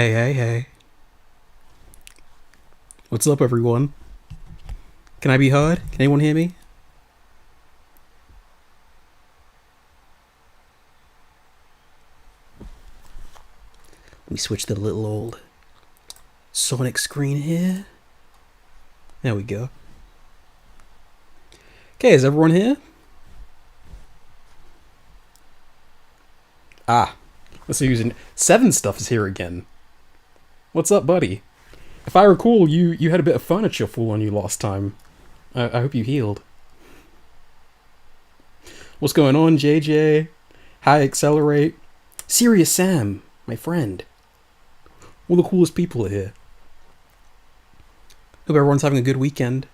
Hey, hey, hey. What's up, everyone? Can I be heard? Can anyone hear me? Let me switch the little old Sonic screen here. There we go. Okay, is everyone here? Ah, let's see who's in. Seven Stuff is here again. What's up, buddy? If I recall, you had a bit of furniture fall on you last time. I hope you healed. What's going on, JJ? Hi, Accelerate. Serious Sam, my friend. All the coolest people are here. Hope everyone's having a good weekend.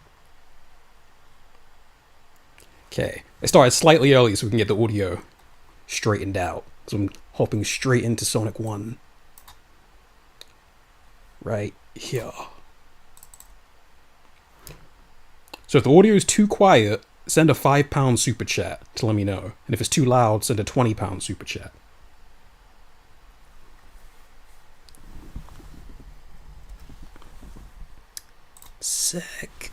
Okay, I started slightly early so we can get the audio straightened out. So I'm hopping straight into Sonic 1. Right here. So if the audio is too quiet, send a £5 super chat to let me know. And if it's too loud, send a £20 super chat. Sick.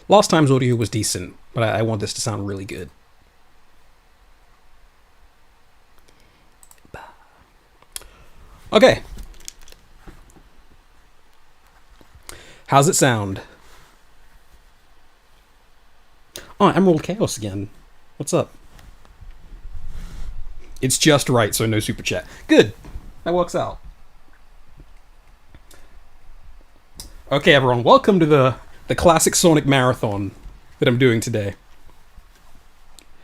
Last time's audio was decent, but I want this to sound really good. Okay. How's it sound? Oh, Emerald Chaos again. What's up? It's just right, so no super chat. Good. That works out. Okay, everyone, welcome to the classic Sonic Marathon that I'm doing today.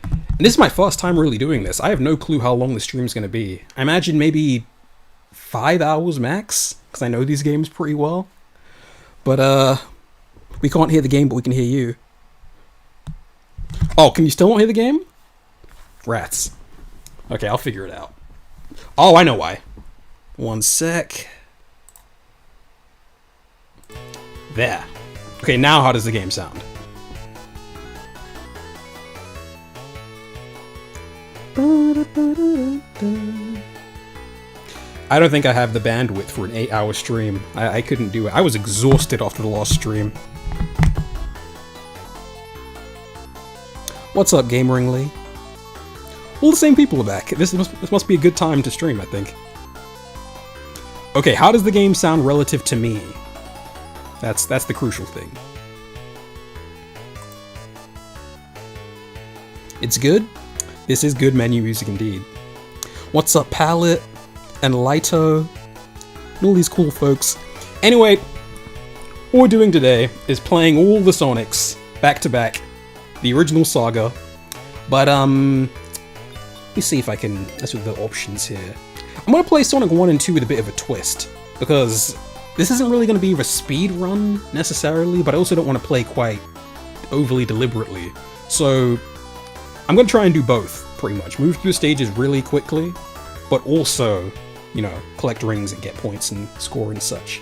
And this is my first time really doing this. I have no clue how long the stream's going to be. I imagine maybe 5 hours max, because I know these games pretty well. But, we can't hear the game, but we can hear you. Oh, can you still not hear the game? Rats. Okay, I'll figure it out. Oh, I know why. One sec. There. Okay, now how does the game sound? I don't think I have the bandwidth for an 8-hour stream. I couldn't do it. I was exhausted after the last stream. What's up, Gameringly? All the same people are back. This must be a good time to stream, I think. Okay, how does the game sound relative to me? That's the crucial thing. It's good? This is good menu music indeed. What's up, Palette and Lito and all these cool folks. Anyway, what we're doing today is playing all the Sonics back to back, the original Saga. But let me see if I can mess with the options here. I'm gonna play Sonic 1 and 2 with a bit of a twist, because this isn't really going to be a speed run, necessarily, but I also don't want to play quite overly deliberately. So, I'm going to try and do both, pretty much. Move through the stages really quickly, but also, you know, collect rings and get points and score and such.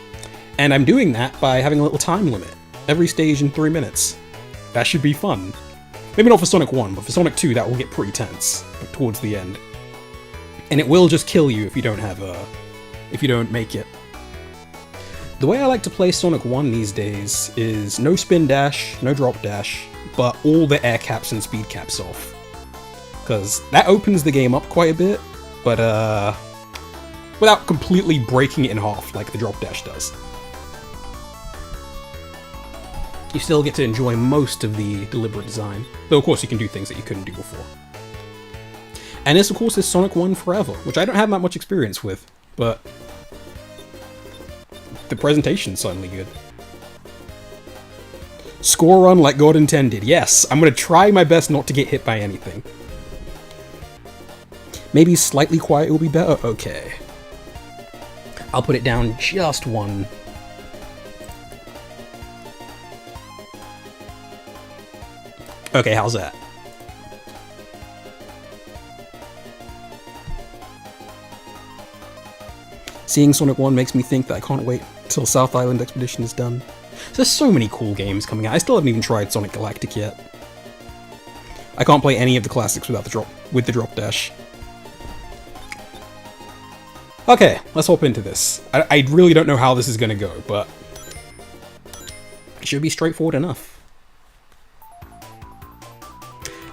And I'm doing that by having a little time limit. Every stage in 3 minutes. That should be fun. Maybe not for Sonic 1, but for Sonic 2 that will get pretty tense, like, towards the end. And it will just kill you if you don't make it. The way I like to play Sonic 1 these days is no spin dash, no drop dash, but all the air caps and speed caps off. Because that opens the game up quite a bit, but without completely breaking it in half like the drop dash does. You still get to enjoy most of the deliberate design, though of course you can do things that you couldn't do before. And this of course is Sonic 1 Forever, which I don't have that much experience with, but the presentation's certainly good. Score run like God intended. Yes, I'm gonna try my best not to get hit by anything. Maybe slightly quiet will be better? Okay. I'll put it down just one. Okay, how's that? Seeing Sonic 1 makes me think that I can't wait till South Island Expedition is done. There's so many cool games coming out. I still haven't even tried Sonic Galactic yet. I can't play any of the classics without the drop dash. Okay, let's hop into this. I really don't know how this is gonna go, but it should be straightforward enough.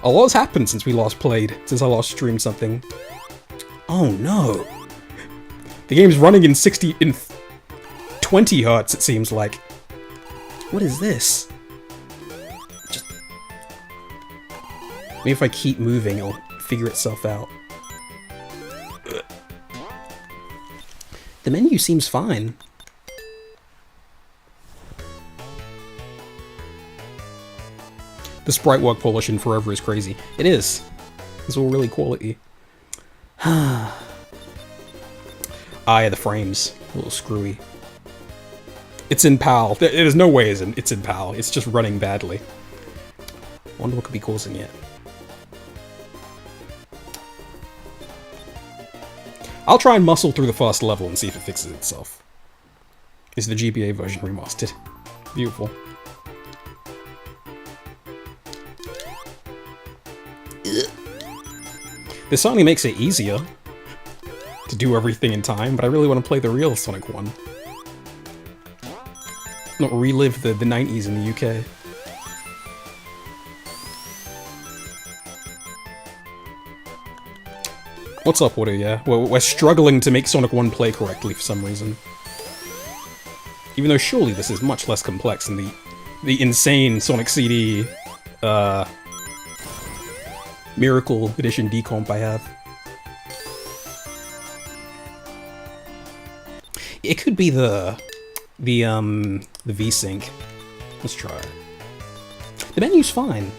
A lot has happened since we last played, since I last streamed something. Oh no. The game's running in 20 hertz, it seems like. What is this? Just... Maybe if I keep moving, it'll figure itself out. Ugh. The menu seems fine. The sprite work polish in Forever is crazy. It is. It's all really quality. Ah, yeah, the frames. A little screwy. It's in PAL. There's no way it's in PAL. It's just running badly. Wonder what could be causing it. I'll try and muscle through the first level and see if it fixes itself. Is the GBA version remastered? Beautiful. This certainly makes it easier to do everything in time, but I really want to play the real Sonic 1. Not relive the 90s in the UK. What's up, Auto? Yeah, we're struggling to make Sonic 1 play correctly for some reason. Even though surely this is much less complex than the insane Sonic CD Miracle Edition decomp I have. It could be the VSync. Let's try it. The menu's fine.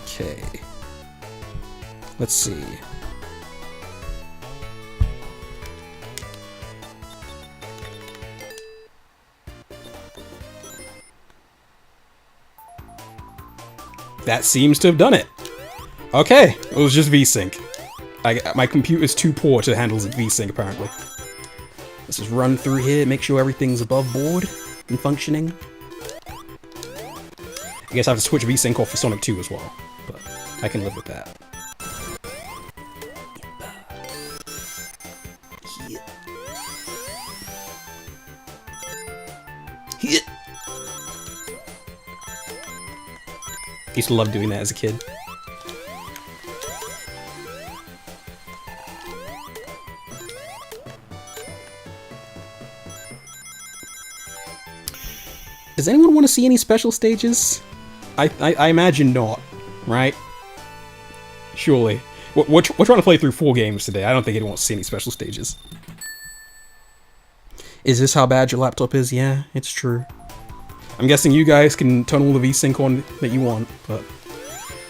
Okay. Let's see. That seems to have done it. Okay, it was just VSync. My computer's too poor to handle VSync, apparently. Let's just run through here, make sure everything's above board and functioning. I guess I have to switch VSync off for Sonic 2 as well, but I can live with that. Used to love doing that as a kid. Does anyone want to see any special stages? I imagine not, right? Surely. We're trying to play through 4 games today. I don't think anyone wants to see any special stages. Is this how bad your laptop is? Yeah, it's true. I'm guessing you guys can turn all the VSync on that you want, but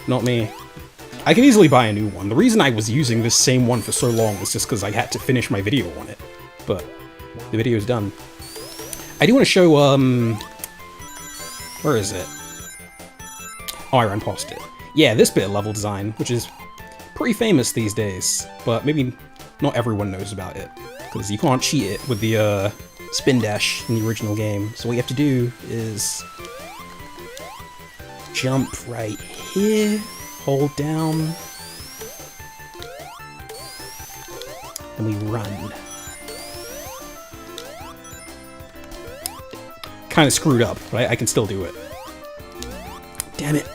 not me. I can easily buy a new one. The reason I was using this same one for so long was just because I had to finish my video on it. But the video's done. I do want to show, where is it? Oh, I ran past it. Yeah, this bit of level design, which is pretty famous these days, but maybe not everyone knows about it, because you can't cheat it with the, spin dash in the original game. So what you have to do is jump right here, hold down, and we run. Kind of screwed up, but I can still do it. Damn it.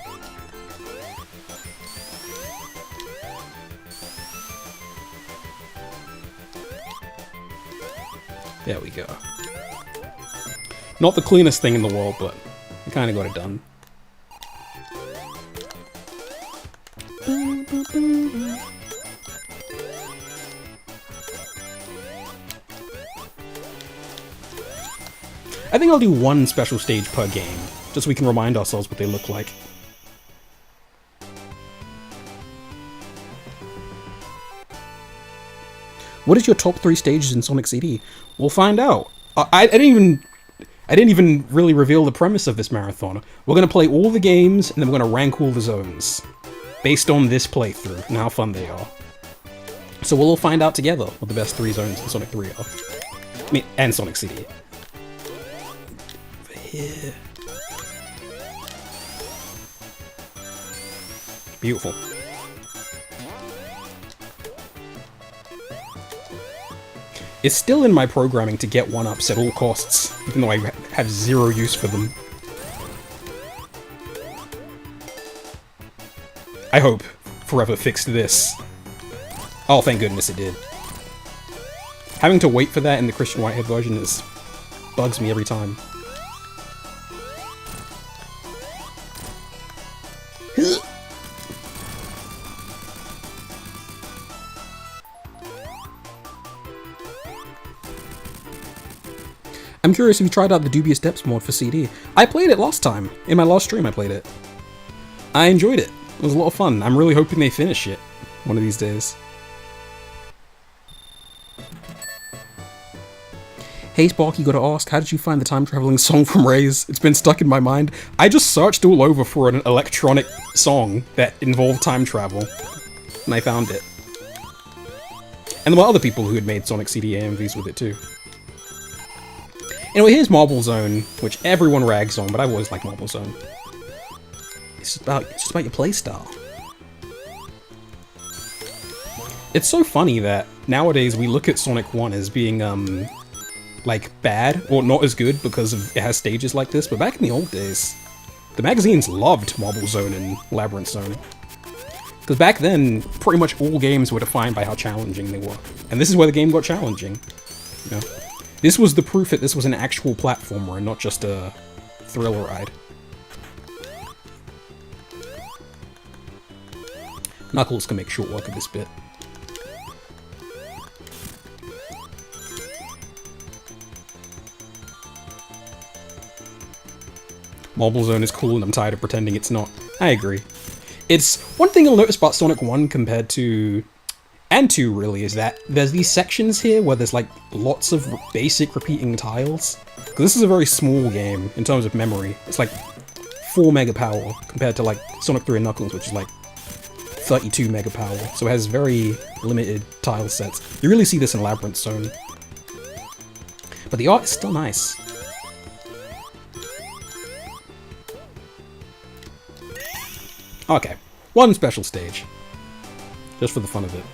There we go. Not the cleanest thing in the world, but I kind of got it done. I think I'll do one special stage per game, just so we can remind ourselves what they look like. What is your top 3 stages in Sonic CD? We'll find out. I didn't even really reveal the premise of this marathon. We're gonna play all the games, and then we're gonna rank all the zones, based on this playthrough and how fun they are. So we'll all find out together what the best 3 zones in Sonic 3 are. I mean, and Sonic CD. Over here. Beautiful. It's still in my programming to get 1-ups at all costs, even though I have zero use for them. I hope Forever fixed this. Oh, thank goodness it did. Having to wait for that in the Christian Whitehead version bugs me every time. I'm curious if you tried out the Dubious Depths mod for CD. I played it last time. In my last stream I played it. I enjoyed it. It was a lot of fun. I'm really hoping they finish it one of these days. Hey Sparky, gotta ask, how did you find the time-traveling song from Raze? It's been stuck in my mind. I just searched all over for an electronic song that involved time travel, and I found it. And there were other people who had made Sonic CD AMVs with it too. Anyway, here's Marble Zone, which everyone rags on, but I've always liked Marble Zone. It's just about your playstyle. It's so funny that nowadays we look at Sonic 1 as being, like, bad, or not as good because it has stages like this, but back in the old days, the magazines loved Marble Zone and Labyrinth Zone. Because back then, pretty much all games were defined by how challenging they were. And this is where the game got challenging. You know? This was the proof that this was an actual platformer and not just a thrill ride. Knuckles can make short work of this bit. Marble Zone is cool and I'm tired of pretending it's not. I agree. It's one thing you'll notice about Sonic 1 compared to... and 2 really, is that there's these sections here where there's like lots of basic repeating tiles. Because this is a very small game in terms of memory. It's like 4 mega power compared to like Sonic 3 and Knuckles, which is like 32 mega power. So it has very limited tile sets. You really see this in Labyrinth Zone. But the art is still nice. Okay, one special stage. Just for the fun of it.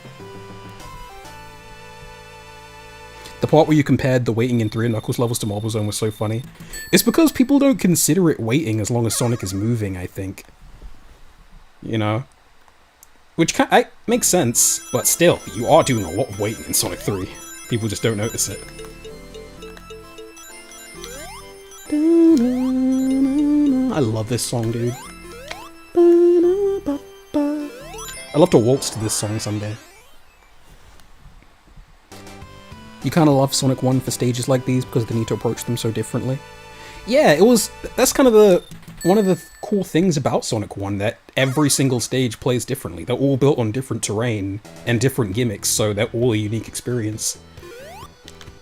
The part where you compared the waiting in 3 Knuckles levels to Marble Zone was so funny. It's because people don't consider it waiting as long as Sonic is moving, I think. You know? Which makes sense, but still, you are doing a lot of waiting in Sonic 3. People just don't notice it. I love this song, dude. I'd love to waltz to this song someday. You kind of love Sonic 1 for stages like these because they need to approach them so differently. Yeah, that's kind of one of the cool things about Sonic 1, that every single stage plays differently. They're all built on different terrain and different gimmicks, so they're all a unique experience.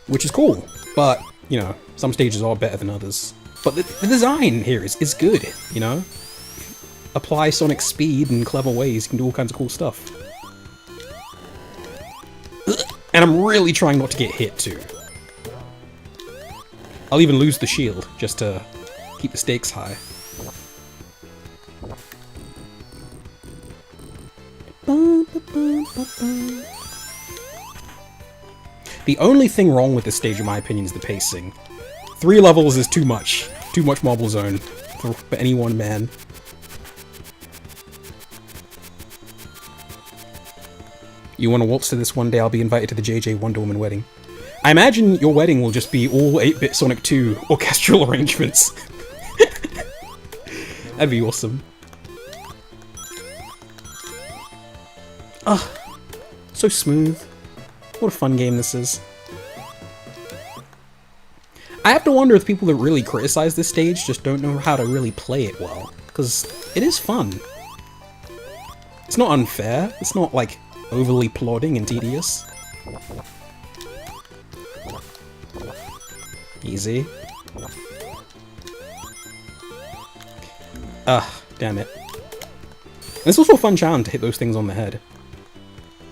Which is cool, but, you know, some stages are better than others. But the design here is good, you know? Apply Sonic's speed in clever ways, you can do all kinds of cool stuff. And I'm really trying not to get hit too. I'll even lose the shield, just to keep the stakes high. The only thing wrong with this stage, in my opinion, is the pacing. 3 levels is too much. Too much Marble Zone for any one man. You want to waltz to this one day, I'll be invited to the JJ Wonder Woman wedding. I imagine your wedding will just be all 8-bit Sonic 2 orchestral arrangements. That'd be awesome. Ah, so smooth. What a fun game this is. I have to wonder if people that really criticize this stage just don't know how to really play it well. Because it is fun. It's not unfair. It's not, like, overly plodding and tedious. Easy. Damn it. And it's also a fun challenge to hit those things on the head.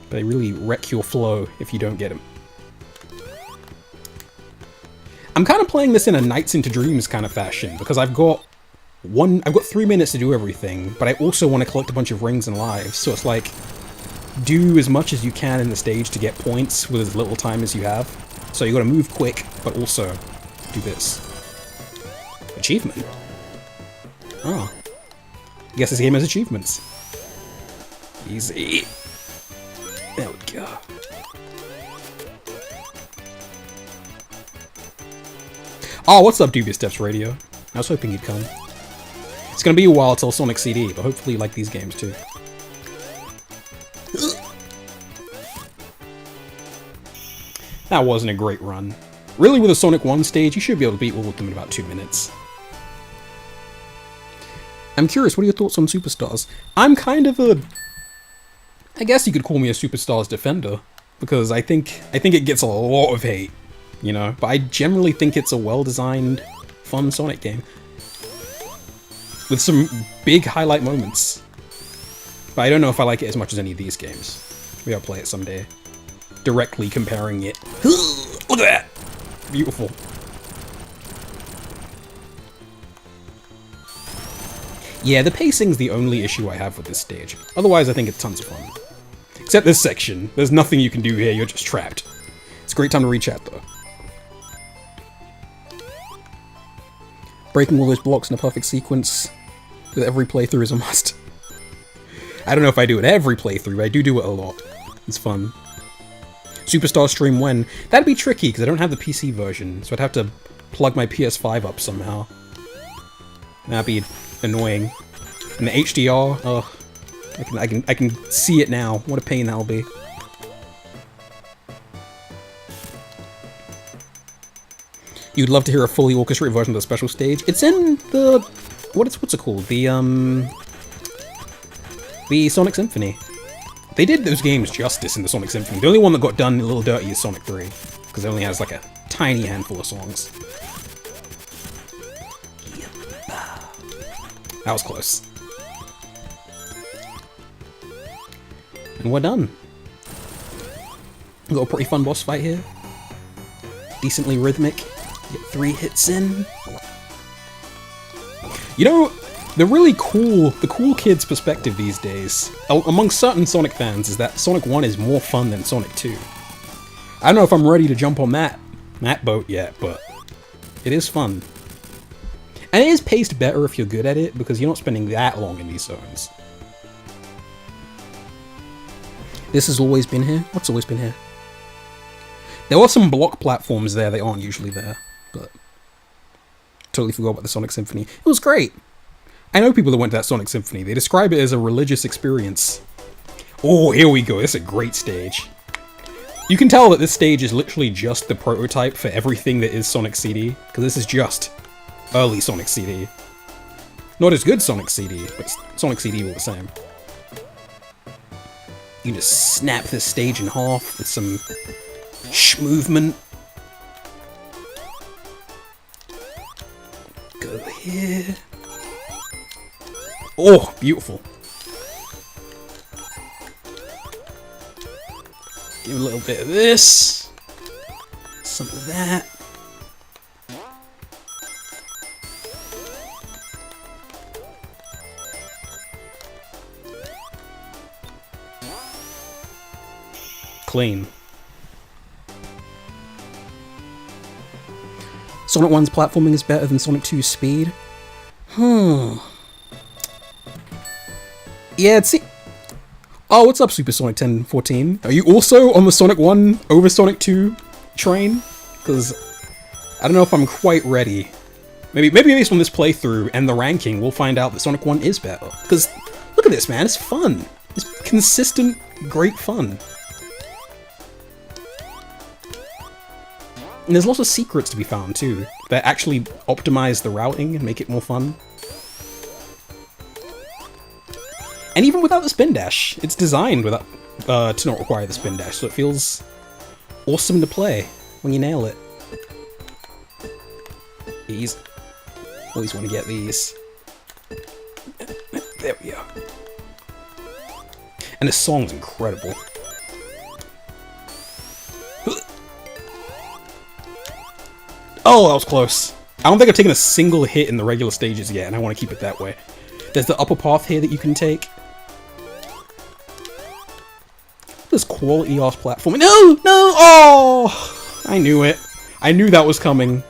They really wreck your flow if you don't get them. I'm kind of playing this in a Nights into Dreams kind of fashion, because I've got 3 minutes to do everything, but I also want to collect a bunch of rings and lives, so it's like, do as much as you can in the stage to get points with as little time as you have. So you gotta move quick, but also do this. Achievement? Oh. I guess this game has achievements. Easy. There we go. Oh, what's up, Dubious Steps Radio? I was hoping you'd come. It's gonna be a while till Sonic CD, but hopefully you like these games too. That wasn't a great run. Really, with a Sonic 1 stage, you should be able to beat all of them in about 2 minutes. I'm curious, what are your thoughts on Superstars? I'm kind of a... I guess you could call me a Superstars defender, because I think it gets a lot of hate, you know? But I generally think it's a well-designed, fun Sonic game. With some big highlight moments. But I don't know if I like it as much as any of these games. Maybe I'll play it someday. Directly comparing it. Look at that! Beautiful. Yeah, the pacing's the only issue I have with this stage. Otherwise, I think it's tons of fun. Except this section. There's nothing you can do here, you're just trapped. It's a great time to rechat, though. Breaking all those blocks in a perfect sequence with every playthrough is a must. I don't know if I do it every playthrough, but I do it a lot. It's fun. Superstar stream when? That'd be tricky, because I don't have the PC version, so I'd have to plug my PS5 up somehow. That'd be annoying. And the HDR, ugh. I can see it now. What a pain that'll be. You'd love to hear a fully orchestrated version of the special stage. It's in the... What's it called? The Sonic Symphony. They did those games justice in the Sonic Symphony. The only one that got done a little dirty is Sonic 3, because it only has like a tiny handful of songs. That was close. And we're done. We've got a pretty fun boss fight here. Decently rhythmic. Get 3 hits in. You know, the cool kid's perspective these days, among certain Sonic fans, is that Sonic 1 is more fun than Sonic 2. I don't know if I'm ready to jump on that boat yet, but it is fun. And it is paced better if you're good at it, because you're not spending that long in these zones. This has always been here? What's always been here? There were some block platforms there that aren't usually there, but... Totally forgot about the Sonic Symphony. It was great! I know people that went to that Sonic Symphony. They describe it as a religious experience. Oh, here we go. This is a great stage. You can tell that this stage is literally just the prototype for everything that is Sonic CD, because this is just early Sonic CD. Not as good Sonic CD, but Sonic CD all the same. You can just snap this stage in half with some movement. Go here. Oh, beautiful. Give a little bit of this. Some of that. Clean. Sonic 1's platforming is better than Sonic 2's speed? Yeah, it's... Oh, what's up, Super Sonic 1014? Are you also on the Sonic 1 over Sonic 2 train? Because I don't know if I'm quite ready. Maybe based on this playthrough and the ranking, we'll find out that Sonic 1 is better. Because look at this, man. It's fun. It's consistent, great fun. And there's lots of secrets to be found, too, that actually optimize the routing and make it more fun. And even without the spin dash, it's designed without to not require the spin dash, so it feels awesome to play when you nail it. These. Always want to get these. There we go. And this song's incredible. Oh, that was close. I don't think I've taken a single hit in the regular stages yet, and I want to keep it that way. There's the upper path here that you can take. This quality-ass platform. No! No! Oh! I knew it. I knew that was coming.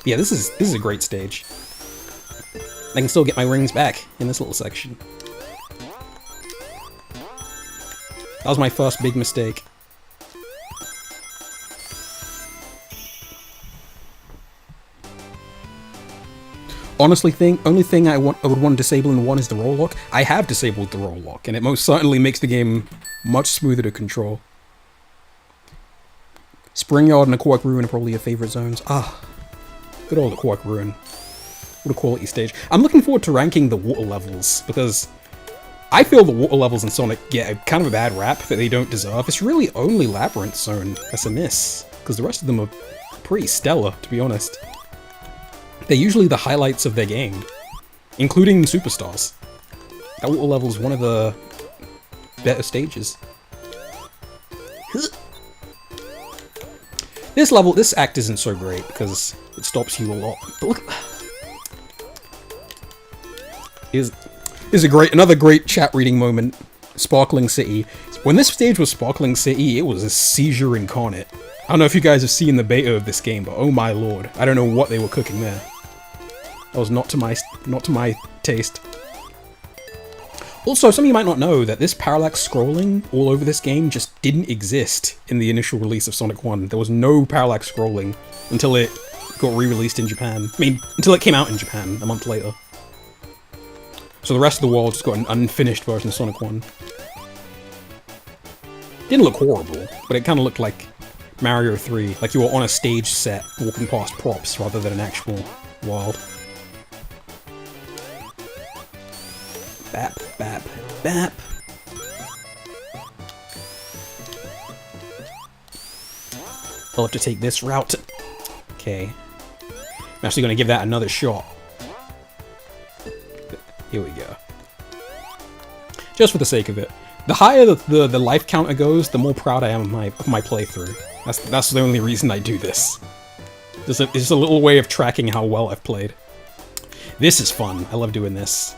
Yeah, this is a great stage. I can still get my rings back in this little section. That was my first big mistake. Honestly, only thing I would want to disable in 1 is the roll lock. I have disabled the roll lock, and it most certainly makes the game much smoother to control. Spring Yard and Aquatic Ruin are probably your favorite zones. Ah, good old Aquatic Ruin. What a quality stage. I'm looking forward to ranking the water levels, because I feel the water levels in Sonic get kind of a bad rap that they don't deserve. It's really only Labyrinth Zone that's a miss, because the rest of them are pretty stellar, to be honest. They're usually the highlights of their game, including Superstars. That water level is one of the better stages. This act isn't so great because it stops you a lot. But look, here's another great chat reading moment. Sparkling City. When this stage was Sparkling City, it was a seizure incarnate. I don't know if you guys have seen the beta of this game, but oh my lord, I don't know what they were cooking there. That was not to my taste. Also, some of you might not know that this parallax scrolling all over this game just didn't exist in the initial release of Sonic 1. There was no parallax scrolling until it got re-released in Japan. I mean, until it came out in Japan a month later. So the rest of the world just got an unfinished version of Sonic 1. Didn't look horrible, but it kind of looked like Mario 3, like you were on a stage set walking past props rather than an actual world. Bap, bap, bap. I'll have to take this route. Okay. I'm actually going to give that another shot. Here we go. Just for the sake of it. The higher the life counter goes, the more proud I am of my playthrough. That's the only reason I do this. It's just a little way of tracking how well I've played. This is fun. I love doing this.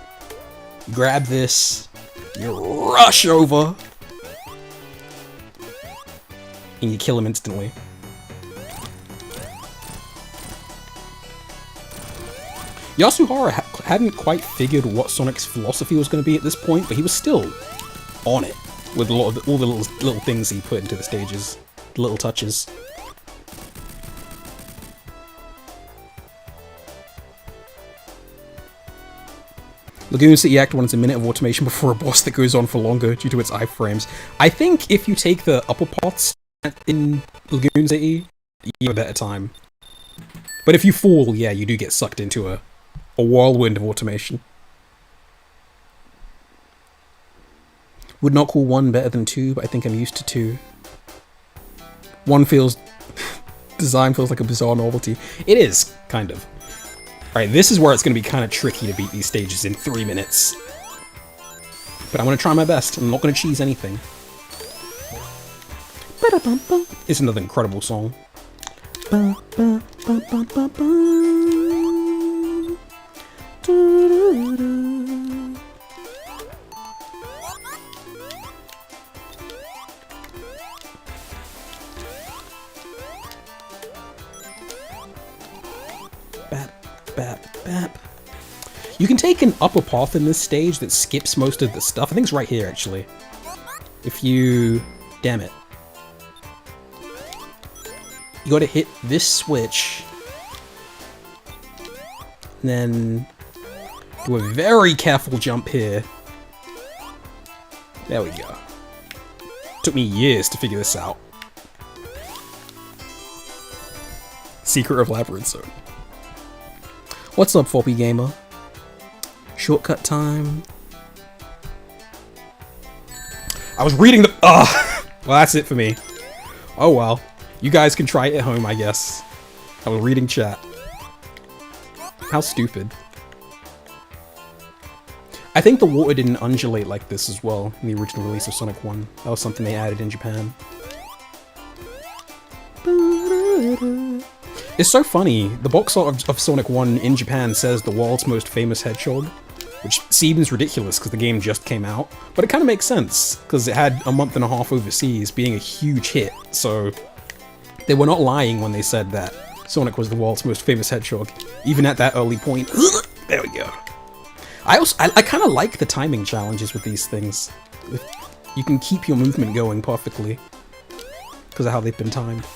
You grab this, you rush over, and you kill him instantly. Yasuhara hadn't quite figured what Sonic's philosophy was going to be at this point, but he was still on it with a lot of all the little things he put into the stages, the little touches. Lagoon City Act 1 is a minute of automation before a boss that goes on for longer due to its iframes. I think if you take the upper pots in Lagoon City, you have a better time. But if you fall, yeah, you do get sucked into a whirlwind of automation. Would not call 1 better than 2, but I think I'm used to 2. 1 feels... design feels like a bizarre novelty. It is, kind of. Alright, this is where it's going to be kind of tricky to beat these stages in 3 minutes. But I'm going to try my best. I'm not going to cheese anything. It's another incredible song. Bap. You can take an upper path in this stage that skips most of the stuff. I think it's right here, actually. If you... damn it. You gotta hit this switch. And then... do a very careful jump here. There we go. Took me years to figure this out. Secret of Labyrinth Zone. What's up, Floppy Gamer? Shortcut time. I was reading the... well, that's it for me. Oh well. You guys can try it at home, I guess. I was reading chat. How stupid. I think the water didn't undulate like this as well in the original release of Sonic 1. That was something they added in Japan. It's so funny, the box art of Sonic 1 in Japan says the world's most famous hedgehog, which seems ridiculous because the game just came out, but it kind of makes sense, because it had a month and a half overseas being a huge hit, so They were not lying when they said that Sonic was the world's most famous hedgehog, even at that early point. There we go. I kind of like the timing challenges with these things. You can keep your movement going perfectly because of how they've been timed.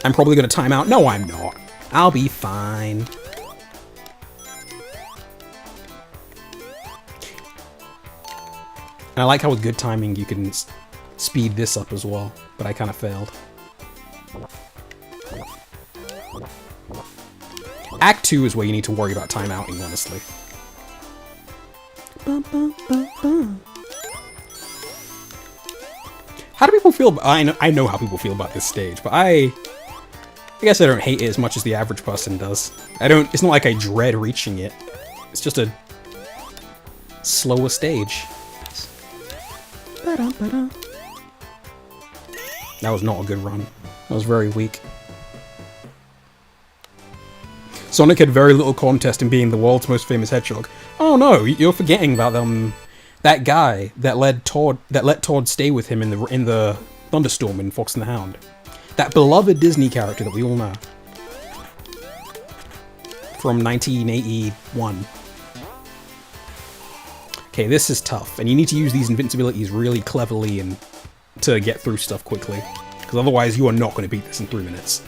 I'm probably going to time out. No, I'm not. I'll be fine. And I like how with good timing you can speed this up as well, but I kind of failed. Act 2 is where you need to worry about timeouting, honestly. How do people feel? I know how people feel about this stage, but I guess I don't hate it as much as the average person does. It's not like I dread reaching it. It's just a slower stage. That was not a good run. That was very weak. Sonic had very little contest in being the world's most famous hedgehog. Oh no, you're forgetting about that guy that let Todd stay with him in the thunderstorm in Fox and the Hound. That beloved Disney character that we all know. From 1981. Okay, this is tough, and you need to use these invincibilities really cleverly and to get through stuff quickly, because otherwise you are not going to beat this in 3 minutes.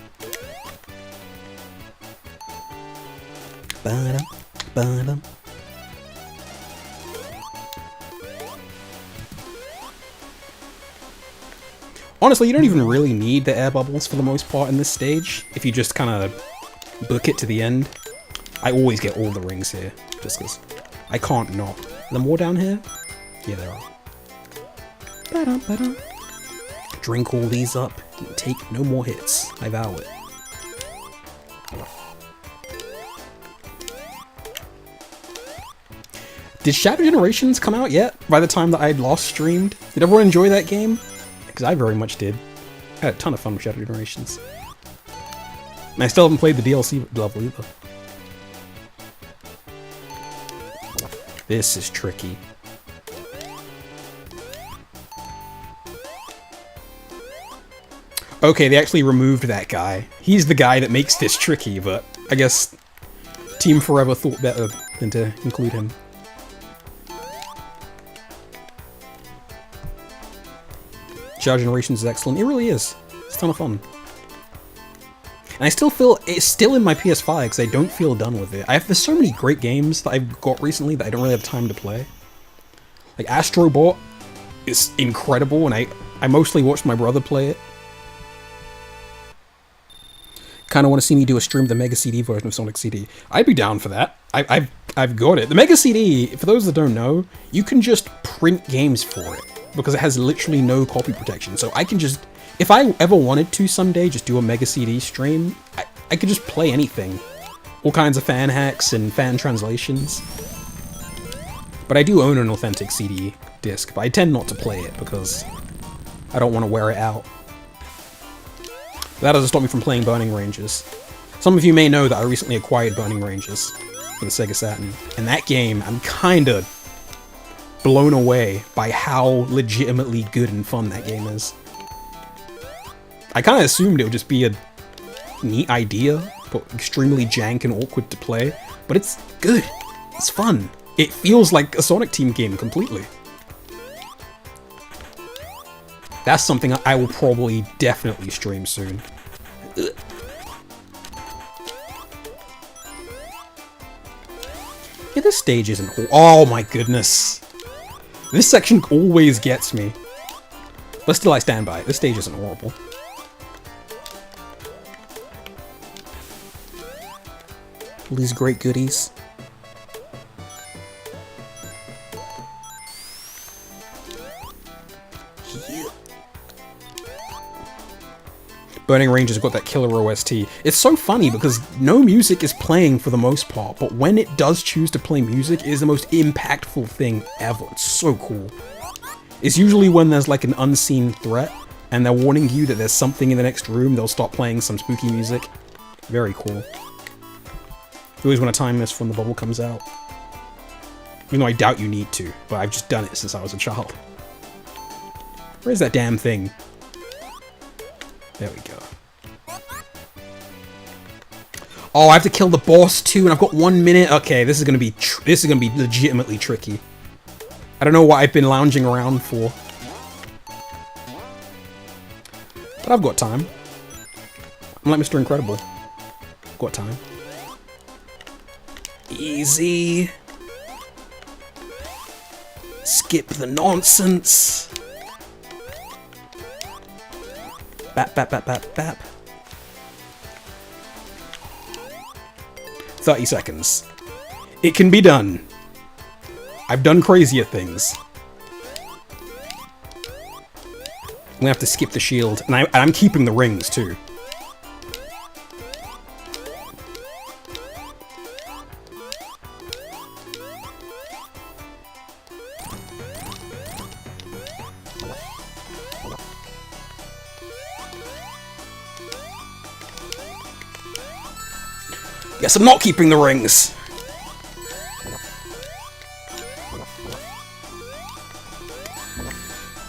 Honestly, you don't even really need the air bubbles for the most part in this stage, if you just kind of book it to the end. I always get all the rings here, just because I can't not. Are there more down here? Yeah, there are. Drink all these up and take no more hits. I vow it. Did Shadow Generations come out yet? By the time that I'd last streamed? Did everyone enjoy that game? Because I very much did. I had a ton of fun with Shadow Generations. And I still haven't played the DLC level either. This is tricky. Okay, they actually removed that guy. He's the guy that makes this tricky, but I guess Team Forever thought better than to include him. Shadow Generations is excellent. It really is. It's a ton of fun. And I still feel it's still in my PS5 because I don't feel done with it. There's so many great games that I've got recently that I don't really have time to play. Like Astro Bot is incredible, and I mostly watched my brother play it. Kind of want to see me do a stream of the Mega CD version of Sonic CD. I'd be down for that. I've got it. The Mega CD, for those that don't know, you can just print games for it because it has literally no copy protection. So I can just, if I ever wanted to someday just do a Mega CD stream, I could just play anything. All kinds of fan hacks and fan translations. But I do own an authentic CD disc, but I tend not to play it because I don't want to wear it out. That doesn't stop me from playing Burning Rangers. Some of you may know that I recently acquired Burning Rangers for the Sega Saturn. And that game, I'm kinda blown away by how legitimately good and fun that game is. I kinda assumed it would just be a neat idea, but extremely jank and awkward to play. But it's good. It's fun. It feels like a Sonic Team game completely. That's something I will probably definitely stream soon. Ugh. Yeah, this stage isn't oh my goodness. This section always gets me. But still I stand by it. This stage isn't horrible. All these great goodies. Burning Rangers got that killer OST. It's so funny because no music is playing for the most part, but when it does choose to play music, it is the most impactful thing ever. It's so cool. It's usually when there's like an unseen threat, and they're warning you that there's something in the next room, they'll start playing some spooky music. Very cool. You always want to time this when the bubble comes out. Even though I doubt you need to, but I've just done it since I was a child. Where's that damn thing? There we go. Oh, I have to kill the boss too, and I've got 1 minute. Okay, this is gonna be legitimately tricky. I don't know what I've been lounging around for, but I've got time. I'm like Mr. Incredible. Got time. Easy. Skip the nonsense. Bap, bap, bap, bap, bap. 30 seconds. It can be done. I've done crazier things. I'm gonna have to skip the shield, and I'm keeping the rings too. Guess I'm not keeping the rings.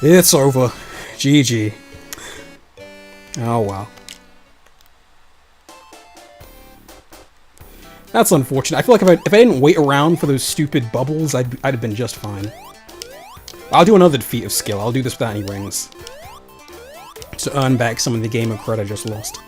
It's over. GG. Oh well. That's unfortunate. I feel like if I didn't wait around for those stupid bubbles, I'd have been just fine. I'll do another defeat of skill. I'll do this without any rings, to earn back some of the game of cred I just lost.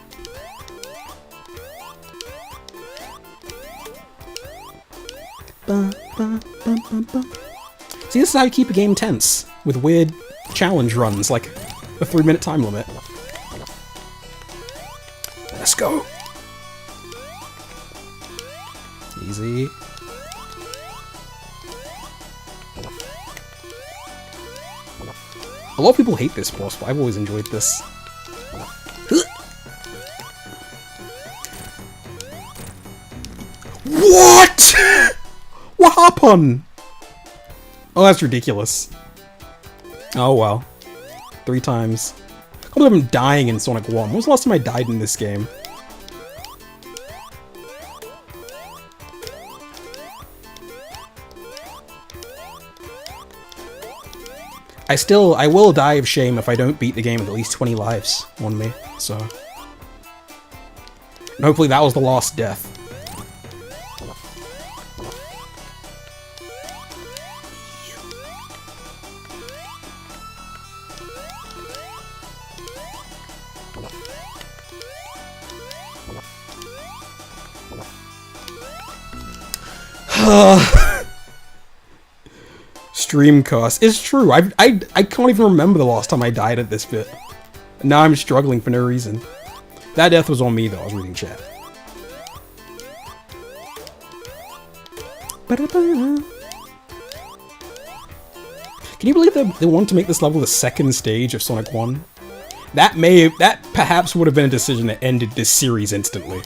See, this is how you keep a game tense, with weird challenge runs, like a 3-minute time limit. Let's go. Easy. A lot of people hate this boss, but I've always enjoyed this. What? What happened? Oh, that's ridiculous. Oh well. 3 times. I can't believe I'm dying in Sonic 1. When was the last time I died in this game? I will die of shame if I don't beat the game with at least 20 lives on me, so. And hopefully that was the last death. Streamcast. It's true. I can't even remember the last time I died at this bit. Now I'm struggling for no reason. That death was on me though. I was reading chat. Can you believe they want to make this level the second stage of Sonic 1? That perhaps would have been a decision that ended this series instantly.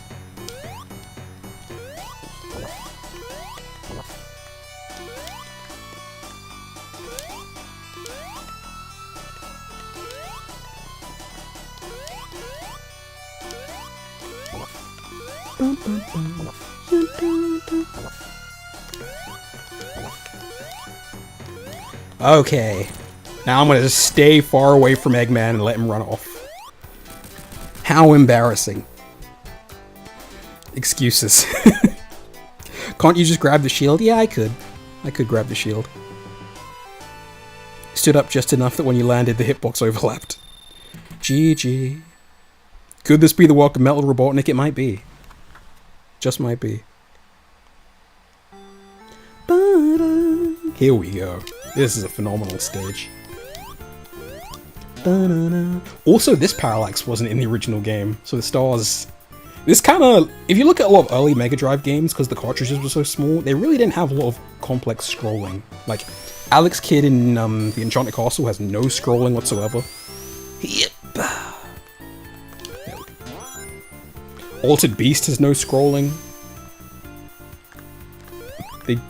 Okay, now I'm gonna just stay far away from Eggman and let him run off. How embarrassing. Excuses. Can't you just grab the shield? Yeah, I could. I could grab the shield. Stood up just enough that when you landed, the hitbox overlapped. GG. Could this be the work of Metal Robotnik? It might be. Just might be. Here we go. This is a phenomenal stage. Also, this parallax wasn't in the original game, so the stars... This kind of... If you look at a lot of early Mega Drive games, because the cartridges were so small, they really didn't have a lot of complex scrolling. Like, Alex Kidd in the Enchanted Castle has no scrolling whatsoever. Yep. Altered Beast has no scrolling.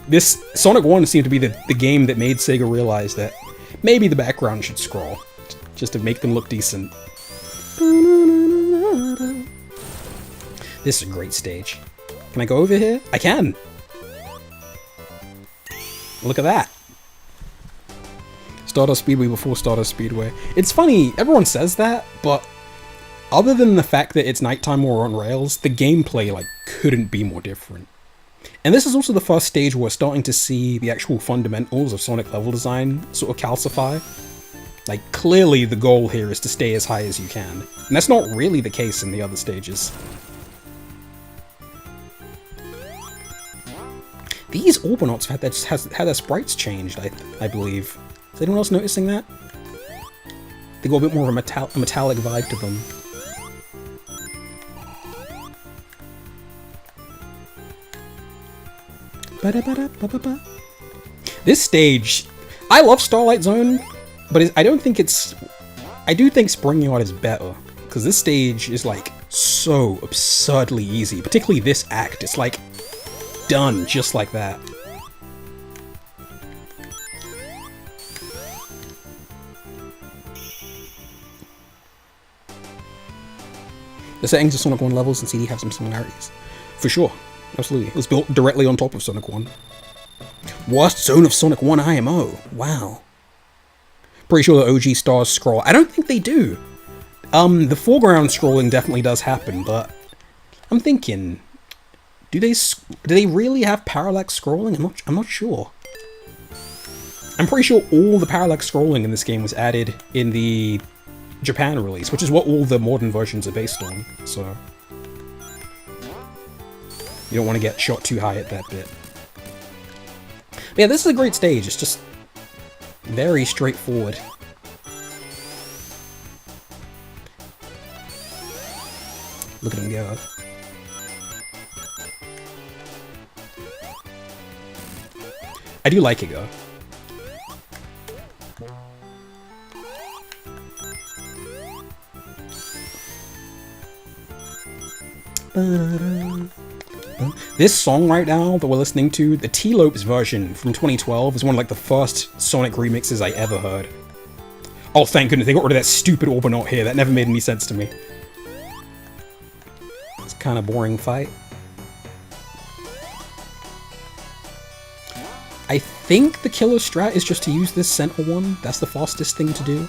This Sonic 1 seemed to be the game that made Sega realize that maybe the background should scroll, just to make them look decent. This is a great stage. Can I go over here? I can! Look at that. Stardust Speedway before Stardust Speedway. It's funny, everyone says that, but Other than the fact that it's nighttime or on rails, the gameplay, like, couldn't be more different. And this is also the first stage where we're starting to see the actual fundamentals of Sonic level design sort of calcify. Like, clearly the goal here is to stay as high as you can. And that's not really the case in the other stages. These Orbonauts have had their sprites changed, I believe. Is anyone else noticing that? They got a bit more of a metallic vibe to them. This stage, I love Starlight Zone, but I don't think it's... I do think Spring Yard is better, because this stage is like so absurdly easy, particularly this act. It's like done just like that. The settings of Sonic 1 levels and CD have some similarities. For sure. Absolutely. It was built directly on top of Sonic 1. Worst zone of Sonic 1 IMO. Wow. Pretty sure the OG stars scroll. I don't think they do. The foreground scrolling definitely does happen, but I'm thinking, do they really have parallax scrolling? I'm not sure. I'm pretty sure all the parallax scrolling in this game was added in the Japan release, which is what all the modern versions are based on, so you don't want to get shot too high at that bit. But yeah, this is a great stage. It's just very straightforward. Look at him go. I do like it though. This song right now that we're listening to, the T-Lopes version from 2012, is one of like the first Sonic remixes I ever heard. Oh, thank goodness, they got rid of that stupid Orbonaut here. That never made any sense to me. It's kind of boring fight. I think the killer strat is just to use this center one. That's the fastest thing to do.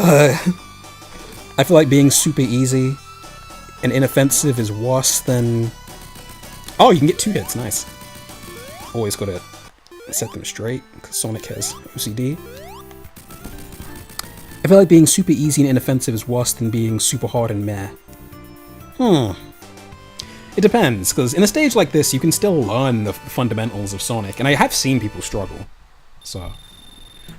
I feel like being super easy and inoffensive is worse than... Oh, you can get 2 hits, nice. Always gotta set them straight, because Sonic has OCD. I feel like being super easy and inoffensive is worse than being super hard and meh. It depends, because in a stage like this, you can still learn the fundamentals of Sonic, and I have seen people struggle, so...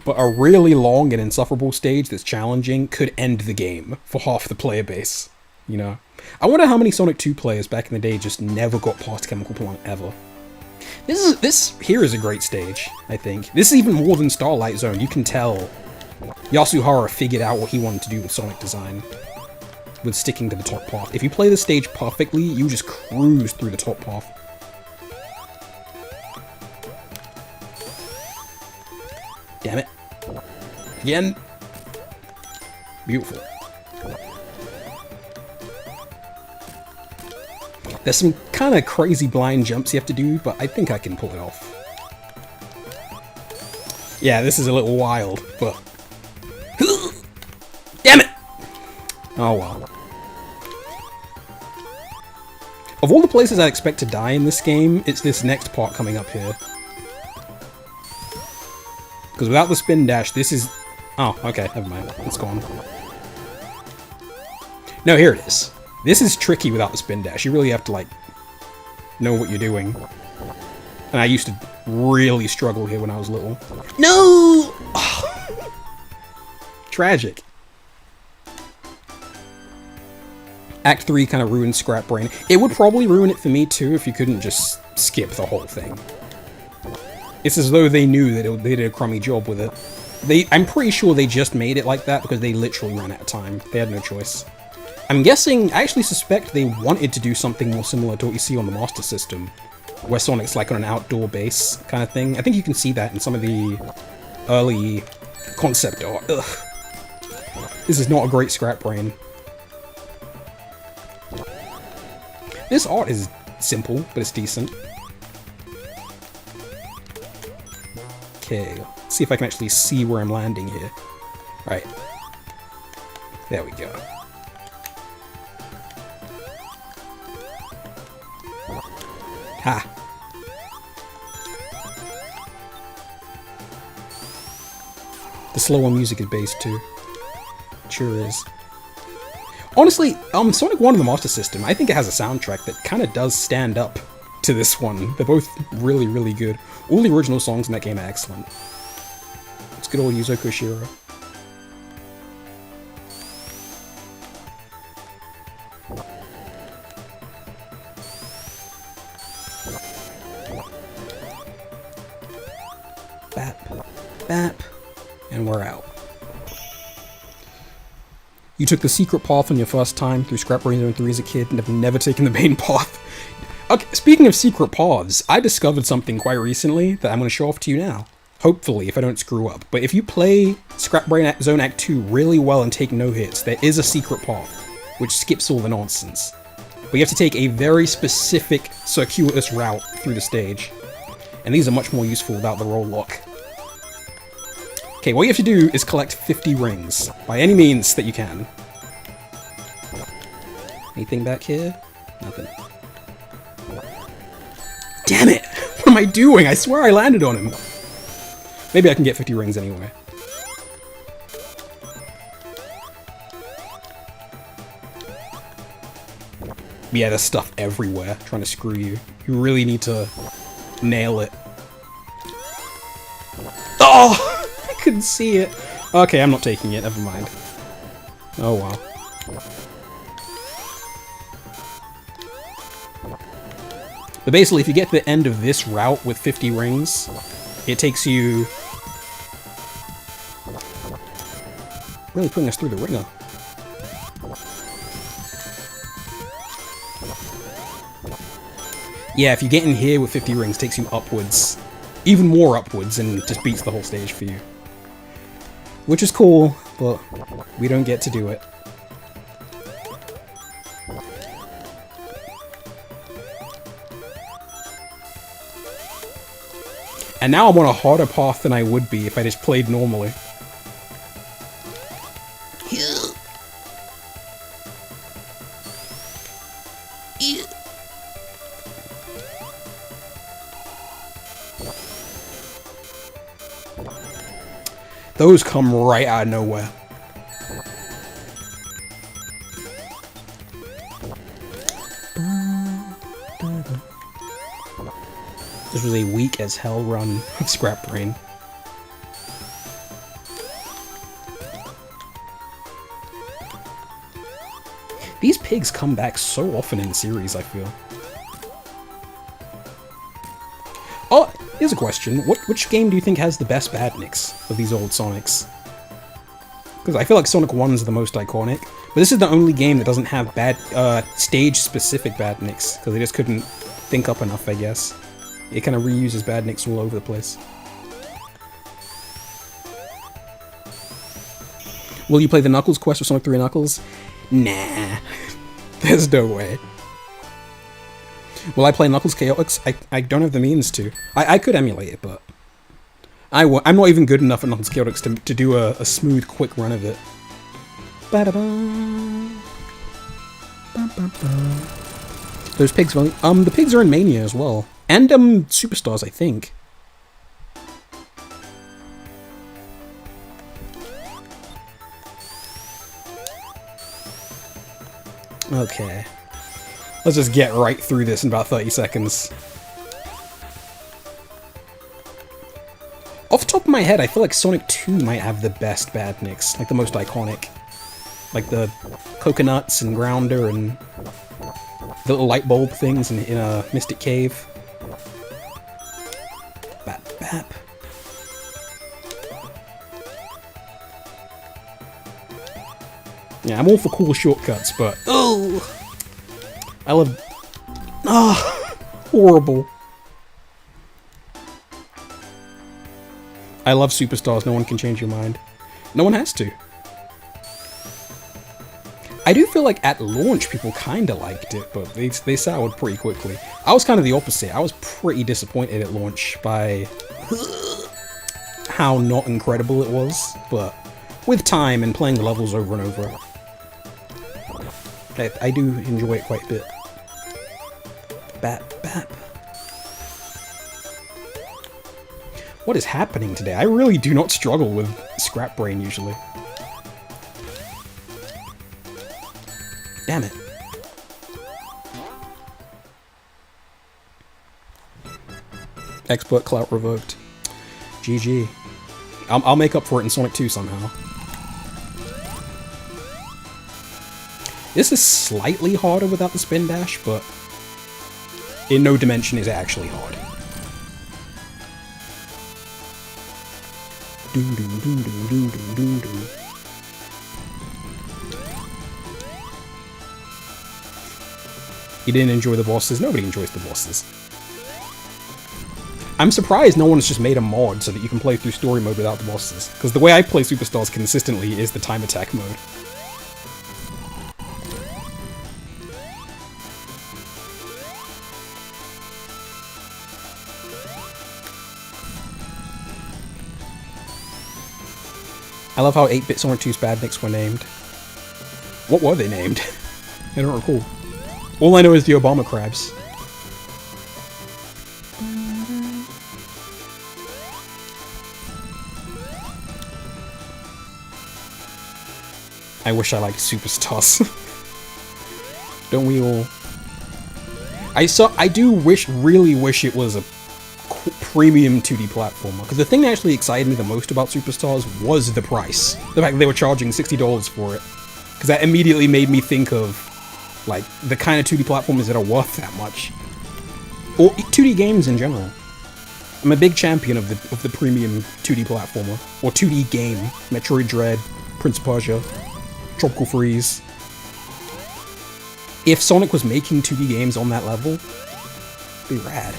But a really long and insufferable stage that's challenging could end the game for half the player base, you know? I wonder how many Sonic 2 players back in the day just never got past Chemical Plant ever. This here is a great stage, I think. This is even more than Starlight Zone. You can tell Yasuhara figured out what he wanted to do with Sonic design, with sticking to the top path. If you play the stage perfectly, you just cruise through the top path. Damn it. Again. Beautiful. There's some kind of crazy blind jumps you have to do, but I think I can pull it off. Yeah, this is a little wild, but... Damn it! Oh well. Of all the places I'd expect to die in this game, it's this next part coming up here. Because without the spin dash, this is... Oh, okay, never mind. It's gone. No, here it is. This is tricky without the spin dash. You really have to, like, know what you're doing. And I used to really struggle here when I was little. No! Oh. Tragic. Act 3 kind of ruined Scrap Brain. It would probably ruin it for me too if you couldn't just skip the whole thing. It's as though they knew that they did a crummy job with it. I'm pretty sure they just made it like that because they literally ran out of time. They had no choice. I'm guessing, I actually suspect they wanted to do something more similar to what you see on the Master System, where Sonic's like on an outdoor base kind of thing. I think you can see that in some of the early concept art. Ugh. This is not a great scrap brain. This art is simple, but it's decent. Okay, let's see if I can actually see where I'm landing here. Right. There we go. Ha! The slower music is bass too. Sure is. Honestly, Sonic 1 of the Master System, I think it has a soundtrack that kind of does stand up to this one. They're both really, really good. All the original songs in that game are excellent. It's good old Yuzo Koshiro. Bap, bap, and we're out. You took the secret path on your first time through Scrap Brain Zone 3 as a kid and have never taken the main path. Okay, speaking of secret paths, I discovered something quite recently that I'm going to show off to you now. Hopefully, if I don't screw up. But if you play Scrap Brain Zone Act 2 really well and take no hits, there is a secret path, which skips all the nonsense. But you have to take a very specific, circuitous route through the stage. And these are much more useful without the roll lock. Okay, what you have to do is collect 50 rings, by any means that you can. Anything back here? Nothing. Damn it! What am I doing? I swear I landed on him. Maybe I can get 50 rings anyway. Yeah, there's stuff everywhere trying to screw you. You really need to nail it. Oh! I couldn't see it. Okay, I'm not taking it. Never mind. Oh well. But basically, if you get to the end of this route with 50 rings, it takes you... Really putting us through the ringer. Yeah, if you get in here with 50 rings, it takes you upwards. Even more upwards, and just beats the whole stage for you. Which is cool, but we don't get to do it. And now I'm on a harder path than I would be if I just played normally. Those come right out of nowhere. This was a weak as hell run of Scrap Brain. These pigs come back so often in the series, I feel. Oh, here's a question. Which game do you think has the best badniks of these old Sonics? Because I feel like Sonic 1's the most iconic, but this is the only game that doesn't have stage-specific badniks, because they just couldn't think up enough, I guess. It kind of reuses badniks all over the place. Will you play the Knuckles quest with Sonic 3 Knuckles? Nah. There's no way. Will I play Knuckles Chaotix? I don't have the means to. I could emulate it, but... I'm not even good enough at Knuckles Chaotix to do a smooth, quick run of it. Those pigs, well, the pigs are in Mania as well. And, Superstars, I think. Okay. Let's just get right through this in about 30 seconds. Off the top of my head, I feel like Sonic 2 might have the best badniks, like the most iconic. Like the coconuts and Grounder and the little light bulb things in a Mystic Cave. Bap, bap. Yeah, I'm all for cool shortcuts, but... Oh! I love... Ah! Horrible. I love Superstars, no one can change your mind. No one has to. I do feel like at launch people kind of liked it, but they soured pretty quickly. I was kind of the opposite. I was pretty disappointed at launch by how not incredible it was, but with time and playing the levels over and over, I do enjoy it quite a bit. Bap, bap. What is happening today? I really do not struggle with Scrap Brain usually. Damn it. Expert clout revoked. GG. I'll make up for it in Sonic 2 somehow. This is slightly harder without the spin dash, but in no dimension is it actually hard. Doo doo doo doo doo doo doo doo. You didn't enjoy the bosses? Nobody enjoys the bosses. I'm surprised no one's just made a mod so that you can play through story mode without the bosses, because the way I play Superstars consistently is the time attack mode. I love how 8-bit Sonic 2's badniks were named. What were they named? I don't recall. All I know is the Obama crabs. I wish I liked Superstars. Don't we all? I do really wish it was a premium 2D platformer, because the thing that actually excited me the most about Superstars was the price. The fact that they were charging $60 for it, because that immediately made me think of like the kind of 2D platformers that are worth that much, or 2D games in general. I'm a big champion of the premium 2D platformer or 2D game. Metroid Dread, Prince of Persia, Tropical Freeze. If Sonic was making 2D games on that level, it'd be rad.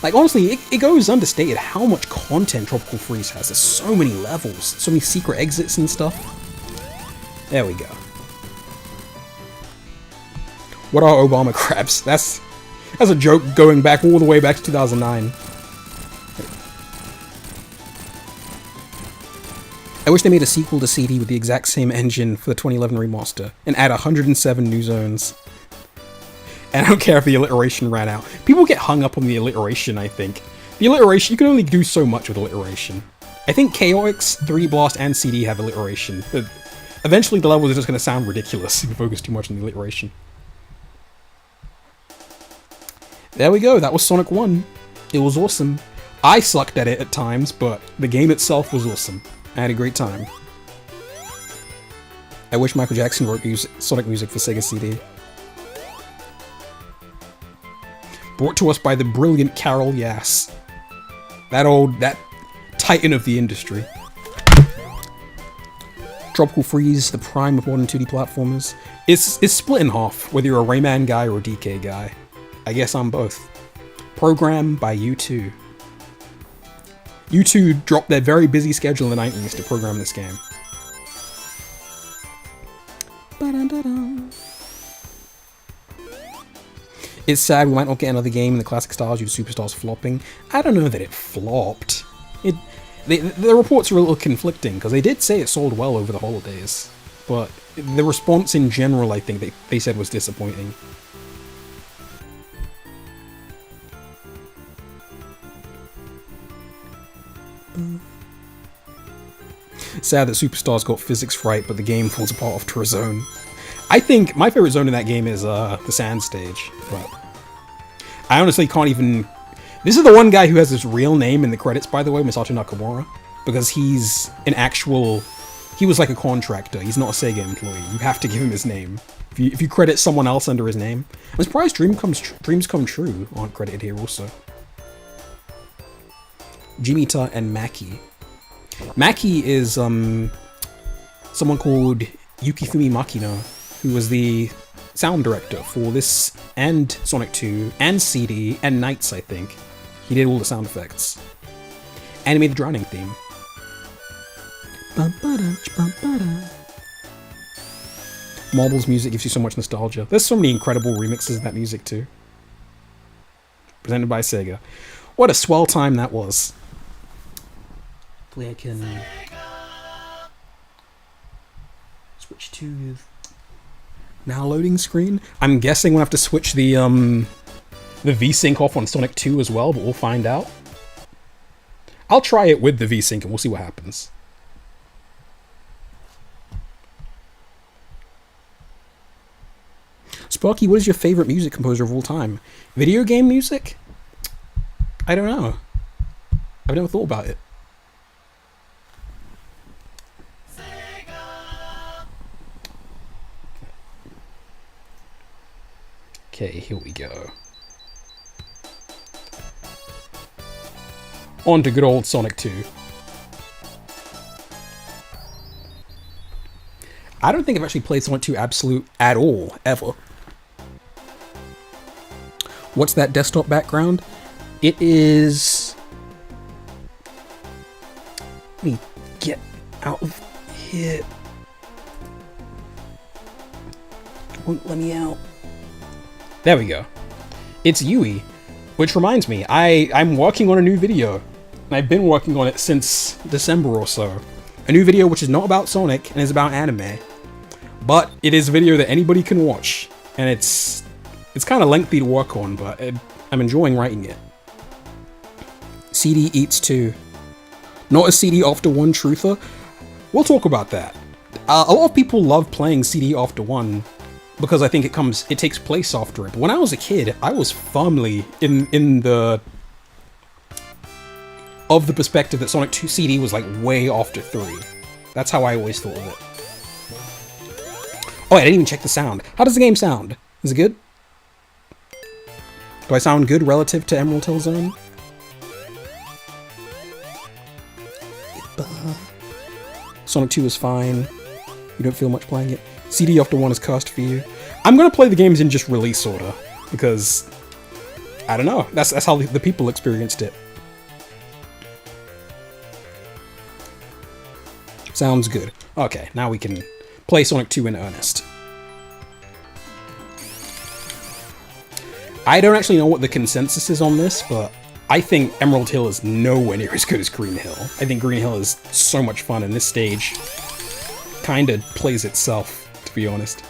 Like, honestly, it goes understated how much content Tropical Freeze has. There's so many levels, so many secret exits and stuff. There we go. What are Obama crabs? That's a joke going back all the way back to 2009. I wish they made a sequel to CD with the exact same engine for the 2011 remaster and add 107 new zones. And I don't care if the alliteration ran out. People get hung up on the alliteration, I think. The alliteration, you can only do so much with alliteration. I think Chaotix, 3D Blast, and CD have alliteration, but eventually the levels are just going to sound ridiculous if you focus too much on the alliteration. There we go, that was Sonic 1. It was awesome. I sucked at it at times, but the game itself was awesome. I had a great time. I wish Michael Jackson wrote Sonic music for Sega CD. Brought to us by the brilliant Carol Yass. That titan of the industry. Tropical Freeze, the prime of modern 2D platformers. It's split in half, whether you're a Rayman guy or a DK guy. I guess I'm both. Programmed by U2. U2 dropped their very busy schedule in the 90s to program this game. Ba-dum-da-dum. It's sad we might not get another game in the classic style due to Superstars flopping. I don't know that it flopped. The reports are a little conflicting, because they did say it sold well over the holidays. But the response in general, I think, they said was disappointing. Sad that Superstars got physics right, but the game falls apart after a zone. I think my favorite zone in that game is the sand stage, but I honestly can't even... This is the one guy who has his real name in the credits, by the way, Masato Nakamura, because he's an actual... He was like a contractor, he's not a Sega employee, you have to give him his name. If you credit someone else under his name... I'm surprised Dreams Come True aren't credited here also. Jimita and Maki. Maki is someone called Yukifumi Makino, who was the sound director for this and Sonic 2 and CD and Nights, I think. He did all the sound effects. And he made the drowning theme. Marble's music gives you so much nostalgia. There's so many incredible remixes of that music too. Presented by Sega. What a swell time that was. Hopefully I can switch to now loading screen. I'm guessing we'll have to switch the VSync off on Sonic 2 as well, but we'll find out. I'll try it with the VSync and we'll see what happens. Sparky, what is your favorite music composer of all time? Video game music? I don't know. I've never thought about it. Okay, here we go. On to good old Sonic 2. I don't think I've actually played Sonic 2 Absolute at all, ever. What's that desktop background? It is... Let me get out of here. Won't let me out. There we go. It's Yui, which reminds me, I'm working on a new video. And I've been working on it since December or so. A new video which is not about Sonic and is about anime. But it is a video that anybody can watch. And it's kind of lengthy to work on, but I'm enjoying writing it. CD eats two. Not a CD after one truther. We'll talk about that. A lot of people love playing CD after one because I think it takes place after it. But when I was a kid, I was firmly in the perspective that Sonic 2 CD was like way after 3. That's how I always thought of it. Oh, I didn't even check the sound. How does the game sound? Is it good? Do I sound good relative to Emerald Hill Zone? Sonic 2 is fine. You don't feel much playing it. CD after 1 is cursed for you. I'm gonna play the games in just release order because I don't know. That's how the people experienced it. Sounds good. Okay, now we can play Sonic 2 in earnest. I don't actually know what the consensus is on this, but I think Emerald Hill is nowhere near as good as Green Hill. I think Green Hill is so much fun, and this stage kinda plays itself, to be honest.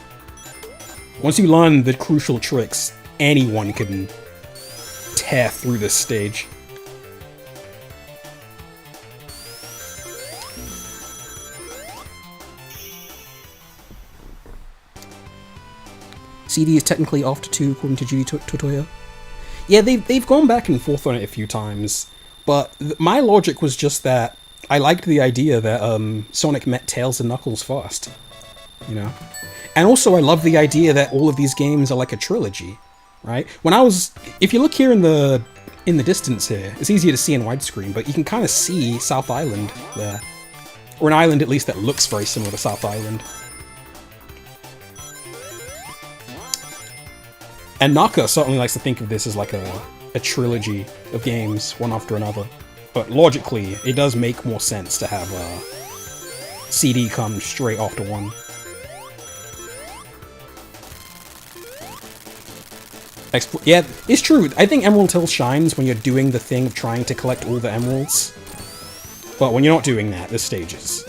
Once you learn the crucial tricks, anyone can tear through this stage. CD is technically after 2, according to Judy Totoya. Yeah, they've gone back and forth on it a few times, but my logic was just that I liked the idea that Sonic met Tails and Knuckles first, you know? And also I love the idea that all of these games are like a trilogy, right? If you look here in the distance here, it's easier to see in widescreen, but you can kind of see South Island there. Or an island at least that looks very similar to South Island. And Naka certainly likes to think of this as like a trilogy of games, one after another. But logically, it does make more sense to have CD come straight after one. Yeah, it's true. I think Emerald Hill shines when you're doing the thing of trying to collect all the emeralds. But when you're not doing that, this stage is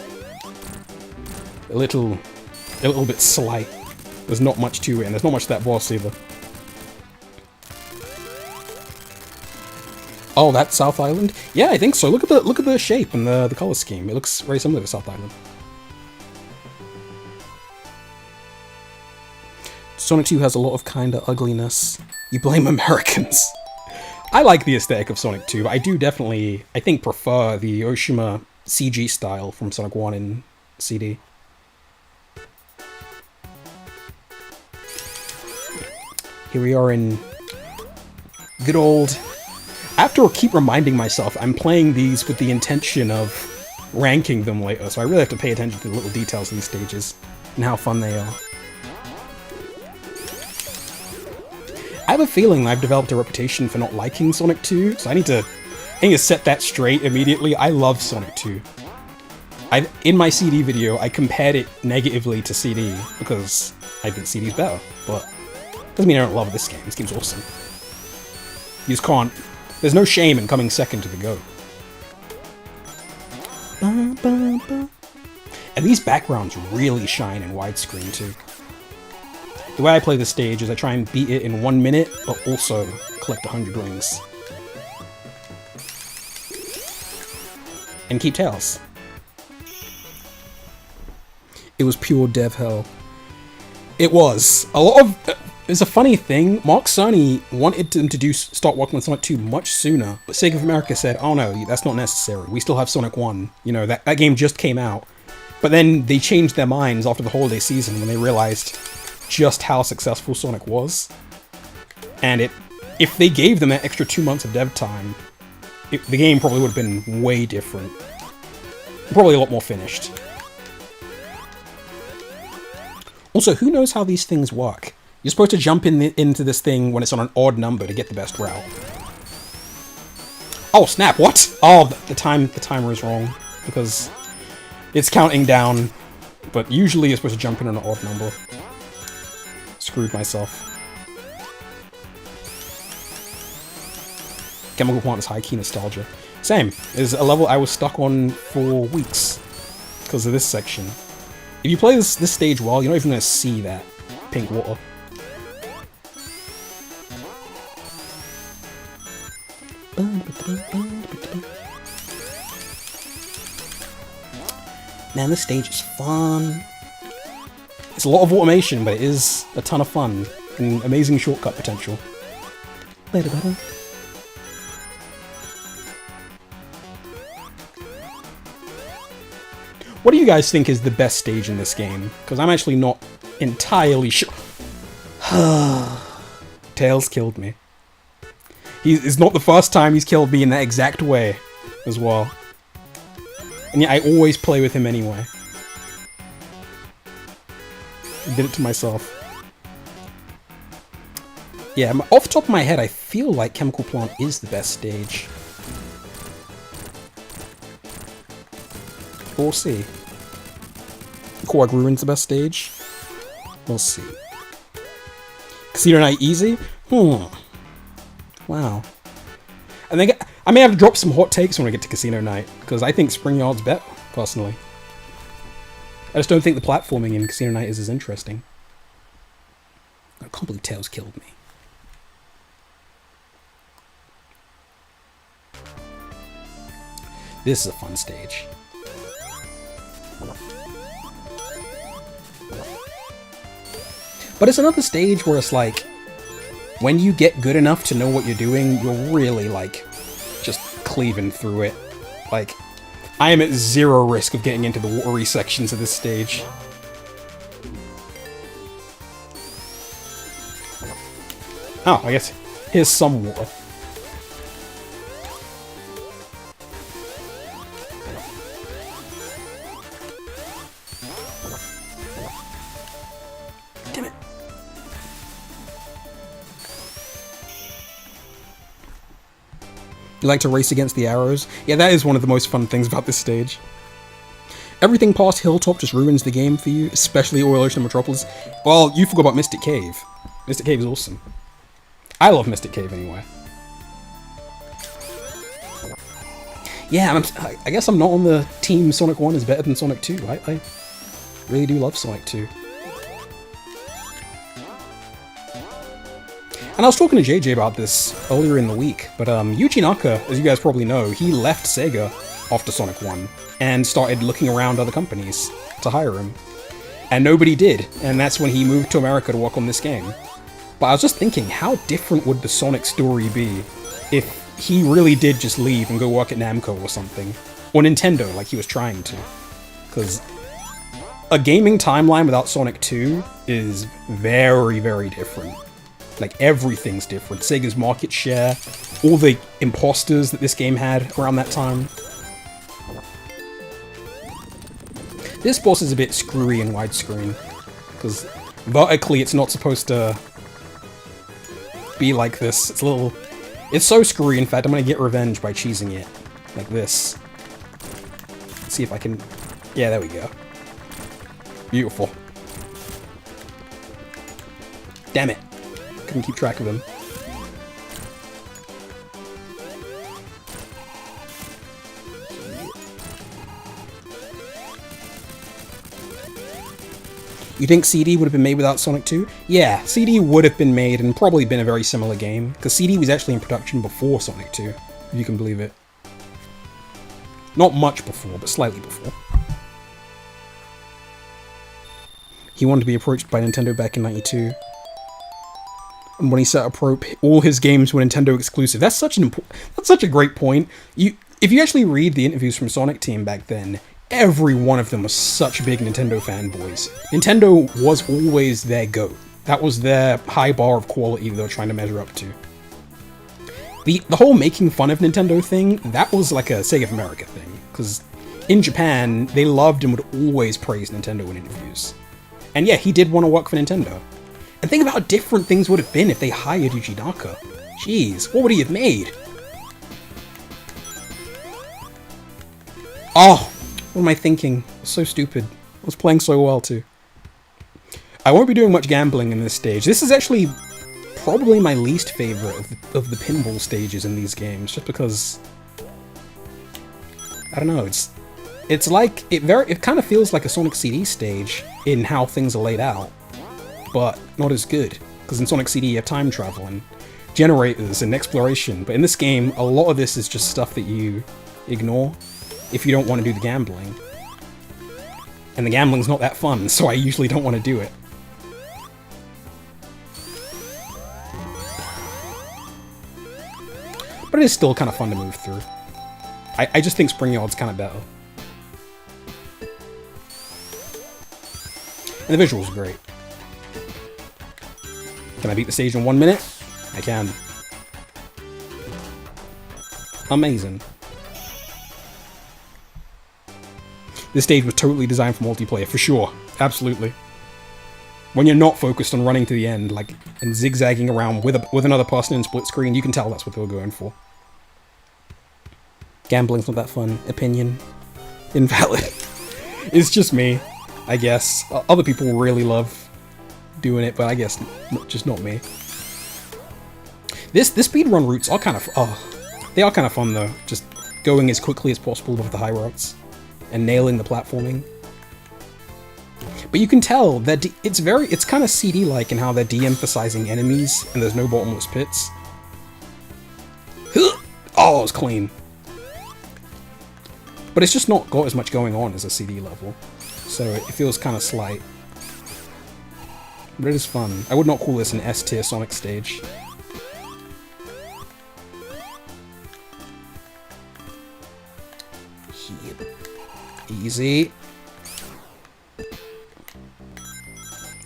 a little bit slight. There's not much to it, and there's not much to that boss either. Oh, that's South Island? Yeah, I think so. Look at the shape and the color scheme. It looks very similar to South Island. Sonic 2 has a lot of kinda ugliness. You blame Americans. I like the aesthetic of Sonic 2, but I do definitely, I think, prefer the Oshima CG style from Sonic 1 in CD. Here we are in good old... I have to keep reminding myself I'm playing these with the intention of ranking them later, so I really have to pay attention to the little details in these stages and how fun they are. I have a feeling I've developed a reputation for not liking Sonic 2, so I need to set that straight immediately. I love Sonic 2. in my CD video, I compared it negatively to CD because I think CD's better, but doesn't mean I don't love this game. This game's awesome. You just can't. There's no shame in coming second to the GOAT. And these backgrounds really shine in widescreen too. The way I play this stage is I try and beat it in 1 minute, but also collect 100 rings. And keep tails. It was pure dev hell. It was. A lot of... It's a funny thing, Mark Cerny wanted them to start working on Sonic 2 much sooner, but Sega of America said, oh no, that's not necessary, we still have Sonic 1, you know, that game just came out. But then they changed their minds after the holiday season when they realized just how successful Sonic was. And if they gave them that extra 2 months of dev time, the game probably would have been way different. Probably a lot more finished. Also, who knows how these things work? You're supposed to jump into this thing when it's on an odd number to get the best route. Oh snap! What? Oh, the timer is wrong because it's counting down. But usually you're supposed to jump in on an odd number. Screwed myself. Chemical Plant is high-key nostalgia. Same. Is a level I was stuck on for weeks because of this section. If you play this stage well, you're not even going to see that pink water. Man, this stage is fun. It's a lot of automation, but it is a ton of fun and amazing shortcut potential. What do you guys think is the best stage in this game? Because I'm actually not entirely sure. Tails killed me. It's not the first time he's killed me in that exact way as well. And yet I always play with him anyway. I did it to myself. Yeah, off the top of my head, I feel like Chemical Plant is the best stage. We'll see. Korg Ruin's the best stage. We'll see. Casino Night easy? Wow. I may have to drop some hot takes when I get to Casino Night, because I think Spring Yard's better, personally. I just don't think the platforming in Casino Night is as interesting. I can't believe Tails killed me. This is a fun stage. But it's another stage where it's like, when you get good enough to know what you're doing, you're really, like, just cleaving through it. Like, I am at zero risk of getting into the watery sections of this stage. Oh, I guess here's some water. Damn it. You like to race against the arrows? Yeah, that is one of the most fun things about this stage. Everything past Hilltop just ruins the game for you, especially Oil Ocean Metropolis. Well, you forgot about Mystic Cave. Mystic Cave is awesome. I love Mystic Cave anyway. Yeah, I guess I'm not on the team Sonic 1 is better than Sonic 2. I really do love Sonic 2. And I was talking to JJ about this earlier in the week, but Yuji Naka, as you guys probably know, he left Sega after Sonic 1 and started looking around other companies to hire him. And nobody did, and that's when he moved to America to work on this game. But I was just thinking, how different would the Sonic story be if he really did just leave and go work at Namco or something? Or Nintendo, like he was trying to. Because a gaming timeline without Sonic 2 is very, very different. Like, everything's different. Sega's market share, all the imposters that this game had around that time. This boss is a bit screwy in widescreen, because vertically it's not supposed to be like this. It's so screwy, in fact, I'm gonna get revenge by cheesing it. Like this. Let's see if I can Yeah, there we go. Beautiful. Damn it. Couldn't keep track of him. You think CD would have been made without Sonic 2? Yeah, CD would have been made and probably been a very similar game, because CD was actually in production before Sonic 2, if you can believe it. Not much before, but slightly before. He wanted to be approached by Nintendo back in '92. And when he set up Rope, all his games were Nintendo exclusive. That's such a great point. If you actually read the interviews from Sonic Team back then, every one of them was such big Nintendo fanboys. Nintendo was always their GOAT. That was their high bar of quality they were trying to measure up to. The whole making fun of Nintendo thing, that was like a Sega of America thing. Because in Japan, they loved and would always praise Nintendo in interviews. And yeah, he did want to work for Nintendo. And think about how different things would have been if they hired Yuji Naka. Jeez, what would he have made? Oh, what am I thinking? So stupid. I was playing so well too. I won't be doing much gambling in this stage. This is actually probably my least favorite of the pinball stages in these games, just because I don't know. It's like it kind of feels like a Sonic CD stage in how things are laid out, but not as good, because in Sonic CD you have time travel and generators and exploration, but in this game a lot of this is just stuff that you ignore if you don't want to do the gambling. And the gambling's not that fun, so I usually don't want to do it. But it is still kind of fun to move through. I just think Spring Yard's kind of better. And the visuals are great. Can I beat the stage in 1 minute? I can. Amazing. This stage was totally designed for multiplayer, for sure. Absolutely. When you're not focused on running to the end, like, and zigzagging around with another person in split screen, you can tell that's what they were going for. Gambling's not that fun. Opinion. Invalid. It's just me, I guess. Other people really love doing it, but I guess just not me. The speedrun routes are kind of... they are kind of fun, though. Just going as quickly as possible with the high routes. And nailing the platforming. But you can tell that it's kind of CD-like in how they're de-emphasizing enemies and there's no bottomless pits. Oh, it's clean. But it's just not got as much going on as a CD level, so it feels kind of slight. But it is fun. I would not call this an S-tier Sonic stage. Easy.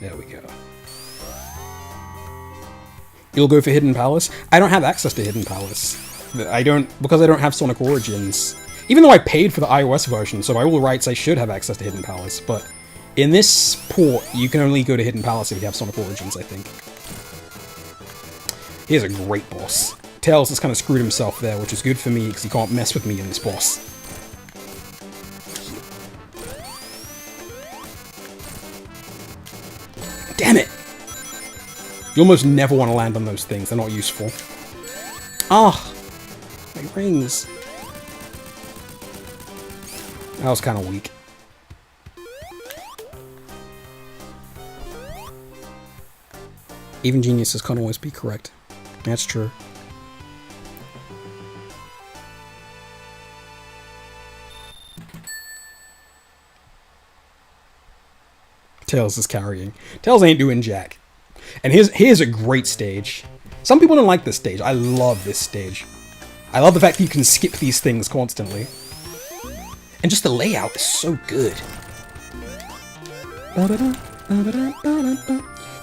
There we go. You'll go for Hidden Palace? I don't have access to Hidden Palace. Because I don't have Sonic Origins. Even though I paid for the iOS version, so by all rights I should have access to Hidden Palace, but in this port, you can only go to Hidden Palace if you have Sonic Origins, I think. Here's a great boss. Tails has kind of screwed himself there, which is good for me, because he can't mess with me in this boss. Damn it! You almost never want to land on those things, they're not useful. Ah! My rings. That was kind of weak. Even geniuses can't always be correct. That's true. Tails is carrying. Tails ain't doing jack. And here's a great stage. Some people don't like this stage. I love this stage. I love the fact that you can skip these things constantly. And just the layout is so good. You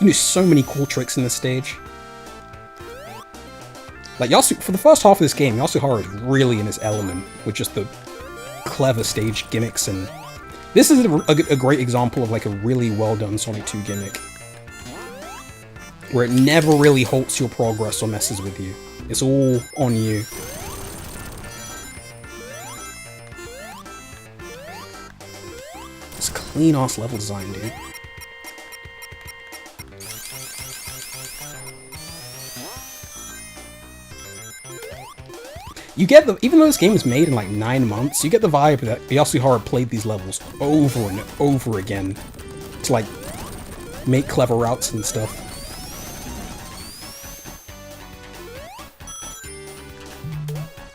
do so many cool tricks in this stage. Like, for the first half of this game, Yasuhara is really in his element with just the clever stage gimmicks, and this is a great example of like a really well done Sonic 2 gimmick. Where it never really halts your progress or messes with you. It's all on you. Clean ass level design, dude. You get the, even though this game was made in like 9 months, you get the vibe that Yasuhara played these levels over and over again to like make clever routes and stuff.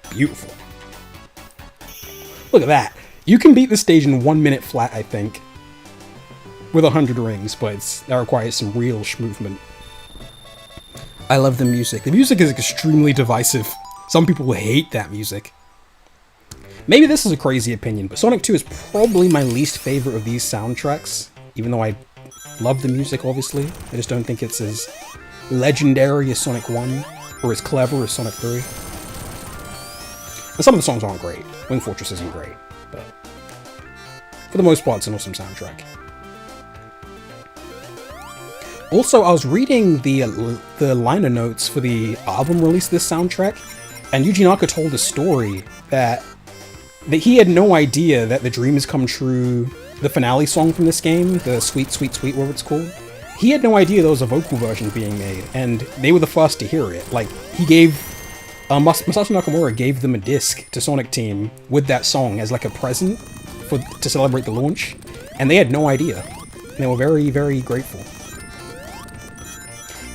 Beautiful. Look at that. You can beat the stage in 1 minute flat, I think, with 100 rings, but that requires some real movement. I love the music. The music is extremely divisive. Some people hate that music. Maybe this is a crazy opinion, but Sonic 2 is probably my least favorite of these soundtracks, even though I love the music, obviously. I just don't think it's as legendary as Sonic 1, or as clever as Sonic 3. And some of the songs aren't great. Wing Fortress isn't great, but for the most part, it's an awesome soundtrack. Also, I was reading the liner notes for the album release of this soundtrack, and Yuji Naka told a story that he had no idea that the Dreams Come True, the finale song from this game, the Sweet, Sweet, Sweet, whatever it's called, he had no idea there was a vocal version being made, and they were the first to hear it. Like, he gave... Masashi Nakamura gave them a disc to Sonic Team with that song as like a present to celebrate the launch, and they had no idea. And they were very, very grateful.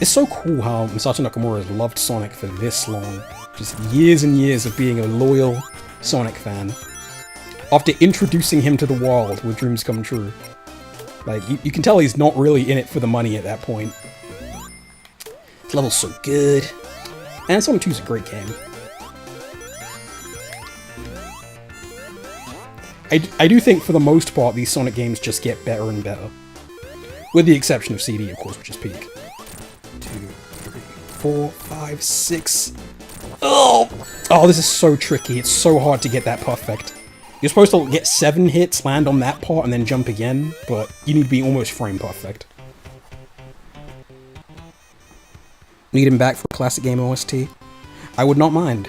It's so cool how Masashi Nakamura has loved Sonic for this long. Just years and years of being a loyal Sonic fan. After introducing him to the world with Dreams Come True. Like, you can tell he's not really in it for the money at that point. This level's so good. And Sonic 2 is a great game. I do think for the most part these Sonic games just get better and better. With the exception of CD, of course, which is peak. 2, 3, 4, 5, 6. Oh, this is so tricky. It's so hard to get that perfect. You're supposed to get 7 hits, land on that part, and then jump again, but you need to be almost frame perfect. Need him back for a classic game OST? I would not mind.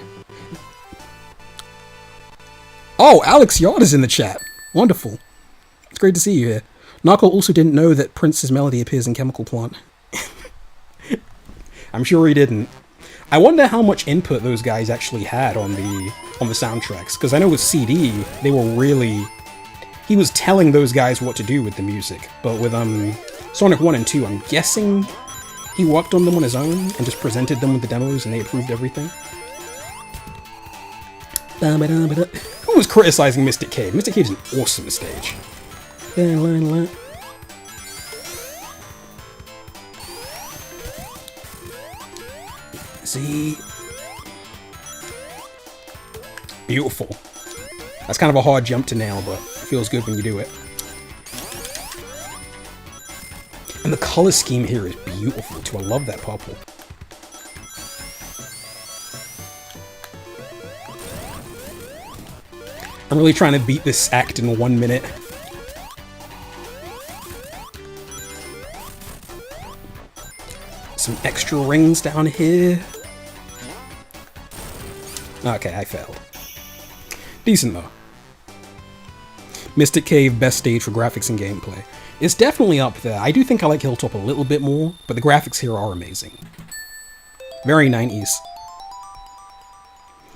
Oh, Alex Yard is in the chat. Wonderful. It's great to see you here. Nako also didn't know that Prince's melody appears in Chemical Plant. I'm sure he didn't. I wonder how much input those guys actually had on the soundtracks, because I know with CD, they were really... He was telling those guys what to do with the music, but with Sonic 1 and 2, I'm guessing he worked on them on his own and just presented them with the demos and they approved everything. Who was criticizing Mystic Cave? Mystic Cave's an awesome stage. See? Beautiful. That's kind of a hard jump to nail, but it feels good when you do it. And the color scheme here is beautiful too. I love that purple. I'm really trying to beat this act in 1 minute. Some extra rings down here. Okay, I failed. Decent though. Mystic Cave, best stage for graphics and gameplay. It's definitely up there. I do think I like Hilltop a little bit more, but the graphics here are amazing. Very 90s.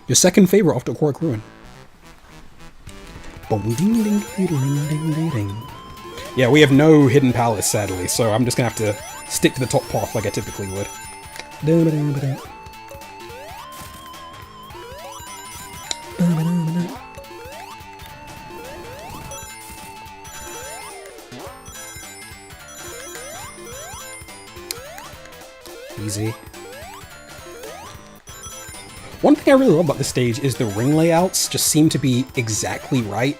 Your second favorite after Quark Ruin. Yeah, we have no hidden palace, sadly, so I'm just gonna have to stick to the top path like I typically would. Easy. One thing I really love about this stage is the ring layouts just seem to be exactly right.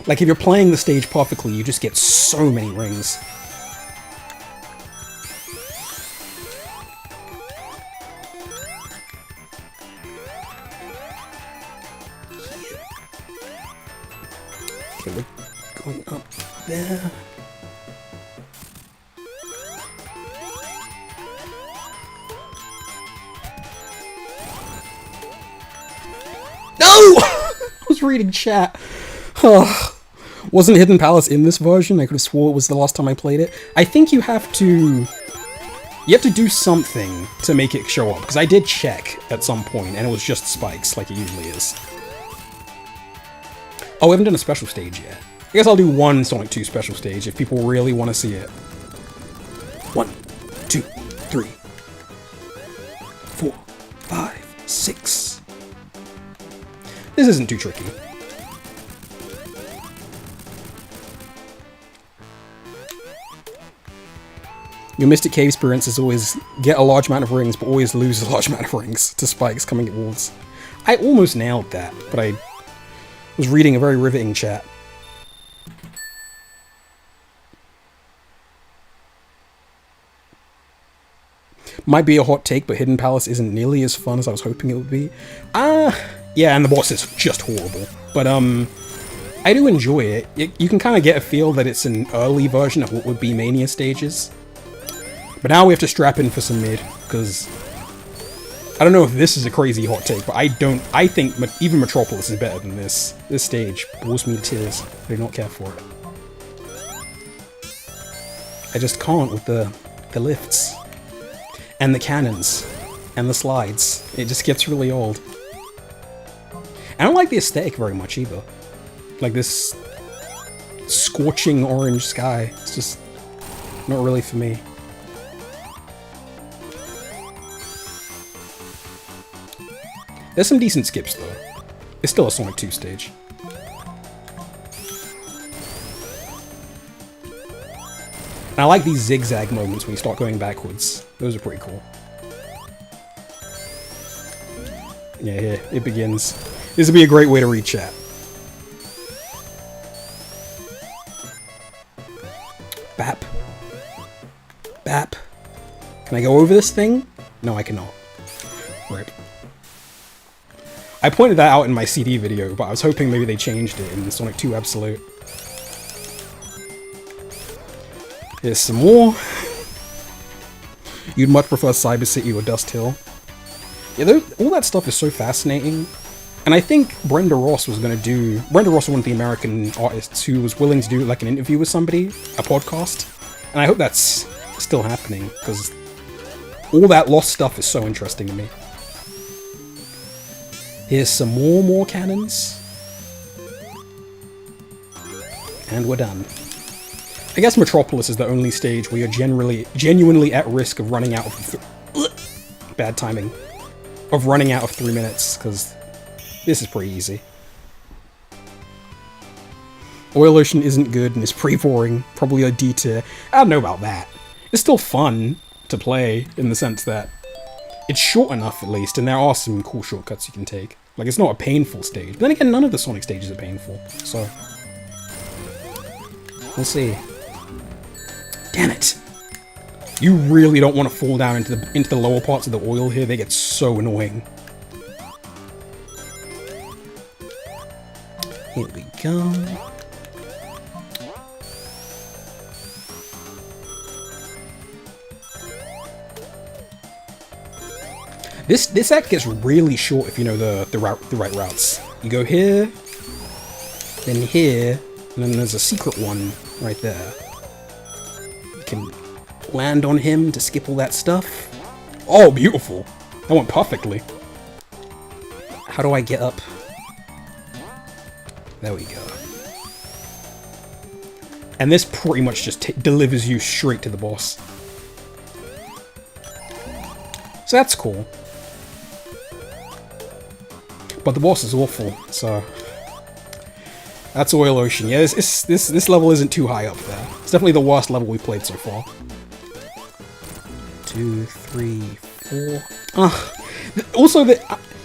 Like if you're playing the stage perfectly, you just get so many rings. Okay, we're going up there. No! I was reading chat. Oh. Wasn't Hidden Palace in this version? I could have swore it was the last time I played it. I think you have to do something to make it show up, because I did check at some point, and it was just spikes, like it usually is. Oh, we haven't done a special stage yet. I guess I'll do one Sonic 2 special stage if people really want to see it. 1, 2, 3, 4, 5, 6. This isn't too tricky. Your Mystic Cave experience is always get a large amount of rings, but always lose a large amount of rings to spikes coming at walls. I almost nailed that, but I was reading a very riveting chat. Might be a hot take, but Hidden Palace isn't nearly as fun as I was hoping it would be. Yeah, and the boss is just horrible. But, I do enjoy it. You can kind of get a feel that it's an early version of what would be Mania stages. But now we have to strap in for some mid, because I don't know if this is a crazy hot take, but I think even Metropolis is better than this. This stage bores me to tears. I do not care for it. I just can't with the lifts. And the cannons. And the slides. It just gets really old. I don't like the aesthetic very much either. Like this scorching orange sky. It's just not really for me. There's some decent skips though. It's still a Sonic 2 stage. And I like these zigzag moments when you start going backwards. Those are pretty cool. Yeah, here it begins. This would be a great way to read chat. Bap. Bap. Can I go over this thing? No, I cannot. Rip. I pointed that out in my CD video, but I was hoping maybe they changed it in Sonic 2 Absolute. Here's some more. You'd much prefer Cyber City or Dust Hill. Yeah, all that stuff is so fascinating. And I think Brenda Ross was one of the American artists who was willing to do like an interview with somebody, a podcast. And I hope that's still happening, because all that lost stuff is so interesting to me. Here's some more cannons. And we're done. I guess Metropolis is the only stage where you're genuinely at risk of running out of bad timing. Of running out of 3 minutes, because this is pretty easy. Oil Ocean isn't good and is pretty boring. Probably a D tier. I don't know about that. It's still fun to play in the sense that it's short enough at least, and there are some cool shortcuts you can take. Like, it's not a painful stage. But then again, none of the Sonic stages are painful, so we'll see. Damn it! You really don't want to fall down into the lower parts of the oil here. They get so annoying. Here we go. This act gets really short if you know the right routes. You go here, then here, and then there's a secret one right there. You can land on him to skip all that stuff. Oh, beautiful! That went perfectly. How do I get up? There we go. And this pretty much just delivers you straight to the boss. So that's cool. But the boss is awful, so that's Oil Ocean. Yeah, this level isn't too high up there. It's definitely the worst level we played so far. 2, 3, 4. Also,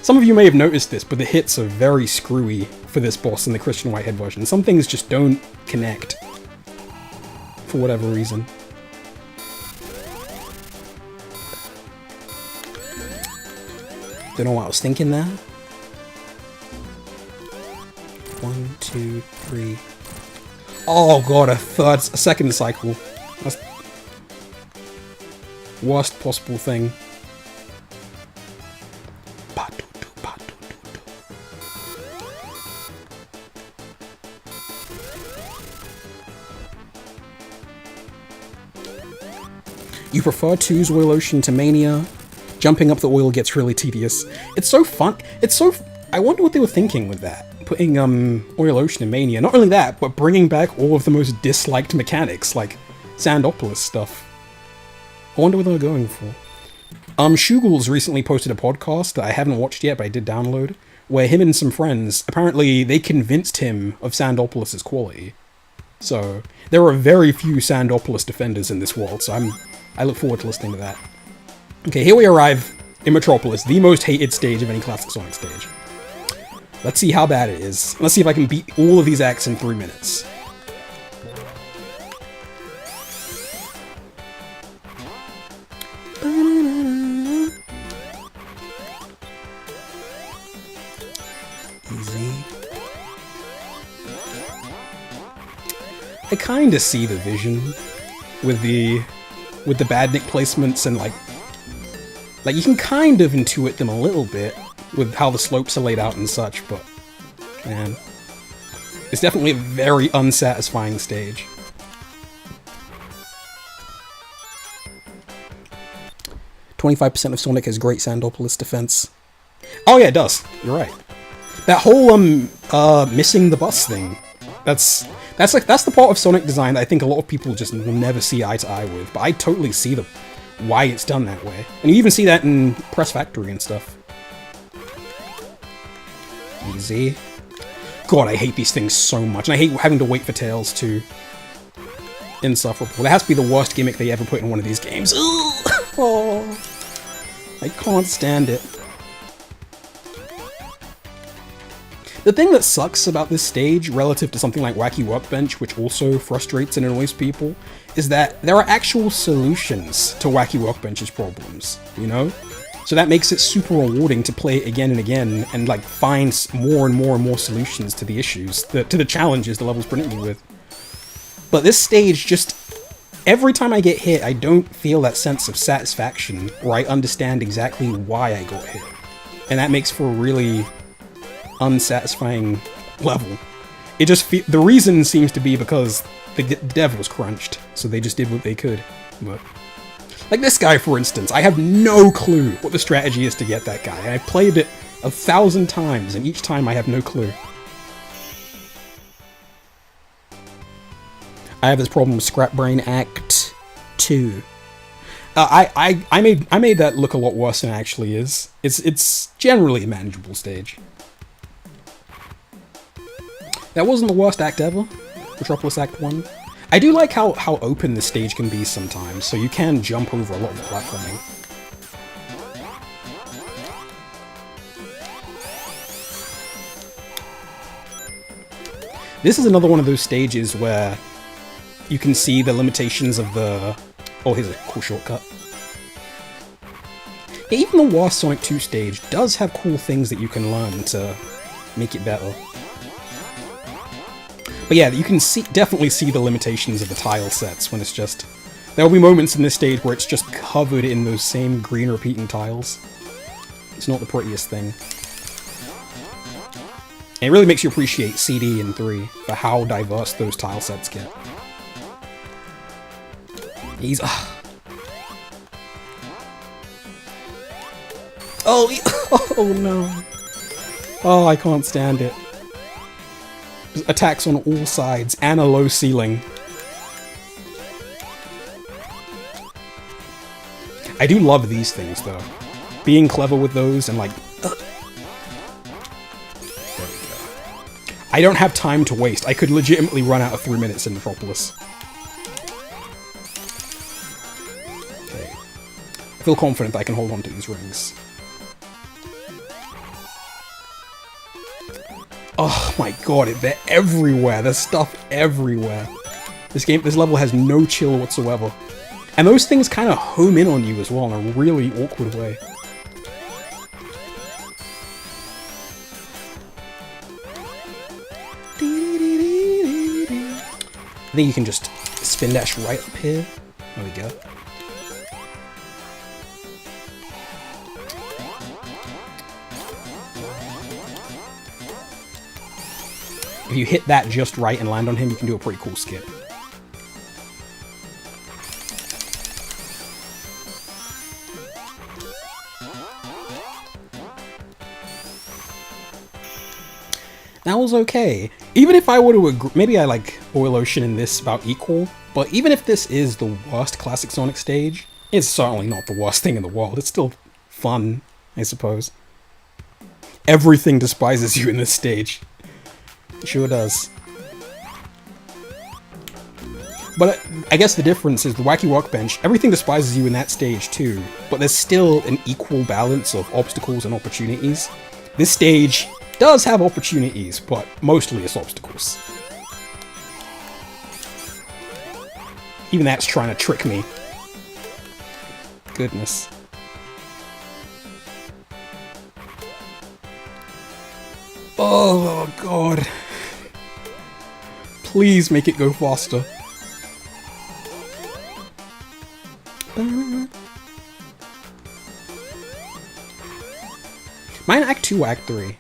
some of you may have noticed this, but the hits are very screwy for this boss in the Christian Whitehead version. Some things just don't connect for whatever reason. Don't know what I was thinking there. 1, 2, 3. Oh god, a second cycle. That's worst possible thing. You prefer 2's Oil Ocean to Mania. Jumping up the oil gets really tedious. It's so fun. I wonder what they were thinking with that. Putting Oil Ocean in Mania. Not only that, but bringing back all of the most disliked mechanics, like Sandopolis stuff. I wonder what they were going for. Shugul's recently posted a podcast that I haven't watched yet, but I did download, where him and some friends, apparently they convinced him of Sandopolis' quality. So, there are very few Sandopolis defenders in this world, so I look forward to listening to that. Okay, here we arrive in Metropolis, the most hated stage of any classic Sonic stage. Let's see how bad it is. Let's see if I can beat all of these acts in 3 minutes. Easy. I kinda see the vision with the badnik placements and like you can kind of intuit them a little bit with how the slopes are laid out and such, but man, it's definitely a very unsatisfying stage. "25% of Sonic has great Sandopolis defense." Oh yeah, it does. You're right. That whole missing the bus thing. That's the part of Sonic design that I think a lot of people just will never see eye to eye with. But I totally see why it's done that way, and you even see that in Press Factory and stuff. Easy. God, I hate these things so much, and I hate having to wait for Tails to. Insufferable. That has to be the worst gimmick they ever put in one of these games. Oh, I can't stand it. The thing that sucks about this stage, relative to something like Wacky Workbench, which also frustrates and annoys people, is that there are actual solutions to Wacky Workbench's problems, you know? So that makes it super rewarding to play it again and again, and like find more and more and more solutions to the issues, to the challenges the level's presenting me with. But this stage just, every time I get hit, I don't feel that sense of satisfaction, where I understand exactly why I got hit. And that makes for a really unsatisfying level. It just the reason seems to be because the dev was crunched, so they just did what they could. But like this guy, for instance, I have no clue what the strategy is to get that guy, and I've played it 1,000 times, and each time I have no clue. I have this problem with Scrap Brain Act 2. I made that look a lot worse than it actually is. It's generally a manageable stage. That wasn't the worst act ever, Metropolis Act 1. I do like how open the stage can be sometimes, so you can jump over a lot of the platforming. This is another one of those stages where you can see the limitations of the... Oh, here's a cool shortcut. Even the worst Sonic 2 stage does have cool things that you can learn to make it better. But yeah, you can definitely see the limitations of the tile sets when it's just... There'll be moments in this stage where it's just covered in those same green repeating tiles. It's not the prettiest thing. And it really makes you appreciate CD and 3 for how diverse those tile sets get. He's... Oh no. Oh, I can't stand it. Attacks on all sides, and a low ceiling. I do love these things, though. Being clever with those, and like... There we go. I don't have time to waste. I could legitimately run out of 3 minutes in Metropolis. Okay. I feel confident that I can hold on to these rings. Oh my god, they're everywhere. There's stuff everywhere. This level has no chill whatsoever. And those things kind of home in on you as well in a really awkward way. I think you can just spin dash right up here. There we go. If you hit that just right and land on him, you can do a pretty cool skip. That was okay. Even if I were to agree, maybe I like Oil Ocean and this about equal, but even if this is the worst classic Sonic stage, it's certainly not the worst thing in the world. It's still fun, I suppose. Everything despises you in this stage. It sure does. But I guess the difference is the Wacky Workbench, everything despises you in that stage too, but there's still an equal balance of obstacles and opportunities. This stage does have opportunities, but mostly it's obstacles. Even that's trying to trick me. Goodness. Oh god. Please make it go faster. Am I in Act 2 or Act 3? I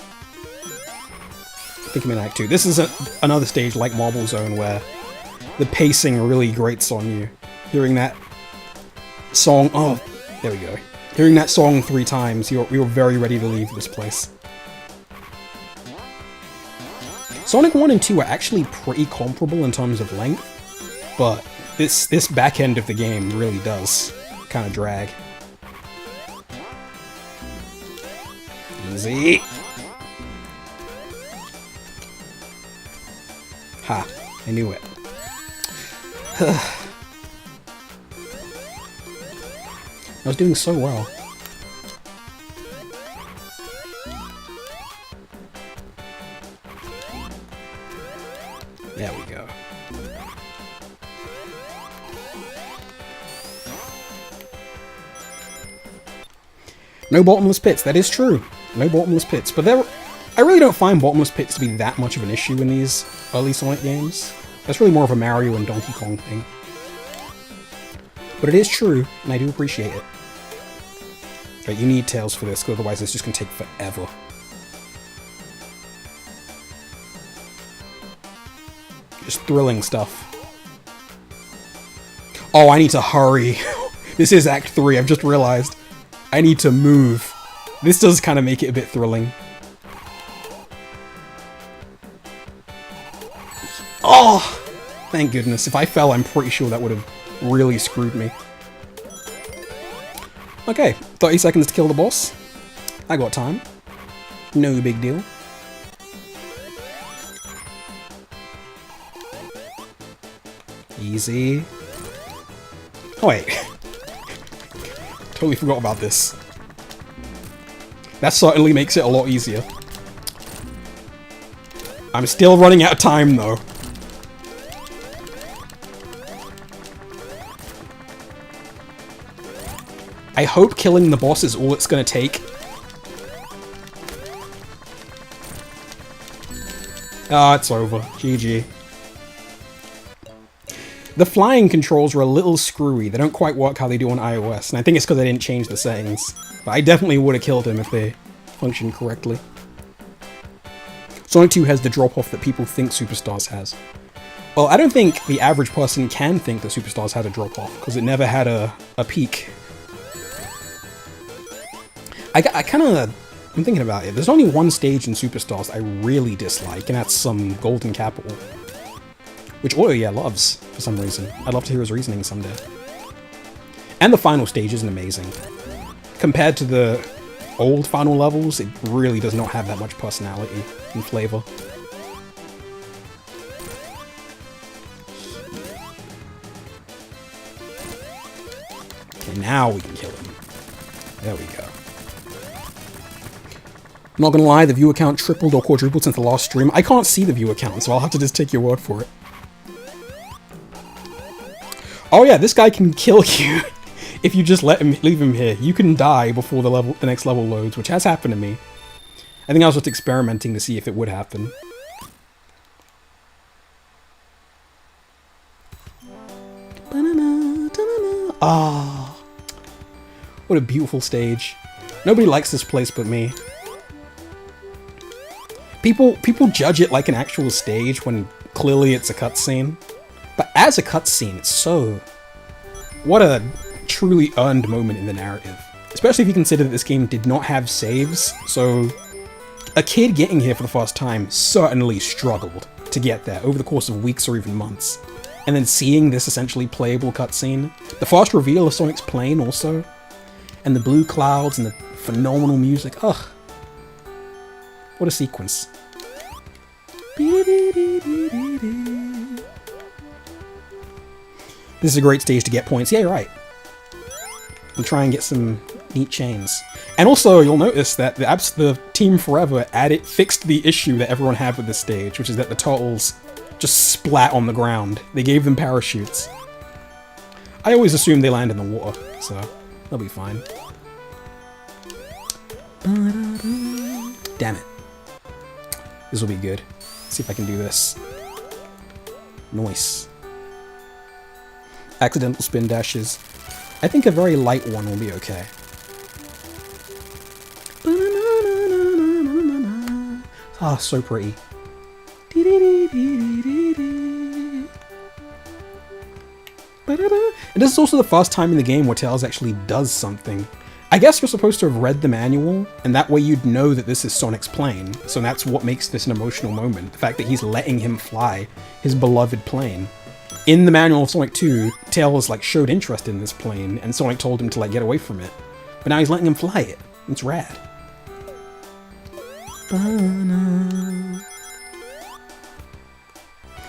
think I'm in Act 2. This is another stage like Marble Zone where the pacing really grates on you. Hearing that song... Oh, there we go. Hearing that song 3 times, you're very ready to leave this place. Sonic 1 and 2 are actually pretty comparable in terms of length, but this back end of the game really does kind of drag. Easy. Ha, I knew it. I was doing so well. There we go. No bottomless pits, that is true. No bottomless pits, but I really don't find bottomless pits to be that much of an issue in these early Sonic games. That's really more of a Mario and Donkey Kong thing. But it is true, and I do appreciate it. But you need Tails for this, because otherwise it's just going to take forever. Just thrilling stuff. Oh, I need to hurry. This is Act 3, I've just realized. I need to move. This does kind of make it a bit thrilling. Oh! Thank goodness. If I fell, I'm pretty sure that would have really screwed me. Okay, 30 seconds to kill the boss. I got time. No big deal. Easy. Oh wait. Totally forgot about this. That certainly makes it a lot easier. I'm still running out of time though. I hope killing the boss is all it's gonna take. Ah, it's over. GG. The flying controls are a little screwy. They don't quite work how they do on iOS, and I think it's because I didn't change the settings. But I definitely would have killed him if they functioned correctly. Sonic 2 has the drop-off that people think Superstars has. Well, I don't think the average person can think that Superstars had a drop-off, because it never had a peak. I'm thinking about it. There's only one stage in Superstars I really dislike, and that's some Golden Capital. Which Oyo loves, for some reason. I'd love to hear his reasoning someday. And the final stage isn't amazing. Compared to the old final levels, it really does not have that much personality and flavor. Okay, now we can kill him. There we go. I'm not gonna lie, the viewer count tripled or quadrupled since the last stream. I can't see the viewer count, so I'll have to just take your word for it. Oh yeah, this guy can kill you if you just leave him here. You can die before the next level loads, which has happened to me. I think I was just experimenting to see if it would happen. Ah, what a beautiful stage. Nobody likes this place but me. People judge it like an actual stage when clearly it's a cutscene. But as a cutscene, it's so... What a truly earned moment in the narrative. Especially if you consider that this game did not have saves, so A kid getting here for the first time certainly struggled to get there over the course of weeks or even months. And then seeing this essentially playable cutscene, the fast reveal of Sonic's plane also, and the blue clouds and the phenomenal music, ugh. What a sequence. This is a great stage to get points. Yeah, you're right. We'll try and get some neat chains. And also, you'll notice that the Team Forever fixed the issue that everyone had with this stage, which is that the turtles just splat on the ground. They gave them parachutes. I always assumed they land in the water, so they'll be fine. Damn it. This will be good. See if I can do this. Nice. Accidental spin dashes. I think a very light one will be okay. Ah, so pretty. And this is also the first time in the game where Tails actually does something. I guess you're supposed to have read the manual, and that way you'd know that this is Sonic's plane. So that's what makes this an emotional moment. The fact that he's letting him fly his beloved plane. In the manual of Sonic 2, Tails showed interest in this plane, and Sonic told him to get away from it. But now he's letting him fly it. It's rad.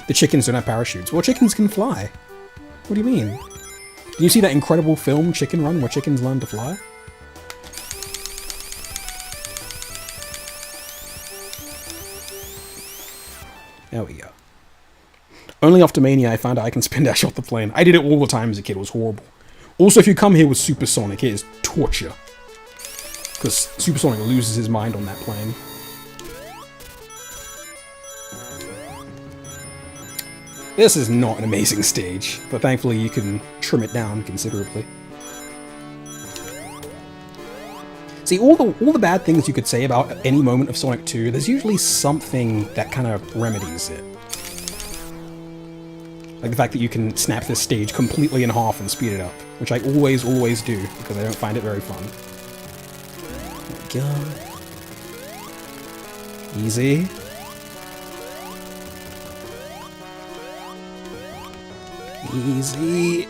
The chickens don't have parachutes. Well, chickens can fly. What do you mean? Did you see that incredible film, Chicken Run, where chickens learn to fly? There we go. Only after Mania I found out I can spin dash off the plane. I did it all the time as a kid. It was horrible. Also, if you come here with Supersonic, it is torture. Because Supersonic loses his mind on that plane. This is not an amazing stage, but thankfully you can trim it down considerably. See, all the bad things you could say about any moment of Sonic 2, there's usually something that kind of remedies it. Like the fact that you can snap this stage completely in half and speed it up, which I always do, because I don't find it very fun. There we go. Easy. Easy.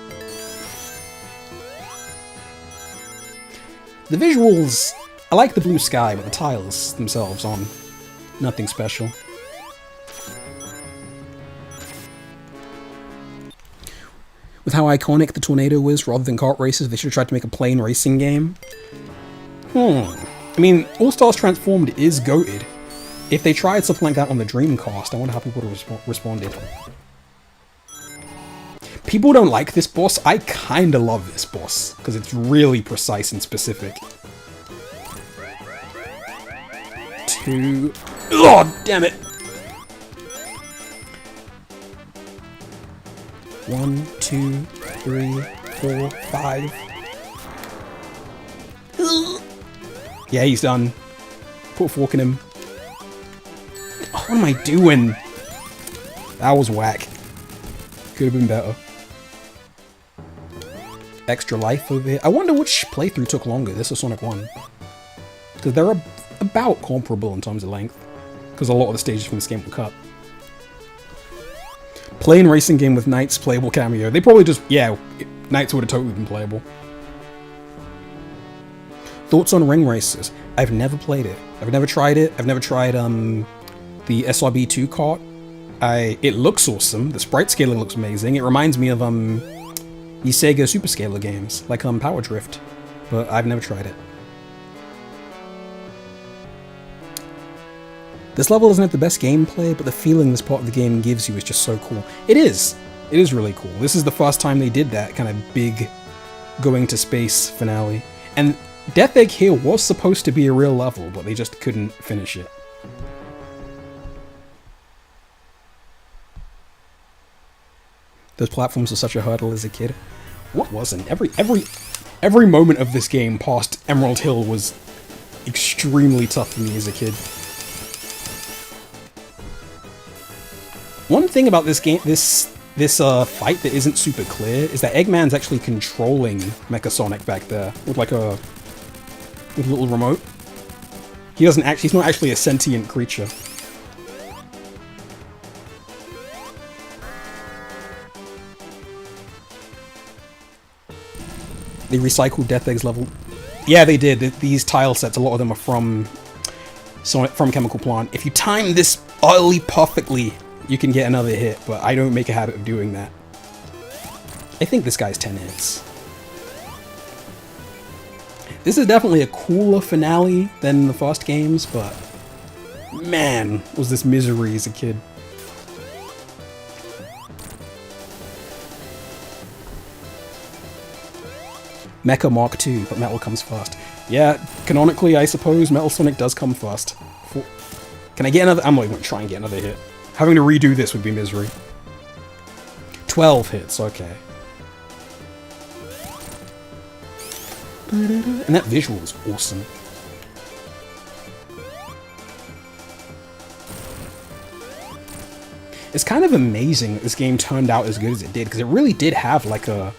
The visuals, I like the blue sky, but the tiles themselves on nothing special. With how iconic the tornado is, rather than kart races, they should have tried to make a plane racing game. I mean, All Stars Transformed is goated. If they tried something like that on the Dreamcast, I wonder how people would have responded. People don't like this boss. I kinda love this boss, because it's really precise and specific. 2... Oh, damn it! 1, 2, 3, 4, 5. Yeah, he's done. Put a fork in him. Oh, what am I doing? That was whack. Could have been better. Extra life over here. I wonder which playthrough took longer, this or Sonic 1. Because they're about comparable in terms of length. Because a lot of the stages from this game were cut. Plane racing game with Knight's playable cameo. They probably just... Yeah, Knight's would have totally been playable. Thoughts on Ring Racers? I've never played it. I've never tried it. I've never tried the SRB2 kart. It looks awesome. The sprite scaling looks amazing. It reminds me of the Sega Super Scaler games, like Power Drift, but I've never tried it. This level doesn't have the best gameplay, but the feeling this part of the game gives you is just so cool. It is. It is really cool. This is the first time they did that kind of big going to space finale. And Death Egg here was supposed to be a real level, but they just couldn't finish it. Those platforms were such a hurdle as a kid. What wasn't? Every moment of this game past Emerald Hill was extremely tough for me as a kid. One thing about this game, this fight that isn't super clear is that Eggman's actually controlling Mecha Sonic back there with a little remote. He's not actually a sentient creature. They recycled Death Egg's level. Yeah, they did. These tile sets, a lot of them are from Chemical Plant. If you time this utterly perfectly, you can get another hit, but I don't make a habit of doing that. I think this guy's 10 hits. This is definitely a cooler finale than the first games, but man, was this misery as a kid. Mecha Mark II, but Metal comes first. Yeah, canonically, I suppose Metal Sonic does come first. Can I get another? I'm not even going to try and get another hit. Having to redo this would be misery. 12 hits, okay. And that visual is awesome. It's kind of amazing that this game turned out as good as it did, because it really did have like a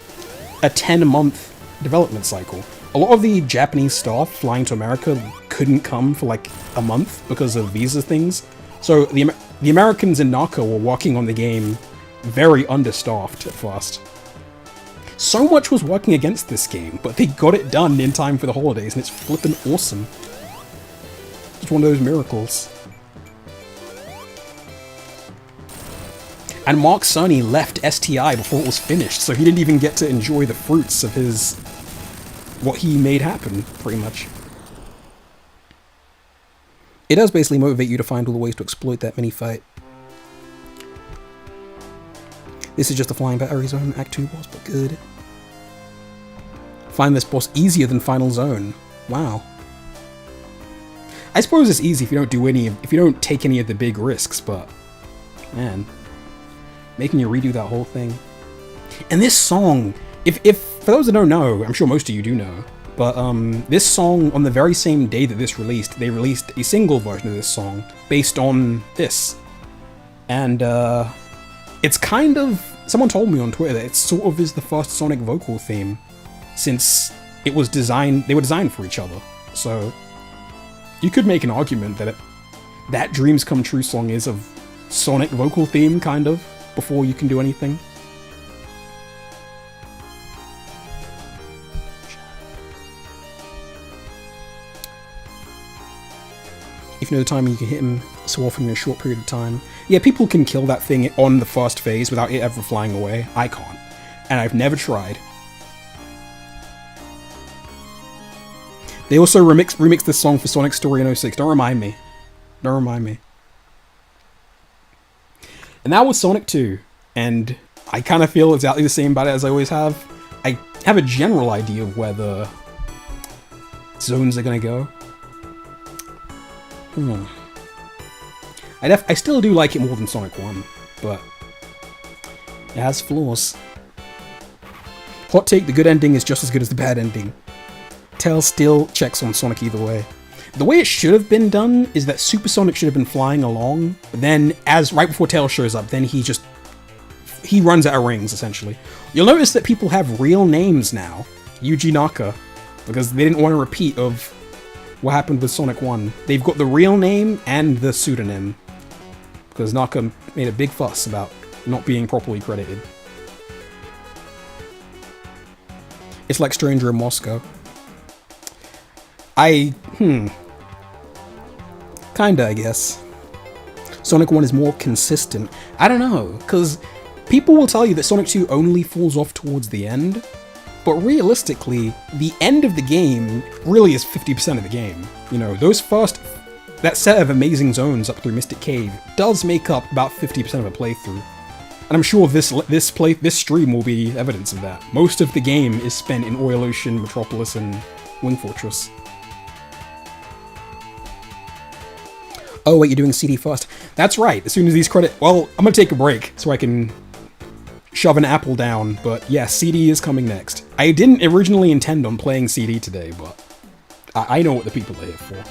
10-month development cycle. A lot of the Japanese staff flying to America couldn't come for like a month because of visa things. So the Americans in Naka were working on the game very understaffed at first. So much was working against this game, but they got it done in time for the holidays, and it's flippin' awesome. It's one of those miracles. And Mark Cerny left STI before it was finished, so he didn't even get to enjoy the fruits of what he made happen, pretty much. It does basically motivate you to find all the ways to exploit that mini-fight. This is just a flying battery zone, Act 2 boss, but good. Find this boss easier than Final Zone. Wow. I suppose it's easy if you don't take any of the big risks, but man, making you redo that whole thing. And this song, if for those that don't know, I'm sure most of you do know, but this song, on the very same day that this released, they released a single version of this song based on this. And it's kind of, someone told me on Twitter that it sort of is the first Sonic vocal theme, since they were designed for each other. So you could make an argument that that Dreams Come True song is a Sonic vocal theme, kind of, before you can do anything. If you know the timing, you can hit him so often in a short period of time. Yeah, people can kill that thing on the first phase without it ever flying away. I can't. And I've never tried. They also remixed this song for Sonic Story in 06. Don't remind me. Don't remind me. And that was Sonic 2. And I kind of feel exactly the same about it as I always have. I have a general idea of where the zones are going to go. I still do like it more than Sonic 1, but it has flaws. Hot take, the good ending is just as good as the bad ending. Tails still checks on Sonic either way. The way it should have been done is that Super Sonic should have been flying along, but then right before Tails shows up, then he runs out of rings, essentially. You'll notice that people have real names now. Yuji Naka, because they didn't want a repeat of what happened with Sonic 1. They've got the real name and the pseudonym, because Naka made a big fuss about not being properly credited. It's like Stranger in Moscow. Kinda, I guess. Sonic 1 is more consistent. I don't know, because people will tell you that Sonic 2 only falls off towards the end, but realistically, the end of the game really is 50% of the game. You know, that set of amazing zones up through Mystic Cave does make up about 50% of a playthrough. And I'm sure this stream will be evidence of that. Most of the game is spent in Oil Ocean, Metropolis, and Wing Fortress. Oh wait, you're doing CD first. That's right, as soon as these well, I'm gonna take a break so I can shove an apple down, but yeah, CD is coming next. I didn't originally intend on playing CD today, but I know what the people are here for.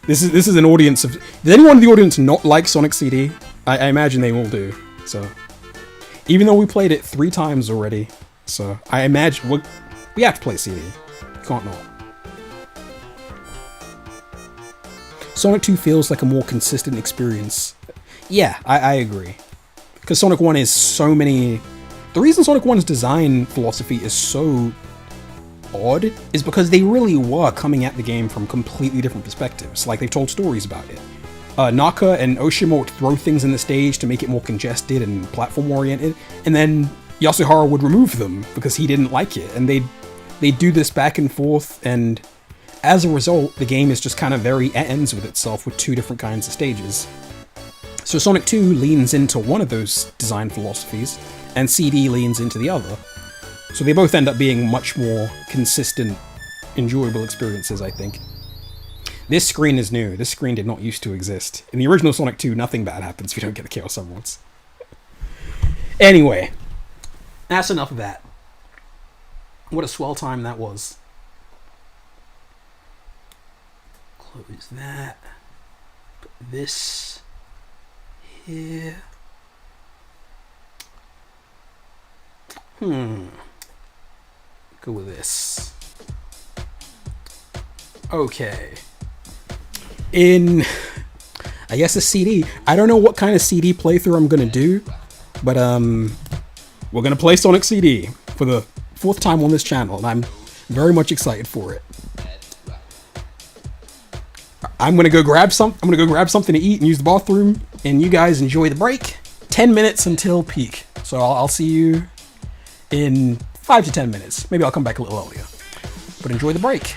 This is an audience of... Does anyone in the audience not like Sonic CD? I imagine they all do, so... Even though we played it 3 times already, so I imagine... We have to play CD. Can't not. Sonic 2 feels like a more consistent experience. Yeah, I agree. Because Sonic 1 is so many... The reason Sonic 1's design philosophy is so odd is because they really were coming at the game from completely different perspectives. Like, they've told stories about it. Naka and Oshima would throw things in the stage to make it more congested and platform-oriented, and then Yasuhara would remove them because he didn't like it, and they'd do this back and forth, and as a result, the game is just kind of very at ends with itself with two different kinds of stages. So Sonic 2 leans into one of those design philosophies, and CD leans into the other. So they both end up being much more consistent, enjoyable experiences, I think. This screen is new. This screen did not used to exist. In the original Sonic 2, nothing bad happens if you don't get the Chaos Emeralds. Anyway, that's enough of that. What a swell time that was. Close that. Put this here. Go with this. Okay. In, I guess, a CD. I don't know what kind of CD playthrough I'm gonna do, but we're gonna play Sonic CD for the 4th time on this channel, and I'm very much excited for it. I'm gonna go grab something to eat and use the bathroom, and you guys enjoy the break. 10 minutes until peak, so I'll see you in 5 to 10 minutes. Maybe I'll come back a little earlier, but enjoy the break.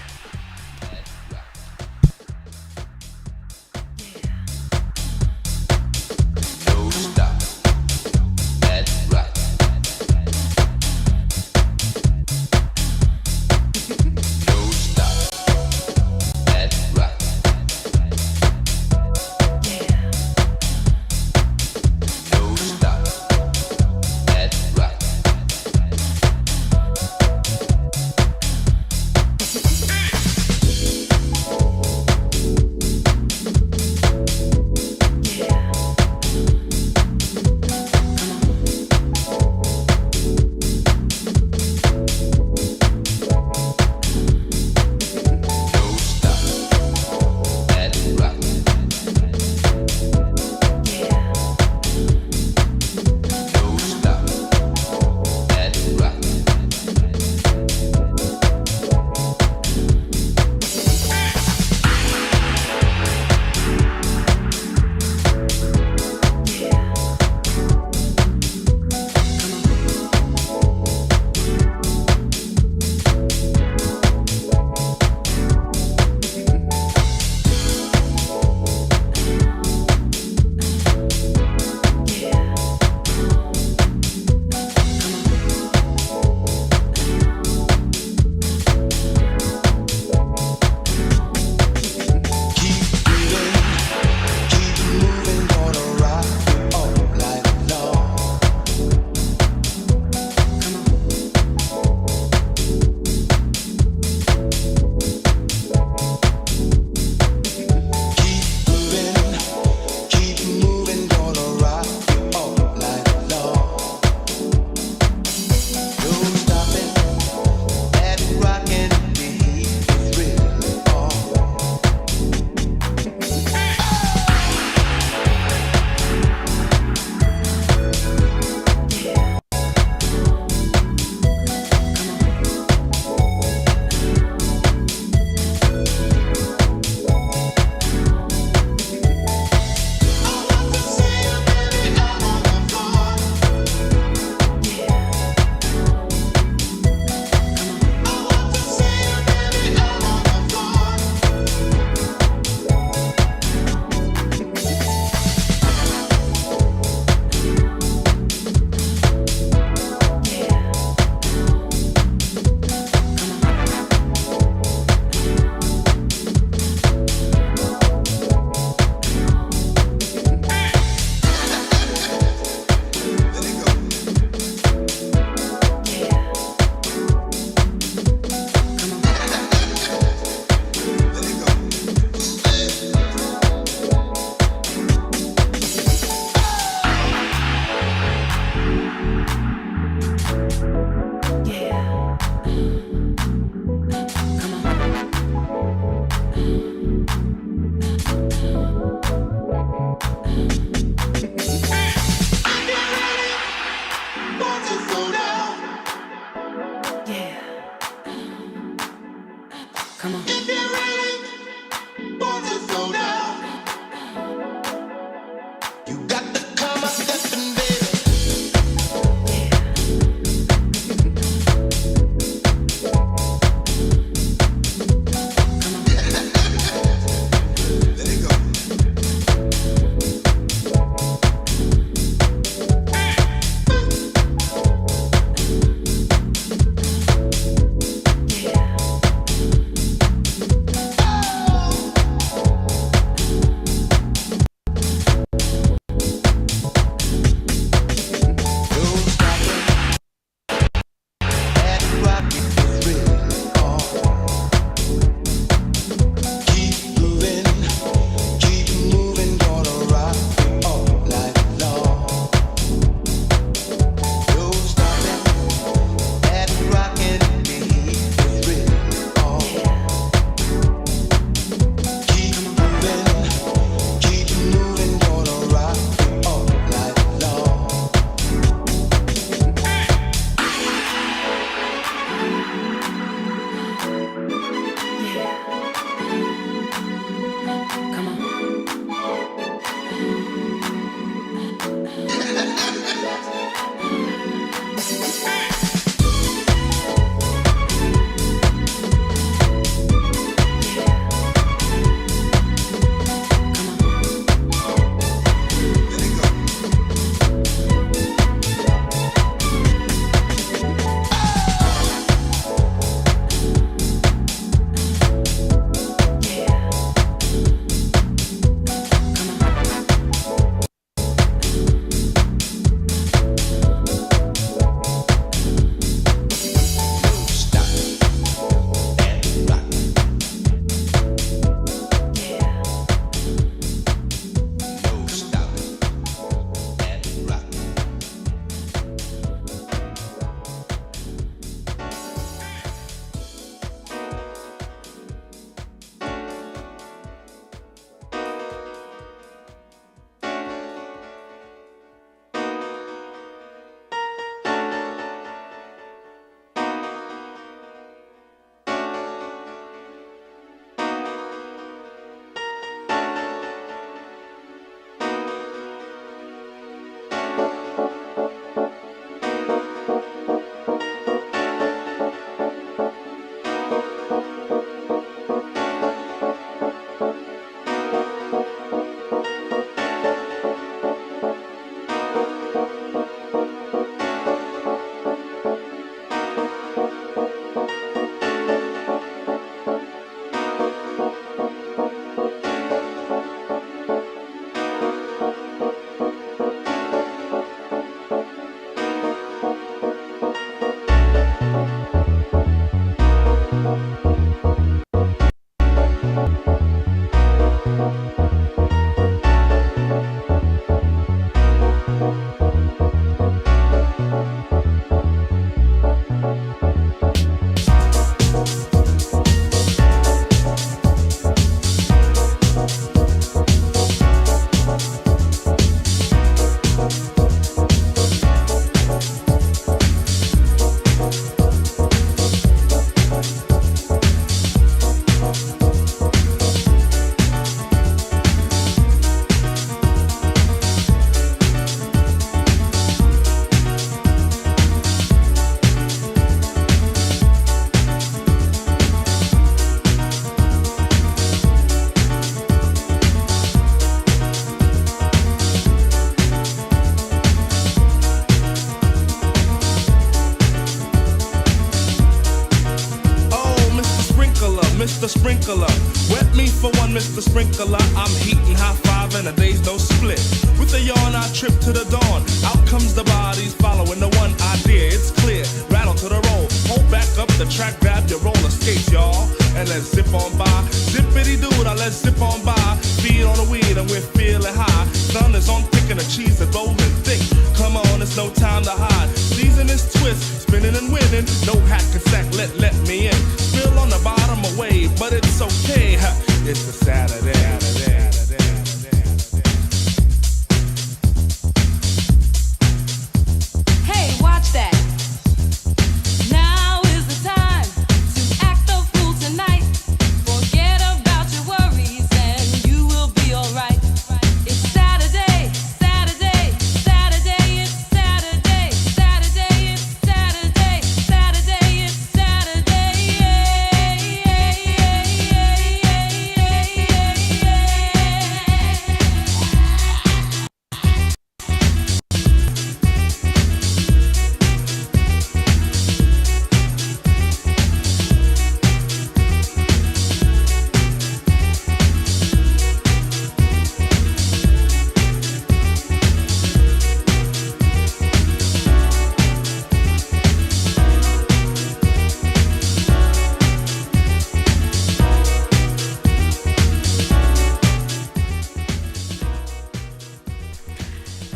sprinkler. Wet me for one, Mr. Sprinkler. I'm heating high five and a day's no split. With a yawn, I trip to the dawn. Out comes the bodies following the one idea. It's clear, rattle to the roll. Hold back up the track, grab your roller skates, y'all, and let's zip on by. Zippity dude, I let's zip on by. Feed on the weed and we're feeling high. Sun is on thick and the cheese is rolling thick. Come on, it's no time to hide. Season is twist, spinning and winning. No hack and sack, let me in. Spill on the bottom away, but it's okay. It's a Saturday. Hey, watch that. Now is the time to act the fool tonight. Forget about your worries and you will be alright. It's Saturday, Saturday, Saturday, it's Saturday, Saturday, it's Saturday, Saturday, it's Saturday.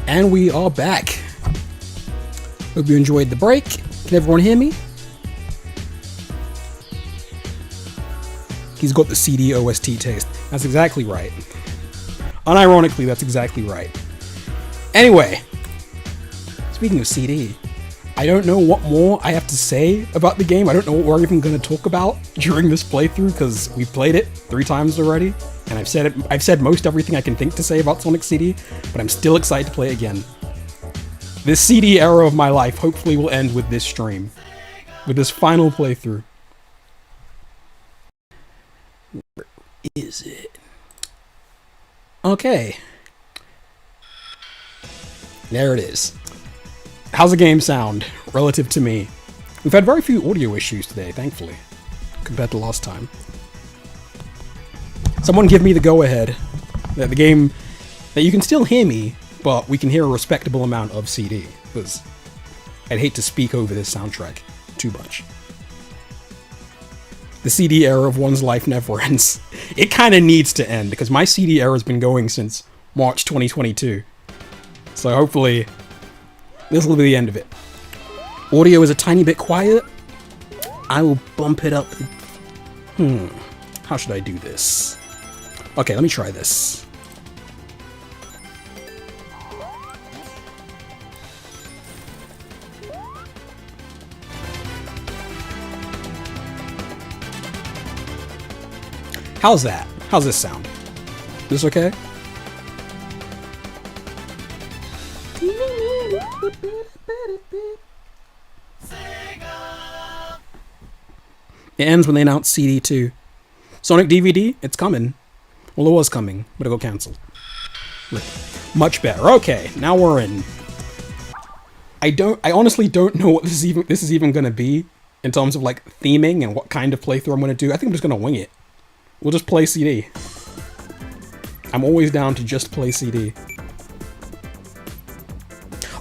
And we are back. Hope you enjoyed the break. Can everyone hear me? He's got the CD OST taste. That's exactly right. Unironically, that's exactly right. Anyway, speaking of CD, I don't know what more I have to say about the game. I don't know what we're even going to talk about during this playthrough because we played it 3 times already. And I've said most everything I can think to say about Sonic CD, but I'm still excited to play it again. This CD era of my life hopefully will end with this stream. With this final playthrough. Where is it? Okay. There it is. How's the game sound relative to me? We've had very few audio issues today, thankfully, compared to last time. Someone give me the go-ahead that the game, that you can still hear me, but we can hear a respectable amount of CD, because I'd hate to speak over this soundtrack too much. The CD era of one's life never ends. It kind of needs to end, because my CD era has been going since March 2022. So hopefully, this will be the end of it. Audio is a tiny bit quiet. I will bump it up. How should I do this? Okay, let me try this. How's that? How's this sound? This okay? It ends when they announce CD 2. Sonic DVD, it's coming. Well, it was coming, but it got cancelled. Much better. Okay, now we're in. I honestly don't know what this is even gonna be in terms of like theming and what kind of playthrough I'm gonna do. I think I'm just gonna wing it. We'll just play CD. I'm always down to just play CD.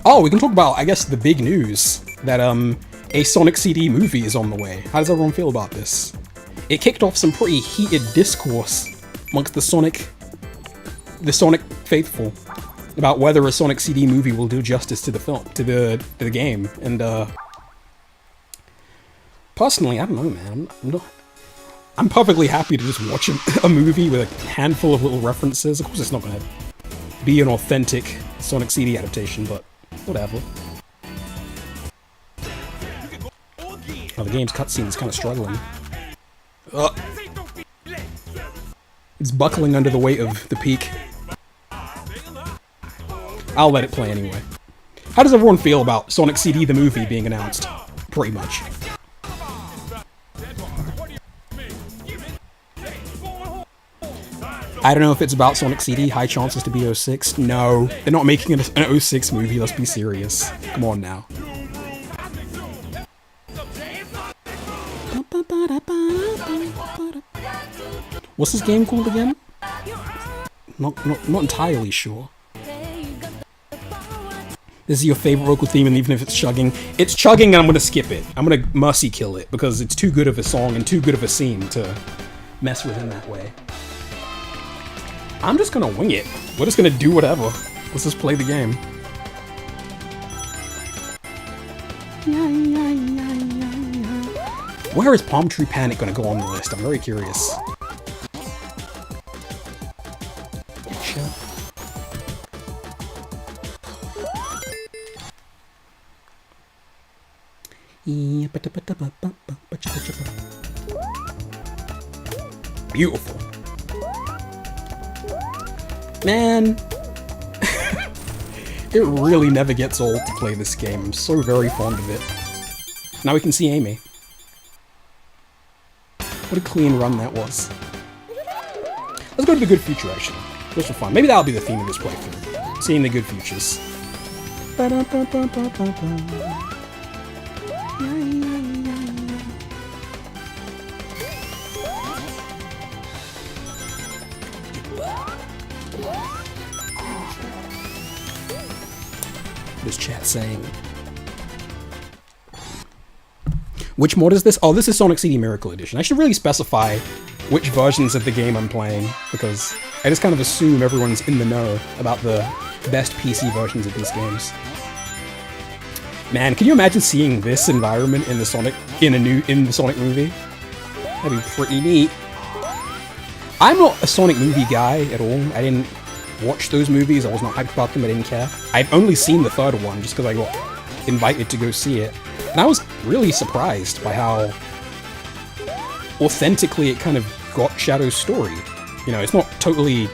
Oh, we can talk about, I guess, the big news that a Sonic CD movie is on the way. How does everyone feel about this? It kicked off some pretty heated discourse amongst the Sonic faithful about whether a Sonic CD movie will do justice to the film, to the game. And personally, I don't know, man. I'm perfectly happy to just watch a movie with a handful of little references. Of course, it's not going to be an authentic Sonic CD adaptation, but whatever. Oh, the game's cutscene is kind of struggling. It's buckling under the weight of the peak. I'll let it play anyway. How does everyone feel about Sonic CD the movie being announced? Pretty much. I don't know if it's about Sonic CD, high chances to be 06. No, they're not making an 06 movie, let's be serious. Come on now. What's this game called again? Not entirely sure. This is your favorite vocal theme, and even if it's chugging, and I'm gonna skip it. I'm gonna mercy kill it because it's too good of a song and too good of a scene to mess with in that way. I'm just gonna wing it. We're just gonna do whatever. Let's just play the game. Where is Palm Tree Panic gonna go on the list? I'm very curious. Beautiful. Man, it really never gets old to play this game. I'm so very fond of it. Now we can see Amy. What a clean run that was. Let's go to the good future, actually. Just for fun. Maybe that'll be the theme of this playthrough. Seeing the good futures. This chat saying. Which mod is this? Oh, this is Sonic CD Miracle Edition. I should really specify which versions of the game I'm playing, because I just kind of assume everyone's in the know about the best PC versions of these games. Man, can you imagine seeing this environment in the Sonic in the Sonic movie? That'd be pretty neat. I'm not a Sonic movie guy at all. I didn't watch those movies. I was not hyped about them. I didn't care. I've only seen the third one just because I got invited to go see it. And I was really surprised by how authentically it kind of got Shadow's story. You know, it's not totally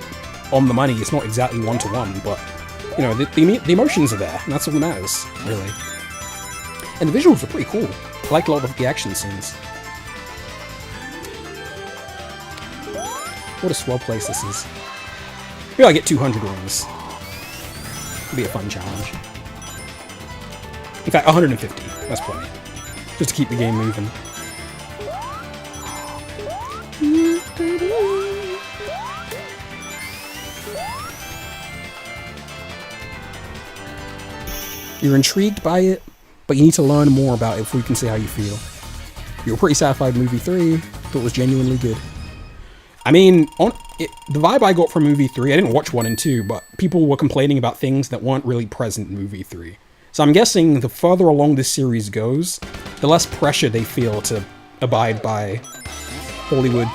on the money. It's not exactly one-to-one, but, you know, the emotions are there, and that's all that matters, really. And the visuals are pretty cool. I like a lot of the action scenes. What a swell place this is. Maybe I'll get 200 rings. It'll be a fun challenge. In fact, 150. That's plenty. Just to keep the game moving. You're intrigued by it, but you need to learn more about it before you can say how you feel. You were pretty satisfied with movie 3, thought it was genuinely good. I mean, the vibe I got from movie 3, I didn't watch 1 and 2, but people were complaining about things that weren't really present in movie 3. So I'm guessing the further along this series goes, the less pressure they feel to abide by Hollywood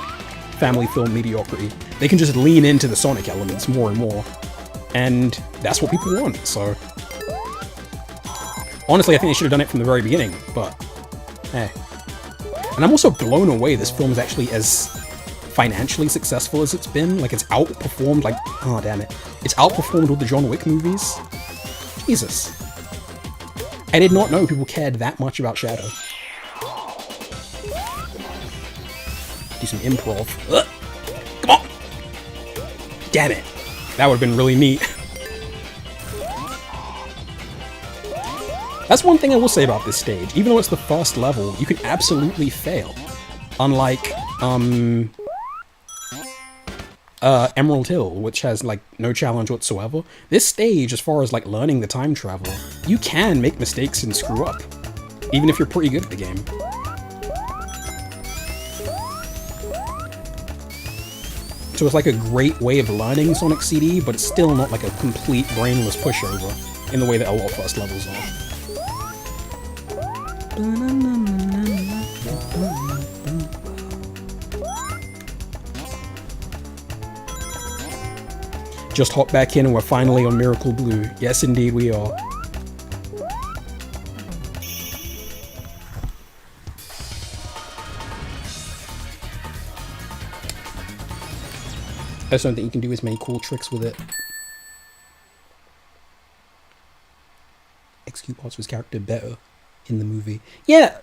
family film mediocrity. They can just lean into the Sonic elements more and more. And that's what people want, so... Honestly, I think they should have done it from the very beginning, but... hey. And I'm also blown away this film is actually as financially successful as it's been. Like, it's outperformed, like... oh, damn it. It's outperformed all the John Wick movies. Jesus. I did not know people cared that much about Shadow. Do some improv. Ugh. Come on! Damn it. That would have been really neat. That's one thing I will say about this stage. Even though it's the first level, you can absolutely fail. Unlike, Emerald Hill, which has, like, no challenge whatsoever. This stage, as far as, like, learning the time travel, you can make mistakes and screw up. Even if you're pretty good at the game. So it's like a great way of learning Sonic CD, but it's still not like a complete brainless pushover in the way that a lot of first levels are. Just hop back in and we're finally on Miracle Blue. Yes, indeed we are. I just don't think you can do as many cool tricks with it. Execute parts of his character better in the movie. Yeah,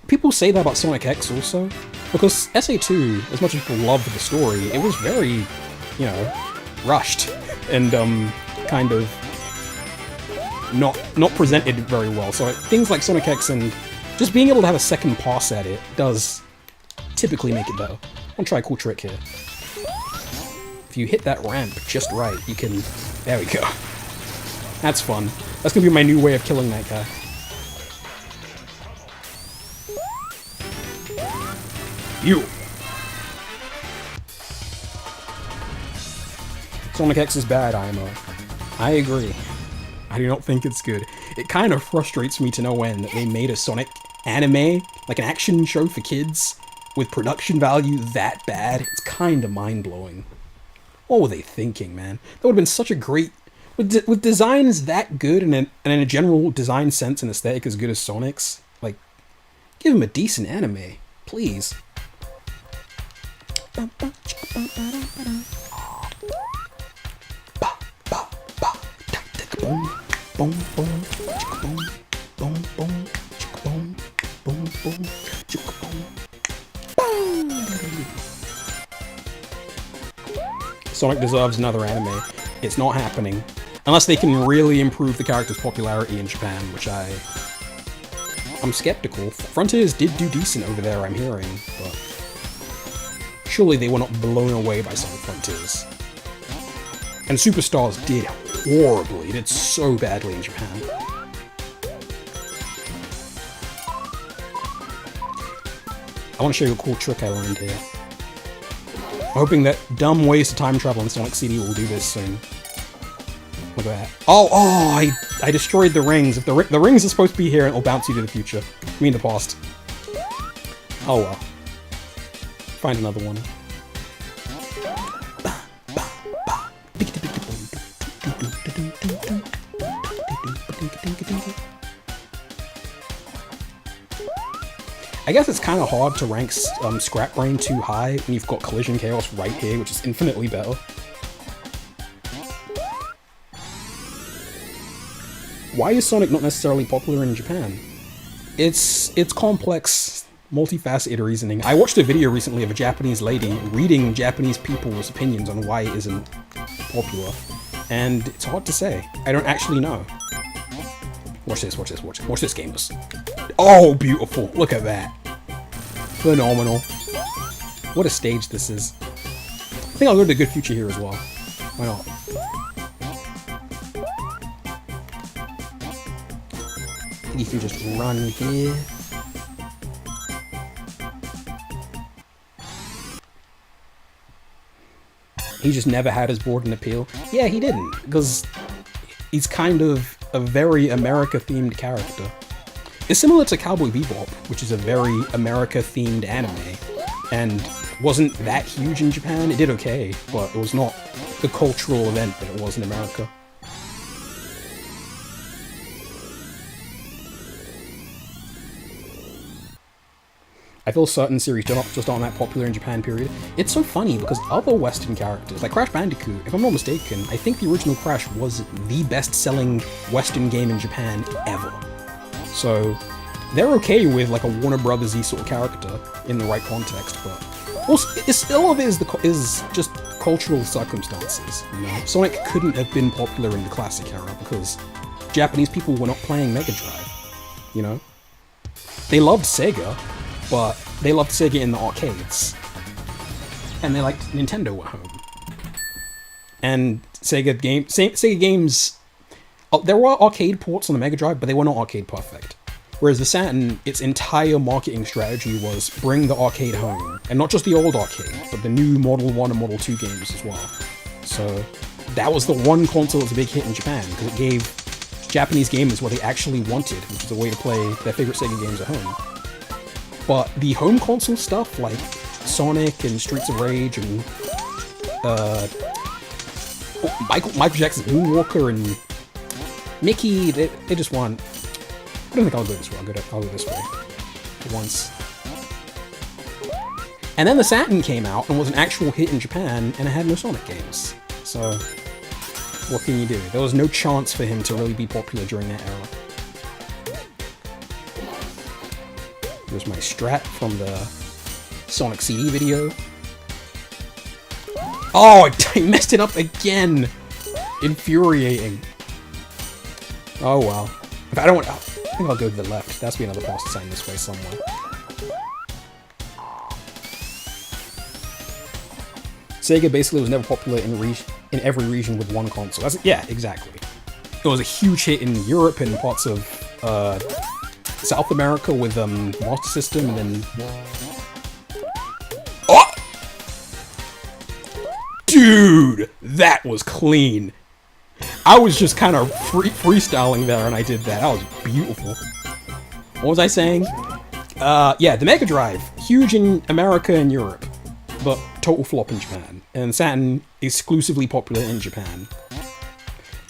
people say that about Sonic X also, because SA2, as much as people loved the story, it was very, you know, rushed and kind of not presented very well. So things like Sonic X and just being able to have a second pass at it does typically make it better. I'll try a cool trick here. If you hit that ramp just right, you can... There we go. That's fun. That's gonna be my new way of killing that guy. You! Sonic X is bad, IMO. I agree. I do not think it's good. It kind of frustrates me to no end that they made a Sonic anime, like an action show for kids, with production value that bad. It's kind of mind-blowing. What were they thinking, man? That would have been such a great... With designs that good and in a general design sense and aesthetic as good as Sonic's, like, give him a decent anime, please. Sonic deserves another anime. It's not happening. Unless they can really improve the character's popularity in Japan, which I'm skeptical. Frontiers did do decent over there, I'm hearing, but surely they were not blown away by Sonic Frontiers. And Superstars did horribly. It did so badly in Japan. I want to show you a cool trick I learned here. I'm hoping that dumb ways to time travel in Sonic CD will do this soon. Look at that. Oh, I destroyed the rings. If the rings are supposed to be here, it'll bounce you to the future. I mean the past. Oh well. Find another one. I guess it's kind of hard to rank Scrap Brain too high when you've got Collision Chaos right here, which is infinitely better. Why is Sonic not necessarily popular in Japan? It's complex, multifaceted reasoning. I watched a video recently of a Japanese lady reading Japanese people's opinions on why it isn't popular, and it's hard to say. I don't actually know. Watch this, watch this, watch this. Watch this, gamers. Oh, beautiful. Look at that. Phenomenal. What a stage this is. I think I'll go to the Good Future here as well. Why not? I think you can just run here. He just never had his board and appeal. Yeah, he didn't, because he's kind of a very America-themed character. It's similar to Cowboy Bebop, which is a very America-themed anime, and wasn't that huge in Japan. It did okay, but it was not the cultural event that it was in America. I feel certain series just aren't that popular in Japan, period. It's so funny because other Western characters, like Crash Bandicoot, if I'm not mistaken, I think the original Crash was the best-selling Western game in Japan ever. So they're okay with like a Warner Brothers-y sort of character in the right context, but also, all of it is just cultural circumstances. You know, Sonic couldn't have been popular in the classic era because Japanese people were not playing Mega Drive. You know, they loved Sega, but they loved Sega in the arcades, and they liked Nintendo at home. And Sega games. There were arcade ports on the Mega Drive, but they were not arcade perfect. Whereas the Saturn, its entire marketing strategy was bring the arcade home. And not just the old arcade, but the new Model 1 and Model 2 games as well. So that was the one console that was a big hit in Japan, because it gave Japanese gamers what they actually wanted, which is a way to play their favorite Sega games at home. But the home console stuff, like Sonic and Streets of Rage and Michael Jackson's Moonwalker and Mickey, they just want... I don't think I'll go this way. I'll go this way. Once. And then the Saturn came out and was an actual hit in Japan, and it had no Sonic games. So, what can you do? There was no chance for him to really be popular during that era. Here's my strat from the Sonic CD video. Oh, I messed it up again! Infuriating. Oh well. If I don't want... I think I'll go to the left. That's be another boss sign this way somewhere. Sega basically was never popular in every region with one console. Yeah, exactly. It was a huge hit in Europe and parts of South America with Master System, and then... Oh! Dude! That was clean. I was just kind of freestyling there, and I did that. That was beautiful. What was I saying? Yeah, the Mega Drive. Huge in America and Europe, but total flop in Japan. And Saturn exclusively popular in Japan.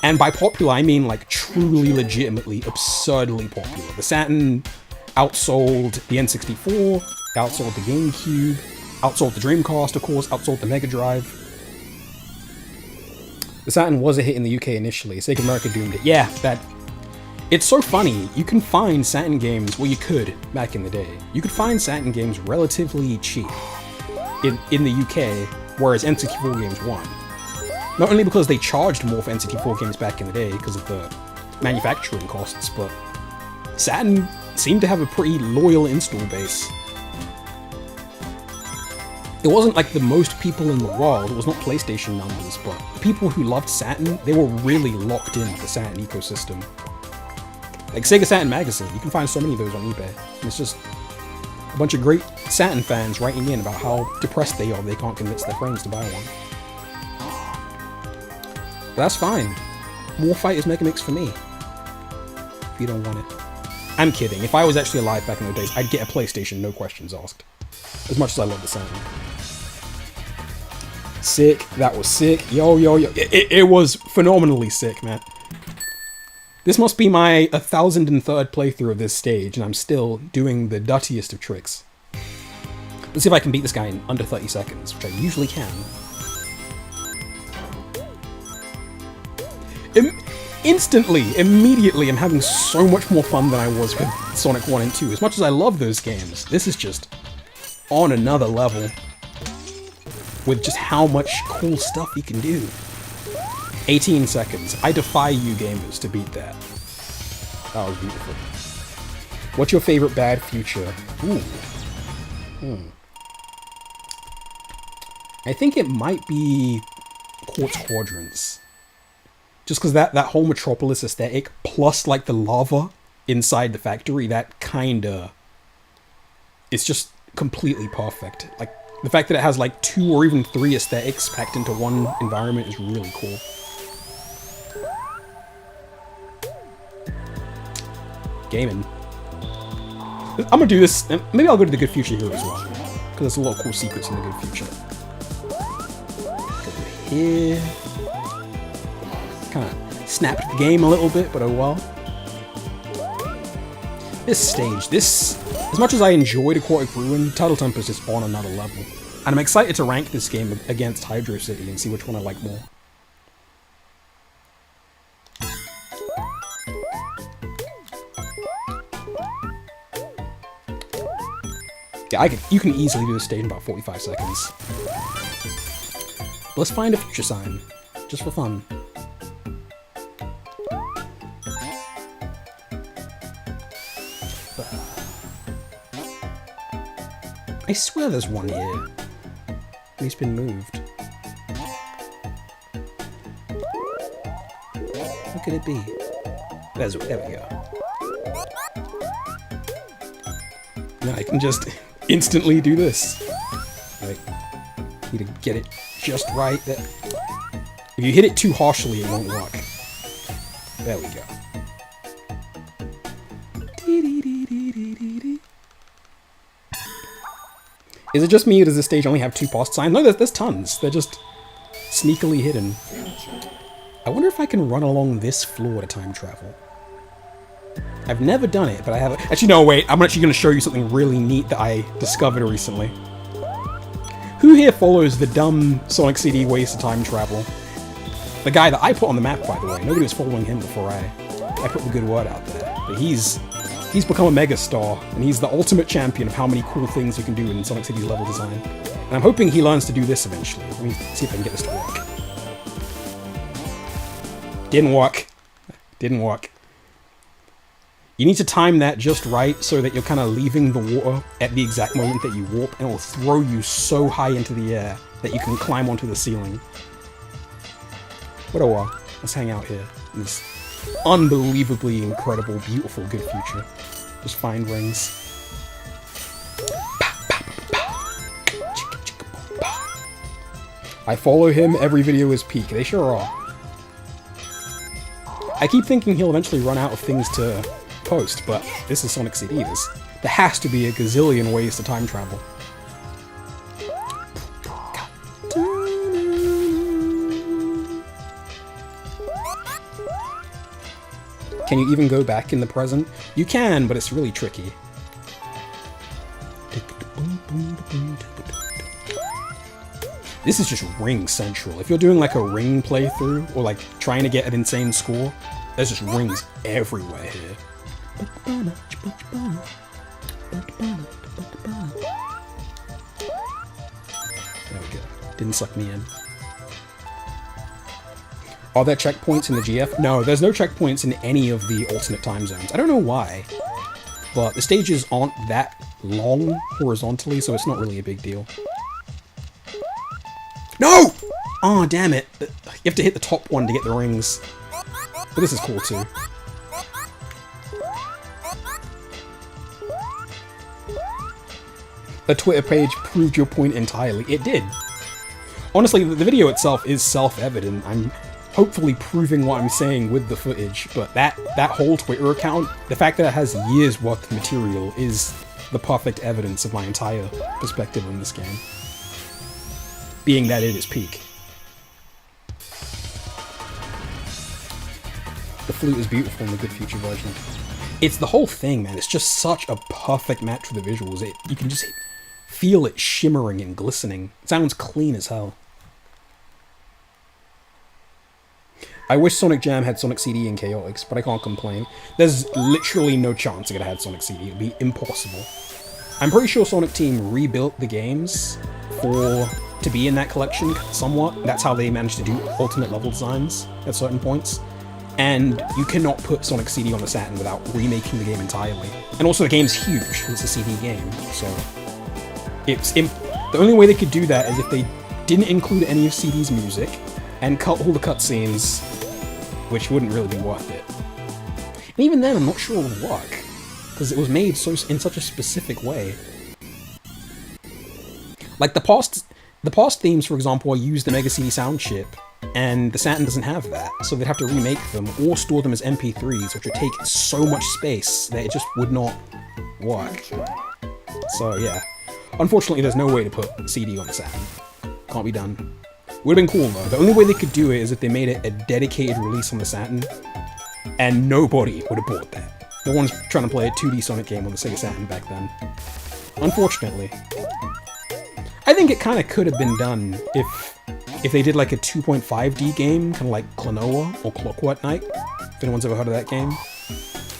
And by popular, I mean like truly, legitimately, absurdly popular. The Saturn outsold the N64, outsold the GameCube, outsold the Dreamcast, of course, outsold the Mega Drive. The Saturn was a hit in the UK initially. Sega America doomed it. Yeah, that... It's so funny. You can find Saturn games, well, you could back in the day. You could find Saturn games relatively cheap in the UK, whereas N64 games won. Not only because they charged more for N64 games back in the day because of the manufacturing costs, but Saturn seemed to have a pretty loyal install base. It wasn't like the most people in the world, it was not PlayStation numbers, but the people who loved Saturn, they were really locked into the Saturn ecosystem. Like Sega Saturn Magazine, you can find so many of those on eBay. And it's just a bunch of great Saturn fans writing in about how depressed they are they can't convince their friends to buy one. But that's fine. More Fighters Mega Mix for me. If you don't want it. I'm kidding. If I was actually alive back in those days, I'd get a PlayStation, no questions asked. As much as I love the Saturn. Sick. That was sick. Yo. It was phenomenally sick, man. This must be my 1003rd playthrough of this stage, and I'm still doing the duttiest of tricks. Let's see if I can beat this guy in under 30 seconds, which I usually can. Immediately, I'm having so much more fun than I was with Sonic 1 and 2. As much as I love those games, this is just on another level with just how much cool stuff you can do. 18 seconds. I defy you gamers to beat that. That was beautiful. What's your favorite bad future? Ooh. I think it might be Quartz Quadrants. Just because that whole Metropolis aesthetic, plus like the lava inside the factory, that kinda... It's just completely perfect. Like, the fact that it has like 2 or even 3 aesthetics packed into one environment is really cool. Gaming. I'm gonna do this, and maybe I'll go to the Good Future here as well, because there's a lot of cool secrets in the Good Future. Go here. Kind of snapped the game a little bit, but oh well. This stage, as much as I enjoyed Aquatic Ruin, Tidal Tempest is on another level. And I'm excited to rank this game against Hydro City and see which one I like more. Yeah, you can easily do this stage in about 45 seconds. Let's find a future sign, just for fun. I swear there's one here. He's been moved. What could it be? There we go. Now I can just instantly do this. Right. Need to get it just right. If you hit it too harshly, it won't work. There we go. Is it just me, or does this stage only have 2 past signs? No, there's tons. They're just sneakily hidden. I wonder if I can run along this floor to time travel. I've never done it, but I have... Actually, no, wait. I'm actually going to show you something really neat that I discovered recently. Who here follows the dumb Sonic CD ways to time travel? The guy that I put on the map, by the way. Nobody was following him before I put the good word out there. But he's become a megastar, and he's the ultimate champion of how many cool things you can do in Sonic City's level design. And I'm hoping he learns to do this eventually. Let me see if I can get this to work. Didn't work. Didn't work. You need to time that just right so that you're kind of leaving the water at the exact moment that you warp, and it will throw you so high into the air that you can climb onto the ceiling. But oh well, let's hang out here in this unbelievably incredible, beautiful, good future. Just find rings. I follow him, every video is peak. They sure are. I keep thinking he'll eventually run out of things to post, but this is Sonic CD. There has to be a gazillion ways to time travel. Can you even go back in the present? You can, but it's really tricky. This is just ring central. If you're doing like a ring playthrough, or like trying to get an insane score, there's just rings everywhere here. There we go. Didn't suck me in. Are there checkpoints in the GF? No, there's no checkpoints in any of the alternate time zones. I don't know why, but the stages aren't that long horizontally, so it's not really a big deal. No! Oh, damn it. You have to hit the top one to get the rings. But this is cool, too. The Twitter page proved your point entirely. It did. Honestly, the video itself is self-evident. I'm hopefully proving what I'm saying with the footage, but that whole Twitter account, the fact that it has years worth of material is the perfect evidence of my entire perspective on this game. Being that it is peak. The flute is beautiful in the Good Future version. It's the whole thing, man. It's just such a perfect match for the visuals. You can just feel it shimmering and glistening. It sounds clean as hell. I wish Sonic Jam had Sonic CD and Chaotix, but I can't complain. There's literally no chance it could have had Sonic CD. It would be impossible. I'm pretty sure Sonic Team rebuilt the games to be in that collection somewhat. That's how they managed to do alternate level designs at certain points. And you cannot put Sonic CD on the Saturn without remaking the game entirely. And also the game's huge, it's a CD game, so... the only way they could do that is if they didn't include any of CD's music, and cut all the cutscenes, which wouldn't really be worth it. And even then, I'm not sure it would work, because it was made in such a specific way. Like, the past themes, for example, are used the Mega CD sound chip, and the Saturn doesn't have that, so they'd have to remake them, or store them as MP3s, which would take so much space that it just would not work. So, yeah. Unfortunately, there's no way to put CD on the Saturn. Can't be done. Would have been cool, though. The only way they could do it is if they made it a dedicated release on the Saturn, and nobody would have bought that. No one's trying to play a 2D Sonic game on the Sega Saturn back then. Unfortunately. I think it kind of could have been done if they did like a 2.5D game, kind of like Klonoa or Clockwork Knight, if anyone's ever heard of that game.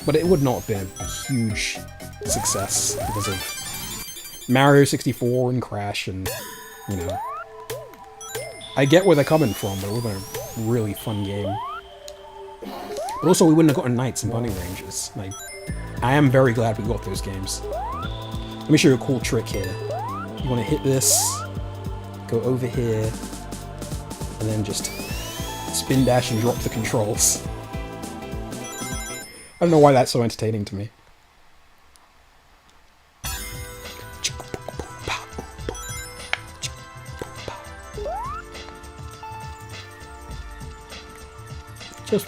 But it would not have been a huge success because of Mario 64 and Crash and, you know... I get where they're coming from, but it would have been a really fun game. But also, we wouldn't have gotten Knights and Bunny Rangers. Like, I am very glad we got those games. Let me show you a cool trick here. You want to hit this, go over here, and then just spin dash and drop the controls. I don't know why that's so entertaining to me. Just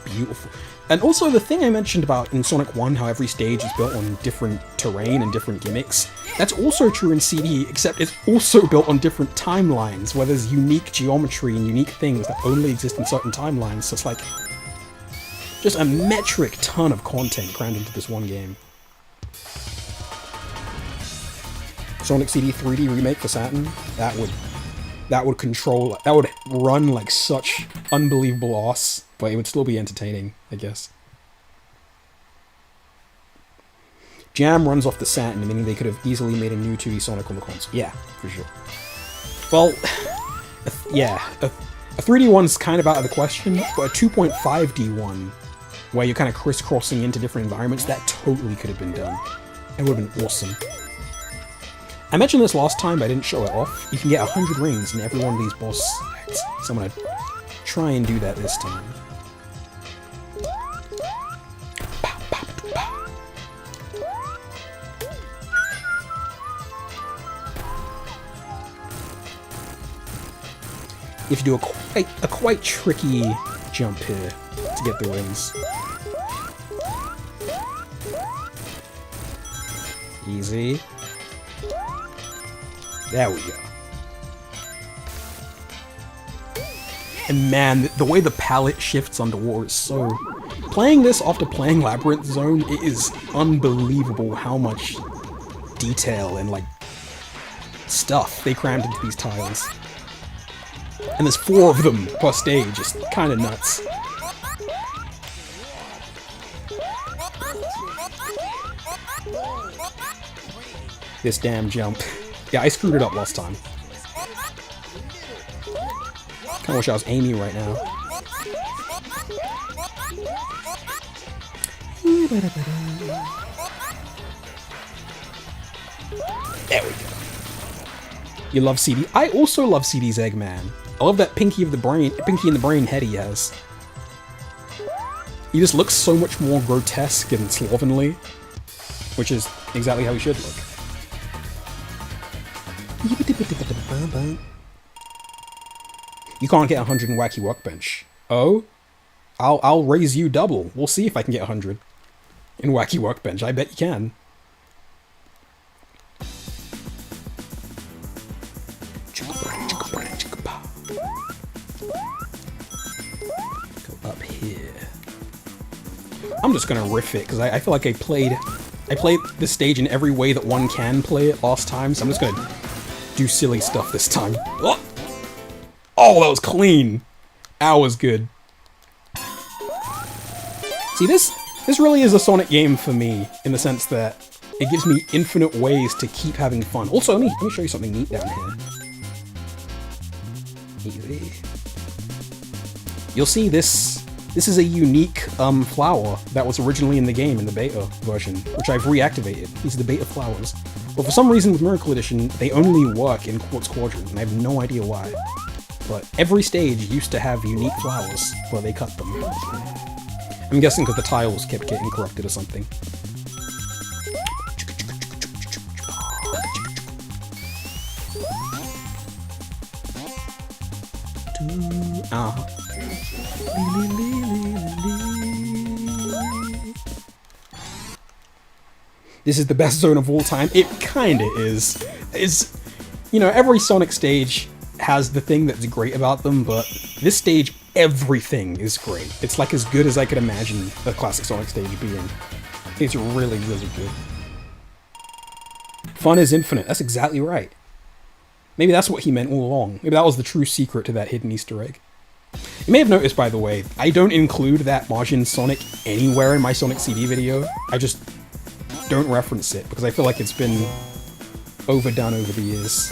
beautiful. And also the thing I mentioned about in Sonic 1, how every stage is built on different terrain and different gimmicks, that's also true in CD, except it's also built on different timelines, where there's unique geometry and unique things that only exist in certain timelines, so it's like just a metric ton of content crammed into this one game. Sonic CD 3D remake for Saturn, that would run like such unbelievable ass, but it would still be entertaining, I guess. Jam runs off the Saturn, meaning they could have easily made a new 2D Sonic on the console. Yeah, for sure. Well, yeah, a 3D one's kind of out of the question, but a 2.5D one, where you're kind of crisscrossing into different environments, that totally could have been done. It would have been awesome. I mentioned this last time, but I didn't show it off. You can get 100 rings in every one of these boss acts, so I'm gonna try and do that this time. You have to do a quite tricky jump here to get the rings. Easy. There we go. And man, the way the palette shifts underwater is so... Playing this after playing Labyrinth Zone, it is unbelievable how much detail and, like, stuff they crammed into these tiles. And there's 4 of them per stage, it's kinda nuts. This damn jump. Yeah, I screwed it up last time. Kinda wish I was aiming right now. There we go. You love CD? I also love CD's Eggman. I love that Pinky in the Brain head he has. He just looks so much more grotesque and slovenly, which is exactly how he should look. You can't get 100 in Wacky Workbench. Oh? I'll raise you double. We'll see if I can get 100 in Wacky Workbench. I bet you can. Go up here. I'm just gonna riff it because I feel like I played this stage in every way that one can play it last time, so I'm just gonna do silly stuff this time. Oh, that was clean. That was good. See, this really is a Sonic game for me, in the sense that it gives me infinite ways to keep having fun. Also, let me show you something neat down here. Easy. You'll see this is a unique flower that was originally in the game in the beta version, which I've reactivated. These are the beta flowers. But for some reason with Miracle Edition, they only work in Quartz Quadrant, and I have no idea why. But every stage used to have unique flowers where they cut them. I'm guessing because the tiles kept getting corrupted or something. This is the best zone of all time. It kinda is. It's, you know, every Sonic stage has the thing that's great about them, but this stage, everything is great. It's like as good as I could imagine a classic Sonic stage being. It's really, really good. Fun is infinite. That's exactly right. Maybe that's what he meant all along. Maybe that was the true secret to that hidden Easter egg. You may have noticed, by the way, I don't include that Margin Sonic anywhere in my Sonic CD video. I just don't reference it, because I feel like it's been overdone over the years.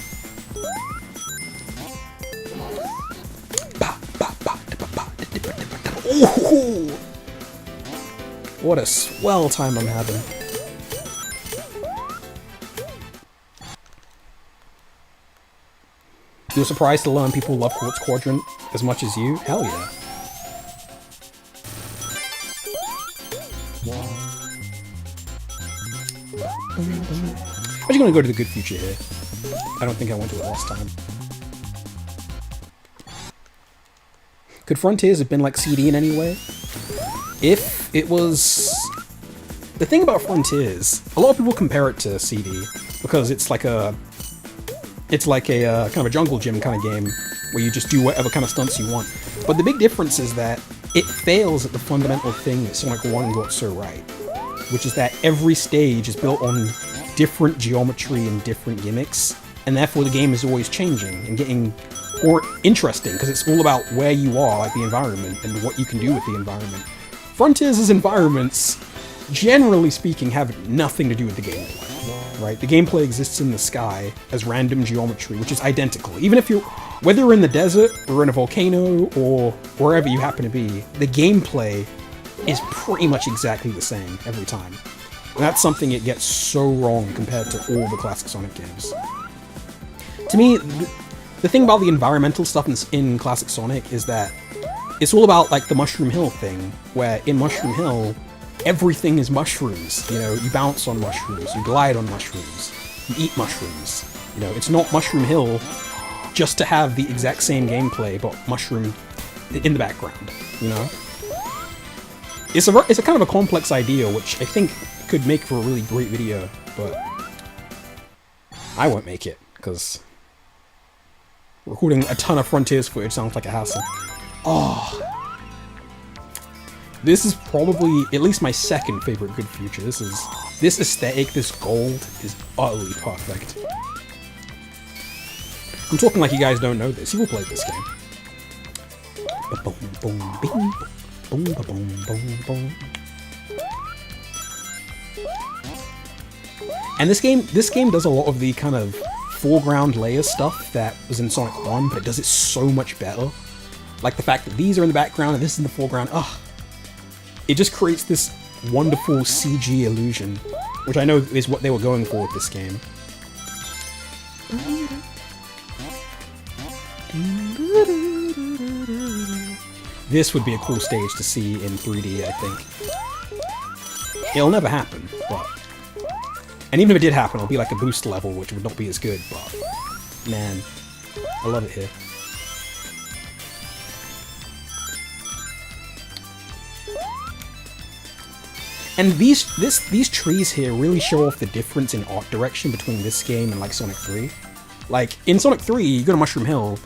Ooh! What a swell time I'm having. You were surprised to learn people love Quartz Quadrant as much as you? Hell yeah. I'm actually gonna go to the good future here. I don't think I went to it last time. Could Frontiers have been like CD in any way? If it was... The thing about Frontiers, a lot of people compare it to CD, because it's like a kind of a jungle gym kind of game, where you just do whatever kind of stunts you want. But the big difference is that it fails at the fundamental thing that Sonic 1 got so right, which is that every stage is built on different geometry and different gimmicks, and therefore the game is always changing and getting more interesting, because it's all about where you are, like the environment, and what you can do with the environment. Frontiers' environments, generally speaking, have nothing to do with the gameplay, right? The gameplay exists in the sky as random geometry, which is identical. Even if you're, whether you're in the desert, or in a volcano, or wherever you happen to be, the gameplay is pretty much exactly the same every time. And that's something it gets so wrong compared to all the classic Sonic games. To me, the thing about the environmental stuff in classic Sonic is that it's all about like the Mushroom Hill thing, where in Mushroom Hill, everything is mushrooms. You know, you bounce on mushrooms, you glide on mushrooms, you eat mushrooms. You know, it's not Mushroom Hill just to have the exact same gameplay, but mushroom in the background, you know? It's a kind of a complex idea, which I think could make for a really great video, but I won't make it, because recording a ton of Frontiers footage sounds like a hassle. Oh. This is probably at least my second favorite Good Future. This aesthetic, this gold, is utterly perfect. I'm talking like you guys don't know this. You've all played this game. And this game does a lot of the kind of foreground layer stuff that was in Sonic 1, but it does it so much better. Like the fact that these are in the background and this is in the foreground. Ugh. It just creates this wonderful CG illusion, which I know is what they were going for with this game. This would be a cool stage to see in 3D, I think. It'll never happen, but... And even if it did happen, it'll be like a boost level, which would not be as good, but... Man, I love it here. And these trees here really show off the difference in art direction between this game and like Sonic 3. Like, in Sonic 3, you go to Mushroom Hill,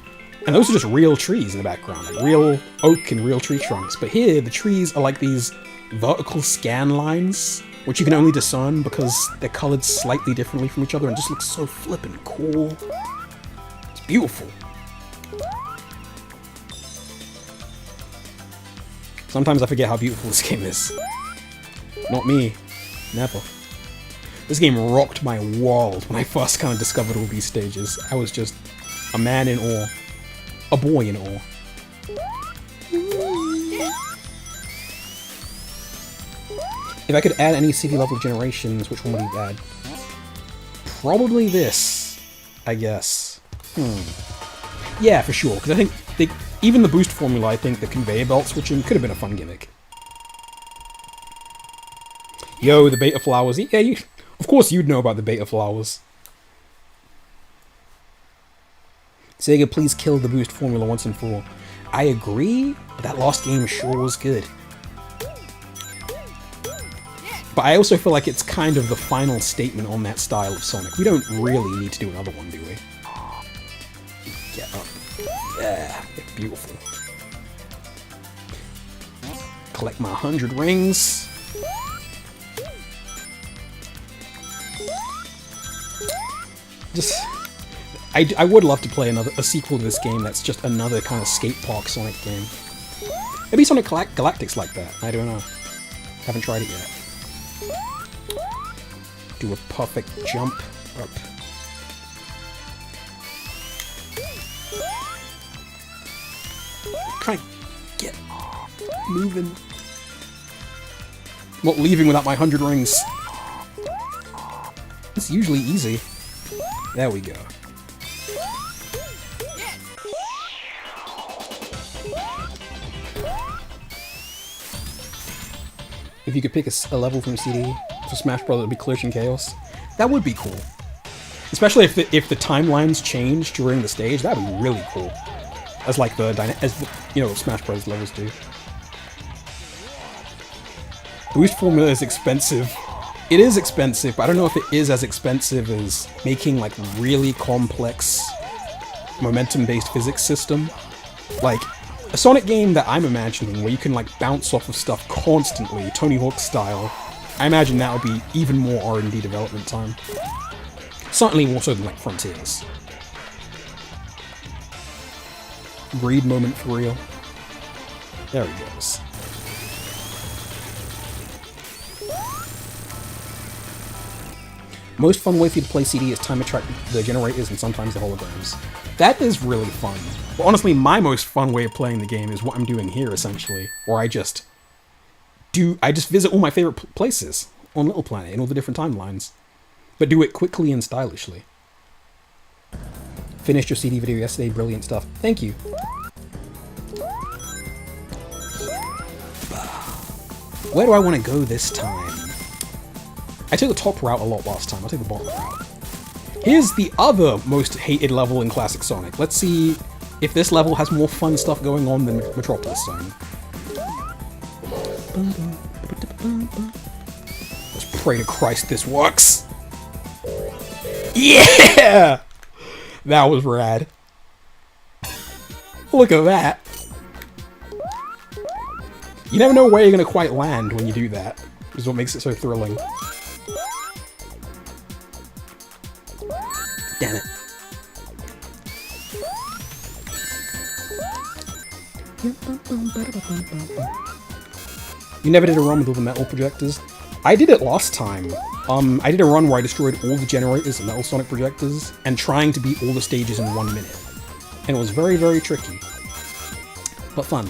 and those are just real trees in the background, like real oak and real tree trunks. But here, the trees are like these vertical scan lines, which you can only discern because they're colored slightly differently from each other and just looks so flippin' cool. It's beautiful. Sometimes I forget how beautiful this game is. Not me. Never. This game rocked my world when I first kind of discovered all these stages. I was just a man in awe. A boy in awe. If I could add any city level generations, which one would you add? Probably this, I guess. Yeah, for sure, because I think even the boost formula, I think the conveyor belt switching could have been a fun gimmick. Yo, the beta flowers. Yeah, of course you'd know about the beta flowers. Sega, please kill the boost formula once and for all. I agree, but that last game sure was good. But I also feel like it's kind of the final statement on that style of Sonic. We don't really need to do another one, do we? Get up. Yeah, beautiful. Collect my 100 rings. I would love to play a sequel to this game that's just another kind of skate park Sonic game. Maybe Sonic Galactic's like that. I don't know. Haven't tried it yet. Do a perfect jump up. Kind of get moving. Not leaving without my 100 rings. It's usually easy. There we go. If you could pick a level from CD for Smash Bros, it'd be Collision Chaos. That would be cool. Especially if the timelines change during the stage, that'd be really cool. As like Smash Bros levels do. Boost formula is expensive. It is expensive, but I don't know if it is as expensive as making like really complex momentum-based physics system. Like a Sonic game that I'm imagining where you can like bounce off of stuff constantly, Tony Hawk style. I imagine that would be even more R&D development time. Certainly more so than like Frontiers. Greed moment for real. There he goes. Most fun way for you to play CD is time attract the generators and sometimes the holograms. That is really fun. But honestly, my most fun way of playing the game is what I'm doing here, essentially. Where I just visit all my favorite places. on Little Planet in all the different timelines. But do it quickly and stylishly. Finished your CD video yesterday, brilliant stuff. Thank you. Where do I want to go this time? I took the top route a lot last time, I'll take the bottom route. Here's the other most hated level in Classic Sonic. Let's see if this level has more fun stuff going on than Metropolis Zone. Let's pray to Christ this works. Yeah! That was rad. Look at that. You never know where you're going to quite land when you do that, which is what makes it so thrilling. Damn it. You never did a run with all the metal projectors? I did it last time. I did a run where I destroyed all the generators and Metal Sonic projectors, and trying to beat all the stages in 1 minute. And it was very, very tricky. But fun.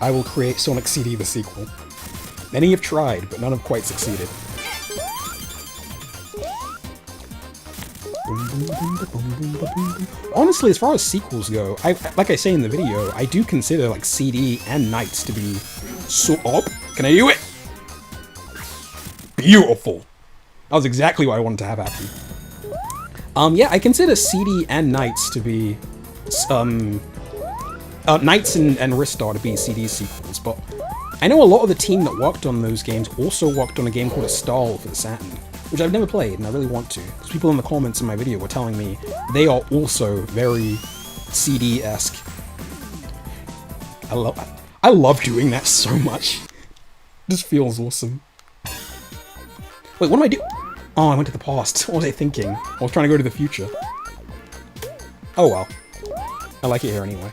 I will create Sonic CD the sequel. Many have tried, but none have quite succeeded. Honestly, as far as sequels go, like I say in the video, I do consider like CD and Nights to be so up. Can I do it? Beautiful. That was exactly what I wanted to have happen. Yeah, I consider CD and Nights to be Nights and Ristar to be CD sequels, but I know a lot of the team that worked on those games also worked on a game called Astral for the Saturn, which I've never played, and I really want to, because people in the comments in my video were telling me they are also very CD-esque. I love doing that so much. This feels awesome. Wait, what am I doing? Oh, I went to the past. What was I thinking? I was trying to go to the future. Oh well. I like it here anyway.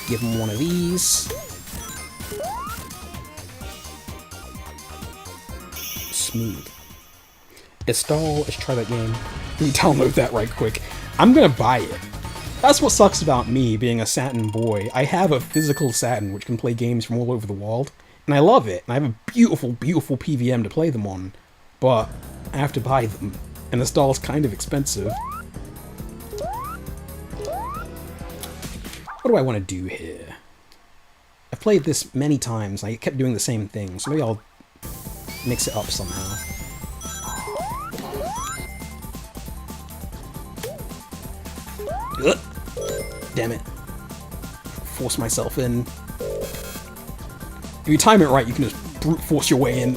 Give him one of these. Smooth. Estelle, let's try that game. Let me download that right quick. I'm gonna buy it. That's what sucks about me being a Saturn boy. I have a physical Saturn which can play games from all over the world, and I love it. And I have a beautiful, beautiful PVM to play them on, but I have to buy them, and Estelle's kind of expensive. What do I want to do here? I've played this many times, and I kept doing the same thing, so maybe I'll mix it up somehow. Ugh. Damn it. Force myself in. If you time it right, you can just brute force your way in.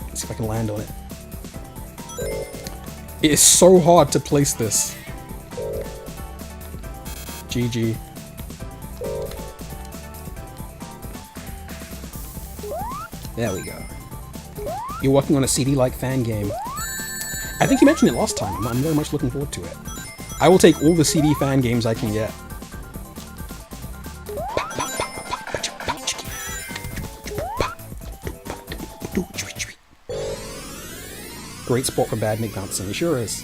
Let's see if I can land on it. It is so hard to place this. GG. There we go. You're working on a CD-like fan game. I think you mentioned it last time. I'm very much looking forward to it. I will take all the CD fan games I can get. Great spot for bad Nick bouncing, it sure is.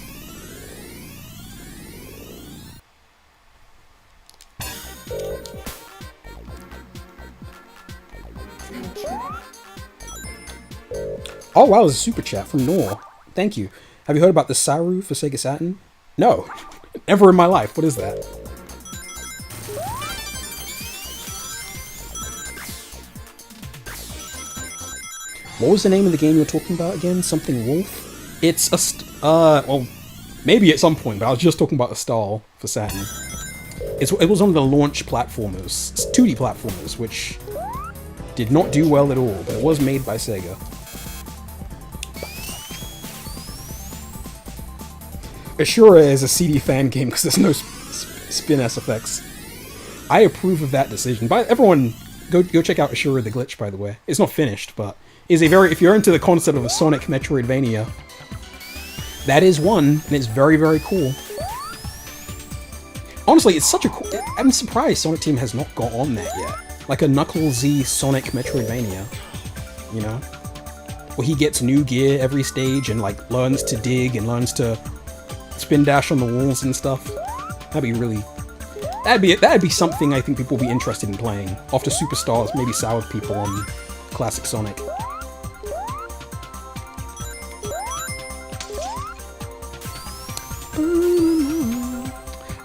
Oh wow, there's a super chat from Nor. Thank you. Have you heard about the Saru for Sega Saturn? No. Never in my life. What is that? What was the name of the game you were talking about again? Something Wolf? It's a well, maybe at some point, but I was just talking about the style for Saturn. It was one of the launch platformers, 2D platformers, which did not do well at all, but it was made by Sega. Ashura is a CD fan game because there's no spin-S effects. I approve of that decision. But everyone, go check out Ashura the Glitch, by the way. It's not finished, but is a very, if you're into the concept of a Sonic Metroidvania, that is one, and it's very, very cool. Honestly, it's such a cool... I'm surprised Sonic Team has not got on that yet. Like a Knuckles-y Sonic Metroidvania, you know? Where he gets new gear every stage and, like, learns to dig and learns to spin dash on the walls and stuff. That'd be really... That'd be something I think people would be interested in playing. After Superstars maybe soured people on classic Sonic.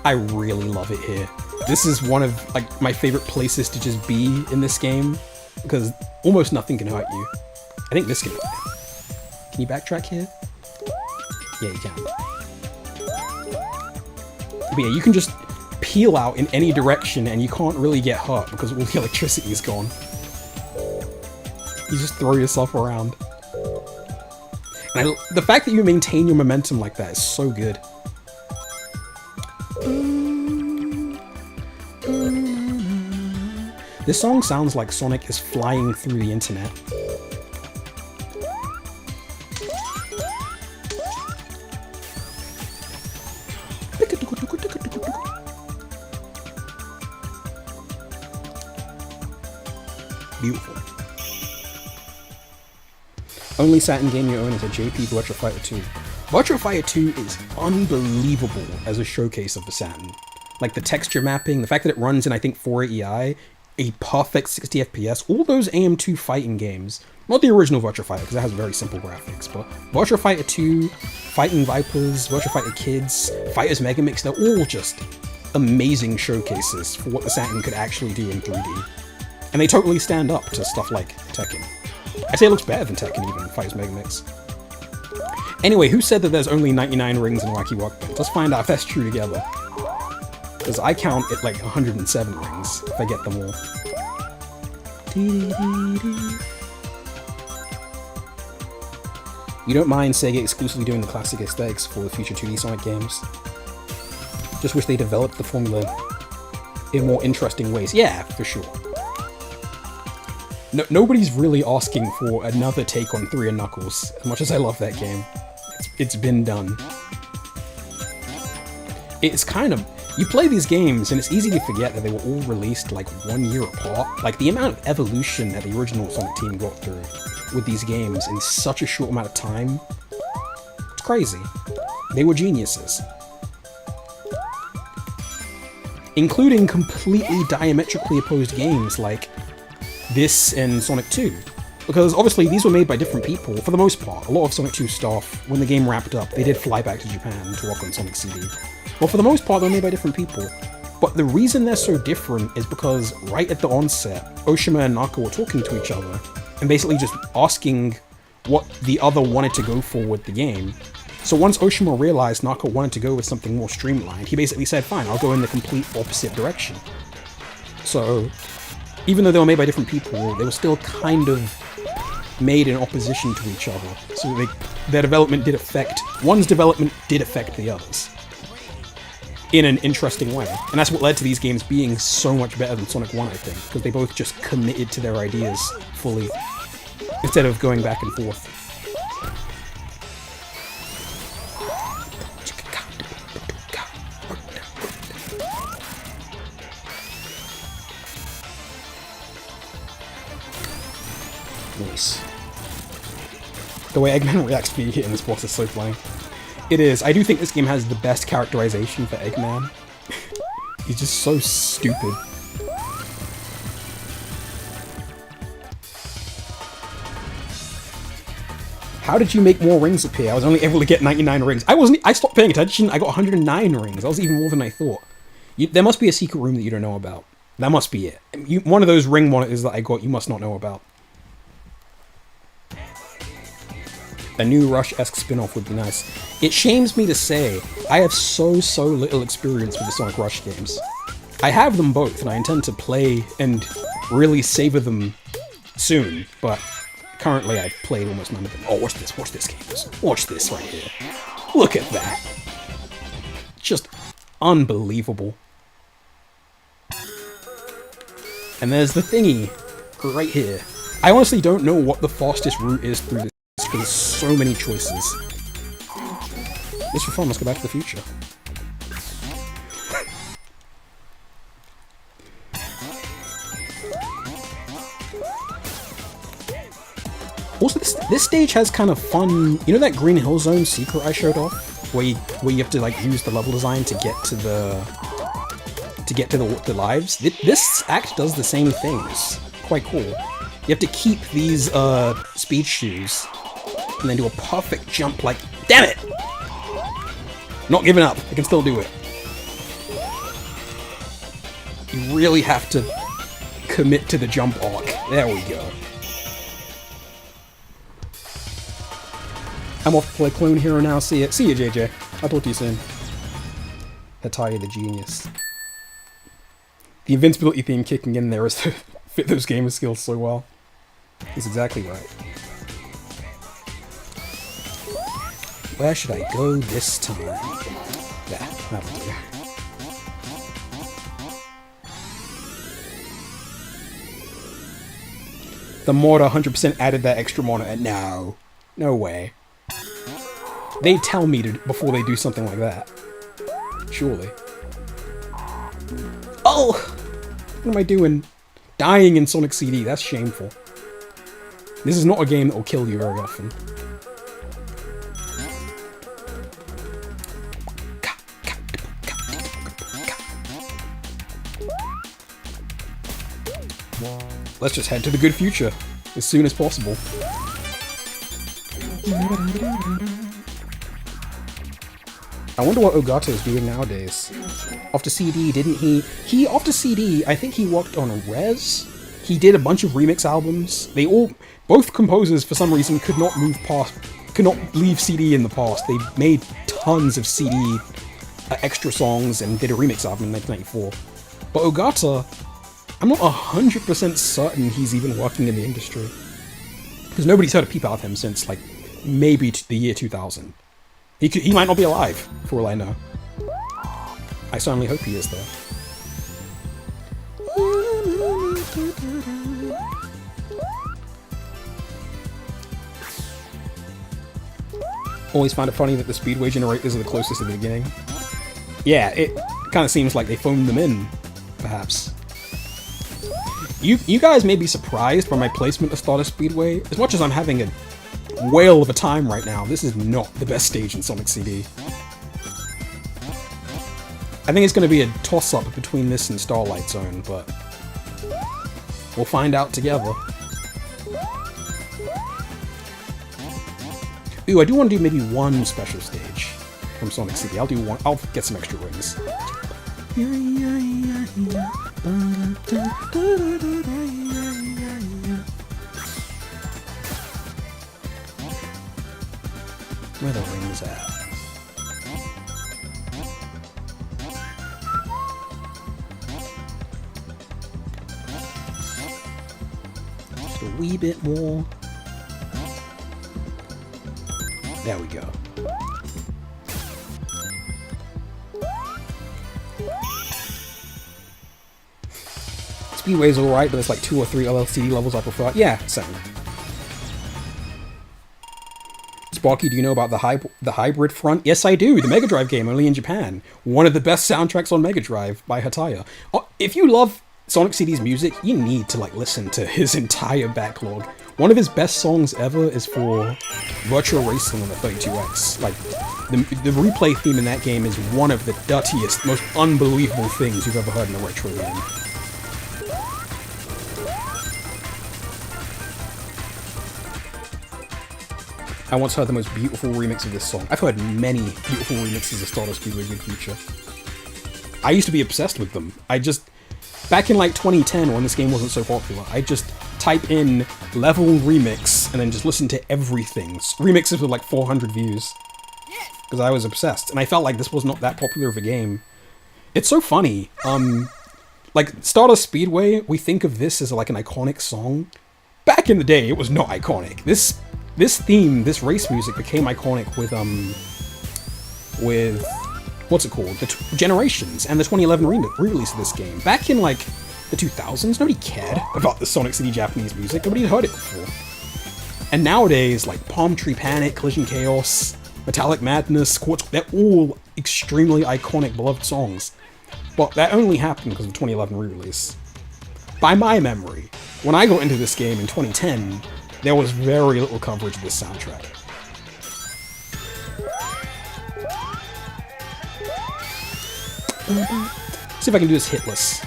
I really love it here. This is one of like my favorite places to just be in this game because almost nothing can hurt you. I think this can. Can you backtrack here? Yeah, you can. But yeah, you can just peel out in any direction and you can't really get hurt because all the electricity is gone. You just throw yourself around. And the fact that you maintain your momentum like that is so good. This song sounds like Sonic is flying through the internet. Beautiful. Only Saturn game you own is a JP Virtua Fighter 2. Virtua Fighter 2 is unbelievable as a showcase of the Saturn. Like the texture mapping, the fact that it runs in I think 480i, a perfect 60 FPS, all those AM2 fighting games, not the original Virtua Fighter because it has very simple graphics, but Virtua Fighter 2, Fighting Vipers, Virtua Fighter Kids, Fighters Megamix, they're all just amazing showcases for what the Saturn could actually do in 3D. And they totally stand up to stuff like Tekken. I say it looks better than Tekken even, Fighters Megamix. Anyway, who said that there's only 99 rings in Wacky Workbench? Let's find out if that's true together. Because I count it like 107 rings, if I get them all. You don't mind Sega exclusively doing the classic aesthetics for the future 2D Sonic games? Just wish they developed the formula in more interesting ways. Yeah, for sure. Nobody's really asking for another take on 3 and Knuckles, as much as I love that game. It's been done. It's kind of... You play these games, and it's easy to forget that they were all released like 1 year apart. Like, the amount of evolution that the original Sonic team got through with these games in such a short amount of time, it's crazy. They were geniuses. Including completely diametrically opposed games like this and Sonic 2. Because obviously these were made by different people, for the most part. A lot of Sonic 2 staff, when the game wrapped up, they did fly back to Japan to work on Sonic CD. Well, for the most part, they're made by different people. But the reason they're so different is because right at the onset, Oshima and Naka were talking to each other, and basically just asking what the other wanted to go for with the game. So once Oshima realized Naka wanted to go with something more streamlined, he basically said, fine, I'll go in the complete opposite direction. So, even though they were made by different people, they were still kind of made in opposition to each other. So their development did affect... One's development did affect the others. In an interesting way. And that's what led to these games being so much better than Sonic 1, I think. Because they both just committed to their ideas fully. Instead of going back and forth. Nice. The way Eggman reacts to being hit in this boss is so funny. It is. I do think this game has the best characterization for Eggman. He's just so stupid. How did you make more rings appear? I was only able to get 99 rings. I stopped paying attention. I got 109 rings. That was even more than I thought. There must be a secret room that you don't know about. That must be it. One of those ring monitors that I got, you must not know about. A new Rush-esque spin-off would be nice. It shames me to say, I have so little experience with the Sonic Rush games. I have them both, and I intend to play and really savor them soon, but currently I've played almost none of them. Oh, watch this game. Watch this right here. Look at that. Just unbelievable. And there's the thingy right here. I honestly don't know what the fastest route is through this. Because there's so many choices. Just for fun, let's go back to the future. Also, this stage has kind of fun. You know that Green Hill Zone secret I showed off, where you have to like use the level design to get to the lives. This act does the same things. Quite cool. You have to keep these speed shoes, and then do a perfect jump. Like, damn it! Not giving up. I can still do it. You really have to commit to the jump arc. There we go. I'm off to play Clone Hero now. See ya, JJ. I'll talk to you soon. Hataya the genius. The invincibility theme kicking in there is to fit those gamer skills so well. That's exactly right. Where should I go this time? Yeah, that'll do. The mod 100% added that extra monitor. No. No way. They tell me to before they do something like that. Surely. Oh! What am I doing? Dying in Sonic CD. That's shameful. This is not a game that will kill you very often. Let's just head to the good future as soon as possible. I wonder what Ogata is doing nowadays. After CD, didn't he? After CD, I think he worked on Res. He did a bunch of remix albums. Both composers for some reason could not leave CD in the past. They made tons of CD extra songs and did a remix album in 1994. But Ogata, I'm not 100% certain he's even working in the industry. Because nobody's heard a peep out of him since, like, maybe the year 2000. He might not be alive, for all I know. I certainly hope he is, though. Always find it funny that the speedway generators are the closest to the beginning. Yeah, it kind of seems like they phoned them in, perhaps. You guys may be surprised by my placement of Stardust Speedway. As much as I'm having a whale of a time right now, this is not the best stage in Sonic CD. I think it's going to be a toss-up between this and Starlight Zone, but we'll find out together. Ooh, I do want to do maybe one special stage from Sonic CD. I'll do one. I'll get some extra rings. Where the rings at? Just a wee bit more. There we go. Speedway's alright, but there's like 2 or 3 LLCD levels I prefer. Yeah, same. Sparky, do you know about the hybrid front? Yes, I do. The Mega Drive game, only in Japan. One of the best soundtracks on Mega Drive by Hataya. If you love Sonic CD's music, you need to like listen to his entire backlog. One of his best songs ever is for Virtual Racing on the 32X. Like, the replay theme in that game is one of the dirtiest, most unbelievable things you've ever heard in a retro game. I once heard the most beautiful remix of this song. I've heard many beautiful remixes of Stardust Speedway Good Future. I used to be obsessed with them. Back in like 2010 when this game wasn't so popular, I just type in level remix and then just listen to everything. Remixes with like 400 views. Because I was obsessed. And I felt like this was not that popular of a game. It's so funny. Like Stardust Speedway, we think of this as like an iconic song. Back in the day, it was not iconic. This theme, this race music became iconic with what's it called? The Generations and the 2011 re-release of this game. Back in like the 2000s, nobody cared about the Sonic CD Japanese music. Nobody had heard it before. And nowadays, like Palm Tree Panic, Collision Chaos, Metallic Madness, Quartz, they're all extremely iconic, beloved songs. But that only happened because of the 2011 re-release. By my memory, when I got into this game in 2010, there was very little coverage of this soundtrack. See if I can do this hitless.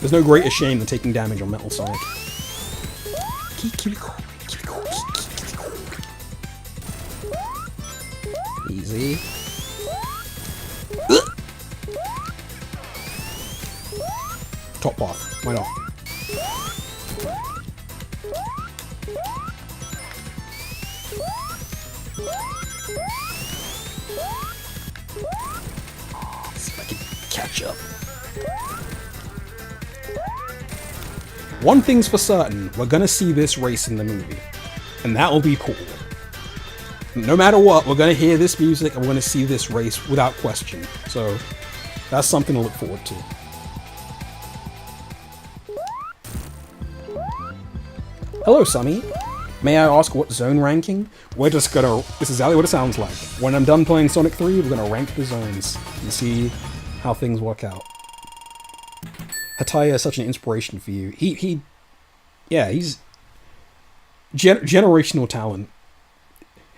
There's no greater shame than taking damage on Metal Sonic. Easy. Top path. Why not? See if I can catch up. One thing's for certain, we're gonna see this race in the movie. And that'll be cool. No matter what, we're gonna hear this music and we're gonna see this race without question. So, that's something to look forward to. Hello, Sammy. May I ask what zone ranking? We're just gonna... This is exactly what it sounds like. When I'm done playing Sonic 3, we're gonna rank the zones and see how things work out. Hataya is such an inspiration for you. Yeah, he's generational talent.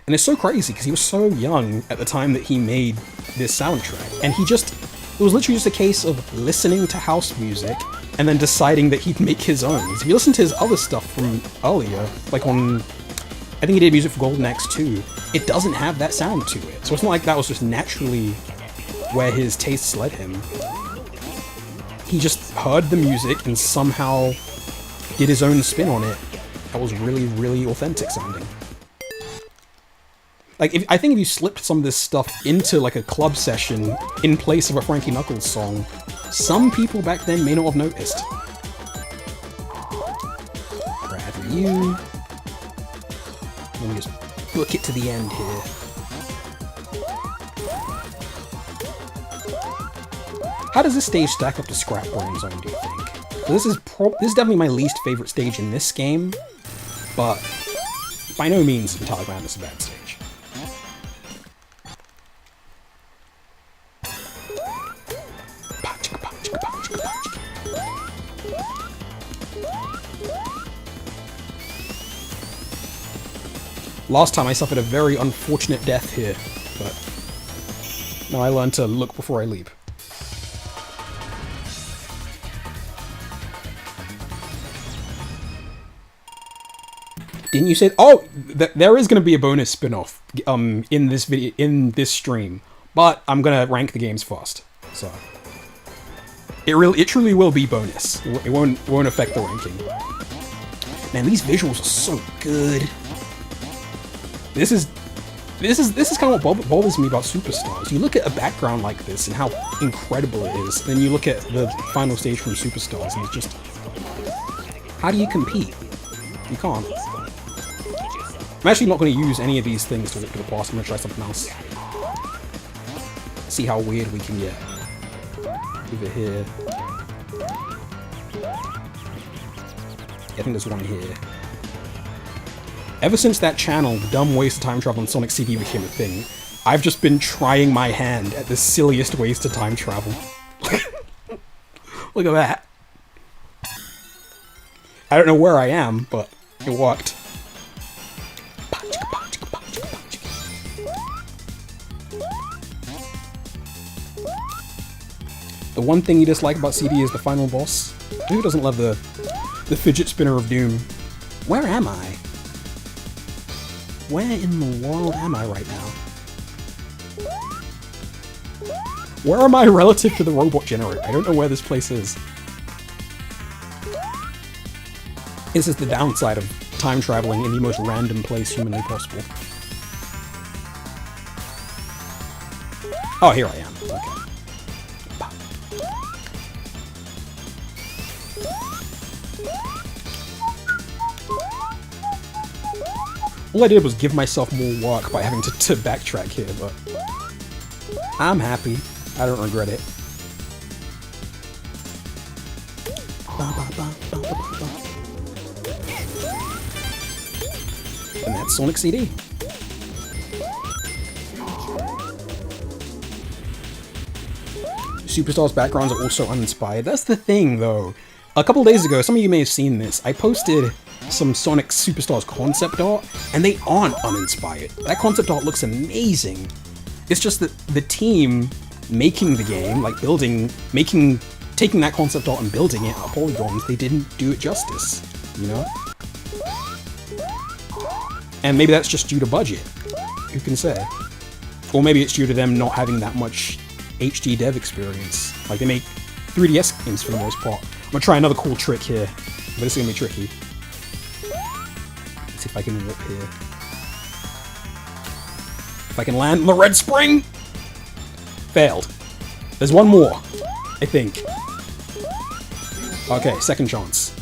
And it's so crazy because he was so young at the time that he made this soundtrack. And it was literally just a case of listening to house music and then deciding that he'd make his own. If you listen to his other stuff from earlier, like on, I think he did music for Golden Axe 2, it doesn't have that sound to it. So it's not like that was just naturally where his tastes led him. He just heard the music and somehow did his own spin on it. That was really, really authentic sounding. Like, I think if you slipped some of this stuff into, like, a club session in place of a Frankie Knuckles song, some people back then may not have noticed. Grab you. Let me just book it to the end here. How does this stage stack up to Scrap Brain Zone, do you think? So this is definitely my least favorite stage in this game, but by no means entirely Madness a bad stage. Last time I suffered a very unfortunate death here, but now I learned to look before I leap. Didn't you say? Oh, there is going to be a bonus spin-off in this video, in this stream, but I'm gonna rank the games first, so it truly will be bonus. It won't affect the ranking. Man, these visuals are so good. This is kind of what bothers me about Superstars. You look at a background like this and how incredible it is, then you look at the final stage from Superstars and it's just, how do you compete? You can't. I'm actually not going to use any of these things to look to the past. I'm going to try something else. See how weird we can get. Over here. I think there's one here. Ever since that channel, Dumb Ways to Time Travel on Sonic CD became a thing, I've just been trying my hand at the silliest ways to time travel. Look at that. I don't know where I am, but it worked. The one thing you dislike about CD is the final boss. Who doesn't love the fidget spinner of doom? Where am I? Where in the world am I right now? Where am I relative to the robot generator? I don't know where this place is. This is the downside of time traveling in the most random place humanly possible. Oh, here I am. Okay. All I did was give myself more work by having to backtrack here, but I'm happy. I don't regret it. And that's Sonic CD. Superstars backgrounds are also uninspired. That's the thing, though. A couple days ago, some of you may have seen this, I posted some Sonic Superstars concept art, and they aren't uninspired. That concept art looks amazing. It's just that the team making the game, like taking that concept art and building it out of polygons, they didn't do it justice, you know? And maybe that's just due to budget. Who can say? Or maybe it's due to them not having that much HD dev experience. Like, they make 3DS games for the most part. I'm gonna try another cool trick here, but this is gonna be tricky. Let's see if I can whip here. If I can land on the red spring! Failed. There's one more, I think. Okay, second chance.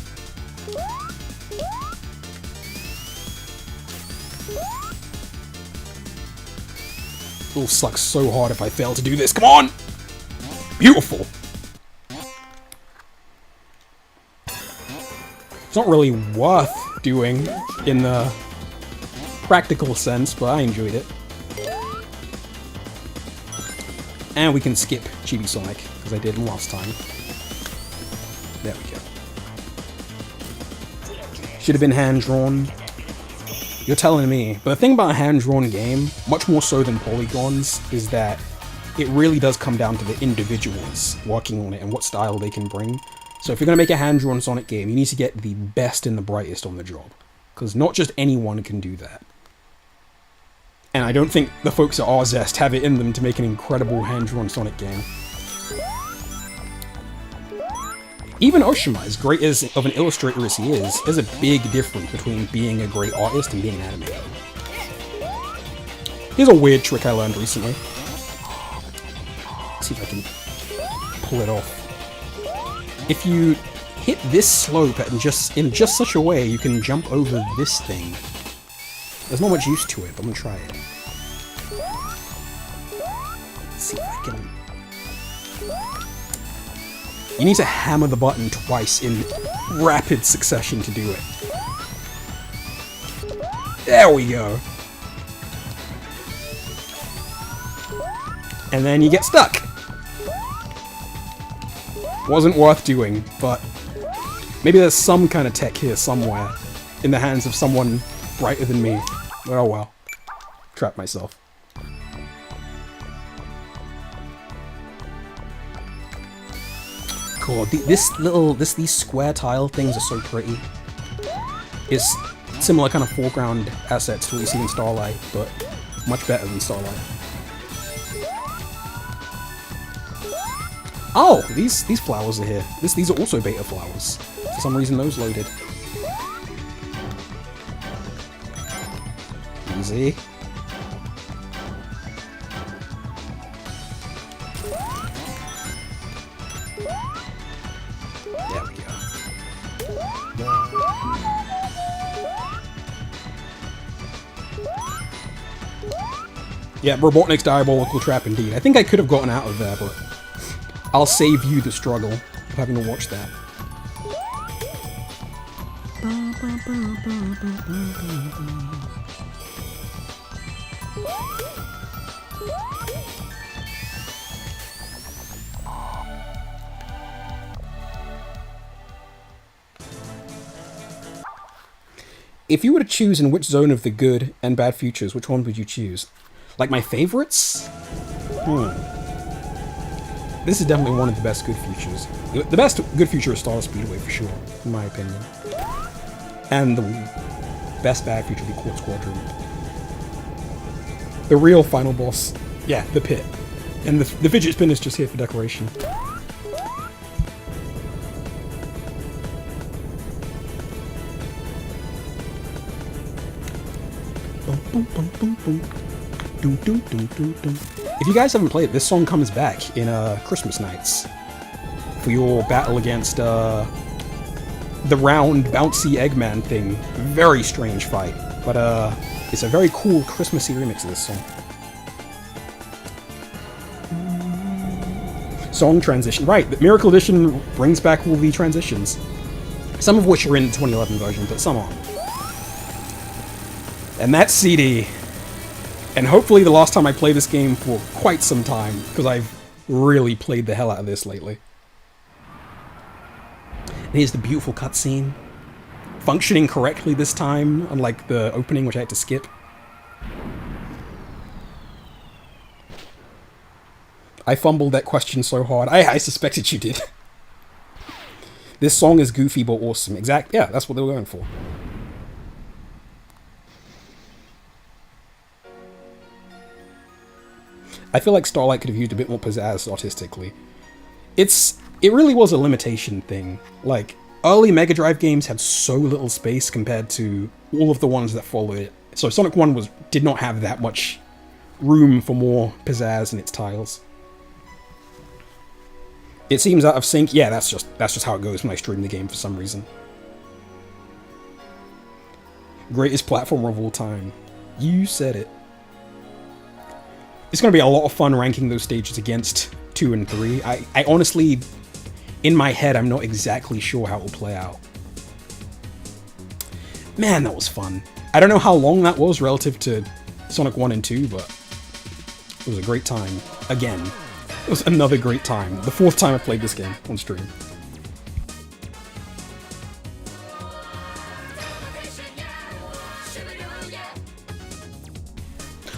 It'll suck so hard if I fail to do this. Come on! Beautiful! It's not really worth doing in the practical sense, but I enjoyed it. And we can skip Chibi Sonic, because I did last time. There we go. Should have been hand-drawn. You're telling me. But the thing about a hand-drawn game, much more so than polygons, is that it really does come down to the individuals working on it and what style they can bring. So if you're going to make a hand-drawn Sonic game, you need to get the best and the brightest on the job. Because not just anyone can do that. And I don't think the folks at Arzest have it in them to make an incredible hand-drawn Sonic game. Even Oshima, as great as of an illustrator as he is, there's a big difference between being a great artist and being an animator. Here's a weird trick I learned recently. Let's see if I can pull it off. If you hit this slope in just such a way, you can jump over this thing. There's not much use to it, but I'm gonna try it. Let's see if I can... You need to hammer the button twice in rapid succession to do it. There we go. And then you get stuck. Wasn't worth doing, but maybe there's some kind of tech here somewhere in the hands of someone brighter than me. Oh well. Trapped myself. Cool. These square tile things are so pretty. It's similar kind of foreground assets to what you see in Starlight, but much better than Starlight. Oh, these flowers are here. These are also beta flowers. For some reason, those loaded. Easy. There we go. Yeah, Robotnik's diabolical trap indeed. I think I could have gotten out of there, but I'll save you the struggle of having to watch that. If you were to choose in which zone of the good and bad futures, which one would you choose? Like my favorites? This is definitely one of the best good futures. The best good future is Star Speedway for sure, in my opinion. And the best bad future would be Quartz Quadrant. The real final boss, yeah, the pit. And the fidget spin is just here for decoration. If you guys haven't played it, this song comes back in Christmas Nights for your battle against the round bouncy Eggman thing. Very strange fight, but it's a very cool Christmassy remix of this song. Song transition, right? The Miracle Edition brings back all the transitions, some of which are in the 2011 version, but some aren't. And that's CD. And hopefully the last time I play this game for quite some time, because I've really played the hell out of this lately. Here's the beautiful cutscene. Functioning correctly this time, unlike the opening, which I had to skip. I fumbled that question so hard. I suspected you did. This song is goofy but awesome. Yeah, that's what they were going for. I feel like Starlight could have used a bit more pizzazz artistically. It really was a limitation thing. Like, early Mega Drive games had so little space compared to all of the ones that followed it. So Sonic 1 did not have that much room for more pizzazz in its tiles. It seems out of sync. Yeah, that's just how it goes when I stream the game for some reason. Greatest platformer of all time. You said it. It's going to be a lot of fun ranking those stages against 2 and 3. I honestly, in my head, I'm not exactly sure how it will play out. Man, that was fun. I don't know how long that was relative to Sonic 1 and 2, but it was a great time. Again, it was another great time. The 4th time I played this game on stream.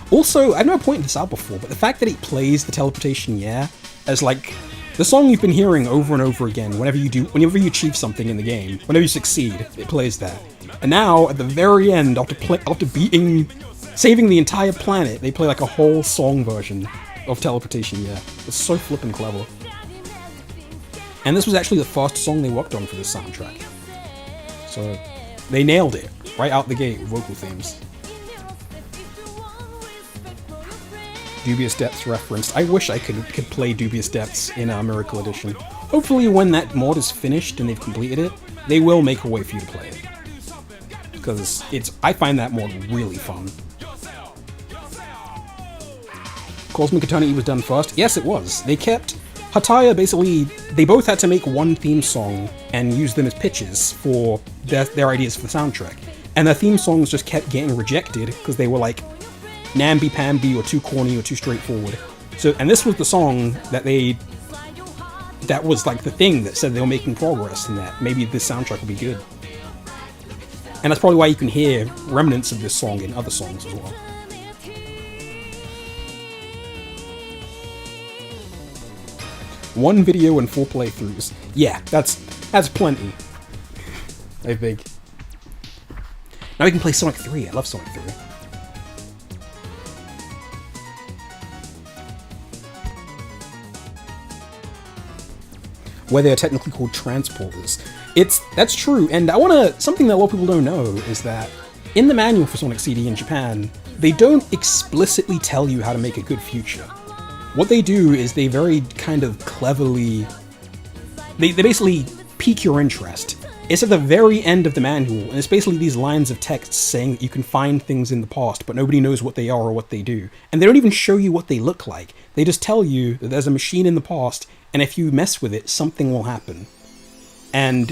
Also, I know I pointed this out before, but the fact that it plays the teleportation yeah as like the song you've been hearing over and over again whenever you achieve something in the game, whenever you succeed, it plays that. And now, at the very end, after saving the entire planet, they play like a whole song version of teleportation yeah. It's so flippin' clever. And this was actually the first song they worked on for this soundtrack. So, they nailed it right out the gate with vocal themes. Dubious Depths referenced. I wish I could play Dubious Depths in Miracle Edition. Hopefully when that mod is finished and they've completed it, they will make a way for you to play it. Because I find that mod really fun. Cosmic Eternity was done first? Yes, it was. They kept... Hataya basically... They both had to make one theme song and use them as pitches for their ideas for the soundtrack. And their theme songs just kept getting rejected because they were like namby-pamby or too corny or too straightforward. And this was the song that was like the thing that said they were making progress and that maybe this soundtrack would be good. And that's probably why you can hear remnants of this song in other songs as well. One video and 4 playthroughs. Yeah, that's plenty. I think. Now we can play Sonic 3. I love Sonic 3. Where they are technically called transporters. That's true, and something that a lot of people don't know is that in the manual for Sonic CD in Japan, they don't explicitly tell you how to make a good future. What they do is they very kind of cleverly, they basically pique your interest. It's at the very end of the manual, and it's basically these lines of text saying that you can find things in the past, but nobody knows what they are or what they do. And they don't even show you what they look like. They just tell you that there's a machine in the past, and if you mess with it, something will happen. And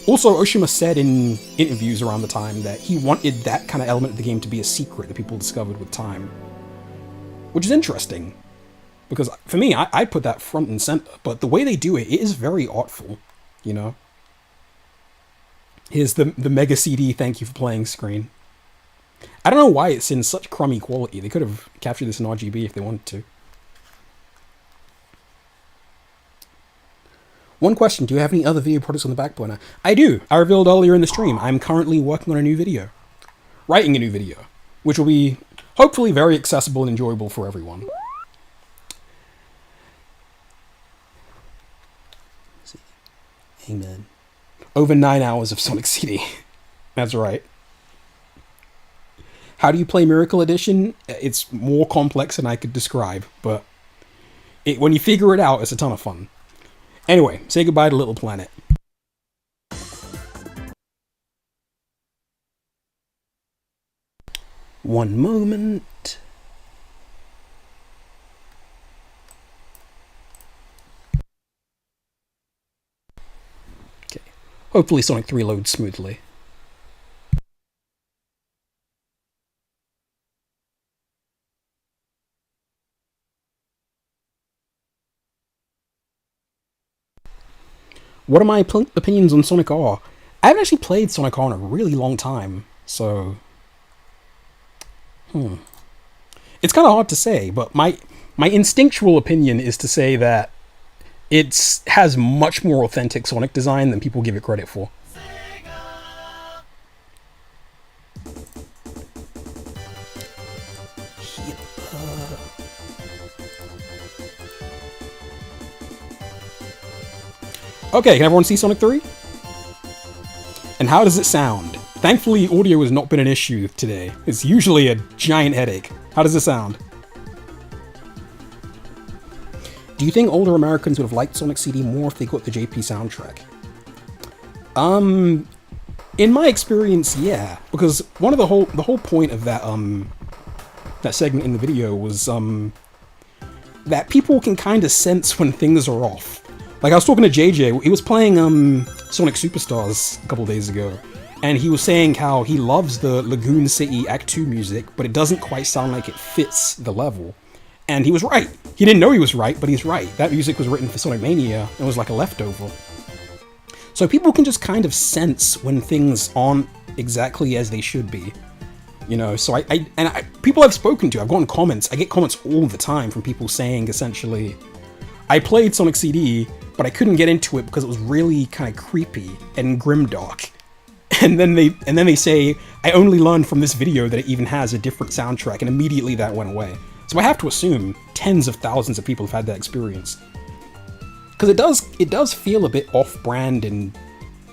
also, Oshima said in interviews around the time that he wanted that kind of element of the game to be a secret that people discovered with time. Which is interesting. Because for me, I put that front and center, but the way they do it is very artful, you know? Here's the Mega CD thank you for playing screen. I don't know why it's in such crummy quality. They could have captured this in RGB if they wanted to. One question, do you have any other video projects on the back burner? I do. I revealed earlier in the stream, I'm currently working on a new video. Writing a new video, which will be hopefully very accessible and enjoyable for everyone. Amen. Over 9 hours of Sonic CD. That's right. How do you play Miracle Edition? It's more complex than I could describe, but when you figure it out, it's a ton of fun. Anyway, say goodbye to Little Planet. One moment. Okay. Hopefully Sonic 3 loads smoothly. what are my opinions on Sonic R? I haven't actually played Sonic R in a really long time, so... It's kind of hard to say, but my instinctual opinion is to say that it has much more authentic Sonic design than people give it credit for. Okay, can everyone see Sonic 3? And how does it sound? Thankfully, audio has not been an issue today. It's usually a giant headache. How does it sound? Do you think older Americans would have liked Sonic CD more if they got the JP soundtrack? In my experience, yeah, because one of the whole point of that that segment in the video was that people can kind of sense when things are off. Like, I was talking to JJ, he was playing Sonic Superstars a couple days ago, and he was saying how he loves the Lagoon City Act 2 music, but it doesn't quite sound like it fits the level. And he was right. He didn't know he was right, but he's right. That music was written for Sonic Mania, and was like a leftover. So people can just kind of sense when things aren't exactly as they should be. You know, so people I've spoken to, I've gotten comments, I get comments all the time from people saying, essentially, I played Sonic CD, but I couldn't get into it because it was really kind of creepy and grimdark. And then they say, I only learned from this video that it even has a different soundtrack, and immediately that went away. So I have to assume tens of thousands of people have had that experience. Because it does feel a bit off-brand and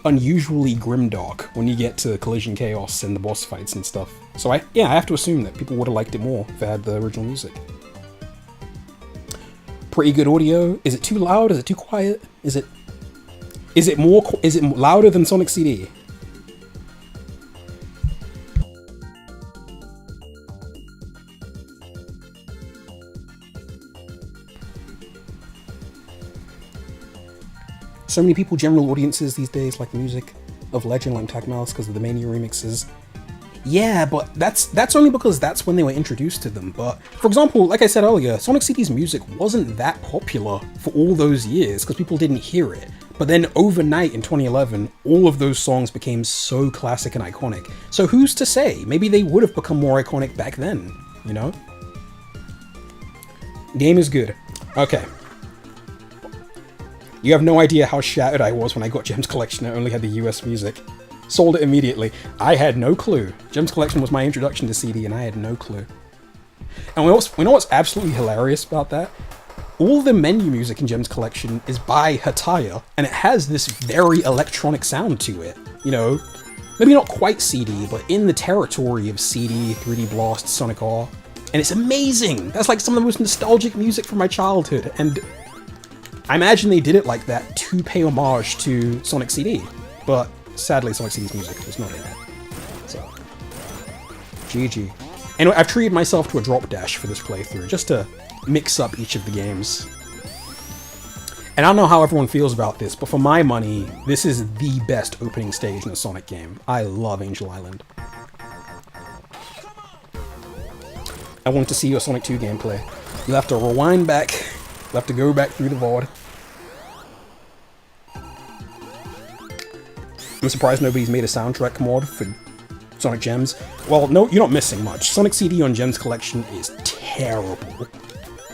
unusually grimdark when you get to Collision Chaos and the boss fights and stuff. So I have to assume that people would have liked it more if it had the original music. Pretty good audio. Is it too loud? Is it too quiet? Is it louder than Sonic CD? So many people, general audiences these days, like the music of Legend, like Tag Mouse, because of the Mania remixes. Yeah, but that's only because that's when they were introduced to them. But, for example, like I said earlier, Sonic CD's music wasn't that popular for all those years, because people didn't hear it. But then overnight in 2011, all of those songs became so classic and iconic. So who's to say? Maybe they would have become more iconic back then, you know? Game is good. Okay. You have no idea how shattered I was when I got Gems Collection and only had the US music. Sold it immediately. I had no clue. Gems Collection was my introduction to CD and I had no clue. And we know what's absolutely hilarious about that? All the menu music in Gems Collection is by Hataya, and it has this very electronic sound to it. You know, maybe not quite CD, but in the territory of CD, 3D Blast, Sonic R. And it's amazing! That's like some of the most nostalgic music from my childhood, and I imagine they did it like that to pay homage to Sonic CD, but sadly Sonic CD's music was not in it. So, GG. Anyway, I've treated myself to a drop dash for this playthrough, just to mix up each of the games. And I don't know how everyone feels about this, but for my money, this is the best opening stage in a Sonic game. I love Angel Island. I want to see your Sonic 2 gameplay. You'll have to rewind back. You'll have to go back through the VOD. I'm surprised nobody's made a soundtrack mod for Sonic Gems. Well, no, you're not missing much. Sonic CD on Gems Collection is terrible.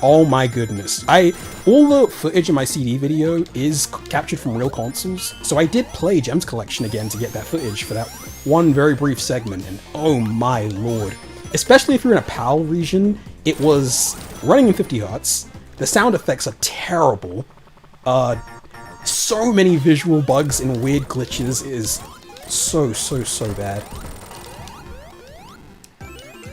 Oh my goodness. All the footage in my CD video is captured from real consoles, so I did play Gems Collection again to get that footage for that one very brief segment, and oh my lord. Especially if you're in a PAL region, it was running in 50 Hz. The sound effects are terrible. So many visual bugs and weird glitches is so bad.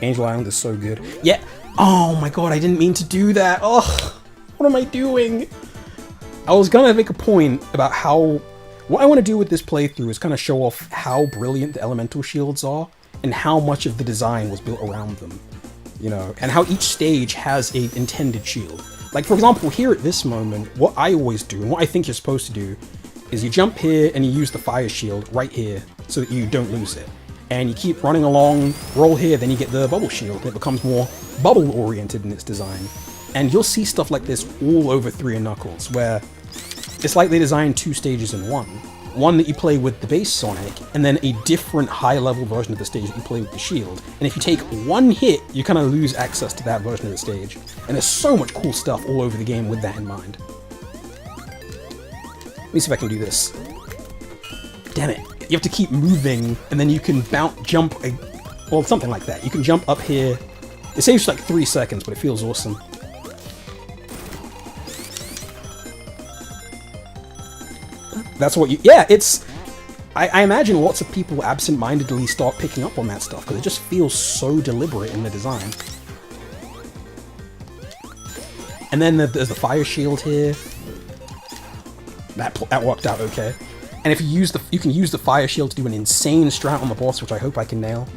Angel Island is so good. Yeah. Oh my god, I didn't mean to do that. Oh, what am I doing? I was gonna make a point about how... What I want to do with this playthrough is kind of show off how brilliant the elemental shields are and how much of the design was built around them. You know, and how each stage has a intended shield. Like, for example, here at this moment, what I always do, and what I think you're supposed to do, is you jump here and you use the fire shield right here so that you don't lose it. And you keep running along, roll here, then you get the bubble shield, and it becomes more bubble-oriented in its design. And you'll see stuff like this all over 3 and Knuckles, where It's like they designed 2 stages in one. One that you play with the base Sonic, and then a different high-level version of the stage that you play with the shield. And if you take one hit, you kind of lose access to that version of the stage. And there's so much cool stuff all over the game with that in mind. Let me see if I can do this. Damn it. You have to keep moving, and then you can jump, well, something like that. You can jump up here. It saves like 3 seconds, but it feels awesome. That's what you... Yeah, it's... I imagine lots of people absent-mindedly start picking up on that stuff, because it just feels so deliberate in the design. And then there's the fire shield here. That worked out okay. And if you can use the fire shield to do an insane strat on the boss, which I hope I can nail.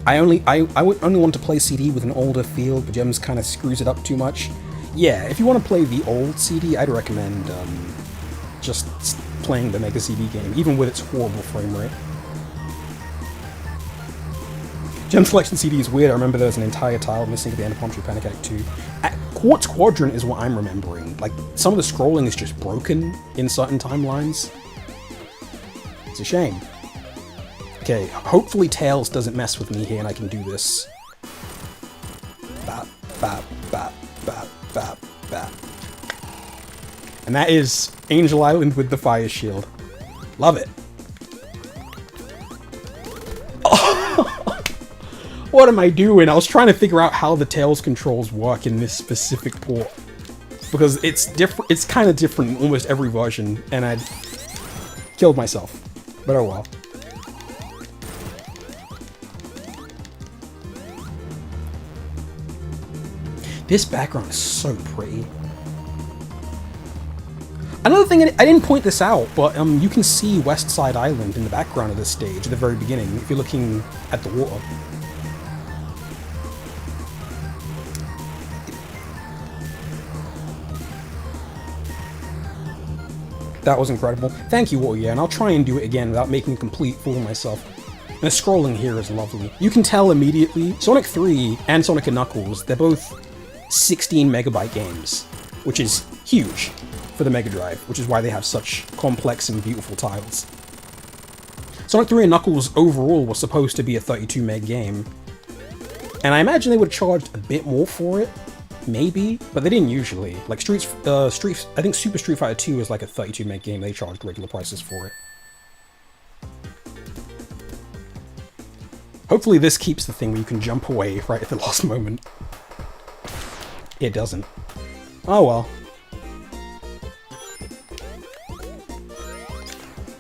I would only want to play CD with an older feel, but Gems kind of screws it up too much. Yeah, if you want to play the old CD, I'd recommend just playing the Mega CD game, even with its horrible frame rate. Gem Selection CD is weird. I remember there was an entire tile missing at the end of Palm Tree Panic Act 2. Quartz Quadrant is what I'm remembering. Like, some of the scrolling is just broken in certain timelines. It's a shame. Okay, hopefully Tails doesn't mess with me here and I can do this. Bap, bap, bap, bap, bap, bap. And that is Angel Island with the fire shield. Love it. What am I doing? I was trying to figure out how the Tails controls work in this specific port. Because it's different. It's kind of different in almost every version, and I killed myself. But oh well. This background is so pretty. Another thing, I didn't point this out, but you can see West Side Island in the background of this stage at the very beginning, if you're looking at the water. That was incredible. Thank you, Warrior, and I'll try and do it again without making a complete fool of myself. And the scrolling here is lovely. You can tell immediately, Sonic 3 and Sonic & Knuckles, they're both 16 megabyte games, which is huge for the Mega Drive, which is why they have such complex and beautiful tiles. Sonic 3 and Knuckles overall was supposed to be a 32 meg game, and I imagine they would have charged a bit more for it, maybe, but they didn't usually. Like I think Super Street Fighter 2 is like a 32 meg game, they charged regular prices for it. Hopefully this keeps the thing where you can jump away right at the last moment. It doesn't. Oh well.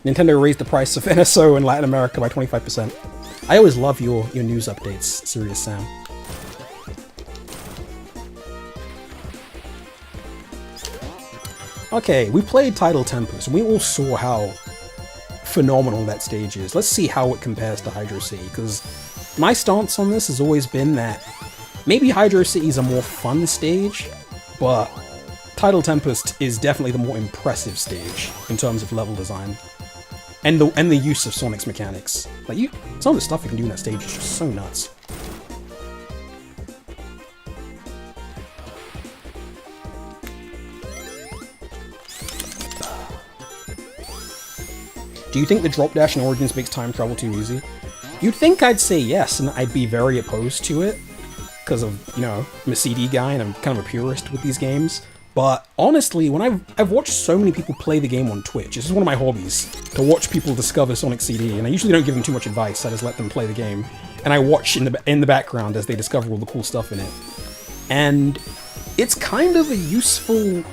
Nintendo raised the price of NSO in Latin America by 25%. I always love your news updates, Serious Sam. Okay, we played Tidal Tempest, and we all saw how phenomenal that stage is. Let's see how it compares to Hydro City, because my stance on this has always been that maybe Hydro City is a more fun stage, but Tidal Tempest is definitely the more impressive stage in terms of level design. And the use of Sonic's mechanics. Like, some of the stuff you can do in that stage is just so nuts. Do you think the drop dash in Origins makes time travel too easy? You'd think I'd say yes, and I'd be very opposed to it, because of, you know, I'm a CD guy and I'm kind of a purist with these games. But honestly, when I've watched so many people play the game on Twitch, this is one of my hobbies, to watch people discover Sonic CD, and I usually don't give them too much advice, I just let them play the game, and I watch in the background as they discover all the cool stuff in it. And it's kind of a useful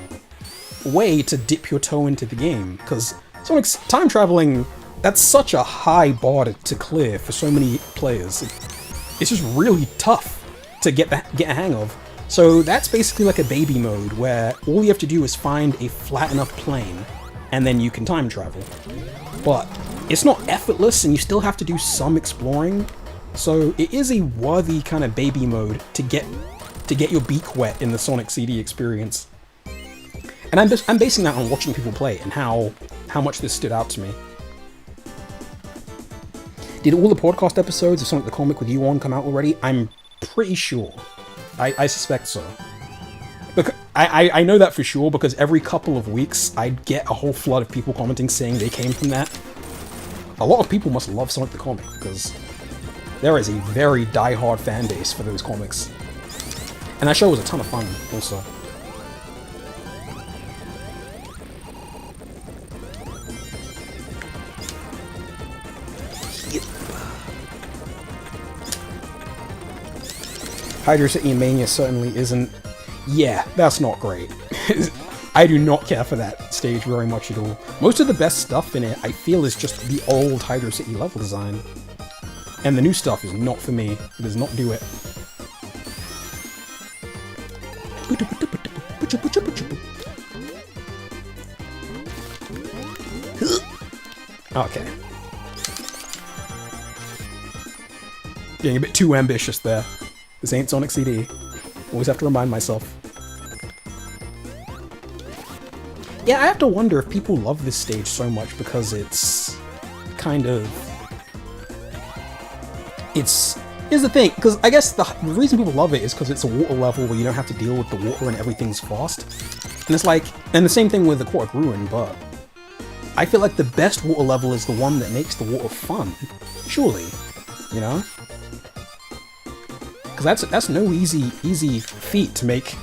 way to dip your toe into the game, because Sonic's time traveling, that's such a high bar to clear for so many players. It's just really tough to get a hang of. So that's basically like a baby mode, where all you have to do is find a flat enough plane, and then you can time travel. But it's not effortless, and you still have to do some exploring. So it is a worthy kind of baby mode to get your beak wet in the Sonic CD experience. And I'm basing that on watching people play and how much this stood out to me. Did all the podcast episodes of Sonic the Comic with you on come out already? I'm pretty sure. I suspect so. I know that for sure because every couple of weeks I'd get a whole flood of people commenting saying they came from that. A lot of people must love Sonic the Comic because there is a very die-hard fan base for those comics. And that show was a ton of fun also. Hydro City Mania certainly isn't... Yeah, that's not great. I do not care for that stage very much at all. Most of the best stuff in it, I feel, is just the old Hydro City level design. And the new stuff is not for me. It does not do it. Okay. Getting a bit too ambitious there. This ain't Sonic CD. Always have to remind myself. Yeah, I have to wonder if people love this stage so much because it's kind of... Here's the thing, because I guess the reason people love it is because it's a water level where you don't have to deal with the water and everything's fast. And it's like... And the same thing with Aquatic Ruin, but... I feel like the best water level is the one that makes the water fun. Surely. You know? Because that's no easy feat to make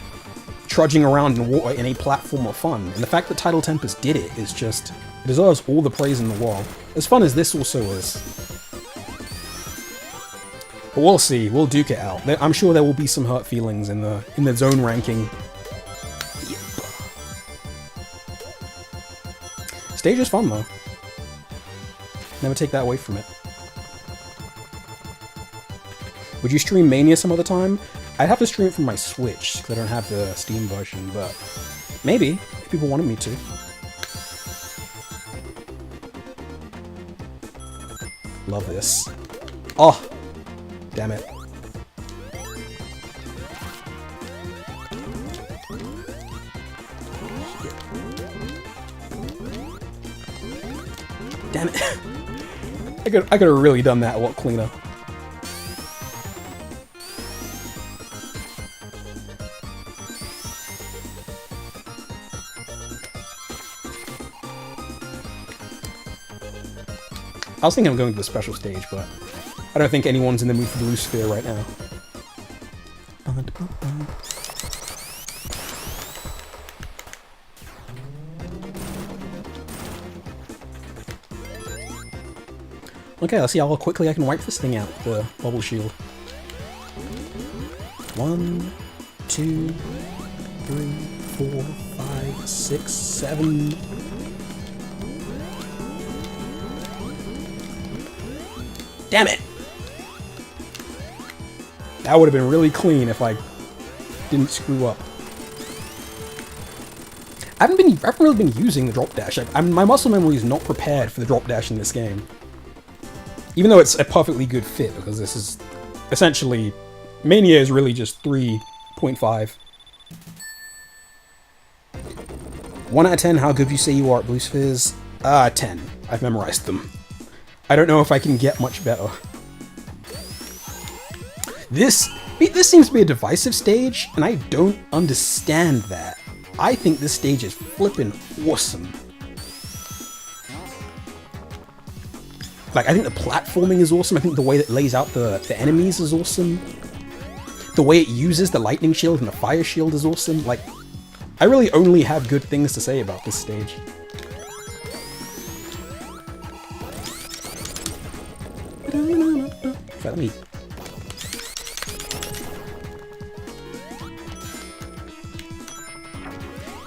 trudging around in water in a platformer fun. And the fact that Tidal Tempest did it is just... It deserves all the praise in the world. As fun as this also is. But we'll see. We'll duke it out. I'm sure there will be some hurt feelings in the zone ranking. Yep. Stage is fun though. Never take that away from it. Would you stream Mania some other time? I'd have to stream it from my Switch, because I don't have the Steam version, but maybe, if people wanted me to. Love this. Oh! Damn it. Damn it. I could have really done that a lot cleaner. I was thinking of going to the special stage, but I don't think anyone's in the mood for Blue Sphere right now. Okay, let's see how quickly I can wipe this thing out, the bubble shield. 1, 2, 3, 4, 5, 6, 7... Damn it! That would have been really clean if I didn't screw up. I haven't really been using the drop dash. My muscle memory is not prepared for the drop dash in this game. Even though it's a perfectly good fit, because this is essentially... Mania is really just 3.5. 1 out of 10, how good you say you are at Blue Spheres? 10. I've memorized them. I don't know if I can get much better. This seems to be a divisive stage, and I don't understand that. I think this stage is flippin' awesome. Like, I think the platforming is awesome. I think the way that it lays out the enemies is awesome. The way it uses the lightning shield and the fire shield is awesome. Like, I really only have good things to say about this stage. Let me...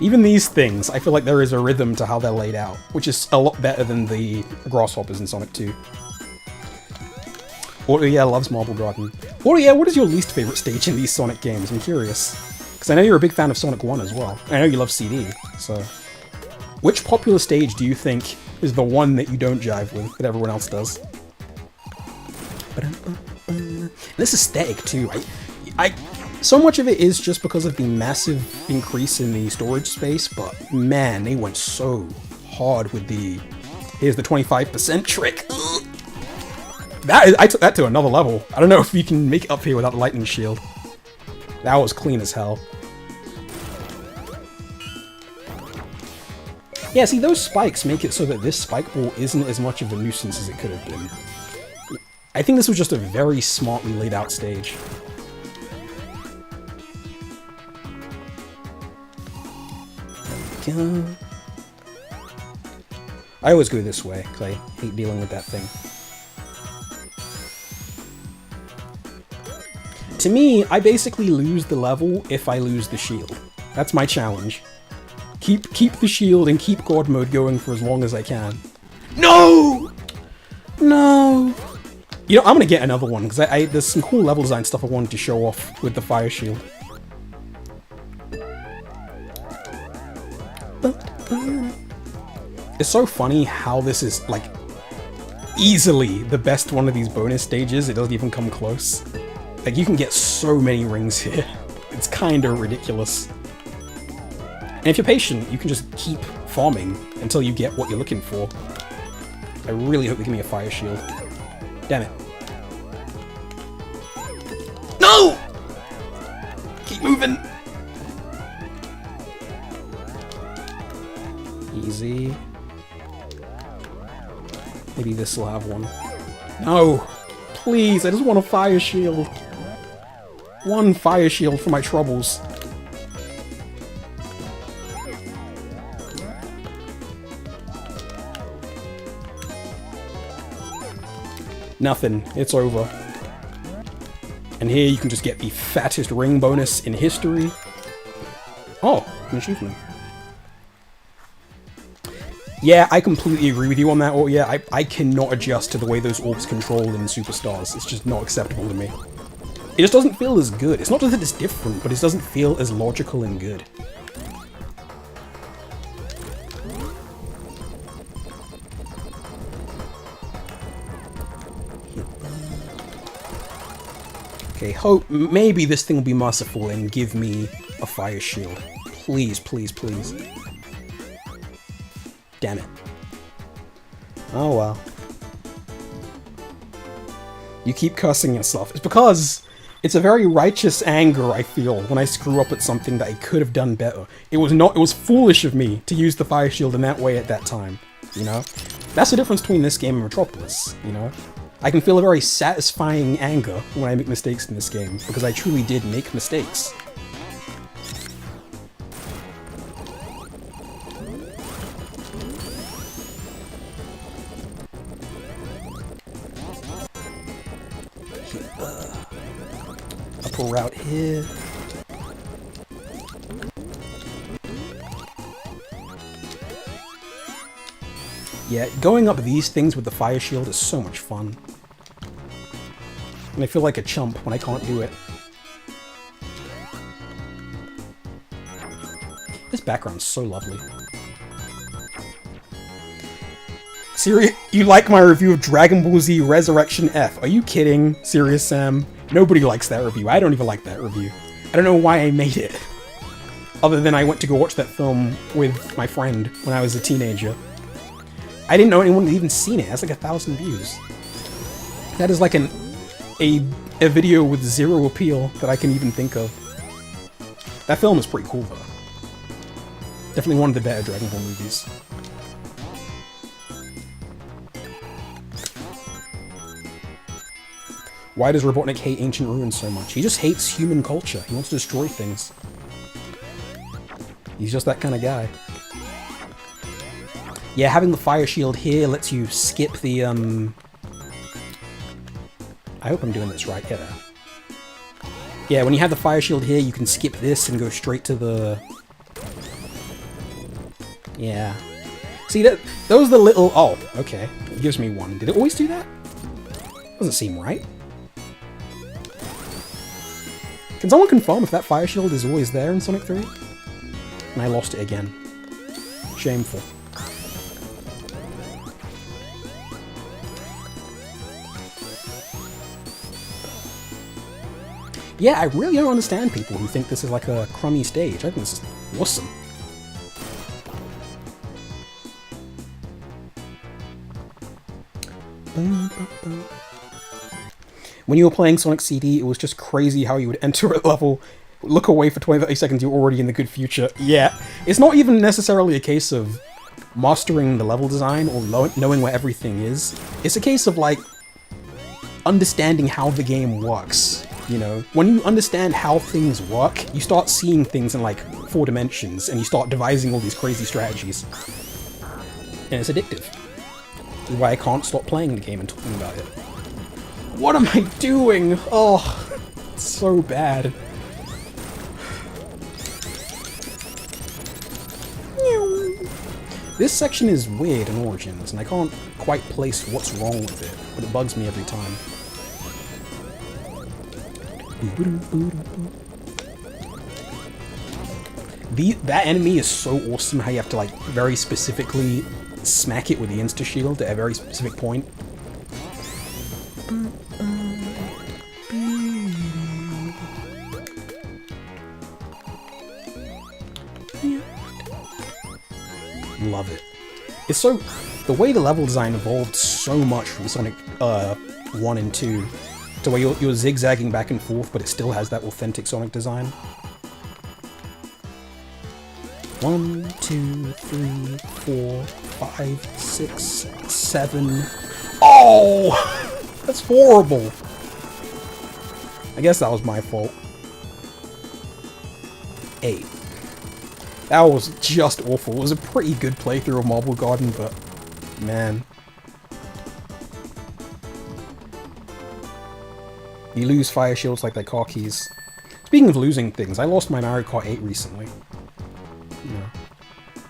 Even these things, I feel like there is a rhythm to how they're laid out, which is a lot better than the grasshoppers in Sonic 2. Auto yeah loves Marble Garden. Auto yeah, what is your least favorite stage in these Sonic games? I'm curious. Because I know you're a big fan of Sonic 1 as well. I know you love CD, so... Which popular stage do you think is the one that you don't jive with, that everyone else does? This aesthetic too, so much of it is just because of the massive increase in the storage space, but man, they went so hard with the here's the 25% trick. I took that to another level. I don't know if you can make it up here without the lightning shield. That was clean as hell. Yeah, see, those spikes make it so that this spike ball isn't as much of a nuisance as it could have been. I think this was just a very smartly laid out stage. There we go. I always go this way, because I hate dealing with that thing. To me, I basically lose the level if I lose the shield. That's my challenge. Keep the shield and keep God mode going for as long as I can. No! No! You know, I'm gonna get another one, because there's some cool level design stuff I wanted to show off with the fire shield. It's so funny how this is, like, easily the best one of these bonus stages. It doesn't even come close. Like, you can get so many rings here. It's kinda ridiculous. And if you're patient, you can just keep farming until you get what you're looking for. I really hope they give me a fire shield. Damn it. No! Keep moving! Easy. Maybe this will have one. No! Please, I just want a fire shield. One fire shield for my troubles. Nothing. It's over. And here you can just get the fattest ring bonus in history. Oh, an achievement. Yeah, I completely agree with you on that. Oh yeah, I cannot adjust to the way those orbs control in Superstars. It's just not acceptable to me. It just doesn't feel as good. It's not just that it's different, but it doesn't feel as logical and good. Okay, hope maybe this thing will be merciful and give me a fire shield. Please, please, please. Damn it. Oh well. You keep cursing yourself. It's because it's a very righteous anger I feel when I screw up at something that I could have done better. It was foolish of me to use the fire shield in that way at that time, you know? That's the difference between this game and Metropolis, you know? I can feel a very satisfying anger when I make mistakes in this game, because I truly did make mistakes. Upper route here. Yeah, going up these things with the fire shield is so much fun. And I feel like a chump when I can't do it. This background's so lovely. Serious? You like my review of Dragon Ball Z Resurrection F? Are you kidding? Serious Sam? Nobody likes that review. I don't even like that review. I don't know why I made it. Other than I went to go watch that film with my friend when I was a teenager. I didn't know anyone had even seen it. It has like 1,000 views. That is like a video with zero appeal that I can even think of. That film is pretty cool though. Definitely one of the better Dragon Ball movies. Why does Robotnik hate ancient ruins so much? He just hates human culture. He wants to destroy things. He's just that kind of guy. Yeah, having the fire shield here lets you skip the, I hope I'm doing this right, yeah. Yeah, when you have the fire shield here, you can skip this and go straight to the... Yeah. See, those are the little... Oh, okay. It gives me one. Did it always do that? Doesn't seem right. Can someone confirm if that fire shield is always there in Sonic 3? And I lost it again. Shameful. Yeah, I really don't understand people who think this is like a crummy stage. I think this is awesome. When you were playing Sonic CD, it was just crazy how you would enter a level, look away for 20-30 seconds, you're already in the good future. Yeah, it's not even necessarily a case of mastering the level design or knowing where everything is. It's a case of like understanding how the game works. You know, when you understand how things work, you start seeing things in like 4 dimensions and you start devising all these crazy strategies. And it's addictive. This is why I can't stop playing the game and talking about it. What am I doing? Oh, it's so bad. This section is weird in Origins, and I can't quite place what's wrong with it, but it bugs me every time. That enemy is so awesome, how you have to like very specifically smack it with the insta-shield at a very specific point. Love it. It's so... the way the level design evolved so much from Sonic 1 and 2 to where you're zigzagging back and forth, but it still has that authentic Sonic design. 1, 2, 3, 4, 5, 6, 7... Oh! That's horrible! I guess that was my fault. 8. That was just awful. It was a pretty good playthrough of Marble Garden, but... man. You lose fire shields like their car keys. Speaking of losing things, I lost my Mario Kart 8 recently. Yeah.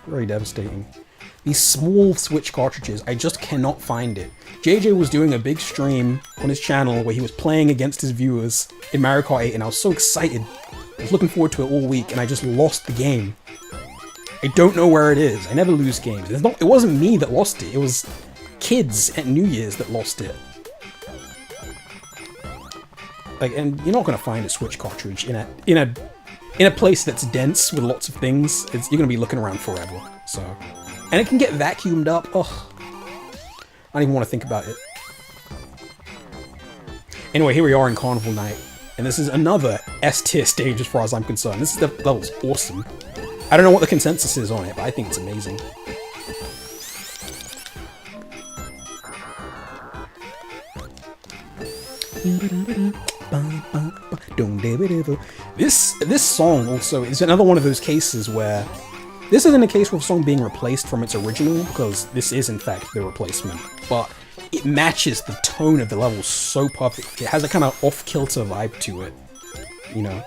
Very devastating. These small Switch cartridges, I just cannot find it. JJ was doing a big stream on his channel where he was playing against his viewers in Mario Kart 8, and I was so excited. I was looking forward to it all week, and I just lost the game. I don't know where it is. I never lose games. It wasn't me that lost it. It was kids at New Year's that lost it. Like, and you're not gonna find a Switch cartridge in a place that's dense with lots of things. You're gonna be looking around forever. So, and it can get vacuumed up. Ugh. I don't even want to think about it. Anyway, here we are in Carnival Night, and this is another S-tier stage as far as I'm concerned. This level's awesome. I don't know what the consensus is on it, but I think it's amazing. This song also is another one of those cases where this isn't a case of a song being replaced from its original, because this is in fact the replacement, but it matches the tone of the level so perfectly. It has a kind of off-kilter vibe to it, you know,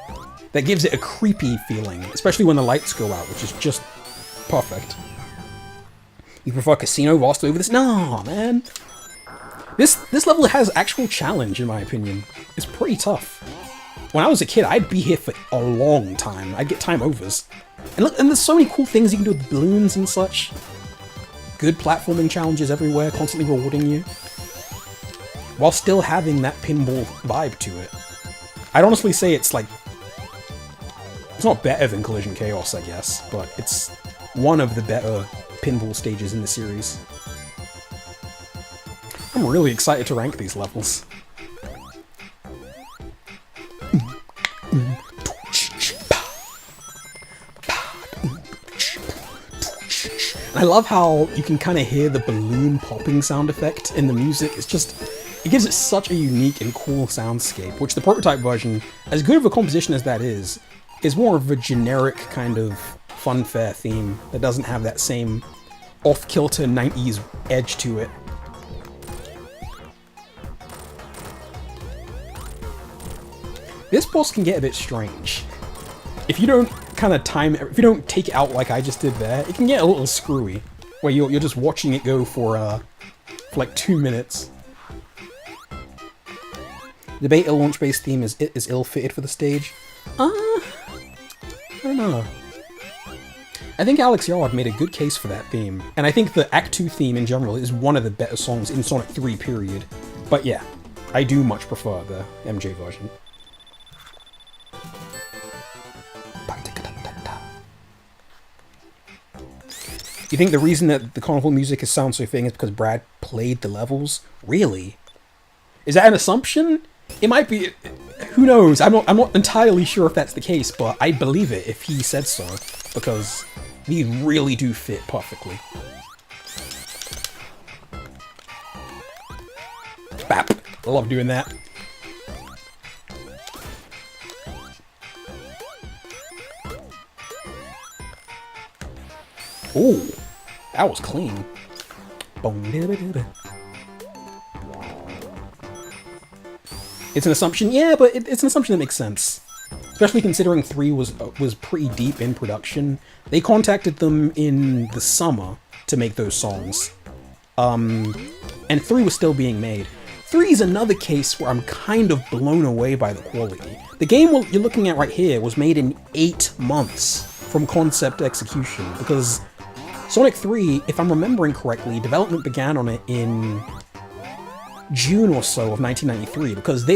that gives it a creepy feeling, especially when the lights go out, which is just perfect. You prefer Casino vastly over this? No, man. This level has actual challenge, in my opinion. It's pretty tough. When I was a kid, I'd be here for a long time. I'd get time overs. And look, and there's so many cool things you can do with balloons and such. Good platforming challenges everywhere, constantly rewarding you. While still having that pinball vibe to it. I'd honestly say it's like... it's not better than Collision Chaos, I guess, but it's one of the better pinball stages in the series. I'm really excited to rank these levels. And I love how you can kind of hear the balloon popping sound effect in the music. It's just, it gives it such a unique and cool soundscape, which the prototype version, as good of a composition as that is more of a generic kind of funfair theme that doesn't have that same off-kilter 90s edge to it. This boss can get a bit strange. If you don't kind of time it, if you don't take it out like I just did there, it can get a little screwy, where you're just watching it go for like 2 minutes. The beta launch-based theme is ill-fitted for the stage. I don't know. I think Alex Yard made a good case for that theme, and I think the Act 2 theme in general is one of the better songs in Sonic 3, period. But yeah, I do much prefer the MJ version. You think the reason that the Carnival music sounds so fitting is because Brad played the levels? Really? Is that an assumption? It might be. Who knows? I'm not entirely sure if that's the case, but I believe it if he said so, because these really do fit perfectly. Bap. I love doing that. Ooh, that was clean. It's an assumption, yeah, but it's an assumption that makes sense. Especially considering 3 was pretty deep in production. They contacted them in the summer to make those songs. And 3 was still being made. 3 is another case where I'm kind of blown away by the quality. The game you're looking at right here was made in 8 months from concept to execution, because Sonic 3, if I'm remembering correctly, development began on it in June or so of 1993, because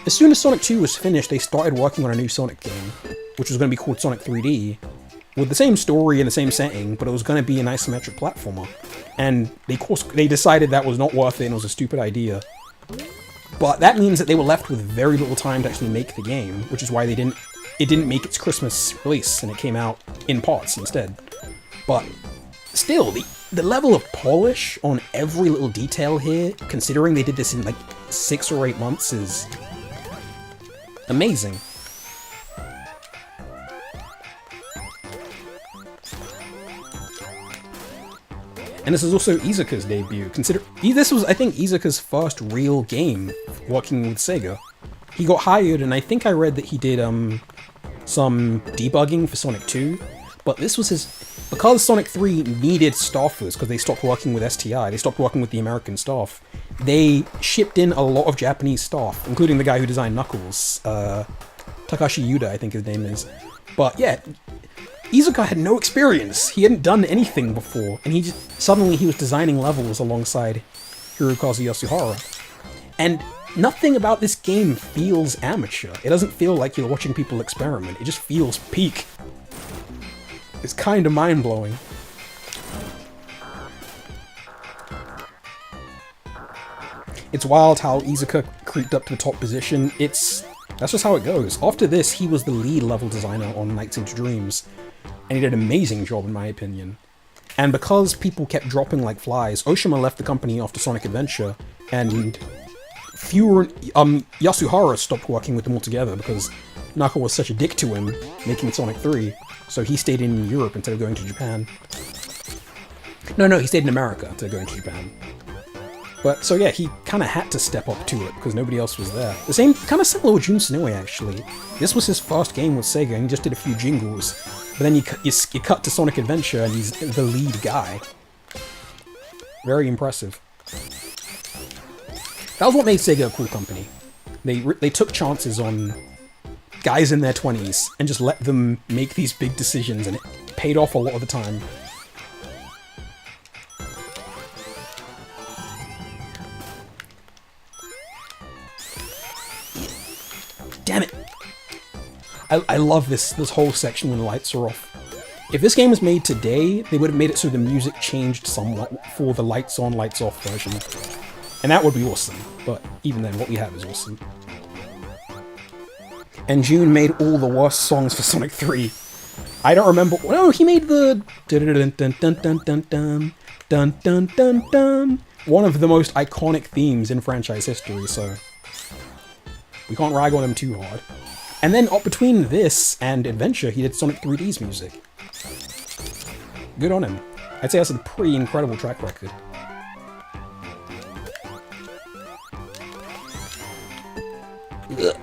as soon as Sonic 2 was finished, they started working on a new Sonic game, which was going to be called Sonic 3D, with the same story and the same setting, but it was going to be an isometric platformer. And they decided that was not worth it and it was a stupid idea. But that means that they were left with very little time to actually make the game, which is why it didn't make its Christmas release, and it came out in parts instead. But still, the level of polish on every little detail here, considering they did this in like 6 or 8 months, is amazing. And this is also Iizuka's debut. This was, I think, Iizuka's first real game working with Sega. He got hired, and I think I read that he did some debugging for Sonic 2, but this was because Sonic 3 needed staffers, because they stopped working with STI, they stopped working with the American staff, they shipped in a lot of Japanese staff, including the guy who designed Knuckles, Takashi Yuda, I think his name is. But yeah, Iizuka had no experience, he hadn't done anything before, and suddenly he was designing levels alongside Hirokazu Yasuhara. And nothing about this game feels amateur. It doesn't feel like you're watching people experiment, it just feels peak. It's kind of mind-blowing. It's wild how Iizuka creeped up to the top position. That's just how it goes. After this, he was the lead level designer on Nights into Dreams, and he did an amazing job in my opinion. And because people kept dropping like flies, Oshima left the company after Sonic Adventure, and Yasuhara stopped working with them altogether because Naka was such a dick to him making Sonic 3, so he stayed in Europe instead of going to Japan. No, he stayed in America instead of going to Japan. But, so yeah, he kind of had to step up to it because nobody else was there. The same, kind of similar with Jun Senoue actually. This was his first game with Sega and he just did a few jingles, but then you cut to Sonic Adventure and he's the lead guy. Very impressive. That was what made Sega a cool company. They took chances on guys in their 20s and just let them make these big decisions, and it paid off a lot of the time. Damn it! I love this whole section when the lights are off. If this game was made today, they would have made it so the music changed somewhat for the lights on, lights off version. And that would be awesome, but even then, what we have is awesome. And Jun made all the worst songs for Sonic 3. I don't remember. No, he made the dun dun dun dun dun dun dun dun dun dun, one of the most iconic themes in franchise history. So we can't rag on him too hard. And then up between this and Adventure, he did Sonic 3D's music. Good on him. I'd say that's a pretty incredible track record. Ugh.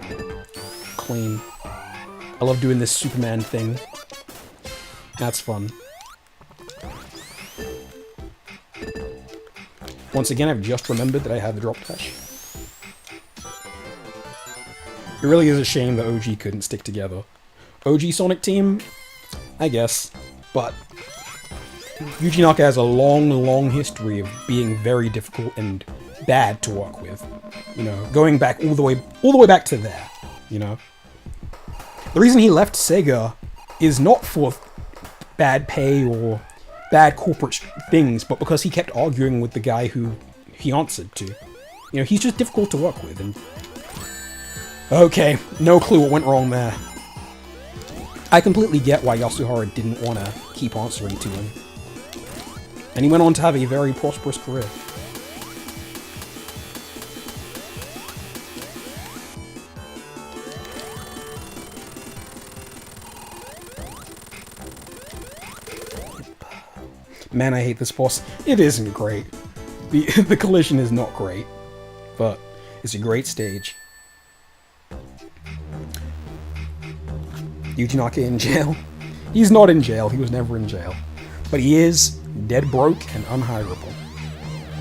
Clean. I love doing this Superman thing. That's fun. Once again, I've just remembered that I have the drop dash. It really is a shame that OG couldn't stick together. OG Sonic Team? I guess. But Yuji Naka has a long history of being very difficult and bad to work with. You know, going back all the way back to there, you know. The reason he left Sega is not for bad pay or bad corporate things, but because he kept arguing with the guy who he answered to. You know, he's just difficult to work with, and okay, no clue what went wrong there. I completely get why Yasuhara didn't want to keep answering to him. And he went on to have a very prosperous career. Man, I hate this boss. It isn't great. The collision is not great, but it's a great stage. Yuji Naka in jail? He's not in jail, he was never in jail. But he is dead broke and unhirable.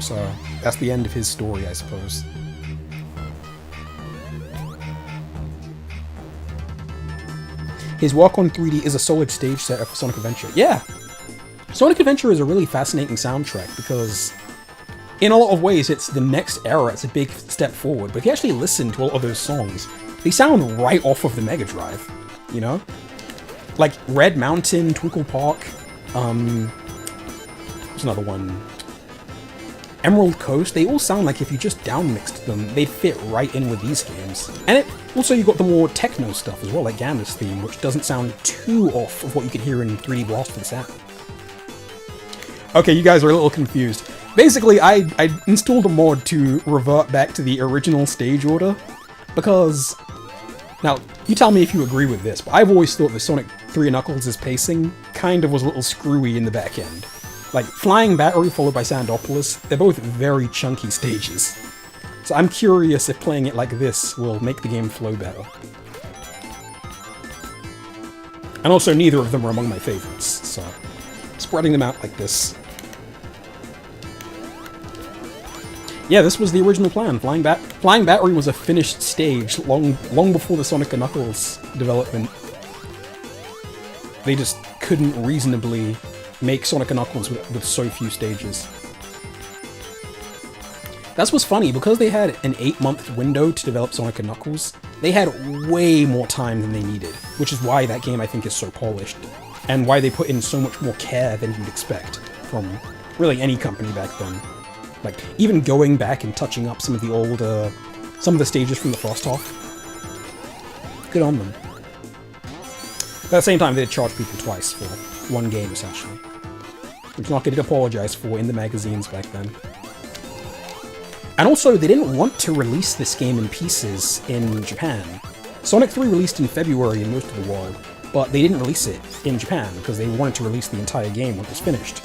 So, that's the end of his story, I suppose. His work on 3D is a solid stage setter for Sonic Adventure. Yeah! Sonic Adventure is a really fascinating soundtrack because, in a lot of ways, it's the next era, it's a big step forward. But if you actually listen to a lot of those songs, they sound right off of the Mega Drive, you know? Like Red Mountain, Twinkle Park, there's another one. Emerald Coast, they all sound like if you just downmixed them, they'd fit right in with these games. And also you got the more techno stuff as well, like Gamma's theme, which doesn't sound too off of what you could hear in 3D Blast for the sound. Okay, you guys are a little confused. Basically, I installed a mod to revert back to the original stage order, because... Now, you tell me if you agree with this, but I've always thought that Sonic 3 Knuckles' pacing kind of was a little screwy in the back end. Like, Flying Battery followed by Sandopolis, they're both very chunky stages. So I'm curious if playing it like this will make the game flow better. And also, neither of them are among my favorites, so spreading them out like this. Yeah, this was the original plan. Flying Battery was a finished stage long before the Sonic & Knuckles development. They just couldn't reasonably make Sonic & Knuckles with so few stages. That's what's funny, because they had an 8-month window to develop Sonic & Knuckles, they had way more time than they needed, which is why that game I think is so polished, and why they put in so much more care than you'd expect from really any company back then. Like, even going back and touching up some of the old, some of the stages from the first half. Good on them. But at the same time, they did charge people twice for one game, essentially. Which Naka did apologize for in the magazines back then. And also, they didn't want to release this game in pieces in Japan. Sonic 3 released in February in most of the world, but they didn't release it in Japan because they wanted to release the entire game when it was finished.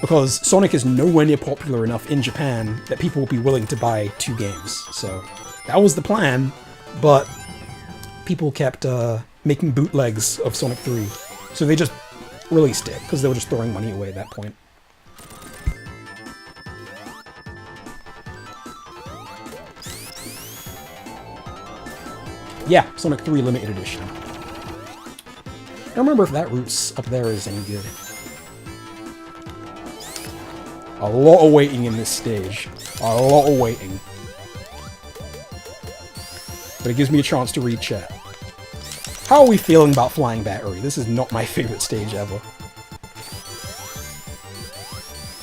Because Sonic is nowhere near popular enough in Japan that people will be willing to buy 2 games. So that was the plan, but people kept making bootlegs of Sonic 3. So they just released it, because they were just throwing money away at that point. Yeah, Sonic 3 Limited Edition. I don't remember if that route's up there is any good. A lot of waiting in this stage. A lot of waiting. But it gives me a chance to read chat. How are we feeling about Flying Battery? This is not my favorite stage ever.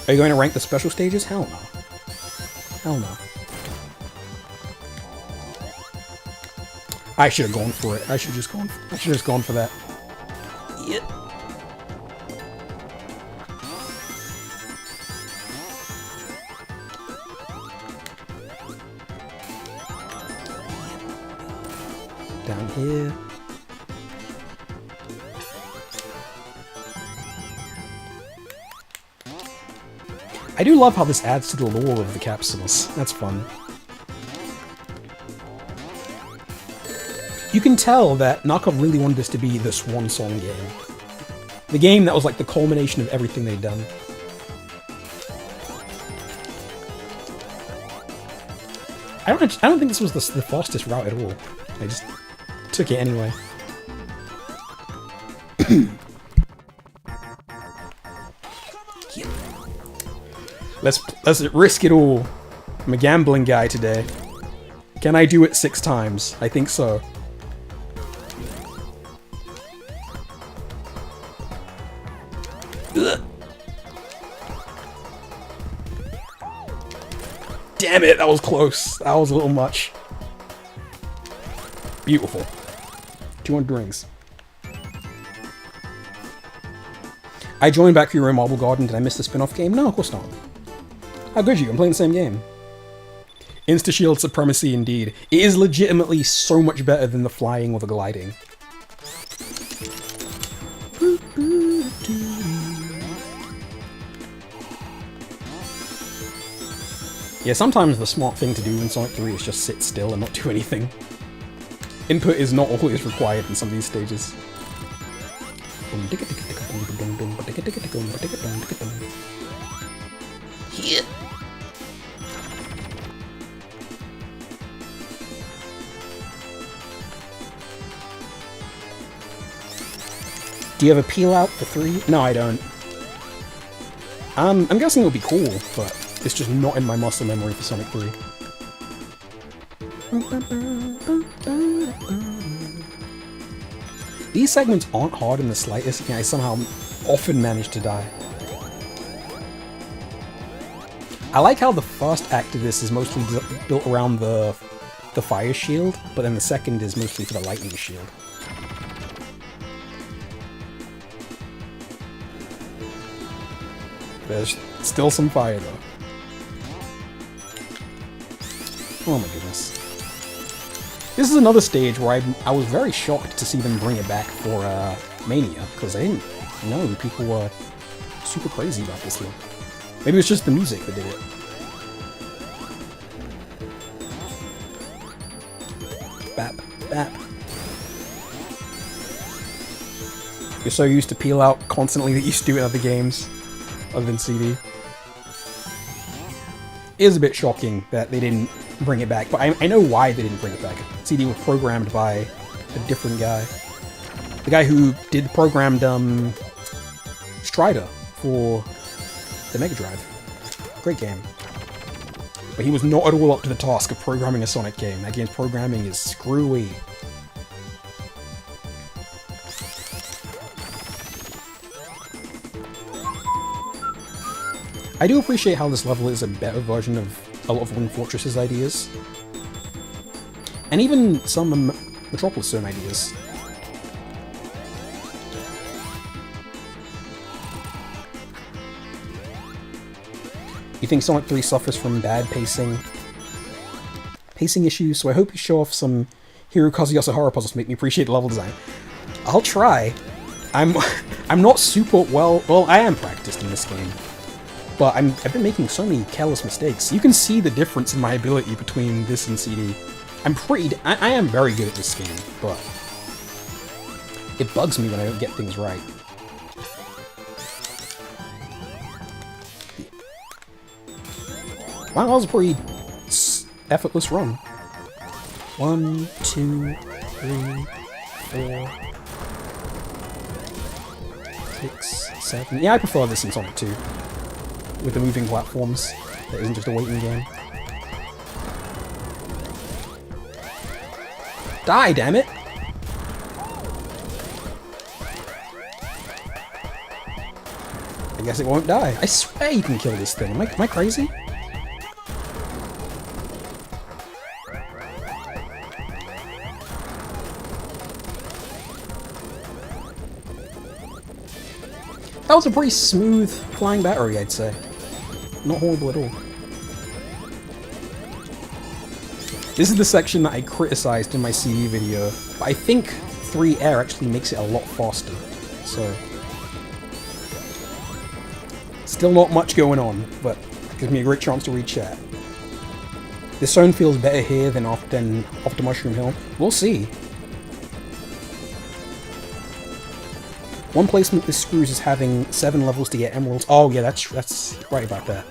Are you going to rank the special stages? Hell no. Hell no. I should have gone for it. I should have just gone for that. Yep. Down here. I do love how this adds to the lore of the capsules. That's fun. You can tell that Naka really wanted this to be the swan song game. The game that was like the culmination of everything they'd done. I don't think this was the fastest route at all. I just took it anyway. Let's risk it all. I'm a gambling guy today. Can I do it 6 times? I think so. Ugh. Damn it, that was close. That was a little much. Beautiful. 200 rings. I joined back for your Marble Garden. Did I miss the spin-off game? No, of course not. How good are you? I'm playing the same game. Insta-shield supremacy indeed. It is legitimately so much better than the flying or the gliding. Yeah, sometimes the smart thing to do in Sonic 3 is just sit still and not do anything. Input is not always required in some of these stages. Yeah. Do you have a peel out for 3? No, I don't. I'm guessing it'll be cool, but it's just not in my muscle memory for Sonic 3. These segments aren't hard in the slightest, yet I somehow often manage to die. I like how the first act of this is mostly built around the fire shield, but then the second is mostly for the lightning shield. There's still some fire though. Oh my goodness. This is another stage where I was very shocked to see them bring it back for Mania, because I didn't know people were super crazy about this one. Maybe it's just the music that did it. Bap, bap. You're so used to peel out constantly that you used to do it in other games, other than CD. It is a bit shocking that they didn't bring it back, but I know why they didn't bring it back. CD was programmed by a different guy. The guy who programmed Strider for the Mega Drive. Great game. But he was not at all up to the task of programming a Sonic game. That game's programming is screwy. I do appreciate how this level is a better version of a lot of Wing Fortress's ideas. And even some Metropolis Zone ideas. You think Sonic 3 suffers from bad pacing issues, so I hope you show off some Hirokazu Yasuhara puzzles to make me appreciate the level design. I'll try. I'm not super well, I am practiced in this game. But I've been making so many careless mistakes. You can see the difference in my ability between this and CD. I am very good at this game, but it bugs me when I don't get things right. Wow, that was a pretty effortless run. 1, 2, 3, 4, 6, 7. Yeah, I prefer this in Sonic 2. With the moving platforms, that isn't just a waiting game. Die, damn it! I guess it won't die. I swear you can kill this thing. Am I crazy? That was a pretty smooth flying battery, I'd say. Not horrible at all. This is the section that I criticized in my CD video, but I think 3 Air actually makes it a lot faster, so... Still not much going on, but gives me a great chance to read chat. This zone feels better here than after Mushroom Hill. We'll see. One placement this screws is having 7 levels to get emeralds. Oh yeah, that's right about that.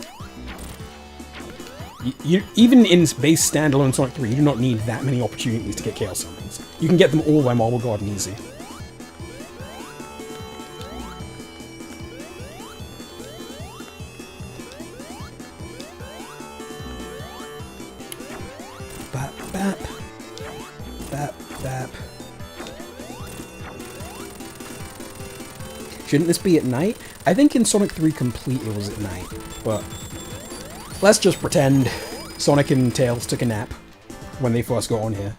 Even in base standalone Sonic 3, you do not need that many opportunities to get Chaos Emeralds. You can get them all by Marble Garden easy. Bap, bap. Bap, bap. Shouldn't this be at night? I think in Sonic 3 Complete it was at night, but let's just pretend Sonic and Tails took a nap when they first got on here.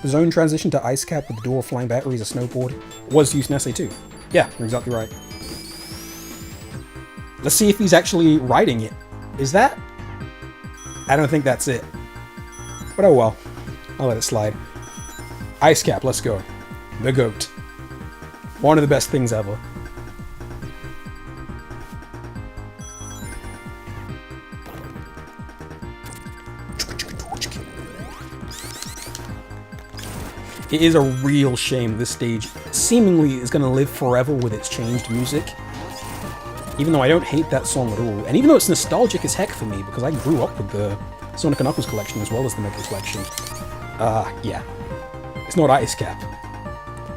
The zone transition to Ice Cap with the dual flying batteries, a snowboard, was used in SA2. Yeah, you're exactly right. Let's see if he's actually riding it. Is that? I don't think that's it. But oh well. I'll let it slide. Ice Cap, let's go. The GOAT. One of the best things ever. It is a real shame this stage seemingly is going to live forever with its changed music. Even though I don't hate that song at all. And even though it's nostalgic as heck for me, because I grew up with the Sonic & Knuckles collection as well as the Mega collection. Yeah. It's not Ice Cap.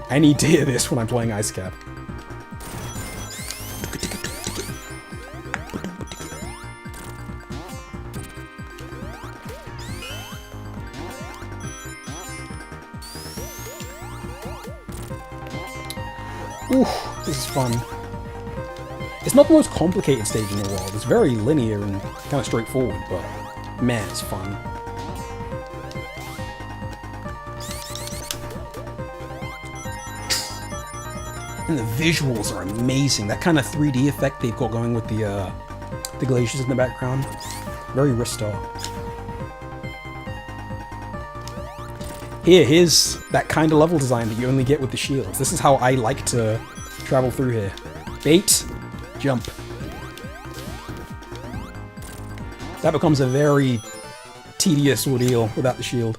I need to hear this when I'm playing Ice Cap. Ooh, this is fun. It's not the most complicated stage in the world. It's very linear and kind of straightforward, but man, it's fun. And the visuals are amazing. That kind of 3D effect they've got going with the glaciers in the background. Very Ristar. Here's that kind of level design that you only get with the shields. This is how I like to travel through here. Bait, jump. That becomes a very tedious ordeal without the shield.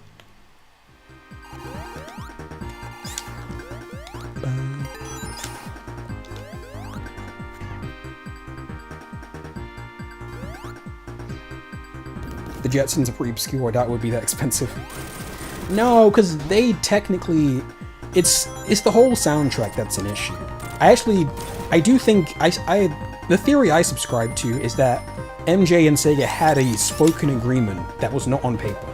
The Jetsons are pretty obscure. I doubt it would be that expensive. No, because they technically... It's the whole soundtrack that's an issue. I do think... the theory I subscribe to is that MJ and Sega had a spoken agreement that was not on paper.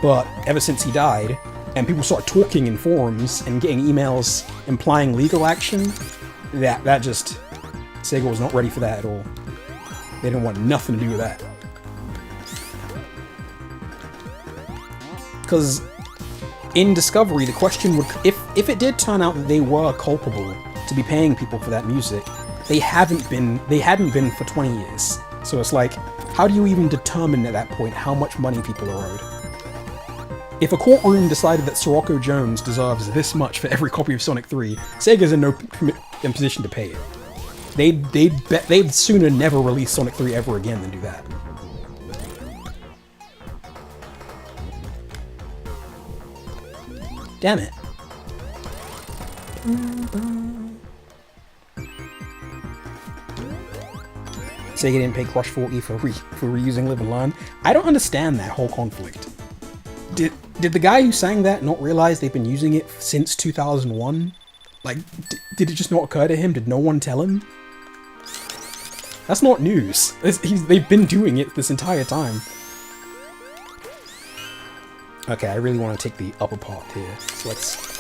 But ever since he died, and people started talking in forums and getting emails implying legal action, that just... Sega was not ready for that at all. They didn't want nothing to do with that. Because in Discovery, the question would... If it did turn out that they were culpable to be paying people for that music, they hadn't been for 20 years. So it's like, how do you even determine at that point how much money people are owed? If a courtroom decided that Sirocco Jones deserves this much for every copy of Sonic 3, Sega's in no position to pay it. They'd sooner never release Sonic 3 ever again than do that. Damn it. Sega didn't pay Crush 40 for reusing Live and Learn. I don't understand that whole conflict. Did the guy who sang that not realize they've been using it since 2001? Like, did it just not occur to him? Did no one tell him? That's not news. They've been doing it this entire time. Okay, I really want to take the upper part here. So let's...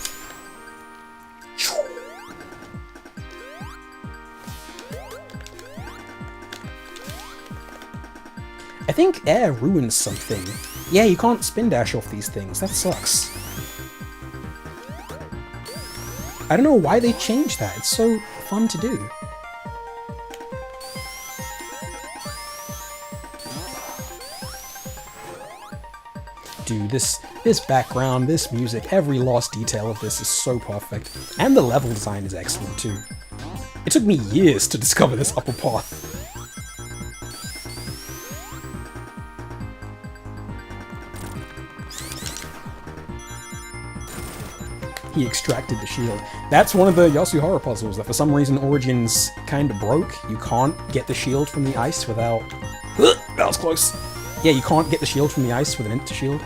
I think air ruins something. Yeah, you can't spin dash off these things. That sucks. I don't know why they changed that. It's so fun to do. Dude, this background, this music, every last detail of this is so perfect. And the level design is excellent too. It took me years to discover this upper path. He extracted the shield. That's one of the Yasuhara puzzles that for some reason Origins kinda broke. You can't get the shield from the ice without... That was close. Yeah, you can't get the shield from the ice with an Inter shield.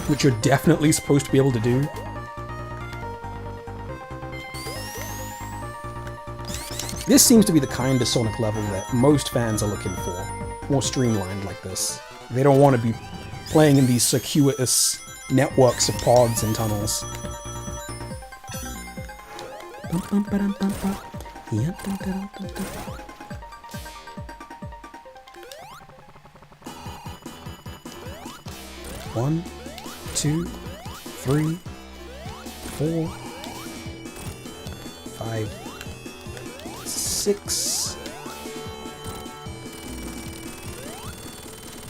Which you're definitely supposed to be able to do. This seems to be the kind of Sonic level that most fans are looking for. More streamlined like this. They don't want to be playing in these circuitous networks of pods and tunnels. One, 2, 3, 4, 5, 6.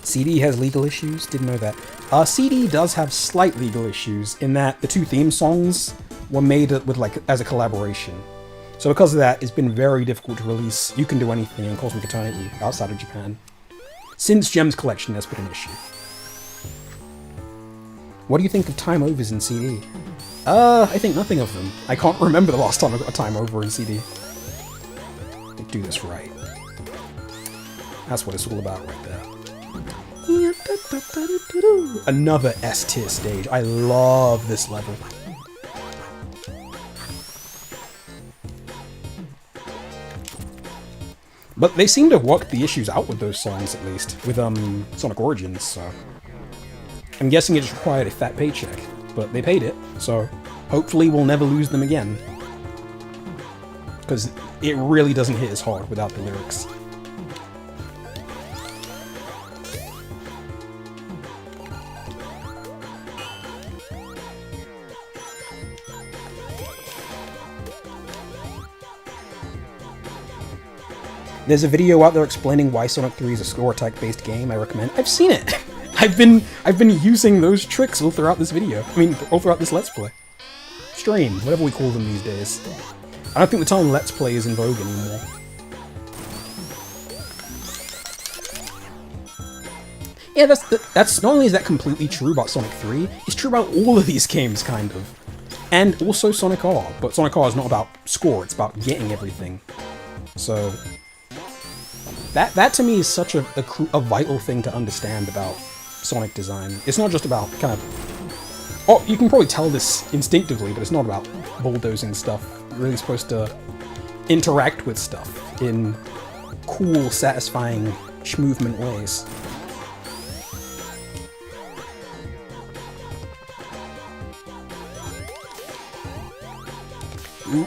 CD has legal issues? Didn't know that. CD does have slight legal issues in that the two theme songs were made with like as a collaboration. So because of that, it's been very difficult to release You Can Do Anything and Cosmic Eternity outside of Japan. Since Gem's collection has been an issue. What do you think of Time Overs in CD? I think nothing of them. I can't remember the last time I got a Time Over in CD. Do this right. That's what it's all about right there. Another S-tier stage. I love this level. But they seem to have worked the issues out with those songs, at least, with Sonic Origins, so... I'm guessing it just required a fat paycheck, but they paid it, so hopefully we'll never lose them again. Because it really doesn't hit as hard without the lyrics. There's a video out there explaining why Sonic 3 is a score attack based game. I recommend. I've seen it. I've been using those tricks all throughout this video. I mean, all throughout this Let's Play. Stream, whatever we call them these days. I don't think the term Let's Play is in vogue anymore. Yeah, that's not only is that completely true about Sonic 3, it's true about all of these games, kind of. And also Sonic R, but Sonic R is not about score, it's about getting everything. So... That to me is such a vital thing to understand about Sonic design. It's not just about kind of... Oh, you can probably tell this instinctively, but it's not about bulldozing stuff. You're really supposed to interact with stuff in cool, satisfying, schmovement ways. Ooh.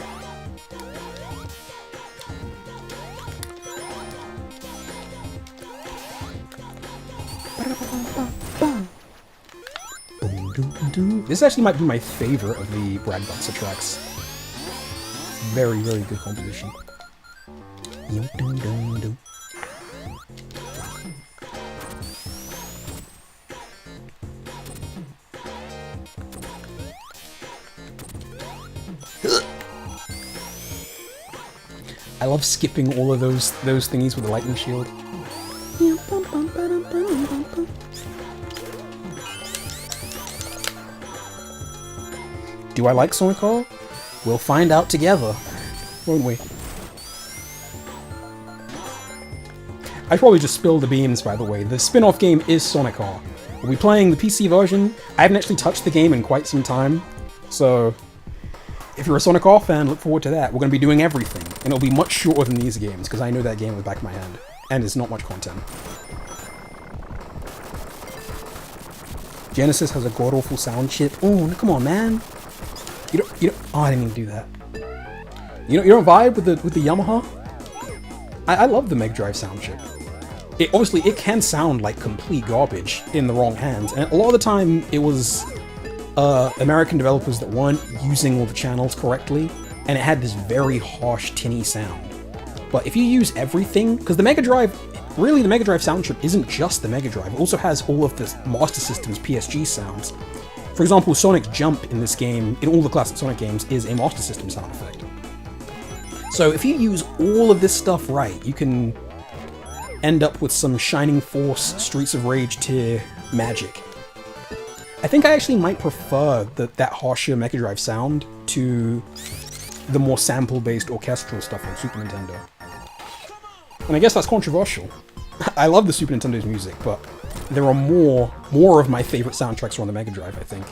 This actually might be my favorite of the Brad Butzer tracks. Very, very good composition. I love skipping all of those thingies with the lightning shield. Do I like Sonic R? We'll find out together, won't we? I probably just spilled the beans, by the way. The spin-off game is Sonic R. We'll be playing the PC version. I haven't actually touched the game in quite some time, so if you're a Sonic R fan, look forward to that. We're going to be doing everything, and it'll be much shorter than these games, because I know that game in the back of my hand, and it's not much content. Genesis has a god-awful sound chip. Oh, come on, man. You don't, oh, I didn't even do that. You don't vibe with the Yamaha? I love the Mega Drive sound chip. Obviously, it can sound like complete garbage in the wrong hands, and a lot of the time, it was American developers that weren't using all the channels correctly, and it had this very harsh, tinny sound. But if you use everything, because the Mega Drive, really the Mega Drive sound chip isn't just the Mega Drive, it also has all of the Master System's PSG sounds. For example, Sonic's jump in this game, in all the classic Sonic games, is a Master System sound effect. So if you use all of this stuff right, you can end up with some Shining Force, Streets of Rage tier magic. I think I actually might prefer that harsher Mega Drive sound to the more sample-based orchestral stuff on Super Nintendo. And I guess that's controversial. I love the Super Nintendo's music, but there are more of my favorite soundtracks are on the Mega Drive, I think.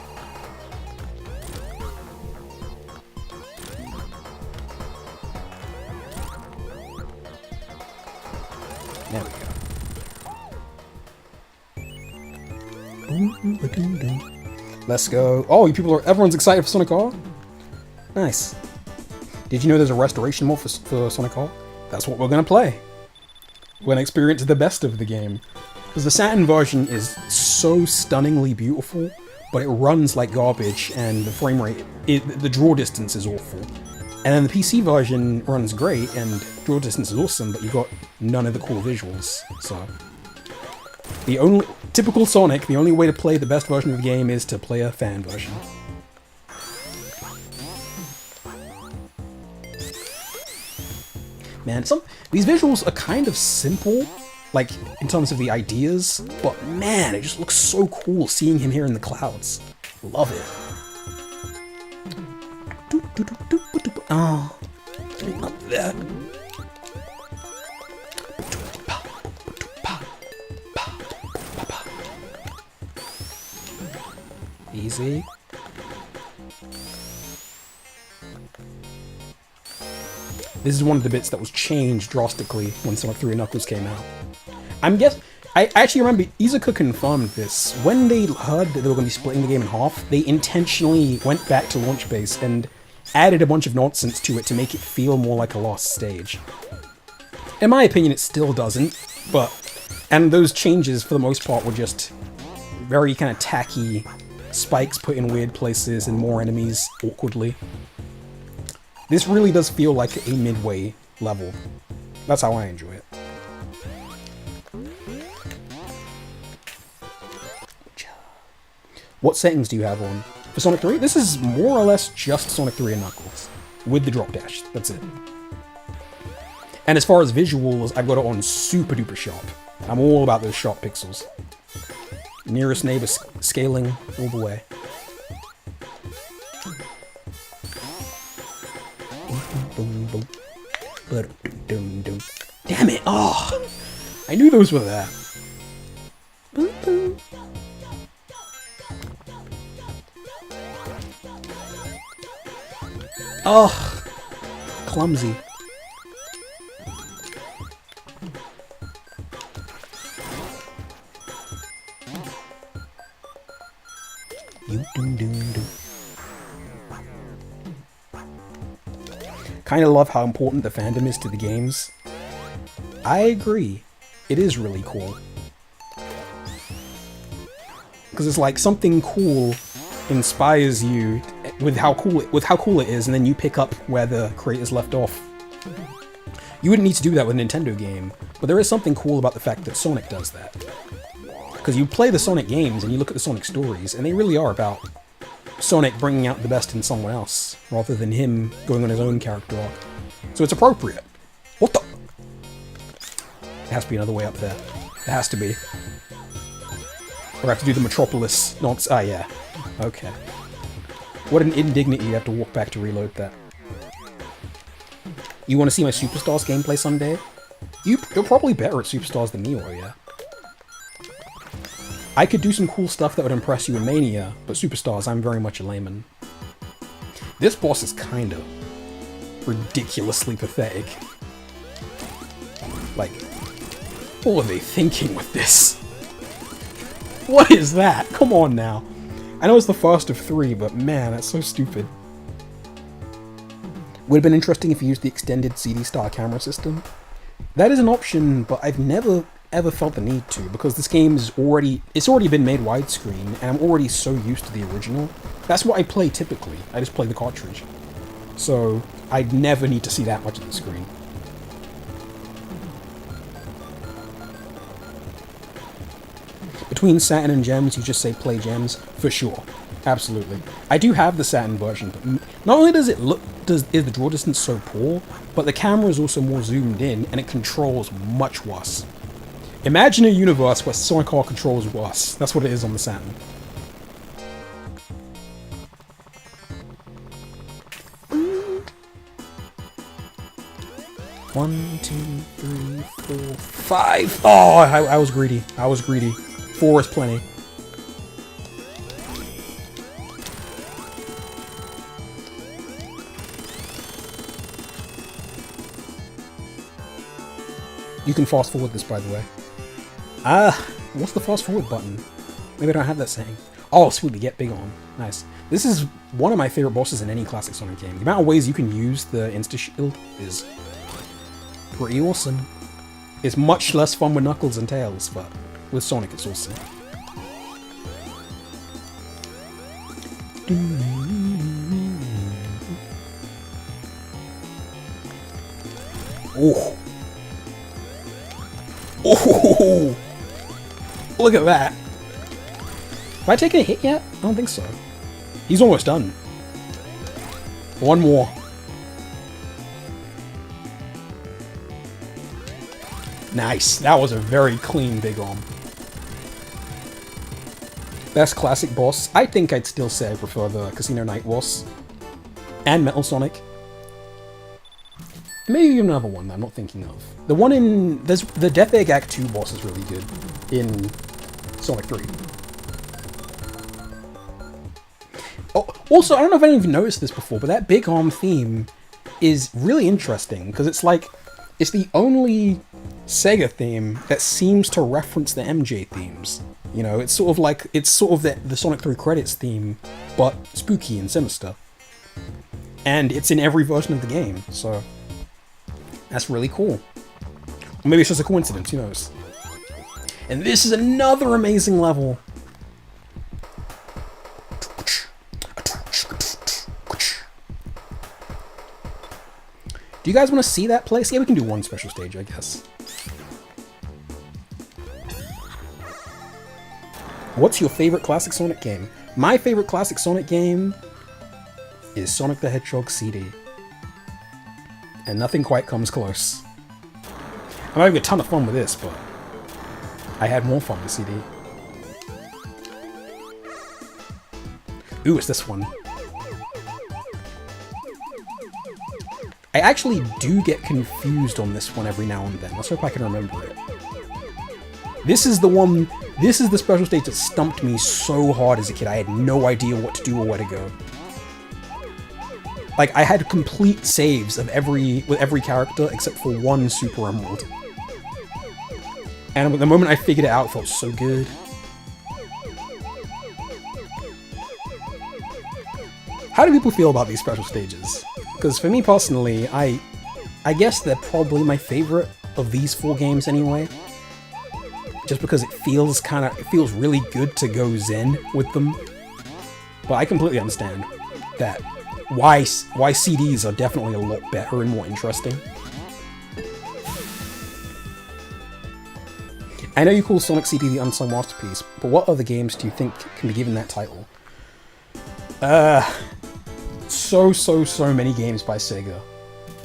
There we go. Let's go. Oh, everyone's excited for Sonic R? Nice. Did you know there's a restoration mode for Sonic R? That's what we're gonna play. We're gonna experience the best of the game. Because the Saturn version is so stunningly beautiful, but it runs like garbage, and the frame rate, the draw distance is awful. And then the PC version runs great, and draw distance is awesome, but you got none of the cool visuals. So, typical Sonic, the only way to play the best version of the game is to play a fan version. Man, these visuals are kind of simple, like, in terms of the ideas, but man, it just looks so cool seeing him here in the clouds. Love it. Oh, up there. Easy. This is one of the bits that was changed drastically when Sonic 3 and Knuckles came out. I actually remember Izuka confirmed this. When they heard that they were going to be splitting the game in half, they intentionally went back to launch base and added a bunch of nonsense to it to make it feel more like a lost stage. In my opinion, it still doesn't, and those changes for the most part were just very kind of tacky spikes put in weird places and more enemies awkwardly. This really does feel like a midway level. That's how I enjoy it. What settings do you have on? For Sonic 3? This is more or less just Sonic 3 and Knuckles. With the drop dash. That's it. And as far as visuals, I've got it on super duper sharp. I'm all about those sharp pixels. Nearest neighbor scaling all the way. Damn it! Oh! I knew those were there. Oh! Clumsy. Kind of love how important the fandom is to the games. I agree. It is really cool. Because it's like something cool inspires you with how cool it is, and then you pick up where the creators left off. You wouldn't need to do that with a Nintendo game, but there is something cool about the fact that Sonic does that. Because you play the Sonic games and you look at the Sonic stories, and they really are about Sonic bringing out the best in someone else, rather than him going on his own character arc. So it's appropriate. What the? There has to be another way up there. There has to be. Or I have to do the Metropolis nonsense. Ah, yeah. Okay. What an indignity you have to walk back to reload that. You want to see my Superstars gameplay someday? You're probably better at Superstars than me, are you? I could do some cool stuff that would impress you in Mania, but Superstars, I'm very much a layman. This boss is kind of ridiculously pathetic. Like, what are they thinking with this? What is that? Come on now. I know it's the first of 3, but man, that's so stupid. Would have been interesting if you used the extended CD-style camera system. That is an option, but I've never ever felt the need to, because this game is already been made widescreen, and I'm already so used to the original. That's what I play typically. I just play the cartridge. So I'd never need to see that much of the screen. Between Saturn and Gems, you just say play Gems? For sure. Absolutely. I do have the Saturn version, but not only does it look, is the draw distance so poor, but the camera is also more zoomed in, and it controls much worse. Imagine a universe where Sonic R controls worse. That's what it is on the Saturn. One, 2, 3, 4, 5. Oh, I was greedy. I was greedy. 4 is plenty. You can fast forward this, by the way. What's the fast forward button? Maybe I don't have that saying. Oh, sweet, to get big on. Nice. This is one of my favorite bosses in any classic Sonic game. The amount of ways you can use the insta-shield is pretty awesome. It's much less fun with Knuckles and Tails, but with Sonic it's awesome. Oh! Oh! Look at that! Have I taken a hit yet? I don't think so. He's almost done. One more. Nice. That was a very clean Big Arm. Best classic boss. I think I'd still say I prefer the Casino Night boss. And Metal Sonic. Maybe even another one that I'm not thinking of. The one in... There's the Death Egg Act 2 boss is really good in Sonic 3. Oh, also, I don't know if anyone noticed this before, but that Big Arm theme is really interesting, because it's like... It's the only Sega theme that seems to reference the MJ themes. You know, it's sort of like... It's sort of the Sonic 3 credits theme, but spooky and sinister. And it's in every version of the game, so... That's really cool. Or maybe it's just a coincidence, who knows. And this is another amazing level. Do you guys want to see that place? Yeah, we can do one special stage, I guess. What's your favorite classic Sonic game? My favorite classic Sonic game is Sonic the Hedgehog CD. And nothing quite comes close. I'm having a ton of fun with this, but I had more fun with CD. Ooh, it's this one. I actually do get confused on this one every now and then. Let's hope I can remember it. This is the one, this is the special stage that stumped me so hard as a kid. I had no idea what to do or where to go. Like, I had complete saves of with every character except for one Super Emerald. And the moment I figured it out, it felt so good. How do people feel about these special stages? Because for me personally, I guess they're probably my favorite of these 4 games anyway. Just because it feels really good to go zen with them. But I completely understand that why CDs are definitely a lot better and more interesting. I know you call Sonic CD the unsung masterpiece, but what other games do you think can be given that title? So many games by Sega.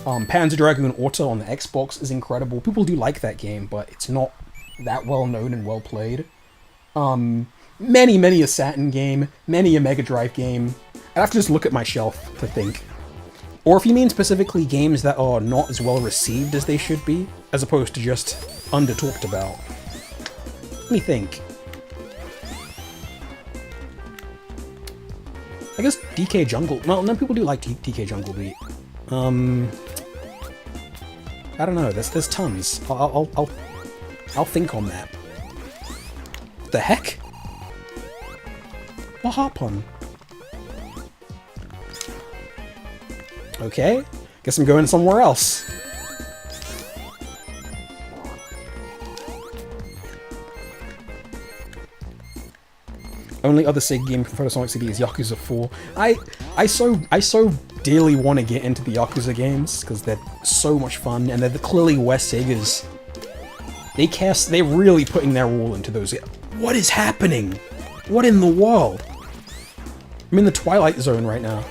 Panzer Dragoon Auto on the Xbox is incredible. People do like that game, but it's not that well known and well played. Many a Saturn game, many a Mega Drive game. I'd have to just look at my shelf to think. Or if you mean specifically games that are not as well received as they should be, as opposed to just under-talked about. Let me think. I guess DK Jungle... Well, no, people do like DK Jungle Beat. I don't know, there's tons. I'll think on that. What the heck? What happened? Okay, guess I'm going somewhere else. Only other Sega game from Sonic CD is Yakuza 4. I so dearly want to get into the Yakuza games because they're so much fun and they're clearly where Sega's. They're really putting their all into those. What is happening? What in the world? I'm in the Twilight Zone right now.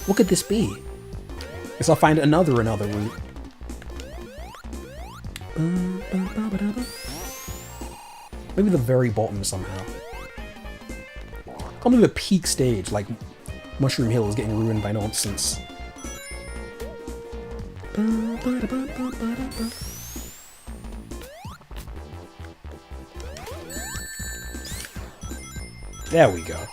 What could this be? Guess I'll find another route. Maybe the very bottom somehow. Can't believe a peak stage like Mushroom Hill is getting ruined by nonsense. There we go.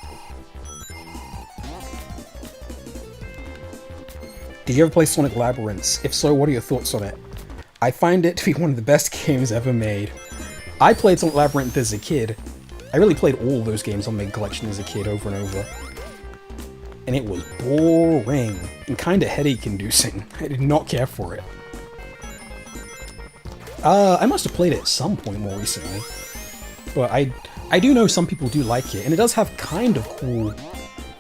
Did you ever play Sonic Labyrinths? If so, what are your thoughts on it? I find it to be one of the best games ever made. I played Sonic Labyrinth as a kid. I really played all those games on Mega Collection as a kid over and over. And it was boring and kinda headache-inducing. I did not care for it. I must have played it at some point more recently. But I do know some people do like it, and it does have kind of cool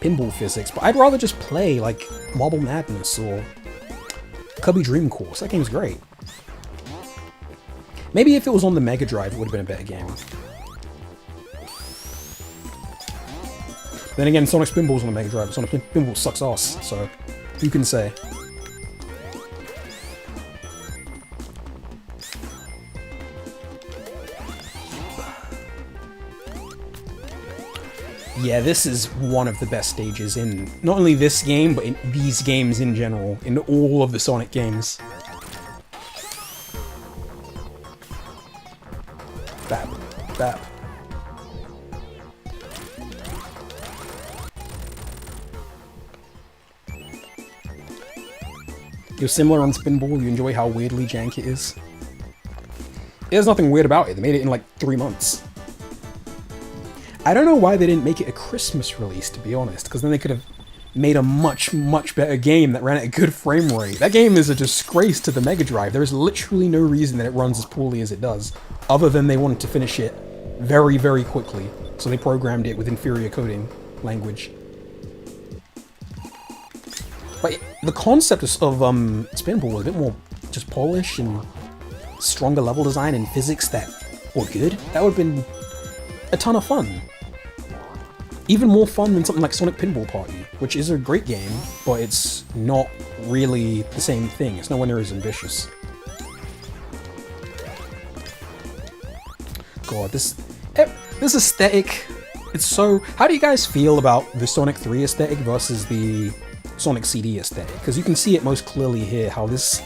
pinball physics, but I'd rather just play, like, Marble Madness or Cubby Dream Course. That game's great. Maybe if it was on the Mega Drive, it would have been a better game. Then again, Sonic Spinball's on the Mega Drive, but Sonic Spinball sucks ass, so who can say? Yeah, this is one of the best stages in not only this game, but in these games in general, in all of the Sonic games. Bap, bap. You're similar on Spinball, you enjoy how weirdly janky it is. There's nothing weird about it, they made it in like 3 months. I don't know why they didn't make it a Christmas release, to be honest, because then they could have made a much, much better game that ran at a good frame rate. That game is a disgrace to the Mega Drive. There is literally no reason that it runs as poorly as it does, other than they wanted to finish it very, very quickly, so they programmed it with inferior coding language. But the concept of Spinball was a bit more just polish and stronger level design and physics that were good. That would have been a ton of fun. Even more fun than something like Sonic Pinball Party, which is a great game, but it's not really the same thing. It's nowhere near as ambitious. God, this aesthetic, it's so... How do you guys feel about the Sonic 3 aesthetic versus the Sonic CD aesthetic? Because you can see it most clearly here, how this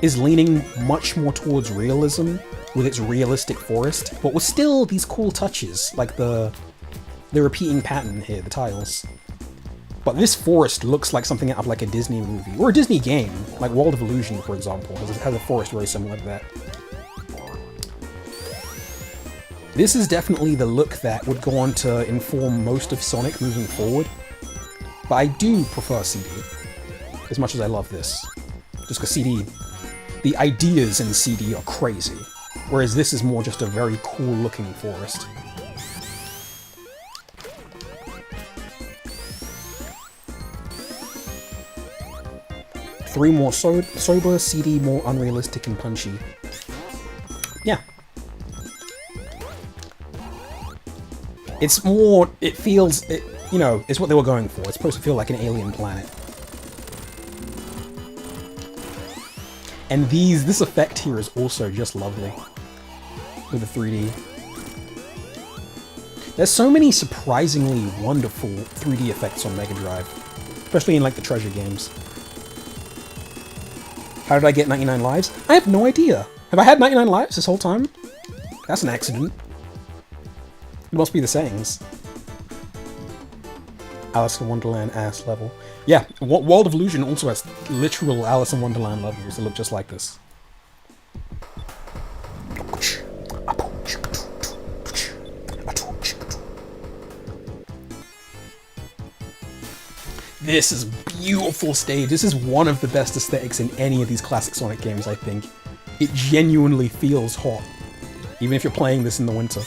is leaning much more towards realism with its realistic forest, but with still these cool touches, like the repeating pattern here, the tiles. But this forest looks like something out of like a Disney movie, or a Disney game, like World of Illusion, for example, has a forest very similar to that. This is definitely the look that would go on to inform most of Sonic moving forward, but I do prefer CD, as much as I love this. Just because CD, the ideas in CD are crazy, whereas this is more just a very cool looking forest. Three more sober, CD more unrealistic and punchy. Yeah. It's more, it feels, you know, it's what they were going for. It's supposed to feel like an alien planet. And this effect here is also just lovely. With the 3D. There's so many surprisingly wonderful 3D effects on Mega Drive. Especially in like the treasure games. How did I get 99 lives? I have no idea. Have I had 99 lives this whole time? That's an accident. It must be the sayings. Alice in Wonderland ass level. Yeah, World of Illusion also has literal Alice in Wonderland levels that look just like this. This is a beautiful stage. This is one of the best aesthetics in any of these classic Sonic games, I think. It genuinely feels hot, even if you're playing this in the winter.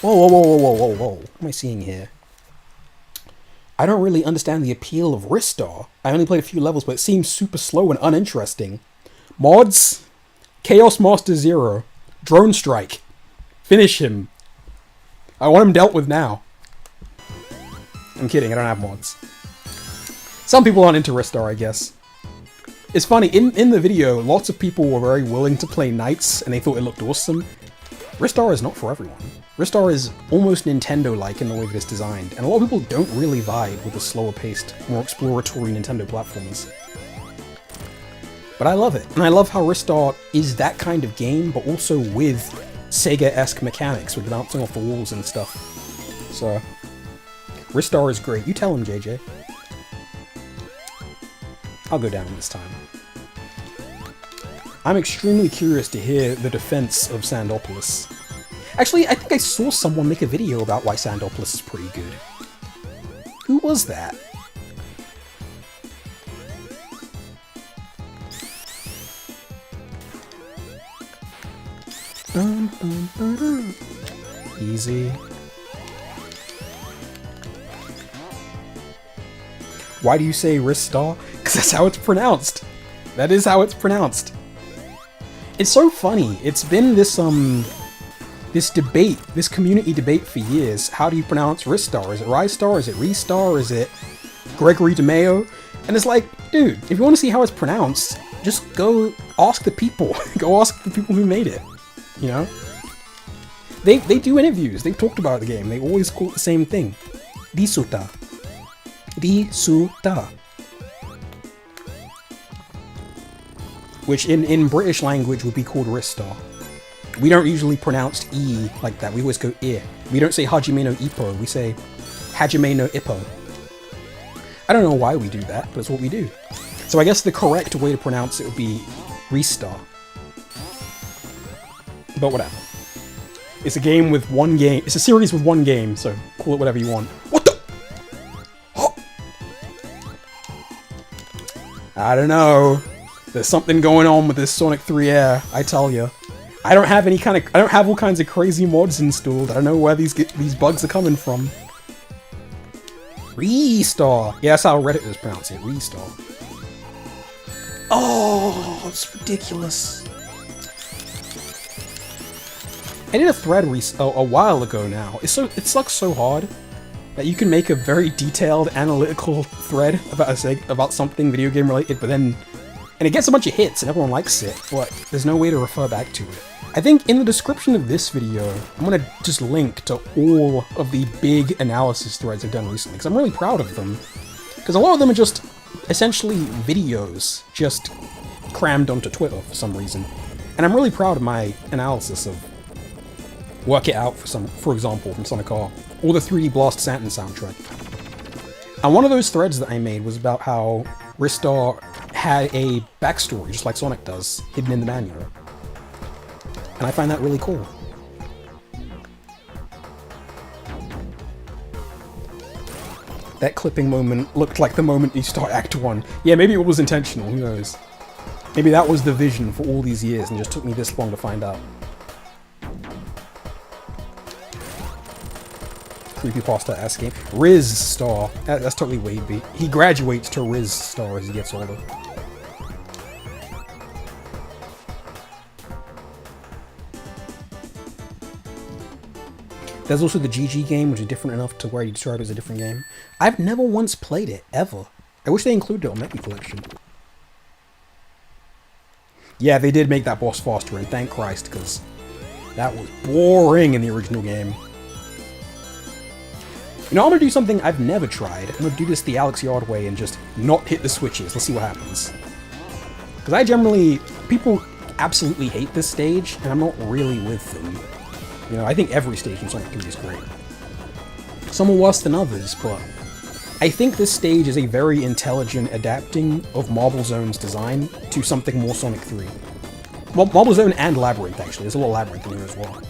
Whoa, whoa, whoa, whoa, whoa, whoa, whoa. What am I seeing here? I don't really understand the appeal of Ristar. I only played a few levels, but it seems super slow and uninteresting. Mods? Chaos Master Zero. Drone Strike. Finish him. I want him dealt with now. I'm kidding, I don't have mods. Some people aren't into Ristar, I guess. It's funny, in the video, lots of people were very willing to play Knights, and they thought it looked awesome. Ristar is not for everyone. Ristar is almost Nintendo-like in the way that it's designed, and a lot of people don't really vibe with the slower-paced, more exploratory Nintendo platforms. But I love it, and I love how Ristar is that kind of game, but also with Sega-esque mechanics, with bouncing off the walls and stuff. So, Ristar is great. You tell him, JJ. I'll go down this time. I'm extremely curious to hear the defense of Sandopolis. Actually, I think I saw someone make a video about why Sandopolis is pretty good. Who was that? Easy. Why do you say Ristar? Because that's how it's pronounced. That is how it's pronounced. It's so funny. It's been this this debate, this community debate for years. How do you pronounce Ristar? Is it Ristar? Is it Restar? Is it Gregory DeMayo? And it's like, dude, if you want to see how it's pronounced, just go ask the people. Go ask the people who made it. You know? They do interviews. They've talked about the game. They always call it the same thing. Risuta. Risuta. Which in British language would be called Ristar. We don't usually pronounce E like that. We always go I. We don't say Hajime no Ippo. We say Hajime no Ippo. I don't know why we do that, but it's what we do. So I guess the correct way to pronounce it would be Ristar. But whatever. It's a game with one game. It's a series with one game, so call it whatever you want. What the? Oh. I don't know. There's something going on with this Sonic 3 Air, I tell you. I don't have all kinds of crazy mods installed. I don't know where these bugs are coming from. Restar. Yeah, that's how Reddit is pronounced it. Restar. Oh, it's ridiculous. I did a thread a while ago now. It's like so hard that you can make a very detailed analytical thread about something video game related, but then it gets a bunch of hits and everyone likes it, but there's no way to refer back to it. I think in the description of this video, I'm gonna just link to all of the big analysis threads I've done recently, because I'm really proud of them. Because a lot of them are just essentially videos just crammed onto Twitter for some reason. And I'm really proud of my analysis of Work It Out, for example, from Sonic R, or the 3D Blast Saturn soundtrack. And one of those threads that I made was about how Ristar had a backstory, just like Sonic does, hidden in the manual. And I find that really cool. That clipping moment looked like the moment you start Act 1. Yeah, maybe it was intentional, who knows. Maybe that was the vision for all these years and it just took me this long to find out. Creepypasta ass game. Riz Star. That's totally Wadeby. He graduates to Riz Star as he gets older. There's also the GG game, which is different enough to where you describe it as a different game. I've never once played it, ever. I wish they included it on Meki Collection. Yeah, they did make that boss faster, and thank Christ, because that was boring in the original game. You know, I'm gonna do something I've never tried. I'm gonna do this the Alex Yard way and just not hit the switches. Let's see what happens. Because people absolutely hate this stage, and I'm not really with them. You know, I think every stage in Sonic 3 is great. Some are worse than others, but I think this stage is a very intelligent adapting of Marble Zone's design to something more Sonic 3. Well, Marble Zone and Labyrinth, actually. There's a little Labyrinth in here as well.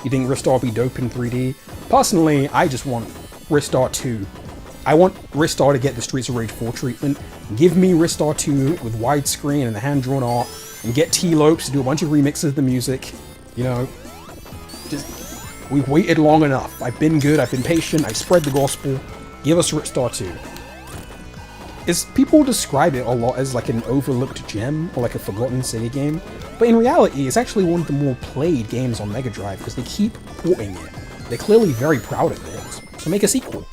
You think Ristar will be dope in 3D? Personally, I just want Ristar 2. I want Ristar to get the Streets of Rage 4 treatment. Give me Ristar 2 with widescreen and the hand-drawn art, and get T-Lopes to do a bunch of remixes of the music. You know, we've waited long enough. I've been good, I've been patient, I've spread the gospel. Give us Ristar 2. People describe it a lot as like an overlooked gem, or like a forgotten Sega game, but in reality, it's actually one of the more played games on Mega Drive, because they keep porting it. They're clearly very proud of it, so make a sequel.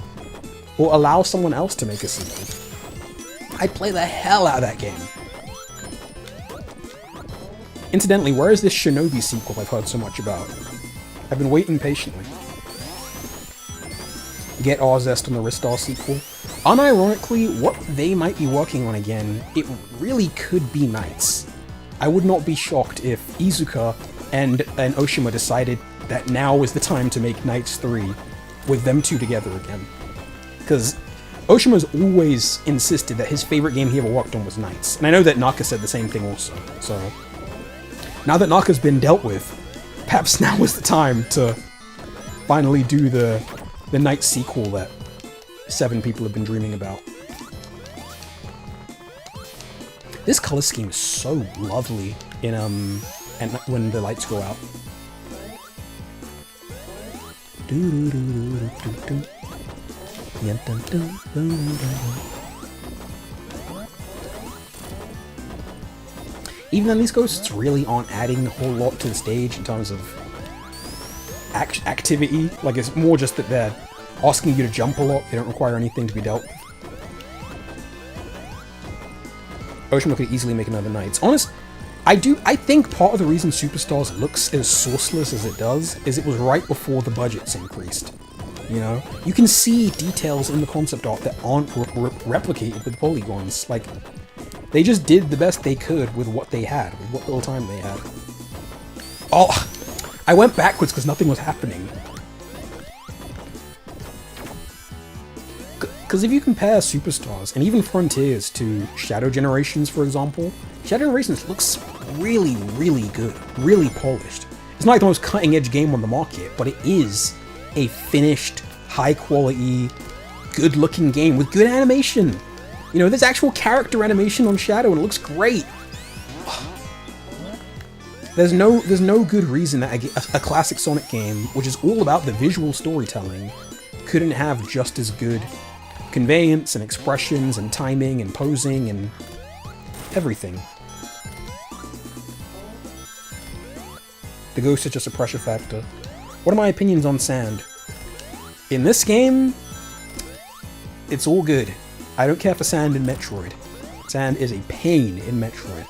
Or allow someone else to make a sequel. I'd play the hell out of that game. Incidentally, where is this Shinobi sequel I've heard so much about? I've been waiting patiently. Get Arzest on the Ristar sequel. Unironically, what they might be working on again, it really could be Knights. I would not be shocked if Iizuka and Oshima decided that now is the time to make Knights 3 with them two together again. Because Oshima's always insisted that his favorite game he ever worked on was Knights. And I know that Naka said the same thing also, so now that Naka's been dealt with, perhaps now is the time to finally do the Knights sequel that 7 people have been dreaming about. This color scheme is so lovely in and when the lights go out. Even then, these ghosts really aren't adding a whole lot to the stage in terms of activity. Like, it's more just that they're asking you to jump a lot. They don't require anything to be dealt with. Oshima could easily make another Knights. I think part of the reason Superstars looks as sourceless as it does is it was right before the budgets increased. You know? You can see details in the concept art that aren't replicated with polygons. Like, they just did the best they could with what they had, with what little time they had. Oh, I went backwards because nothing was happening. Because if you compare Superstars and even Frontiers to Shadow Generations, for example, Shadow Generations looks really, really good, really polished. It's not like the most cutting-edge game on the market, but it is a finished, high-quality, good-looking game with good animation. You know, there's actual character animation on Shadow and it looks great. There's no good reason that a classic Sonic game, which is all about the visual storytelling, couldn't have just as good conveyance and expressions and timing and posing and everything. The ghost is just a pressure factor. What are my opinions on sand? In this game, it's all good. I don't care for sand in Metroid. Sand is a pain in Metroid.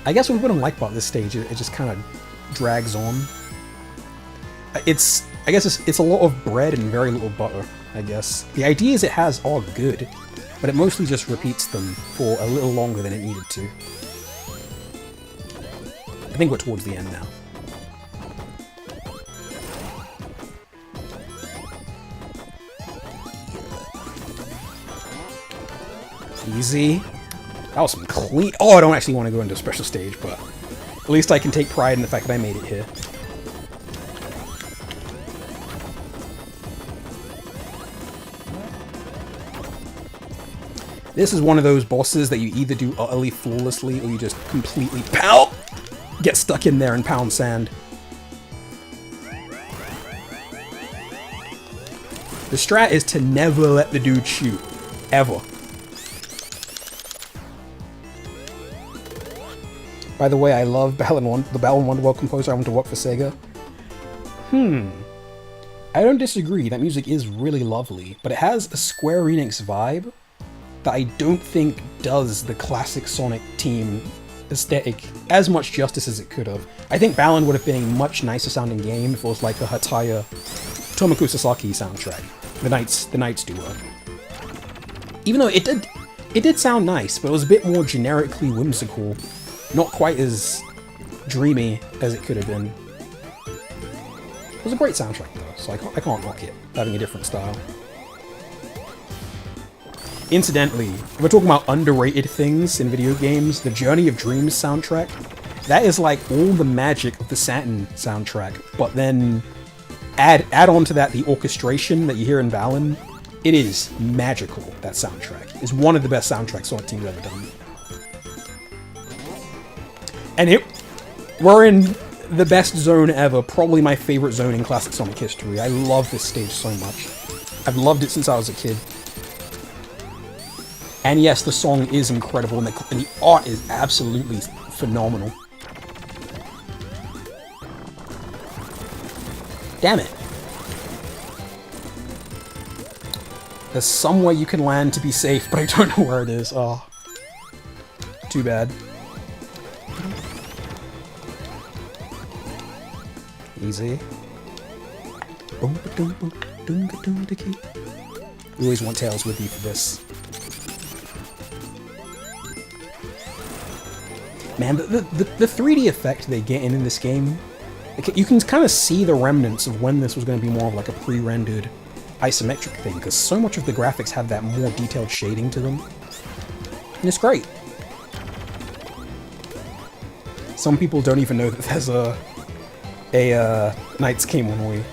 I guess what I don't like about this stage is it just kind of drags on. I guess it's a lot of bread and very little butter, I guess. The ideas it has are good, but it mostly just repeats them for a little longer than it needed to. I think we're towards the end now. Easy. That was some clean... Oh, I don't actually want to go into a special stage, but at least I can take pride in the fact that I made it here. This is one of those bosses that you either do utterly flawlessly or you just completely get stuck in there and pound sand. The strat is to never let the dude shoot. Ever. By the way, I love the Battle and Wonderworld composer. I want to work for Sega. I don't disagree. That music is really lovely, but it has a Square Enix vibe that I don't think does the classic Sonic team aesthetic as much justice as it could have. I think Balan would have been a much nicer sounding game if it was like a Hataya Tomoko Sasaki soundtrack. The Knights duo. Even though it did sound nice, but it was a bit more generically whimsical. Not quite as dreamy as it could have been. It was a great soundtrack though, so I can't knock it, having a different style. Incidentally, if we're talking about underrated things in video games, the Journey of Dreams soundtrack, that is like all the magic of the Saturn soundtrack, but then add on to that the orchestration that you hear in Balan. It is magical, that soundtrack. It's one of the best soundtracks Sonic Team's ever done. And we're in the best zone ever, probably my favorite zone in classic Sonic history. I love this stage so much. I've loved it since I was a kid. And yes, the song is incredible, and the art is absolutely phenomenal. Damn it. There's somewhere you can land to be safe, but I don't know where it is. Oh. Too bad. Easy. You always want Tails with you for this. Man, the 3D effect they get in this game, you can kind of see the remnants of when this was going to be more of like a pre-rendered isometric thing, because so much of the graphics have that more detailed shading to them. And it's great. Some people don't even know that there's a Knights game on Wii.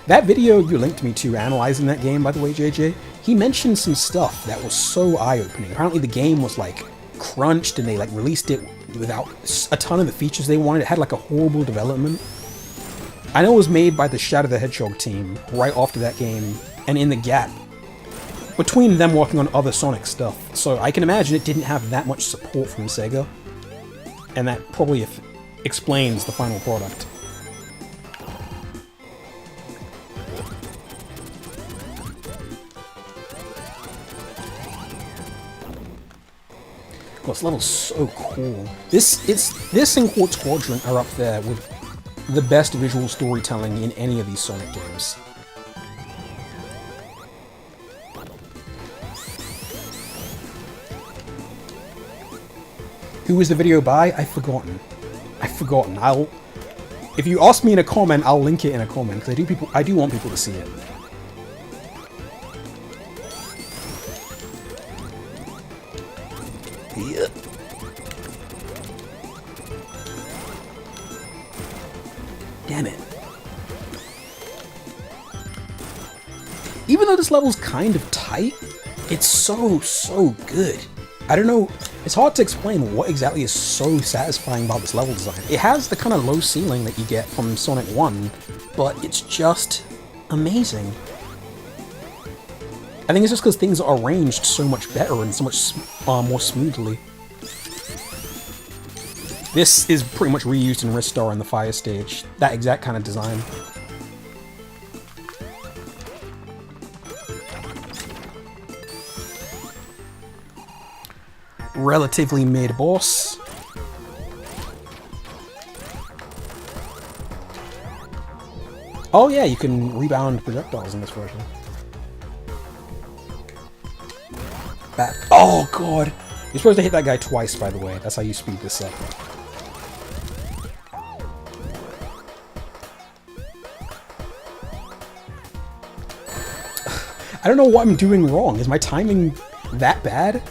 That video you linked me to analyzing that game, by the way, JJ, he mentioned some stuff that was so eye-opening. Apparently the game was like crunched and they like released it without a ton of the features they wanted. It had like a horrible development. I know it was made by the Shadow the Hedgehog team right after that game, and in the gap between them working on other Sonic stuff. So I can imagine it didn't have that much support from Sega, and that probably explains the final product. God, this level's so cool. This and Quartz Quadrant are up there with the best visual storytelling in any of these Sonic games. Who was the video by? I've forgotten. If you ask me in a comment, I'll link it in a comment, because I do want people to see it. Yeah. Damn it. Even though this level's kind of tight, it's so good. I don't know, it's hard to explain what exactly is so satisfying about this level design. It has the kind of low ceiling that you get from Sonic 1, but it's just amazing. I think it's just because things are arranged so much better and so much more smoothly. This is pretty much reused in Ristar in the Fire stage, that exact kind of design. Relatively mid-boss. Oh yeah, you can rebound projectiles in this version. Back. Oh god! You're supposed to hit that guy twice, by the way. That's how you speed this up. I don't know what I'm doing wrong. Is my timing that bad?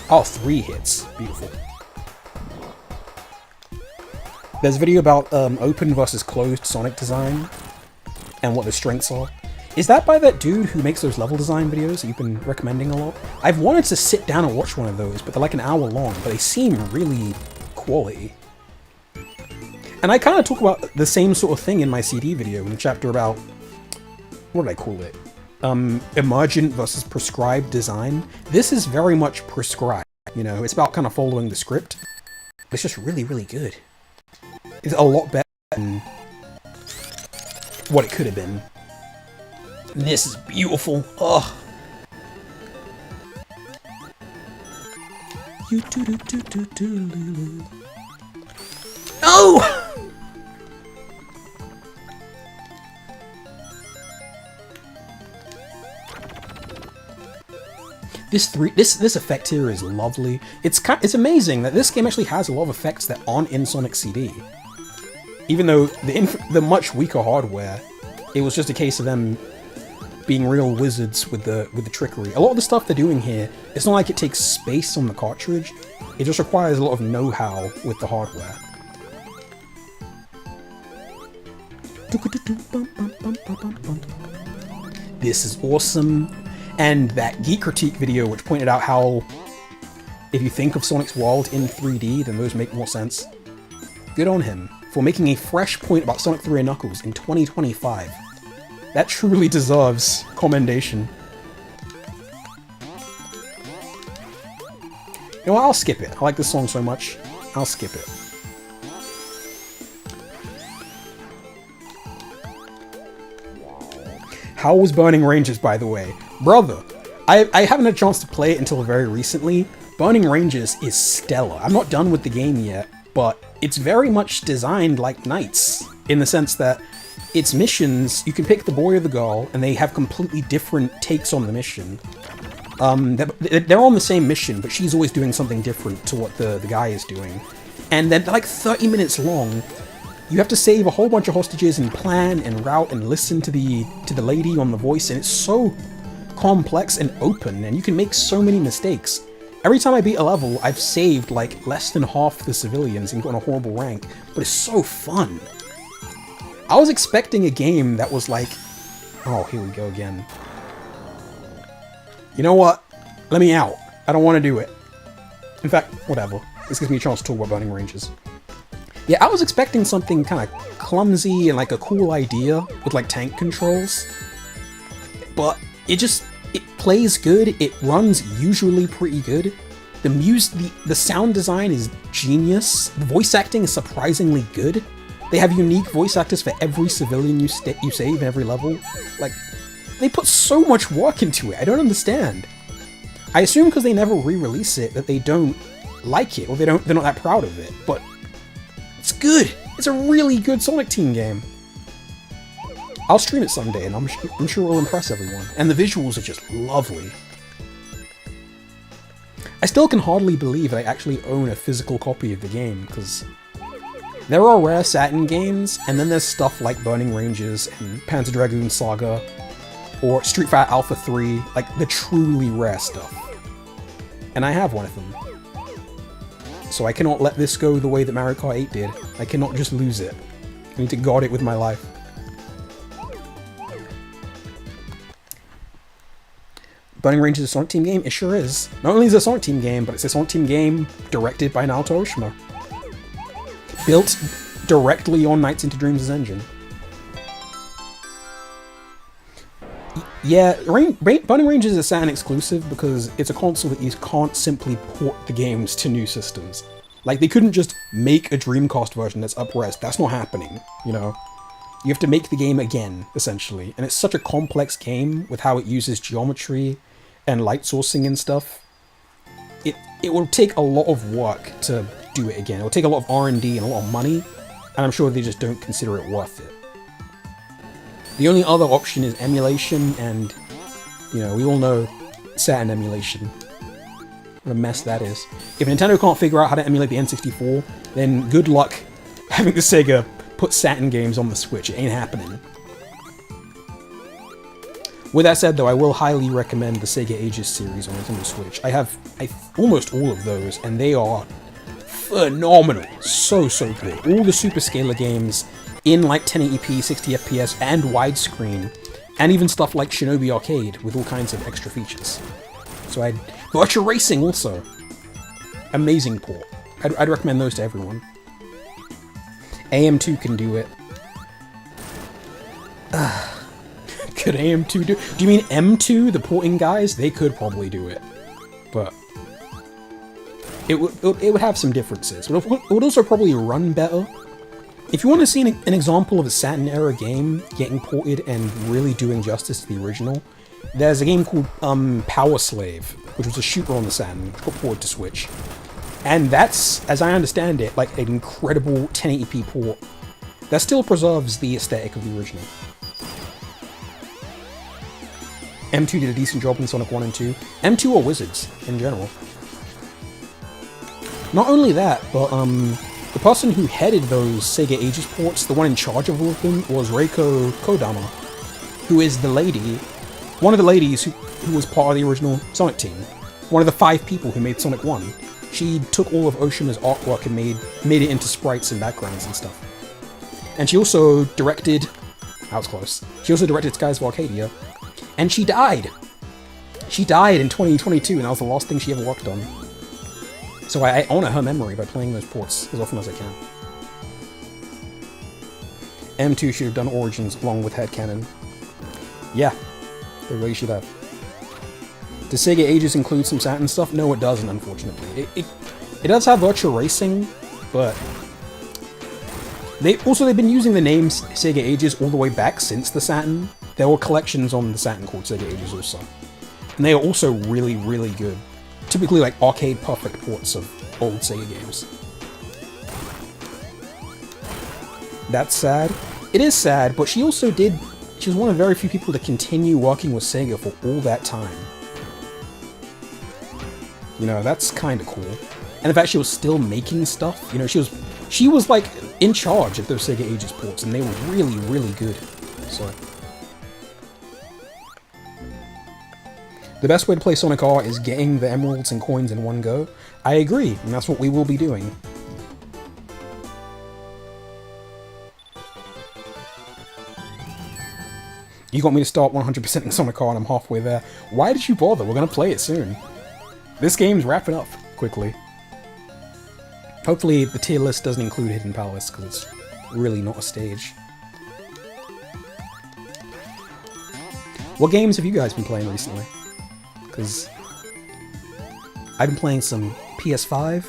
Oh, 3 hits. Beautiful. There's a video about open versus closed Sonic design and what the strengths are. Is that by that dude who makes those level design videos that you've been recommending a lot? I've wanted to sit down and watch one of those, but they're like an hour long, but they seem really quality. And I kind of talk about the same sort of thing in my CD video in the chapter about... what did I call it? Emergent versus prescribed design. This is very much prescribed, you know, it's about kind of following the script. It's just really, really good. It's a lot better than what it could have been. This is beautiful. Ugh. No! This effect here is lovely. It's amazing that this game actually has a lot of effects that aren't in Sonic CD. Even though the much weaker hardware, it was just a case of them being real wizards with the trickery. A lot of the stuff they're doing here, it's not like it takes space on the cartridge. It just requires a lot of know-how with the hardware. This is awesome. And that Geek Critique video, which pointed out how if you think of Sonic's World in 3D, then those make more sense. Good on him for making a fresh point about Sonic 3 and Knuckles in 2025. That truly deserves commendation. You know what, I'll skip it. I like this song so much, I'll skip it. How was Burning Ranges, by the way? Brother, I haven't had a chance to play it until very recently. Burning Ranges is stellar. I'm not done with the game yet, but it's very much designed like Nights, in the sense that its missions, you can pick the boy or the girl, and they have completely different takes on the mission. They're on the same mission, but she's always doing something different to what the guy is doing. And they're like 30 minutes long. You have to save a whole bunch of hostages and plan and route and listen to the lady on the voice, and it's so complex and open, and you can make so many mistakes. Every time I beat a level, I've saved like less than half the civilians and gotten a horrible rank, but it's so fun. I was expecting a game that was like, oh, here we go again. You know what? Let me out. I don't want to do it. In fact, whatever. This gives me a chance to talk about Burning Ranges. Yeah, I was expecting something kind of clumsy and like a cool idea with like tank controls, but it plays good. It runs usually pretty good. The sound design is genius. The voice acting is surprisingly good. They have unique voice actors for every civilian you save in every level. Like, They put so much work into it. I don't understand. I assume because they never re-release it that they don't like it, or they're not that proud of it. But it's good. It's a really good Sonic Team game. I'll stream it someday, and I'm sure it'll impress everyone. And the visuals are just lovely. I still can hardly believe I actually own a physical copy of the game, because there are rare Saturn games, and then there's stuff like Burning Rangers and Panzer Dragoon Saga, or Street Fighter Alpha 3, like the truly rare stuff. And I have one of them. So I cannot let this go the way that Mario Kart 8 did. I cannot just lose it. I need to guard it with my life. Burning Rangers is a Sonic Team game? It sure is. Not only is it a Sonic Team game, but it's a Sonic Team game directed by Naoto Oshima. Built directly on Nights into Dreams' engine. Yeah, Burning Rangers is a Saturn exclusive because it's a console that you can't simply port the games to new systems. Like, they couldn't just make a Dreamcast version that's up-res. That's not happening, you know? You have to make the game again, essentially. And it's such a complex game with how it uses geometry and light sourcing and stuff. It will take a lot of work to do it again. It will take a lot of R&D and a lot of money, and I'm sure they just don't consider it worth it. The only other option is emulation, and, you know, we all know Saturn emulation. What a mess that is. If Nintendo can't figure out how to emulate the N64, then good luck having the Sega put Saturn games on the Switch. It ain't happening. With that said, though, I will highly recommend the Sega Ages series on Nintendo Switch. I have almost all of those, and they are phenomenal. So good. All the Super Scalar games in like 1080p, 60 FPS, and widescreen, and even stuff like Shinobi Arcade with all kinds of extra features. So Virtua Racing also. Amazing port. I'd recommend those to everyone. AM2 can do it. Could AM2 do? Do you mean M2, the porting guys? They could probably do it, but it would have some differences. But it would also probably run better. If you want to see an example of a Saturn era game getting ported and really doing justice to the original, there's a game called Power Slave, which was a shooter on the Saturn, which got ported to Switch. And that's, as I understand it, like an incredible 1080p port that still preserves the aesthetic of the original. M2 did a decent job in Sonic 1 and 2. M2 are wizards, in general. Not only that, but the person who headed those Sega Ages ports, the one in charge of all of them, was Reiko Kodama, who is the lady, one of the ladies who was part of the original Sonic team. One of the 5 people who made Sonic 1. She took all of Oshima's artwork and made it into sprites and backgrounds and stuff. And she also directed... That was close. She also directed Skies of Arcadia. And she died! She died in 2022, and that was the last thing she ever worked on. So I honor her memory by playing those ports as often as I can. M2 should have done Origins along with Headcanon. Yeah, they really should have. Does Sega Ages include some Saturn stuff? No, it doesn't, unfortunately. It does have Virtua Racing, but... They've been using the name Sega Ages all the way back since the Saturn. There were collections on the Saturn called Sega Ages also. And they are also really, really good. Typically like arcade perfect ports of old Sega games. That's sad. It is sad, but she was one of very few people to continue working with Sega for all that time. You know, that's kinda cool. And the fact she was still making stuff, you know, she was like in charge of those Sega Ages ports, and they were really, really good. So the best way to play Sonic R is getting the emeralds and coins in one go. I agree, and that's what we will be doing. You got me to start 100%ing Sonic R, and I'm halfway there. Why did you bother? We're gonna play it soon. This game's wrapping up quickly. Hopefully the tier list doesn't include Hidden Palace, because it's really not a stage. What games have you guys been playing recently? Because I've been playing some PS5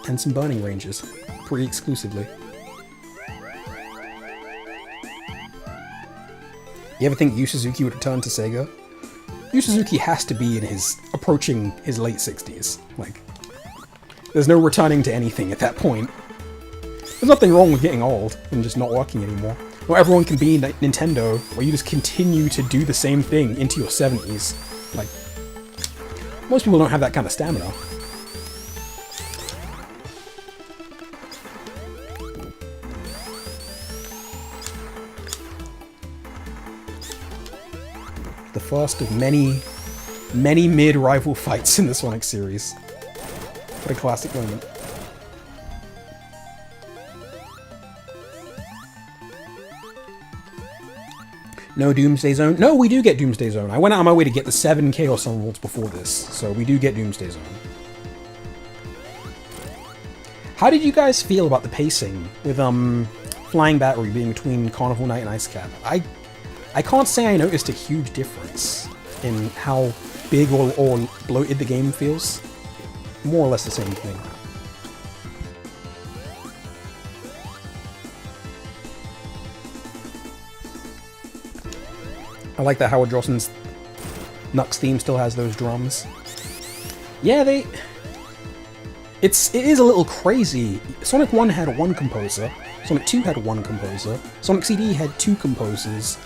and some Burning Rangers, pretty exclusively. You ever think Yu Suzuki would return to Sega? Yu Suzuki has to be approaching his late 60s. Like, there's no returning to anything at that point. There's nothing wrong with getting old and just not working anymore. Not everyone can be Nintendo, where you just continue to do the same thing into your 70s. Like, most people don't have that kind of stamina. The first of many, many mid-rival fights in the Sonic series. What a classic moment. No Doomsday Zone? No, we do get Doomsday Zone. I went out of my way to get the 7 Chaos Emeralds before this, so we do get Doomsday Zone. How did you guys feel about the pacing with Flying Battery being between Carnival Night and Ice Cap? I can't say I noticed a huge difference in how big or bloated the game feels. More or less the same thing. I like that Howard Johnson's Nux theme still has those drums. Yeah, it is a little crazy. Sonic 1 had one composer, Sonic 2 had one composer, Sonic CD had 2 composers,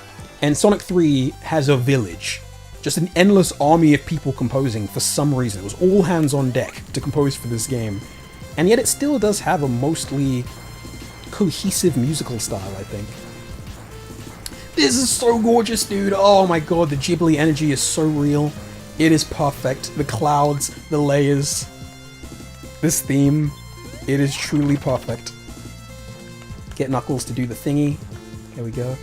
and Sonic 3 has a village. Just an endless army of people composing for some reason. It was all hands on deck to compose for this game. And yet it still does have a mostly cohesive musical style, I think. This is so gorgeous, dude. Oh my god, the Ghibli energy is so real. It is perfect. The clouds, the layers. This theme, it is truly perfect. Get Knuckles to do the thingy. Here we go.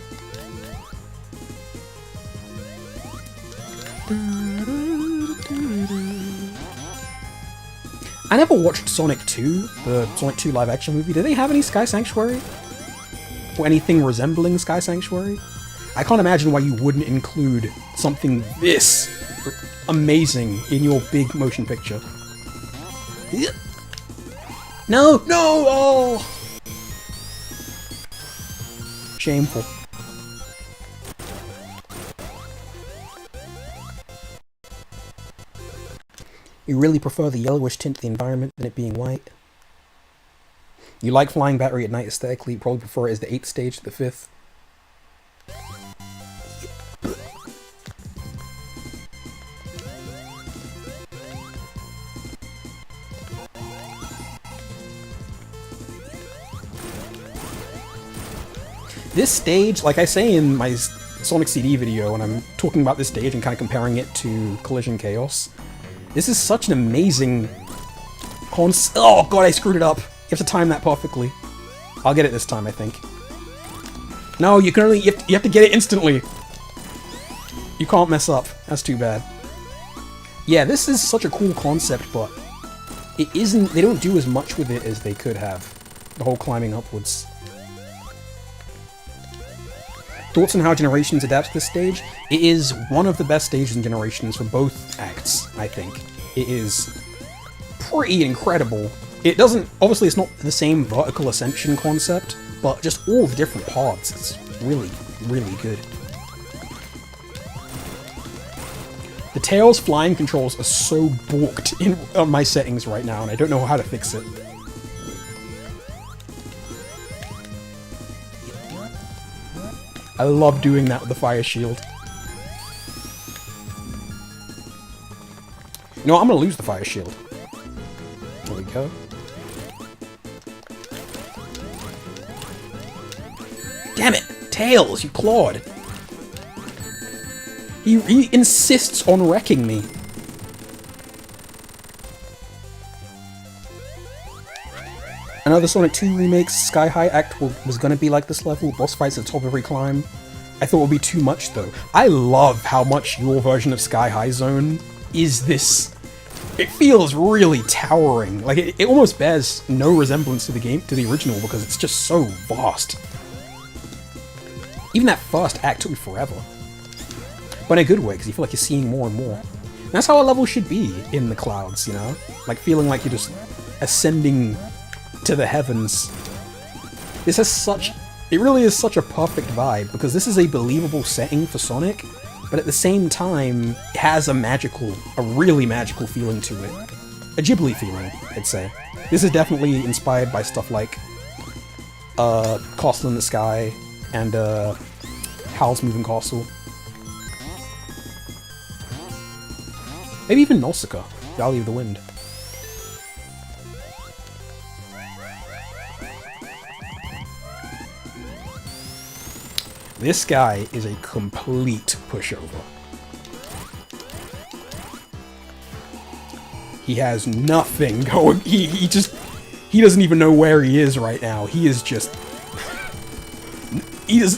I never watched Sonic 2, the Sonic 2 live action movie. Did they have any Sky Sanctuary? Or anything resembling Sky Sanctuary? I can't imagine why you wouldn't include something this amazing in your big motion picture. No! No! Oh! Shameful. You really prefer the yellowish tint to the environment than it being white? You like Flying Battery at night aesthetically, you probably prefer it as the 8th stage to the 5th. This stage, like I say in my Sonic CD video, when I'm talking about this stage and kind of comparing it to Collision Chaos, this is such an amazing oh god, I screwed it up. You have to time that perfectly. I'll get it this time, I think. No, you can only you have to get it instantly. You can't mess up. That's too bad. Yeah, this is such a cool concept, but it isn't. They don't do as much with it as they could have. The whole climbing upwards. Thoughts on how Generations adapts this stage? It is one of the best stages in Generations for both acts, I think. It is pretty incredible. It doesn't, obviously it's not the same vertical ascension concept, but just all the different parts, it's really, really good. The Tails flying controls are so balked on my settings right now, and I don't know how to fix it. I love doing that with the fire shield. You know what, I'm gonna lose the fire shield. There we go. Damn it! Tails, you clawed! He insists on wrecking me. Another Sonic 2 remake's Sky High Act was gonna be like this level, boss fights at the top of every climb. I thought it would be too much though. I love how much your version of Sky High Zone is this. It feels really towering. Like it almost bears no resemblance to the original because it's just so vast. Even that first act took me forever. But in a good way, because you feel like you're seeing more and more. And that's how a level should be in the clouds, you know? Like feeling like you're just ascending to the heavens. This has such It really is such a perfect vibe, because this is a believable setting for Sonic, but at the same time, it has a really magical feeling to it. A Ghibli feeling, I'd say. This is definitely inspired by stuff like Castle in the Sky and Howl's Moving Castle. Maybe even Nausicaa, Valley of the Wind. This guy is a complete pushover. He has nothing going. He doesn't even know where he is right now. He doesn't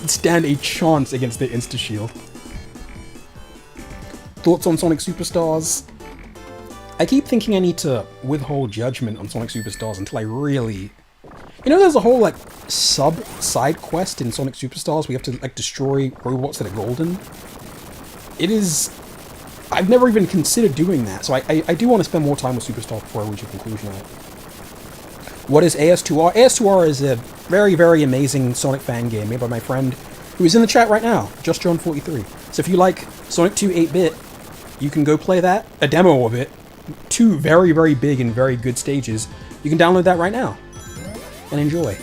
stand a chance against the insta-shield. Thoughts on Sonic Superstars? I keep thinking I need to withhold judgment on Sonic Superstars until I really... You know, there's a whole, like, side quest in Sonic Superstars where you have to, like, destroy robots that are golden. It is... I've never even considered doing that, so I do want to spend more time with Superstars before I reach a conclusion on it. What is AS2R? AS2R is a very, very amazing Sonic fan game made by my friend who is in the chat right now, JustJohn43. So if you like Sonic 2 8-bit, you can go play that, a demo of it, 2 very, very big and very good stages. You can download that right now and enjoy.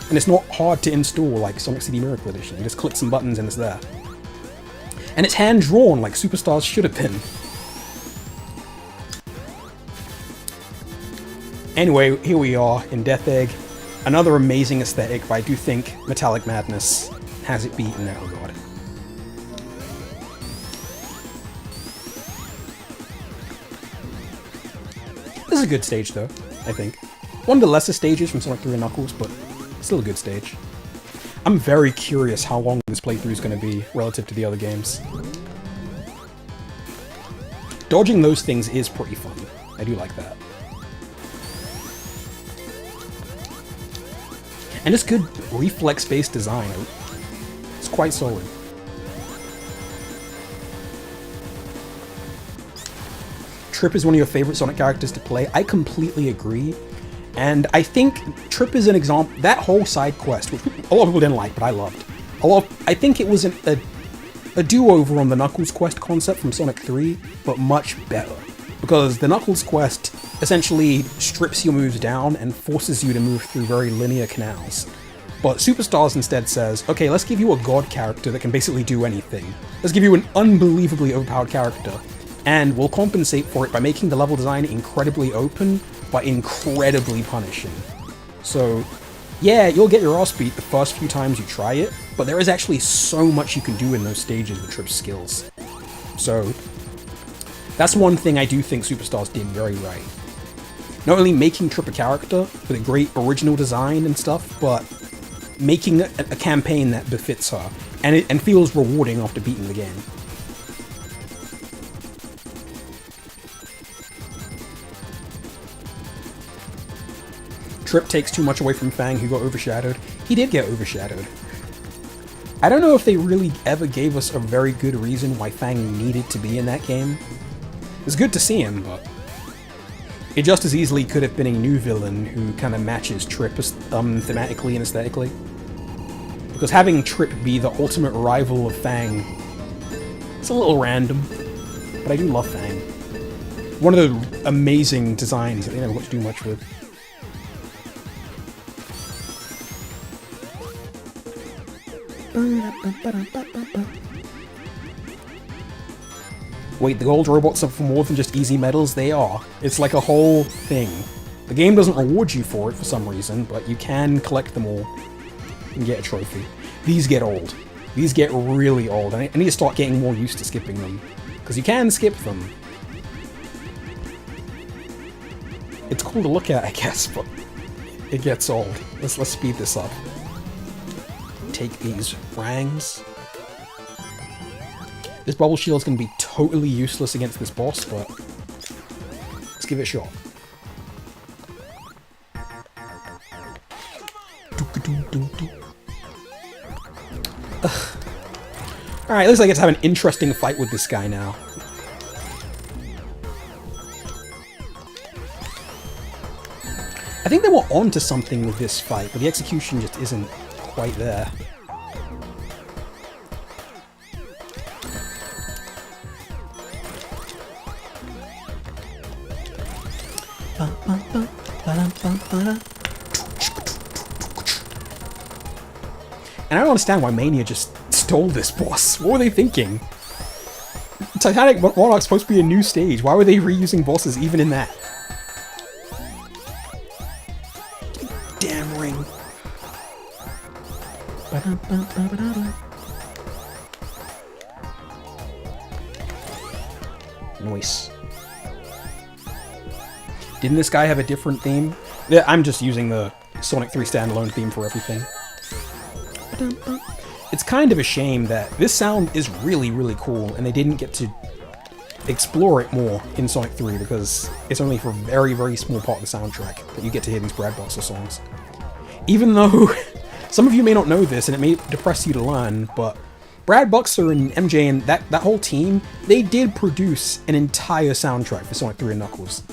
And it's not hard to install like Sonic CD Miracle Edition. You just click some buttons and it's there. And it's hand-drawn like Superstars should have been. Anyway, here we are in Death Egg. Another amazing aesthetic, but I do think Metallic Madness has it beat in that regard. This is a good stage though, I think. One of the lesser stages from Sonic 3 and Knuckles, but still a good stage. I'm very curious how long this playthrough is going to be relative to the other games. Dodging those things is pretty fun. I do like that. And it's good reflex-based design. It's quite solid. Trip is one of your favorite Sonic characters to play. I completely agree. And I think Trip is an example. That whole side quest, which a lot of people didn't like, but I loved. I think it was a do-over on the Knuckles quest concept from Sonic 3, but much better. Because the Knuckles quest essentially strips your moves down and forces you to move through very linear canals. But Superstars instead says, okay, let's give you a god character that can basically do anything. Let's give you an unbelievably overpowered character, and we'll compensate for it by making the level design incredibly open, but incredibly punishing. So, yeah, you'll get your ass beat the first few times you try it, but there is actually so much you can do in those stages with Trip's skills. So, that's one thing I do think Superstars did very right. Not only making Trip a character with a great original design and stuff, but making a campaign that befits her, and feels rewarding after beating the game. Trip takes too much away from Fang, who got overshadowed. He did get overshadowed. I don't know if they really ever gave us a very good reason why Fang needed to be in that game. It's good to see him, but it just as easily could have been a new villain who kind of matches Trip thematically and aesthetically. Because having Trip be the ultimate rival of Fang, it's a little random, but I do love Fang. One of the amazing designs that they never got to do much with. Wait, the gold robots are for more than just easy medals? They are. It's like a whole thing. The game doesn't reward you for it for some reason, but you can collect them all and get a trophy. These get old. These get really old. I need to start getting more used to skipping them. Because you can skip them. It's cool to look at, I guess, but it gets old. Let's speed this up. Take these rangs. This bubble shield is going to be totally useless against this boss, but let's give it a shot. Alright, looks like I get to have an interesting fight with this guy now. I think they were onto something with this fight, but the execution just isn't quite there. And I don't understand why Mania just stole this boss. What were they thinking? Titanic Monarch's supposed to be a new stage. Why were they reusing bosses even in that? Damn ring. Nice. Didn't this guy have a different theme? Yeah, I'm just using the Sonic 3 standalone theme for everything. It's kind of a shame that this sound is really, really cool, and they didn't get to explore it more in Sonic 3 because it's only for a very, very small part of the soundtrack that you get to hear these Brad Boxer songs. Even though some of you may not know this, and it may depress you to learn, but Brad Boxer and MJ and that whole team, they did produce an entire soundtrack for Sonic 3 and Knuckles.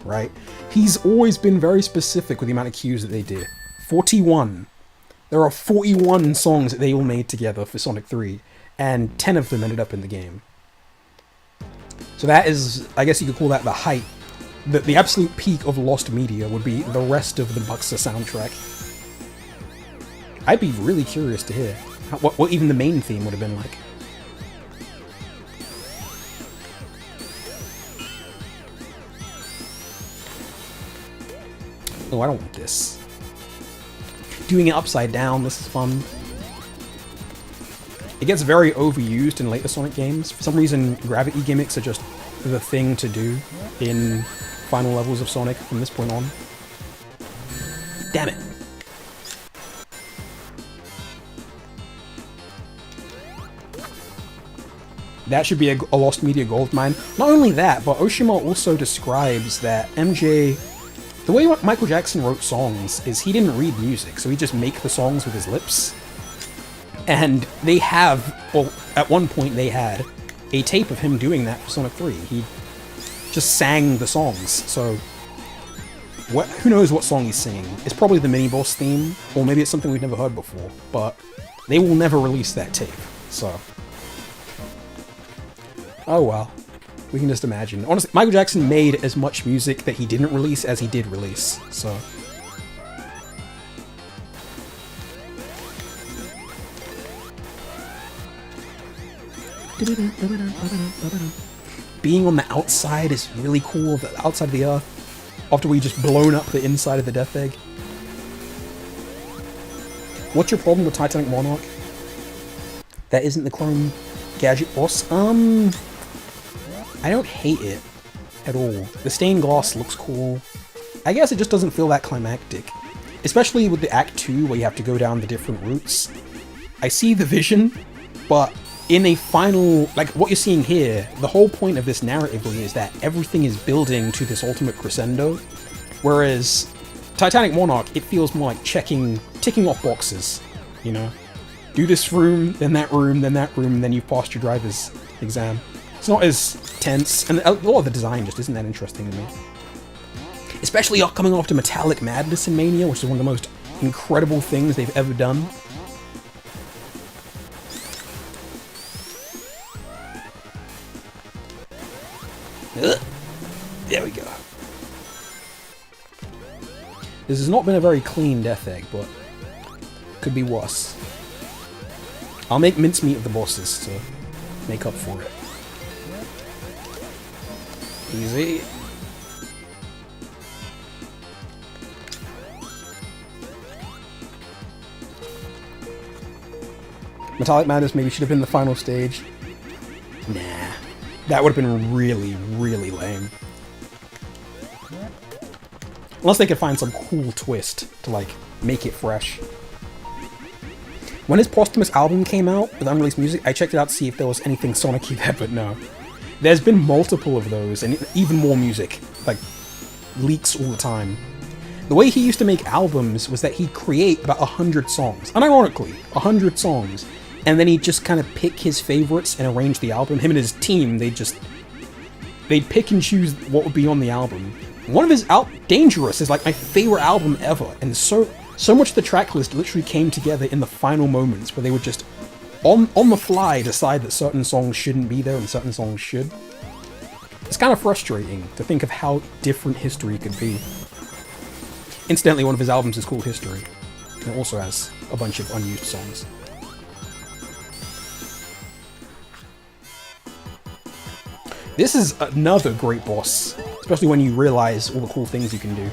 Right? He's always been very specific with the amount of cues that they did. 41. There are 41 songs that they all made together for Sonic 3, and 10 of them ended up in the game. So that is, I guess you could call that the height. The absolute peak of lost media would be the rest of the Boxer soundtrack. I'd be really curious to hear what even the main theme would have been like. Oh, I don't want this. Doing it upside down, this is fun. It gets very overused in later Sonic games. For some reason, gravity gimmicks are just the thing to do in final levels of Sonic from this point on. Damn it. That should be a lost media goldmine. Not only that, but Oshima also describes that MJ... The way Michael Jackson wrote songs is he didn't read music, so he just make the songs with his lips. And they have, well, at one point they had a tape of him doing that for Sonic 3. He just sang the songs, so who knows what song he's singing. It's probably the mini-boss theme, or maybe it's something we've never heard before, but they will never release that tape, so... Oh well. We can just imagine. Honestly, Michael Jackson made as much music that he didn't release as he did release, so... Being on the outside is really cool, the outside of the Earth, after we just blown up the inside of the Death Egg. What's your problem with Titanic Monarch? That isn't the Chrome Gadget boss? I don't hate it at all. The stained glass looks cool. I guess it just doesn't feel that climactic. Especially with the Act 2 where you have to go down the different routes. I see the vision, but in a final... Like, what you're seeing here, the whole point of this narratively is that everything is building to this ultimate crescendo. Whereas Titanic Monarch, it feels more like ticking off boxes, you know? Do this room, then that room, then that room, and then you've passed your driver's exam. It's not as tense, and a lot of the design just isn't that interesting to me. Especially coming after Metallic Madness in Mania, which is one of the most incredible things they've ever done. Ugh. There we go. This has not been a very clean Death Egg, but could be worse. I'll make mincemeat of the bosses to make up for it. Easy. Metallic Madness maybe should have been the final stage. Nah. That would have been really, really lame. Unless they could find some cool twist to, like, make it fresh. When his posthumous album came out with unreleased music, I checked it out to see if there was anything Sonic-y there, but no. There's been multiple of those, and even more music, like, leaks all the time. The way he used to make albums was that he'd create about 100 songs. Unironically, 100 songs. And then he'd just kind of pick his favorites and arrange the album. Him and his team, they'd pick and choose what would be on the album. One of his Dangerous is like my favorite album ever, and so So much of the track list literally came together in the final moments where they would just, on the fly, decide that certain songs shouldn't be there and certain songs should. It's kind of frustrating to think of how different history could be. Incidentally, one of his albums is called History, and it also has a bunch of unused songs. This is another great boss, especially when you realize all the cool things you can do.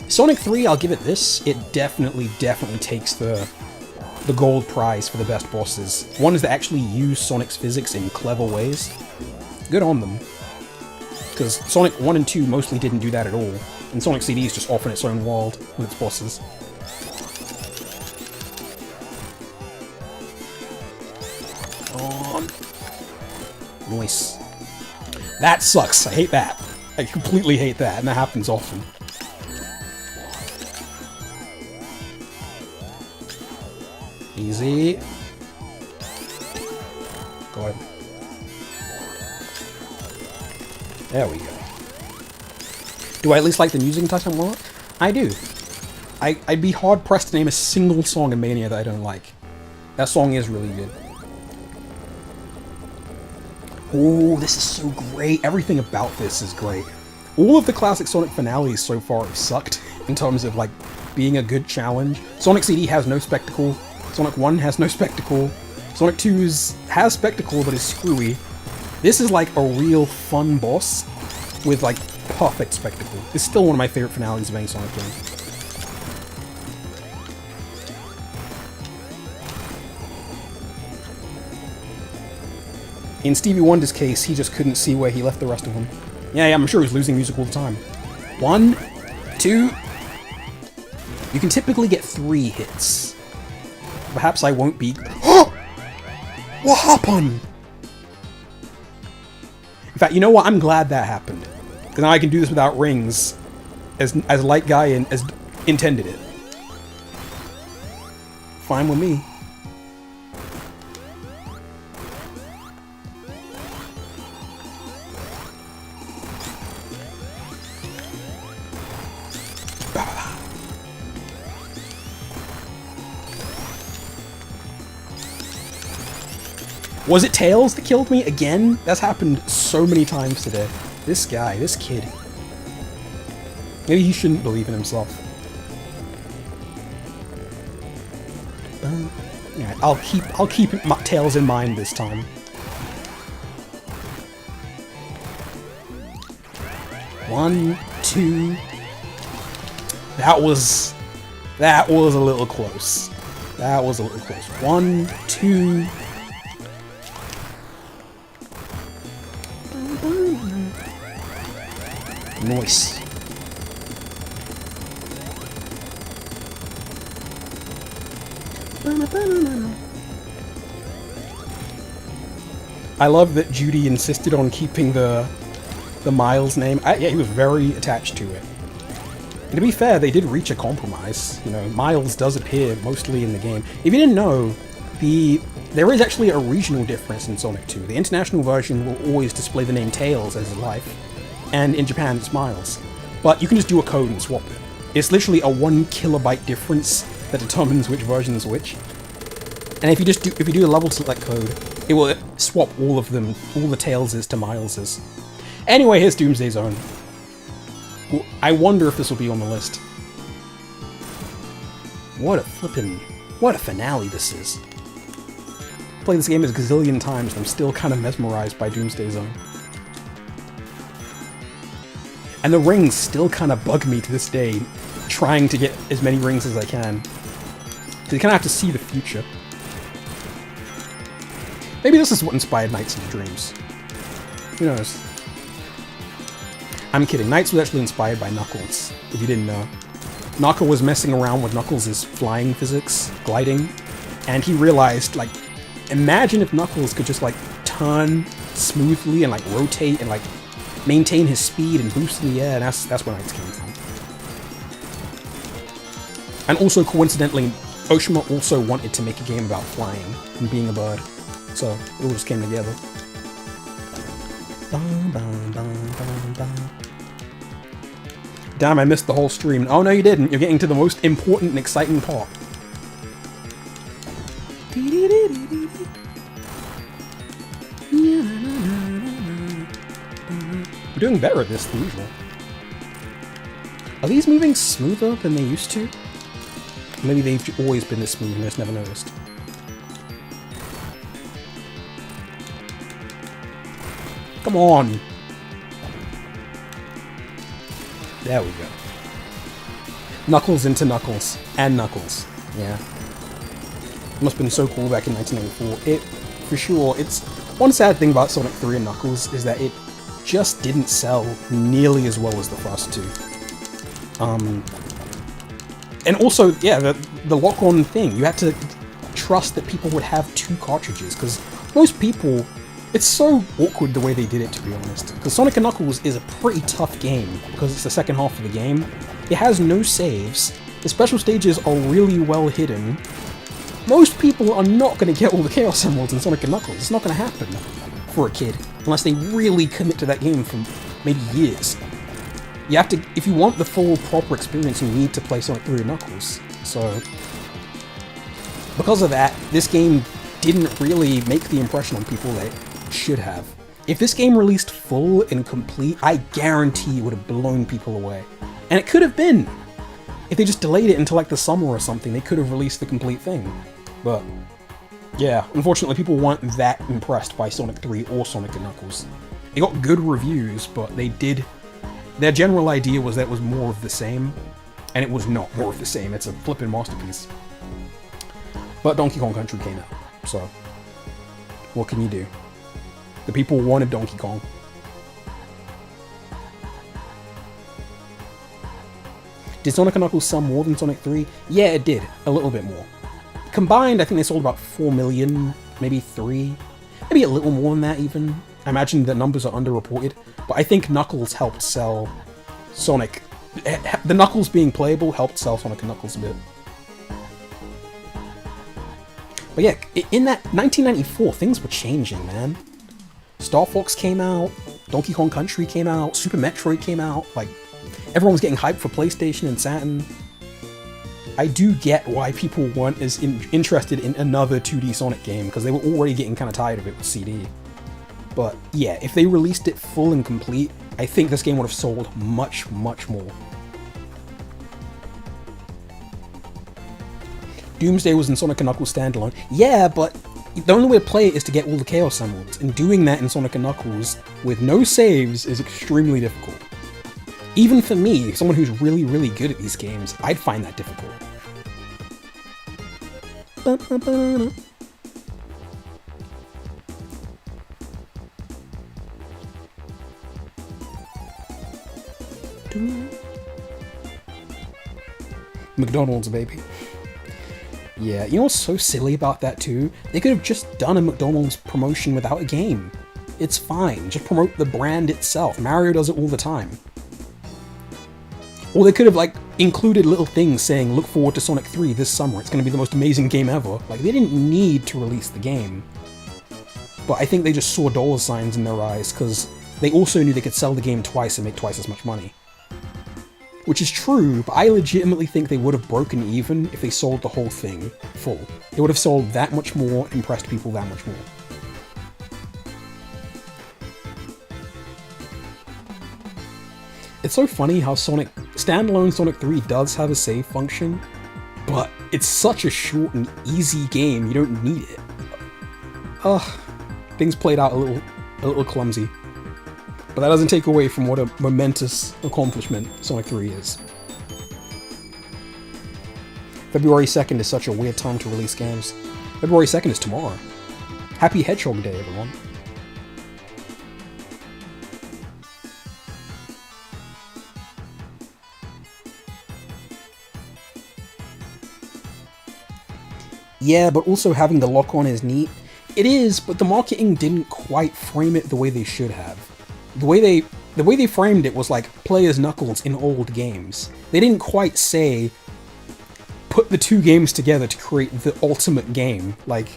Sonic 3, I'll give it this. It definitely takes the gold prize for the best bosses. Ones that actually use Sonic's physics in clever ways. Good on them. Because Sonic 1 and 2 mostly didn't do that at all. And Sonic CD is just off in its own world with its bosses. Nice. That sucks. I hate that. I completely hate that, and that happens often. Easy. Got him. There we go. Do I at least like the music in Titan more? I do. I'd be hard-pressed to name a single song in Mania that I don't like. That song is really good. Oh, this is so great. Everything about this is great. All of the classic Sonic finales so far have sucked in terms of, like, being a good challenge. Sonic CD has no spectacle. Sonic 1 has no spectacle. Sonic 2 has spectacle, but is screwy. This is, like, a real fun boss with, like, perfect spectacle. It's still one of my favorite finales of any Sonic game. In Stevie Wonder's case, he just couldn't see where he left the rest of them. Yeah, I'm sure he was losing music all the time. 1, 2... You can typically get 3 hits. Perhaps I won't be... What happened? In fact, you know what? I'm glad that happened. Because now I can do this without rings, as Light Guy as intended it. Fine with me. Was it Tails that killed me again? That's happened so many times today. This guy, this kid. Maybe he shouldn't believe in himself. Yeah, I'll keep Tails in mind this time. One, two. That was a little close. That was a little close. 1, 2. Nice. I love that Judy insisted on keeping the Miles name. Yeah, he was very attached to it. And to be fair, they did reach a compromise. You know, Miles does appear mostly in the game. If you didn't know, there is actually a regional difference in Sonic 2. The international version will always display the name Tails as his life. And in Japan, it's Miles. But you can just do a code and swap it. It's literally a 1 kilobyte difference that determines which version is which. And if you do a level select code, it will swap all of them, all the Tailses to Mileses. Anyway, here's Doomsday Zone. I wonder if this will be on the list. What a finale this is. Played this game a gazillion times and I'm still kind of mesmerized by Doomsday Zone. And the rings still kind of bug me to this day, trying to get as many rings as I can. So you kind of have to see the future. Maybe this is what inspired Nights into Dreams. Who knows? I'm kidding. Nights was actually inspired by Knuckles, if you didn't know. Naka was messing around with Knuckles' flying physics, gliding, and he realized, like, imagine if Knuckles could just, like, turn smoothly and, like, rotate and, like, maintain his speed and boost in the air, and that's where Nights came from. And also, coincidentally, Oshima also wanted to make a game about flying and being a bird, so it all just came together. Damn, I missed the whole stream. Oh, no, you didn't. You're getting to the most important and exciting part. We're doing better at this than usual. Are these moving smoother than they used to? Maybe they've always been this smooth and I just never noticed. Come on! There we go. Knuckles into Knuckles. And Knuckles. Yeah. It must have been so cool back in 1994. It, for sure, it's... One sad thing about Sonic 3 and Knuckles is that it just didn't sell nearly as well as the first two. And also, yeah, the lock-on thing. You had to trust that people would have two cartridges, because most people... It's so awkward the way they did it, to be honest. Because Sonic & Knuckles is a pretty tough game, because it's the second half of the game. It has no saves. The special stages are really well hidden. Most people are not going to get all the Chaos Emeralds in Sonic & Knuckles. It's not going to happen for a kid, unless they really commit to that game for maybe years. You have to, if you want the full, proper experience, you need to play Sonic 3 and Knuckles. So, because of that, this game didn't really make the impression on people that it should have. If this game released full and complete, I guarantee it would have blown people away. And it could have been! If they just delayed it until like the summer or something, they could have released the complete thing. But, yeah, unfortunately people weren't that impressed by Sonic 3 or Sonic & Knuckles. They got good reviews, but they did... Their general idea was that it was more of the same, and it was not more of the same. It's a flippin' masterpiece. But Donkey Kong Country came out, so what can you do? The people wanted Donkey Kong. Did Sonic & Knuckles sell more than Sonic 3? Yeah, it did. A little bit more. Combined, I think they sold about 4 million, maybe 3. Maybe a little more than that, even. I imagine the numbers are underreported, but I think Knuckles helped sell Sonic. The Knuckles being playable helped sell Sonic & Knuckles a bit. But yeah, in that 1994, things were changing, man. Star Fox came out, Donkey Kong Country came out, Super Metroid came out, like, everyone was getting hyped for PlayStation and Saturn. I do get why people weren't as interested in another 2D Sonic game, because they were already getting kind of tired of it with CD. But yeah, if they released it full and complete, I think this game would have sold much, much more. Doomsday was in Sonic & Knuckles standalone. Yeah, but the only way to play it is to get all the Chaos Emeralds, and doing that in Sonic & Knuckles with no saves is extremely difficult. Even for me, someone who's really, really good at these games, I'd find that difficult. McDonald's, baby. Yeah, you know what's so silly about that too? They could have just done a McDonald's promotion without a game. It's fine, just promote the brand itself. Mario does it all the time. Or they could have, like, included little things saying, look forward to Sonic 3 this summer, it's gonna be the most amazing game ever. Like, they didn't need to release the game. But I think they just saw dollar signs in their eyes, because they also knew they could sell the game twice and make twice as much money. Which is true, but I legitimately think they would have broken even if they sold the whole thing full. It would have sold that much more, impressed people that much more. It's so funny how standalone Sonic 3 does have a save function, but it's such a short and easy game, you don't need it. Ugh, things played out a little clumsy. But that doesn't take away from what a momentous accomplishment Sonic 3 is. February 2nd is such a weird time to release games. February 2nd is tomorrow. Happy Hedgehog Day, everyone. Yeah, but also having the lock-on is neat. It is, but the marketing didn't quite frame it the way they should have. The way they framed it was like, play as Knuckles in old games. They didn't quite say, put the two games together to create the ultimate game. Like,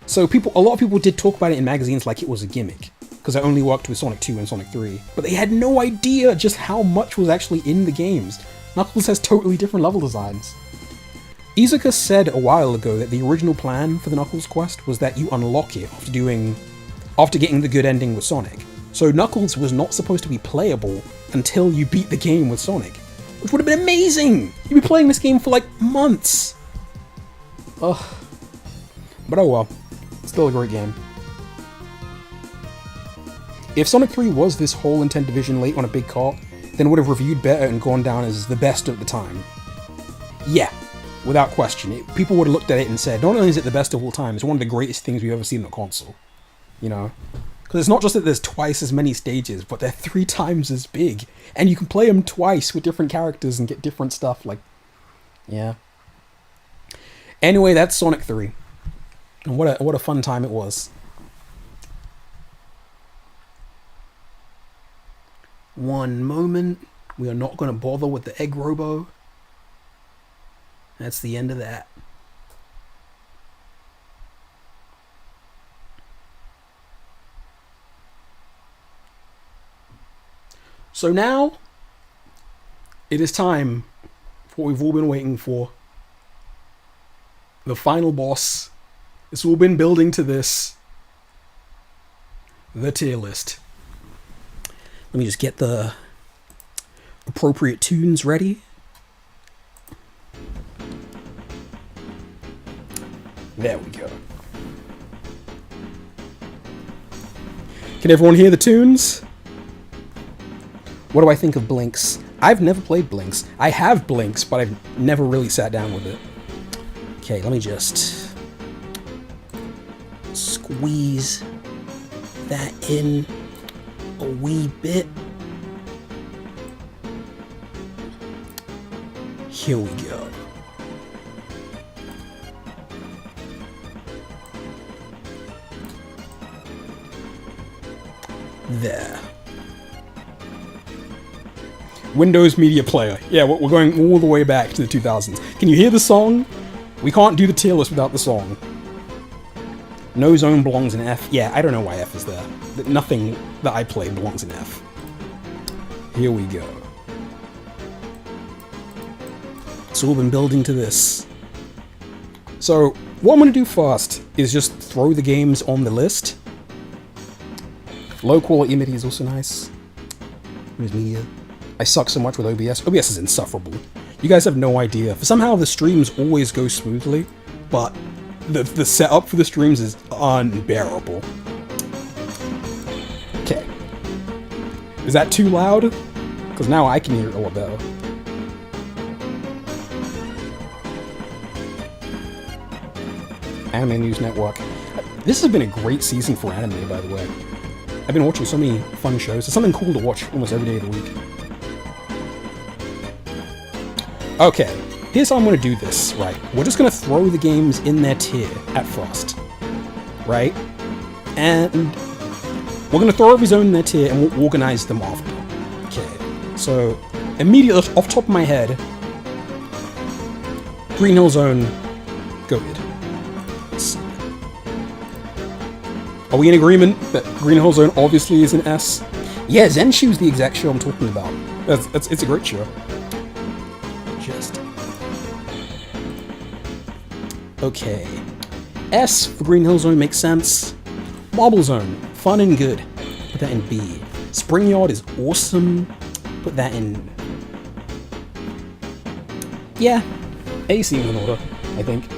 so a lot of people did talk about it in magazines like it was a gimmick. because it only worked with Sonic 2 and Sonic 3. But they had no idea just how much was actually in the games. Knuckles has totally different level designs. Izuka said a while ago that the original plan for the Knuckles quest was that you unlock it after getting the good ending with Sonic. So Knuckles was not supposed to be playable until you beat the game with Sonic, which would have been amazing! You'd be playing this game for like months! Ugh. But oh well, still a great game. If Sonic 3 was this whole Intent Division late on a big cart, then it would have reviewed better and gone down as the best of the time. Yeah, without question. People would have looked at it and said, not only is it the best of all time, it's one of the greatest things we've ever seen on a console. You know? Because it's not just that there's twice as many stages, but they're 3 times as big. And you can play them twice with different characters and get different stuff, like... Yeah. Anyway, that's Sonic 3. And what a fun time it was. One moment. We are not going to bother with the egg robo. That's the end of that. So now, it is time for what we've all been waiting for. The final boss. It's all been building to this. The tier list. Let me just get the appropriate tunes ready. There we go. Can everyone hear the tunes? What do I think of Blinks? I've never played Blinks. I have Blinks, but I've never really sat down with it. Okay, let me just squeeze that in a wee bit. Here we go. There. Windows Media Player. Yeah, we're going all the way back to the 2000s. Can you hear the song? We can't do the tier list without the song. No zone belongs in F. Yeah, I don't know why F is there. Nothing that I play belongs in F. Here we go. It's all been building to this. So, what I'm going to do first is just throw the games on the list. Low quality MIDI is also nice. Where's media? I suck so much with OBS. OBS is insufferable. You guys have no idea. Somehow the streams always go smoothly, but the setup for the streams is unbearable. Okay. Is that too loud? Because now I can hear it a lot better. Anime News Network. This has been a great season for anime, by the way. I've been watching so many fun shows. There's something cool to watch almost every day of the week. Okay, here's how I'm going to do this, right? We're just going to throw the games in their tier at first, right? And we're going to throw every zone in their tier and we'll organize them after. Okay, so immediately off top of my head, Green Hill Zone, go ahead. Are we in agreement that Green Hill Zone obviously is an S? Yeah, Zenshu's the exact show I'm talking about. It's a great show. Just... Okay. S for Green Hill Zone makes sense. Marble Zone, fun and good. Put that in B. Spring Yard is awesome. Put that in... Yeah, A seems in order, I think.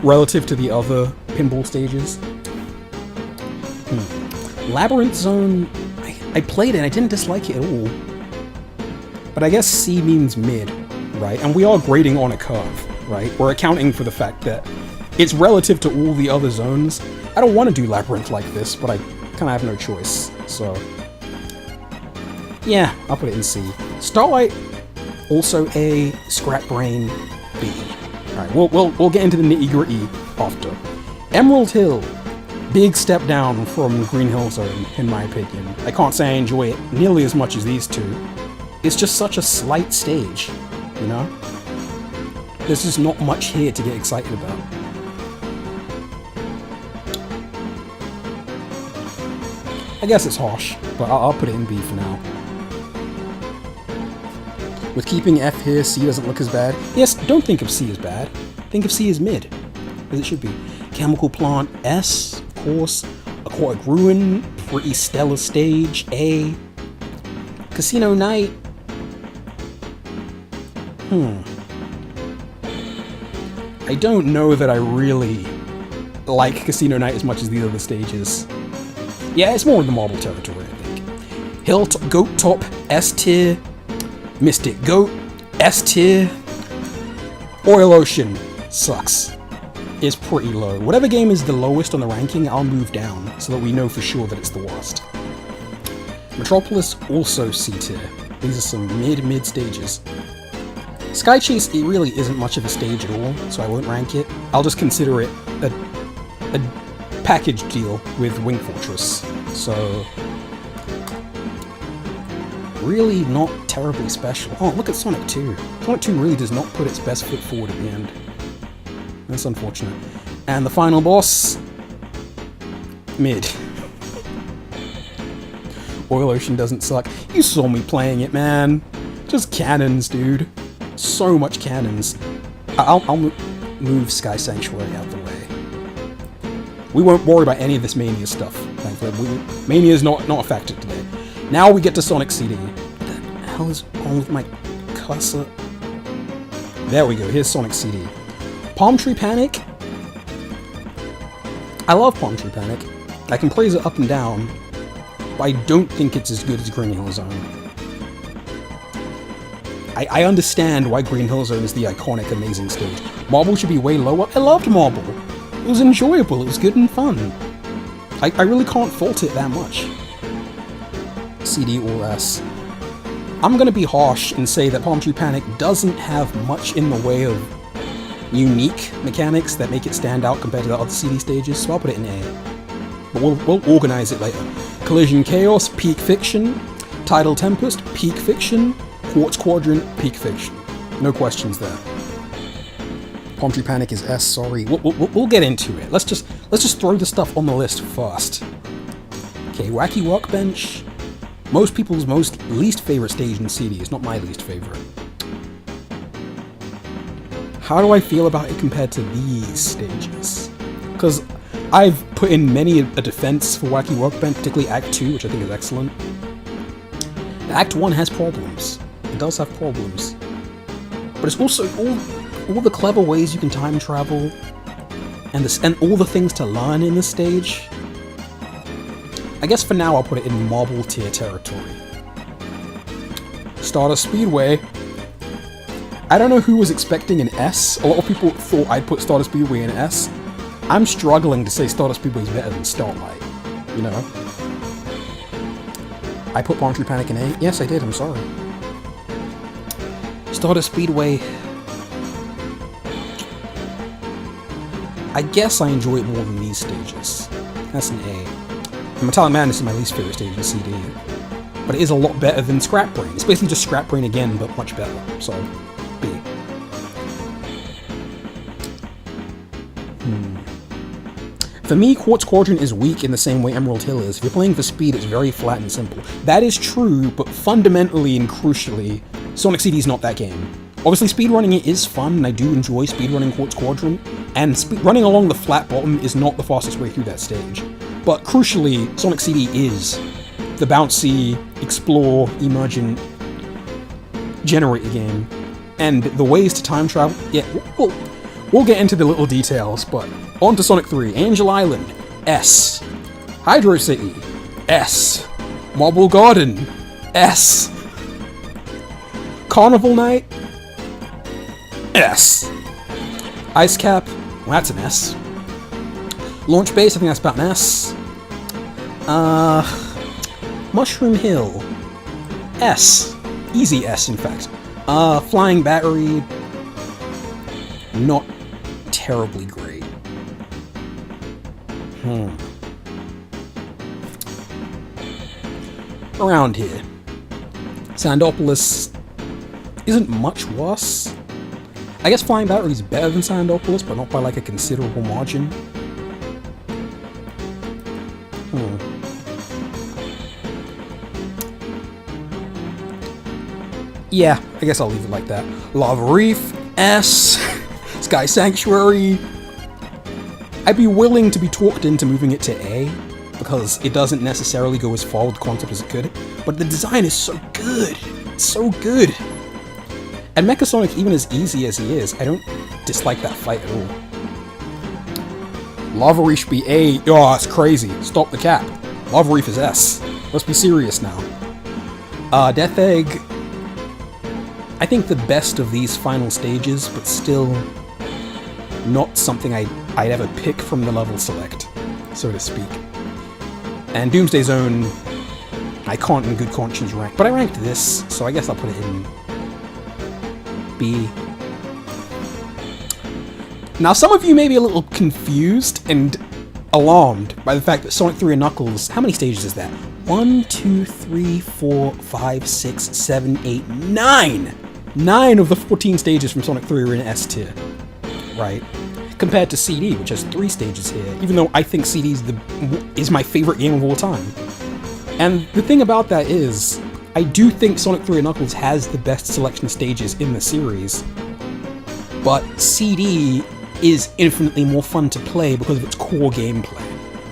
Relative to the other pinball stages. Labyrinth Zone, I played it and I didn't dislike it at all. But I guess C means mid, right? And we are grading on a curve, right? We're accounting for the fact that it's relative to all the other zones. I don't want to do Labyrinth like this, but I kind of have no choice, so... Yeah, I'll put it in C. Starlight, also A, Scrap Brain, B. Alright, we'll get into the nitty-gritty after. Emerald Hill. Big step down from Green Hill Zone, in my opinion. I can't say I enjoy it nearly as much as these two. It's just such a slight stage, you know? There's just not much here to get excited about. I guess it's harsh, but I'll put it in B for now. With keeping F here, C doesn't look as bad. Yes, don't think of C as bad. Think of C as mid, as it should be. Chemical Plant, S, of course. Aquatic Ruin, pretty stellar stage, A. Casino Night. I don't know that I really like Casino Night as much as the other stages. Yeah, it's more in the marble territory, I think. Goat Top, S tier. Mystic Goat, S tier. Oil Ocean sucks. It's pretty low. Whatever game is the lowest on the ranking, I'll move down so that we know for sure that it's the worst. Metropolis, also C tier. These are some mid stages. Sky Chase, it really isn't much of a stage at all, so I won't rank it. I'll just consider it a package deal with Wing Fortress. So really not terribly special. Oh, look at Sonic 2. Sonic 2 really does not put its best foot forward at the end. That's unfortunate. And the final boss, mid. Oil Ocean doesn't suck. You saw me playing it, man. Just cannons, dude. So much cannons. I'll move Sky Sanctuary out the way. We won't worry about any of this Mania stuff, thankfully. Mania's not a factor today. Now we get to Sonic CD. What the hell is wrong with my cursor? There we go, here's Sonic CD. Palm Tree Panic. I love Palm Tree Panic. I can praise it up and down, but I don't think it's as good as Green Hill Zone. I understand why Green Hill Zone is the iconic, amazing stage. Marble should be way lower. I loved Marble. It was enjoyable, it was good and fun. I really can't fault it that much. CD or S. I'm gonna be harsh and say that Palm Tree Panic doesn't have much in the way of unique mechanics that make it stand out compared to the other CD stages, so I'll put it in A. But we'll organize it later. Collision Chaos, Peak Fiction. Tidal Tempest, Peak Fiction. Quartz Quadrant, Peak Fiction. No questions there. Palm Tree Panic is S, sorry. We'll get into it. Let's just throw the stuff on the list first. Okay, Wacky Workbench. Most people's least favorite stage in CD. It's not my least favorite. How do I feel about it compared to these stages? Because I've put in many a defense for Wacky Workbench, particularly Act 2, which I think is excellent. Act 1 has problems. It does have problems. But it's also all the clever ways you can time travel and all the things to learn in this stage. I guess for now I'll put it in marble tier territory. Stardust Speedway. I don't know who was expecting an S. A lot of people thought I'd put Stardust Speedway in S. I'm struggling to say Stardust Speedway is better than Starlight, you know? I put Palm Tree Panic in A? Yes, I did, I'm sorry. Stardust Speedway... I guess I enjoy it more than these stages. That's an A. And Metallic Madness is my least favorite stage in CD. But it is a lot better than Scrap Brain. It's basically just Scrap Brain again, but much better. So, B. For me, Quartz Quadrant is weak in the same way Emerald Hill is. If you're playing for speed, it's very flat and simple. That is true, but fundamentally and crucially, Sonic CD is not that game. Obviously, speedrunning it is fun, and I do enjoy speedrunning Quartz Quadrant, and running along the flat bottom is not the fastest way through that stage. But crucially, Sonic CD is the bouncy, explore, emergent, generator game. And the ways to time travel, yeah, we'll get into the little details, but on to Sonic 3. Angel Island, S. Hydro City, S. Marble Garden, S. Carnival Night, S. Ice Cap, well, that's an S. Launch Base, I think that's about an S. Mushroom Hill, S. Easy S, in fact. Flying Battery, not terribly great. Around here. Sandopolis isn't much worse. I guess Flying Battery is better than Sandopolis, but not by like a considerable margin. Yeah, I guess I'll leave it like that. Lava Reef, S, Sky Sanctuary. I'd be willing to be talked into moving it to A, because it doesn't necessarily go as far with the concept as it could, but the design is so good. It's so good. And Mecha Sonic, even as easy as he is, I don't dislike that fight at all. Lava Reef should be A. Oh, that's crazy. Stop the cap. Lava Reef is S. Let's be serious now. Death Egg, I think the best of these final stages, but still not something I'd ever pick from the level select, so to speak. And Doomsday Zone, I can't in good conscience rank, but I ranked this, so I guess I'll put it in B. Now, some of you may be a little confused and alarmed by the fact that Sonic 3 and Knuckles, how many stages is that? 1, 2, 3, 4, 5, 6, 7, 8, 9! 9 of the 14 stages from Sonic 3 are in S tier, right? Compared to CD, which has 3 stages here, even though I think CD is my favorite game of all time. And the thing about that is, I do think Sonic 3 and Knuckles has the best selection of stages in the series, but CD is infinitely more fun to play because of its core gameplay,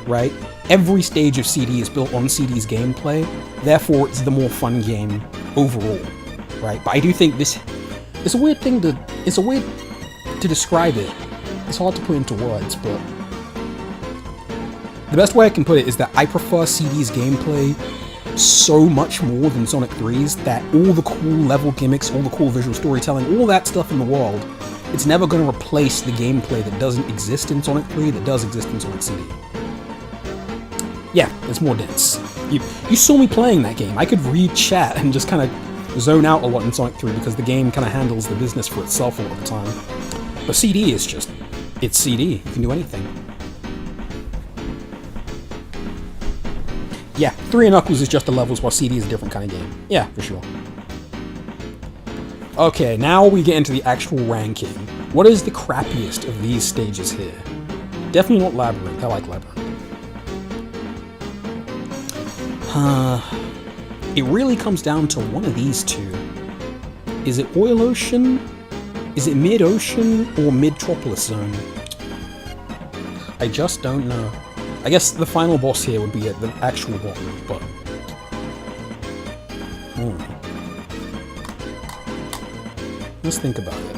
right? Every stage of CD is built on CD's gameplay, therefore it's the more fun game overall, right? But I do think it's a weird to describe it. It's hard to put into words, but the best way I can put it is that I prefer CD's gameplay so much more than Sonic 3's, that all the cool level gimmicks, all the cool visual storytelling, all that stuff in the world, it's never going to replace the gameplay that doesn't exist in Sonic 3 that does exist in Sonic CD. Yeah, it's more dense. You saw me playing that game. I could read chat and just kind of zone out a lot in Sonic 3 because the game kind of handles the business for itself a lot of the time. But CD is just, it's CD. You can do anything. Yeah, 3 and Knuckles is just the levels while CD is a different kind of game. Yeah, for sure. Okay, now we get into the actual ranking. What is the crappiest of these stages here? Definitely not Labyrinth. I like Labyrinth. It really comes down to one of these two. Is it Oil Ocean? Is it Mid-Ocean or Mid-Tropolis Zone? I just don't know. I guess the final boss here would be at the actual bottom, but... Let's think about it.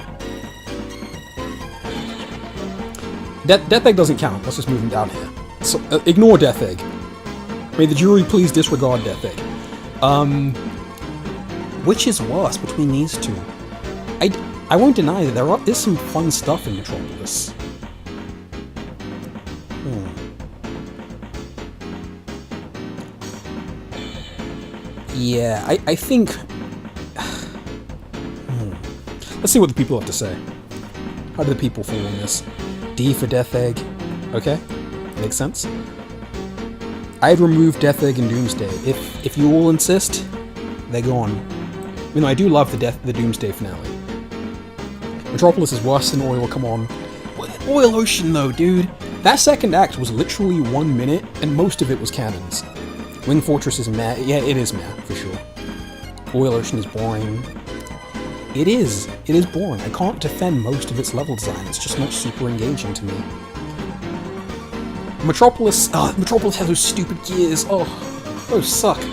Death Egg doesn't count. Let's just move him down here. So, ignore Death Egg. May the jury please disregard Death Egg. Which is worse between these two? I won't deny that there is some fun stuff in Metropolis. Yeah, I think... Let's see what the people have to say. How do the people feel on this? D for Death Egg. Okay, makes sense. I'd remove Death Egg and Doomsday. If you all insist, they're gone. You know, I do love the Doomsday finale. Metropolis is worse than Oil, come on. Oil Ocean though, dude. That second act was literally 1 minute, and most of it was cannons. Wing Fortress is meh. Yeah, it is meh, for sure. Oil Ocean is boring. It is boring. I can't defend most of its level design. It's just not super engaging to me. Metropolis has those stupid gears. Oh, those suck.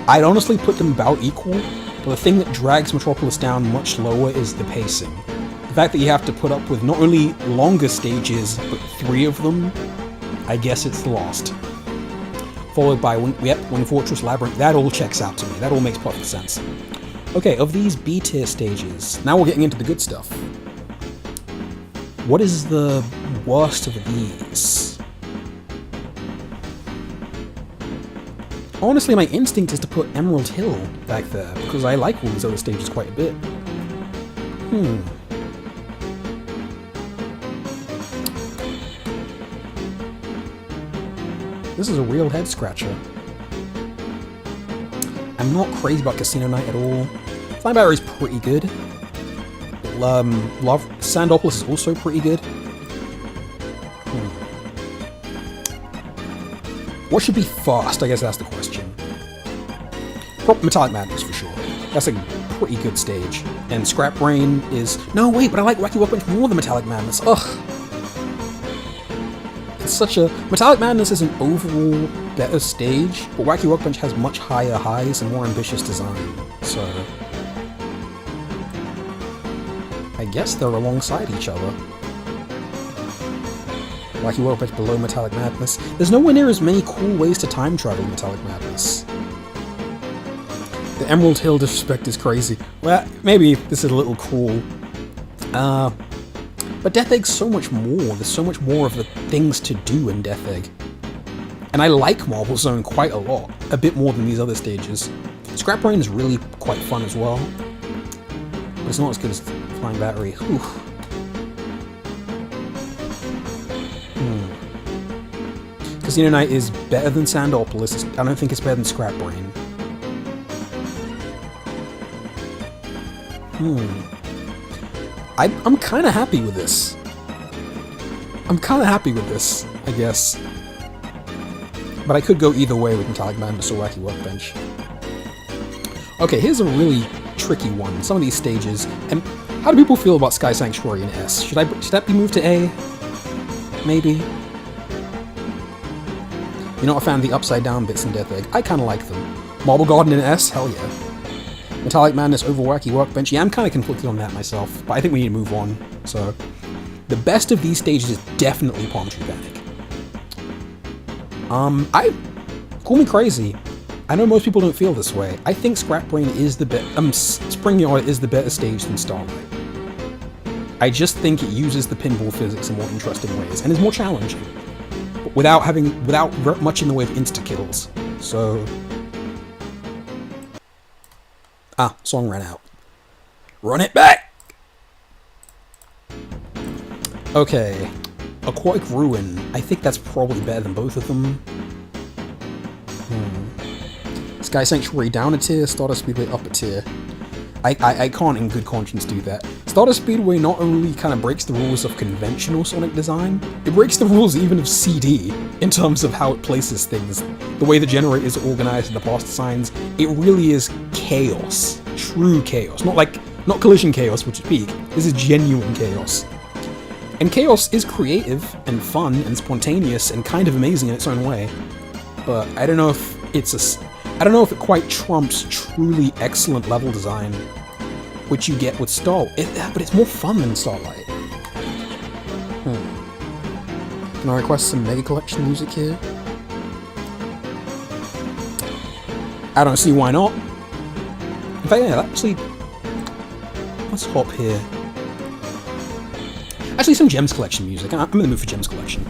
I'd honestly put them about equal, but the thing that drags Metropolis down much lower is the pacing. The fact that you have to put up with not only longer stages, but 3 of them, I guess it's lost. Followed by Wing Fortress, Labyrinth. That all checks out to me. That all makes perfect sense. Okay, of these B-tier stages, now we're getting into the good stuff. What is the worst of these? Honestly, my instinct is to put Emerald Hill back there, because I like all these other stages quite a bit. This is a real head-scratcher. I'm not crazy about Casino Night at all. Flying Battery is pretty good. Sandopolis is also pretty good. What should be fast? I guess that's the question. Metallic Madness for sure. That's a pretty good stage. And Scrap Brain is... No, wait, but I like Wacky Workbench more than Metallic Madness. Ugh. It's such a... Metallic Madness is an overall better stage, but Wacky Workbench has much higher highs and more ambitious design. So... I guess they're alongside each other. Wacky Workbench below Metallic Madness. There's nowhere near as many cool ways to time travel in Metallic Madness. The Emerald Hill disrespect is crazy. Well, maybe this is a little cruel. But Death Egg's so much more. There's so much more of the things to do in Death Egg. And I like Marble Zone quite a lot. A bit more than these other stages. Scrap Brain is really quite fun as well. But it's not as good as Flying Battery. Whew. Casino Night is better than Sandopolis. I don't think it's better than Scrap Brain. I'm kind of happy with this. I guess. But I could go either way with Metallic Madness or Wacky Workbench. Okay, here's a really tricky one. Some of these stages, and how do people feel about Sky Sanctuary in S? Should that be moved to A? Maybe. You're not a fan of the upside down bits in Death Egg. I kind of like them. Marble Garden in S? Hell yeah. Metallic Madness over Wacky Workbench. Yeah, I'm kind of conflicted on that myself, but I think we need to move on. So, the best of these stages is definitely Palm Tree Panic. Call me crazy. I know most people don't feel this way. I think Scrap Brain is the Spring Yard is the better stage than Starlight. I just think it uses the pinball physics in more interesting ways and is more challenging, but without much in the way of insta kills. So. Song ran out. Run it back! Okay. Aquatic Ruin. I think that's probably better than both of them. Sky Sanctuary down a tier, Stardust Speedway up a tier. I can't in good conscience do that. Stardust Speedway not only kind of breaks the rules of conventional Sonic design, it breaks the rules even of CD, in terms of how it places things. The way the generators are organized and the past signs, it really is chaos. True chaos. Not collision chaos, which is peak. This is genuine chaos. And chaos is creative and fun and spontaneous and kind of amazing in its own way. But I don't know if it quite trumps truly excellent level design, which you get with but it's more fun than Starlight. Can I request some Mega Collection music here? I don't see why not. In fact, yeah, actually, let's hop here. Actually, some Gems Collection music. I'm in the mood for Gems Collection.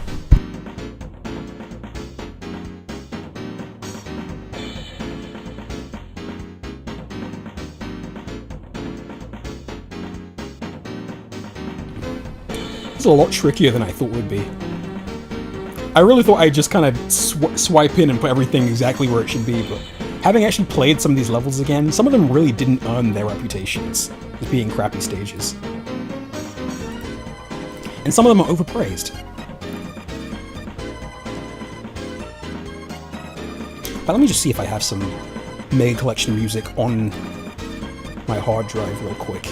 It's a lot trickier than I thought it would be. I really thought I'd just kind of swipe in and put everything exactly where it should be, but having actually played some of these levels again, some of them really didn't earn their reputations as being crappy stages. And some of them are overpraised. But let me just see if I have some Mega Collection music on my hard drive real quick.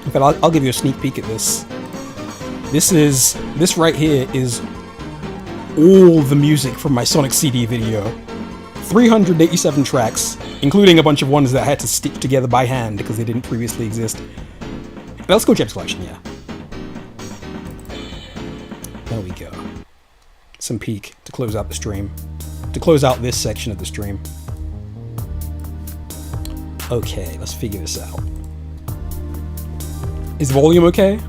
In fact, I'll give you a sneak peek at this. This right here is all the music from my Sonic CD video. 387 tracks, including a bunch of ones that I had to stitch together by hand because they didn't previously exist. But let's go Gems Collection, yeah. There we go. Some peak to close out the stream. To close out this section of the stream. Okay, let's figure this out. Is volume okay?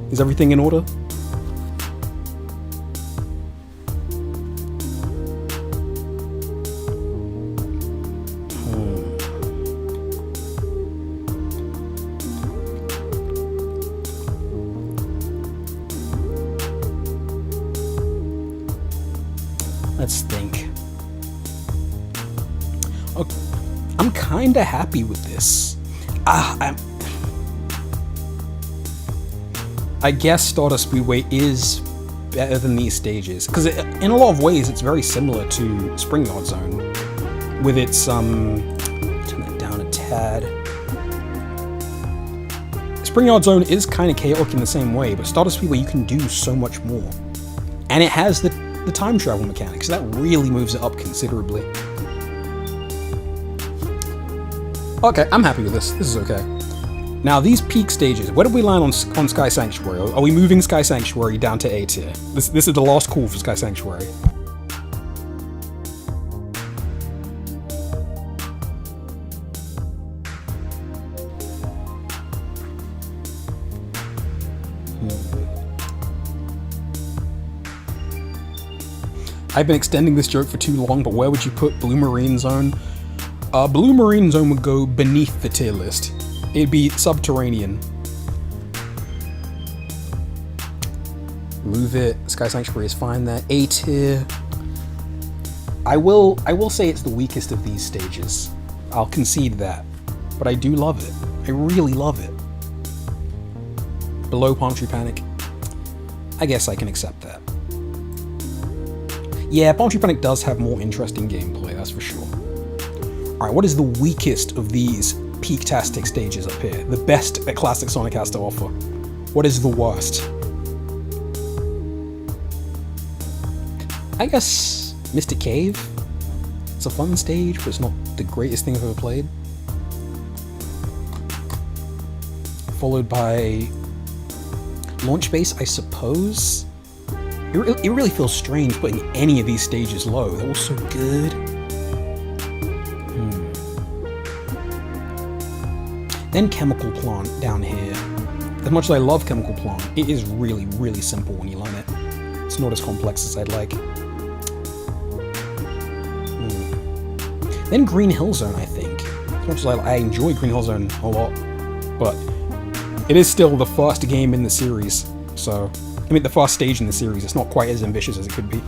Is everything in order? Let's think. Okay. I'm kinda happy with this. I guess Stardust Speedway is better than these stages, because in a lot of ways it's very similar to Spring Yard Zone, with its turn that down a tad. Spring Yard Zone is kind of chaotic in the same way, but Stardust Speedway you can do so much more, and it has the time travel mechanics, so that really moves it up considerably. Okay, I'm happy with this. This is okay. Now, these peak stages, where did we land on Sky Sanctuary? Are we moving Sky Sanctuary down to A tier? This is the last call for Sky Sanctuary. I've been extending this joke for too long, but where would you put Blue Marine Zone? Blue Marine Zone would go beneath the tier list. It'd be subterranean. Move it. Sky Sanctuary is fine there. A tier. I will say it's the weakest of these stages. I'll concede that. But I do love it. I really love it. Below Palm Tree Panic. I guess I can accept that. Yeah, Palm Tree Panic does have more interesting gameplay, that's for sure. Alright, what is the weakest of these peak-tastic stages up here? The best that Classic Sonic has to offer. What is the worst? I guess Mystic Cave. It's a fun stage, but it's not the greatest thing I've ever played. Followed by Launch Base, I suppose. It really feels strange putting any of these stages low. They're all so good. Then Chemical Plant down here. As much as I love Chemical Plant, it is really, really simple when you learn it. It's not as complex as I'd like. Then Green Hill Zone, I think. As much as I enjoy Green Hill Zone a lot, but it is still the first game in the series, so... I mean, the first stage in the series, it's not quite as ambitious as it could be.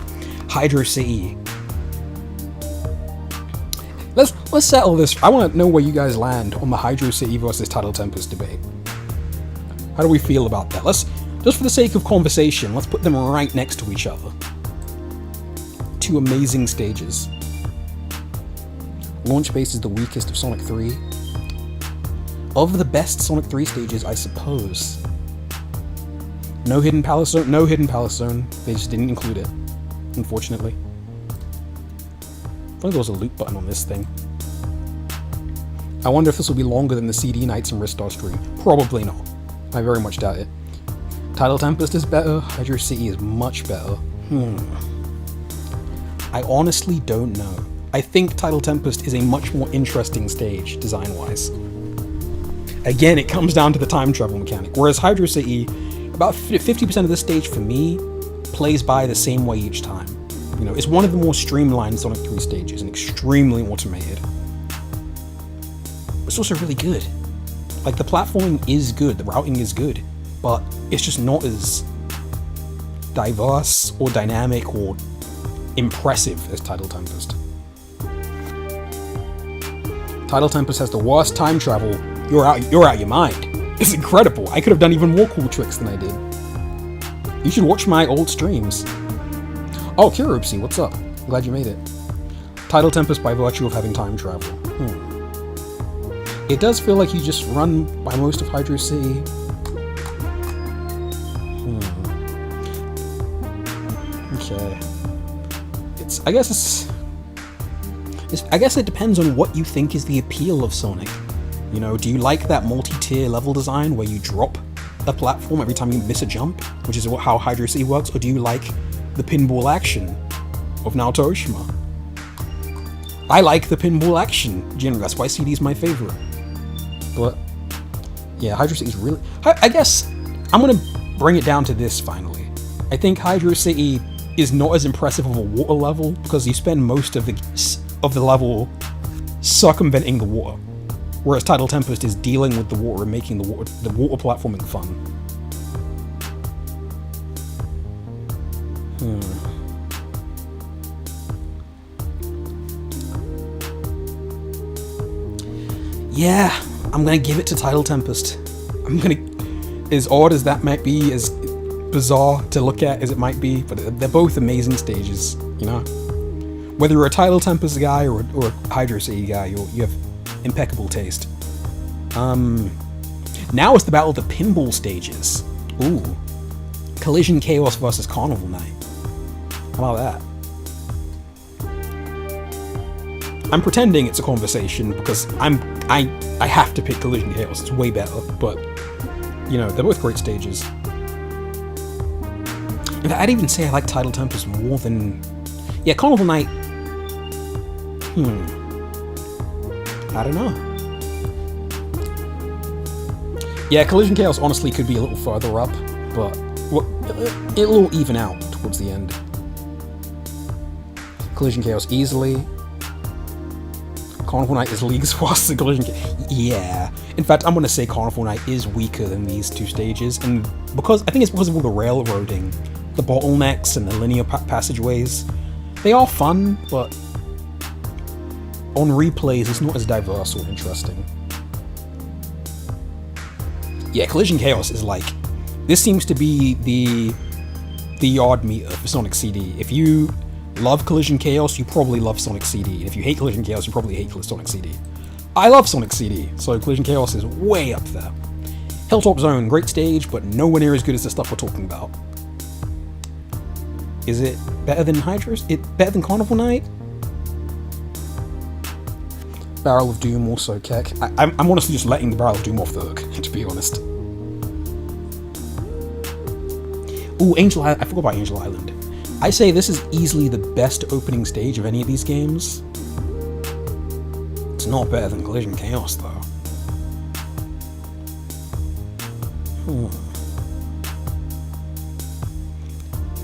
Hydro City. Let's settle this. I want to know where you guys land on the Hydro City versus Tidal Tempest debate. How do we feel about that? Just for the sake of conversation, let's put them right next to each other. Two amazing stages. Launch Base is the weakest of Sonic 3. Of the best Sonic 3 stages, I suppose. No Hidden Palace Zone. No Hidden Palace Zone. They just didn't include it, unfortunately. I think there was a loot button on this thing. I wonder if this will be longer than the CD Nights and Ristar stream. Probably not. I very much doubt it. Tidal Tempest is better. Hydro City is much better. I honestly don't know. I think Tidal Tempest is a much more interesting stage, design-wise. Again, it comes down to the time travel mechanic, whereas Hydro City, about 50% of this stage for me, plays by the same way each time. You know, it's one of the more streamlined Sonic 3 stages and extremely automated. It's also really good. Like, the platforming is good, the routing is good, but it's just not as diverse or dynamic or impressive as Tidal Tempest. Tidal Tempest has the worst time travel. You're out your mind. It's incredible. I could have done even more cool tricks than I did. You should watch my old streams. Oh, Kirupsi, what's up? Glad you made it. Tidal Tempest by virtue of having time travel. It does feel like you just run by most of Hydro City. Okay. I guess it depends on what you think is the appeal of Sonic. You know, do you like that multi-tier level design where you drop a platform every time you miss a jump, which is how Hydro City works, or do you like the pinball action of Naoto Oshima? I like the pinball action generally, that's why CD is my favorite. But yeah, Hydro City is really... I guess I'm gonna bring it down to this finally. I think Hydro City is not as impressive of a water level because you spend most of the level circumventing the water, whereas Tidal Tempest is dealing with the water and making the water platforming fun. Yeah, I'm gonna give it to Tidal Tempest. As odd as that might be, as bizarre to look at as it might be, but they're both amazing stages, you know? Whether you're a Tidal Tempest guy or a Hydro City guy, you have impeccable taste. Now it's the battle of the pinball stages. Ooh. Collision Chaos versus Carnival Night. How about that? I'm pretending it's a conversation because I have to pick Collision Chaos. It's way better, but you know, they're both great stages. In fact, I'd even say I like Tidal Tempest more than... Yeah, Carnival Night... I don't know. Yeah, Collision Chaos honestly could be a little further up, but it'll even out towards the end. Collision Chaos easily. Carnival Night is leagues faster than Collision Chaos. Yeah. In fact, I'm going to say Carnival Night is weaker than these two stages, and I think it's because of all the railroading, the bottlenecks, and the linear passageways. They are fun, but on replays, it's not as diverse or interesting. Yeah, Collision Chaos is like... This seems to be the yard meter for Sonic CD. If you love Collision Chaos, you probably love Sonic CD. And if you hate Collision Chaos, you probably hate Sonic CD. I love Sonic CD, so Collision Chaos is way up there. Hilltop Zone, great stage, but nowhere near as good as the stuff we're talking about. Is it better than Hydros? Better than Carnival Night? Barrel of Doom also, Keck. I'm honestly just letting the Barrel of Doom off the hook, to be honest. Ooh, Angel Island. I forgot about Angel Island. I say this is easily the best opening stage of any of these games. It's not better than Collision Chaos, though.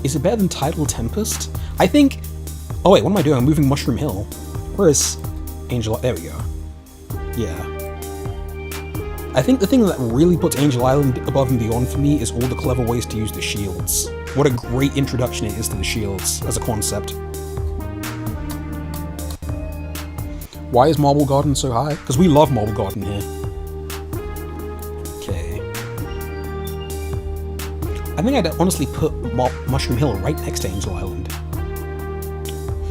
Is it better than Tidal Tempest? I think... Oh wait, what am I doing? I'm moving Mushroom Hill. Where is Angel... There we go. Yeah. I think the thing that really puts Angel Island above and beyond for me is all the clever ways to use the shields. What a great introduction it is to the shields as a concept. Why is Marble Garden so high? Because we love Marble Garden here. Okay. I think I'd honestly put Mushroom Hill right next to Angel Island.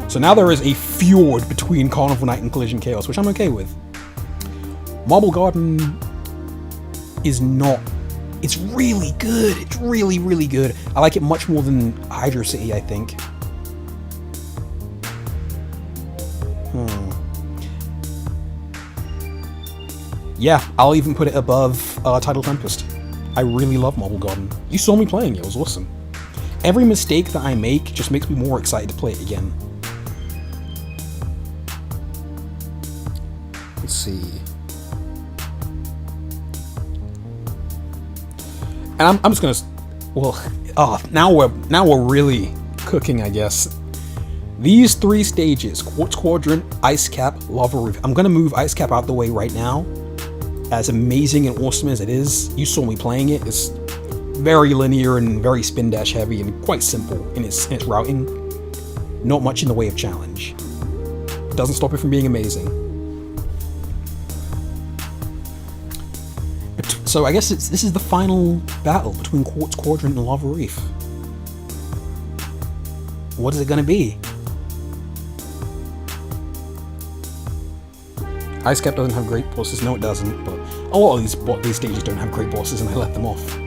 So now there is a fjord between Carnival Night and Collision Chaos, which I'm okay with. Marble Garden is not... It's really good. It's really, really good. I like it much more than Hydro City, I think. Yeah, I'll even put it above Tidal Tempest. I really love Marble Garden. You saw me playing it was awesome. Every mistake that I make just makes me more excited to play it again. Let's see. And I'm just gonna... Well, now we're really cooking, I guess. These three stages, Quartz Quadrant, Ice Cap, Lava Roof. I'm gonna move Ice Cap out the way right now. As amazing and awesome as it is, you saw me playing it. It's very linear and very spin dash heavy and quite simple in its routing. Not much in the way of challenge. Doesn't stop it from being amazing. So I guess this is the final battle between Quartz Quadrant and Lava Reef. What is it gonna be? Ice Cap doesn't have great bosses. No, it doesn't. But a lot of these stages don't have great bosses, and I let them off.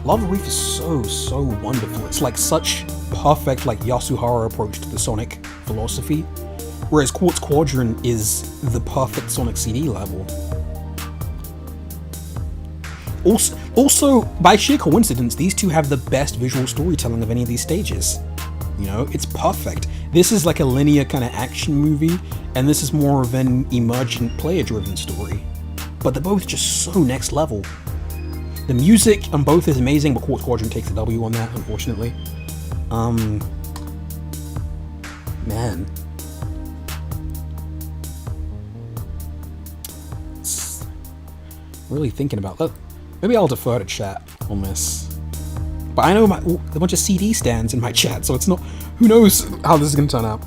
Lava Reef is so wonderful. It's like such perfect like Yasuhara approach to the Sonic philosophy, whereas Quartz Quadrant is the perfect Sonic CD level. Also, by sheer coincidence, these two have the best visual storytelling of any of these stages. You know, it's perfect. This is like a linear kind of action movie, and this is more of an emergent player-driven story. But they're both just so next level. The music on both is amazing, but Quartz Quadrant takes the W on that, unfortunately. Man. Really thinking about that. Maybe I'll defer to chat on this. But I know a bunch of CD stands in my chat, so it's not... Who knows how this is going to turn out.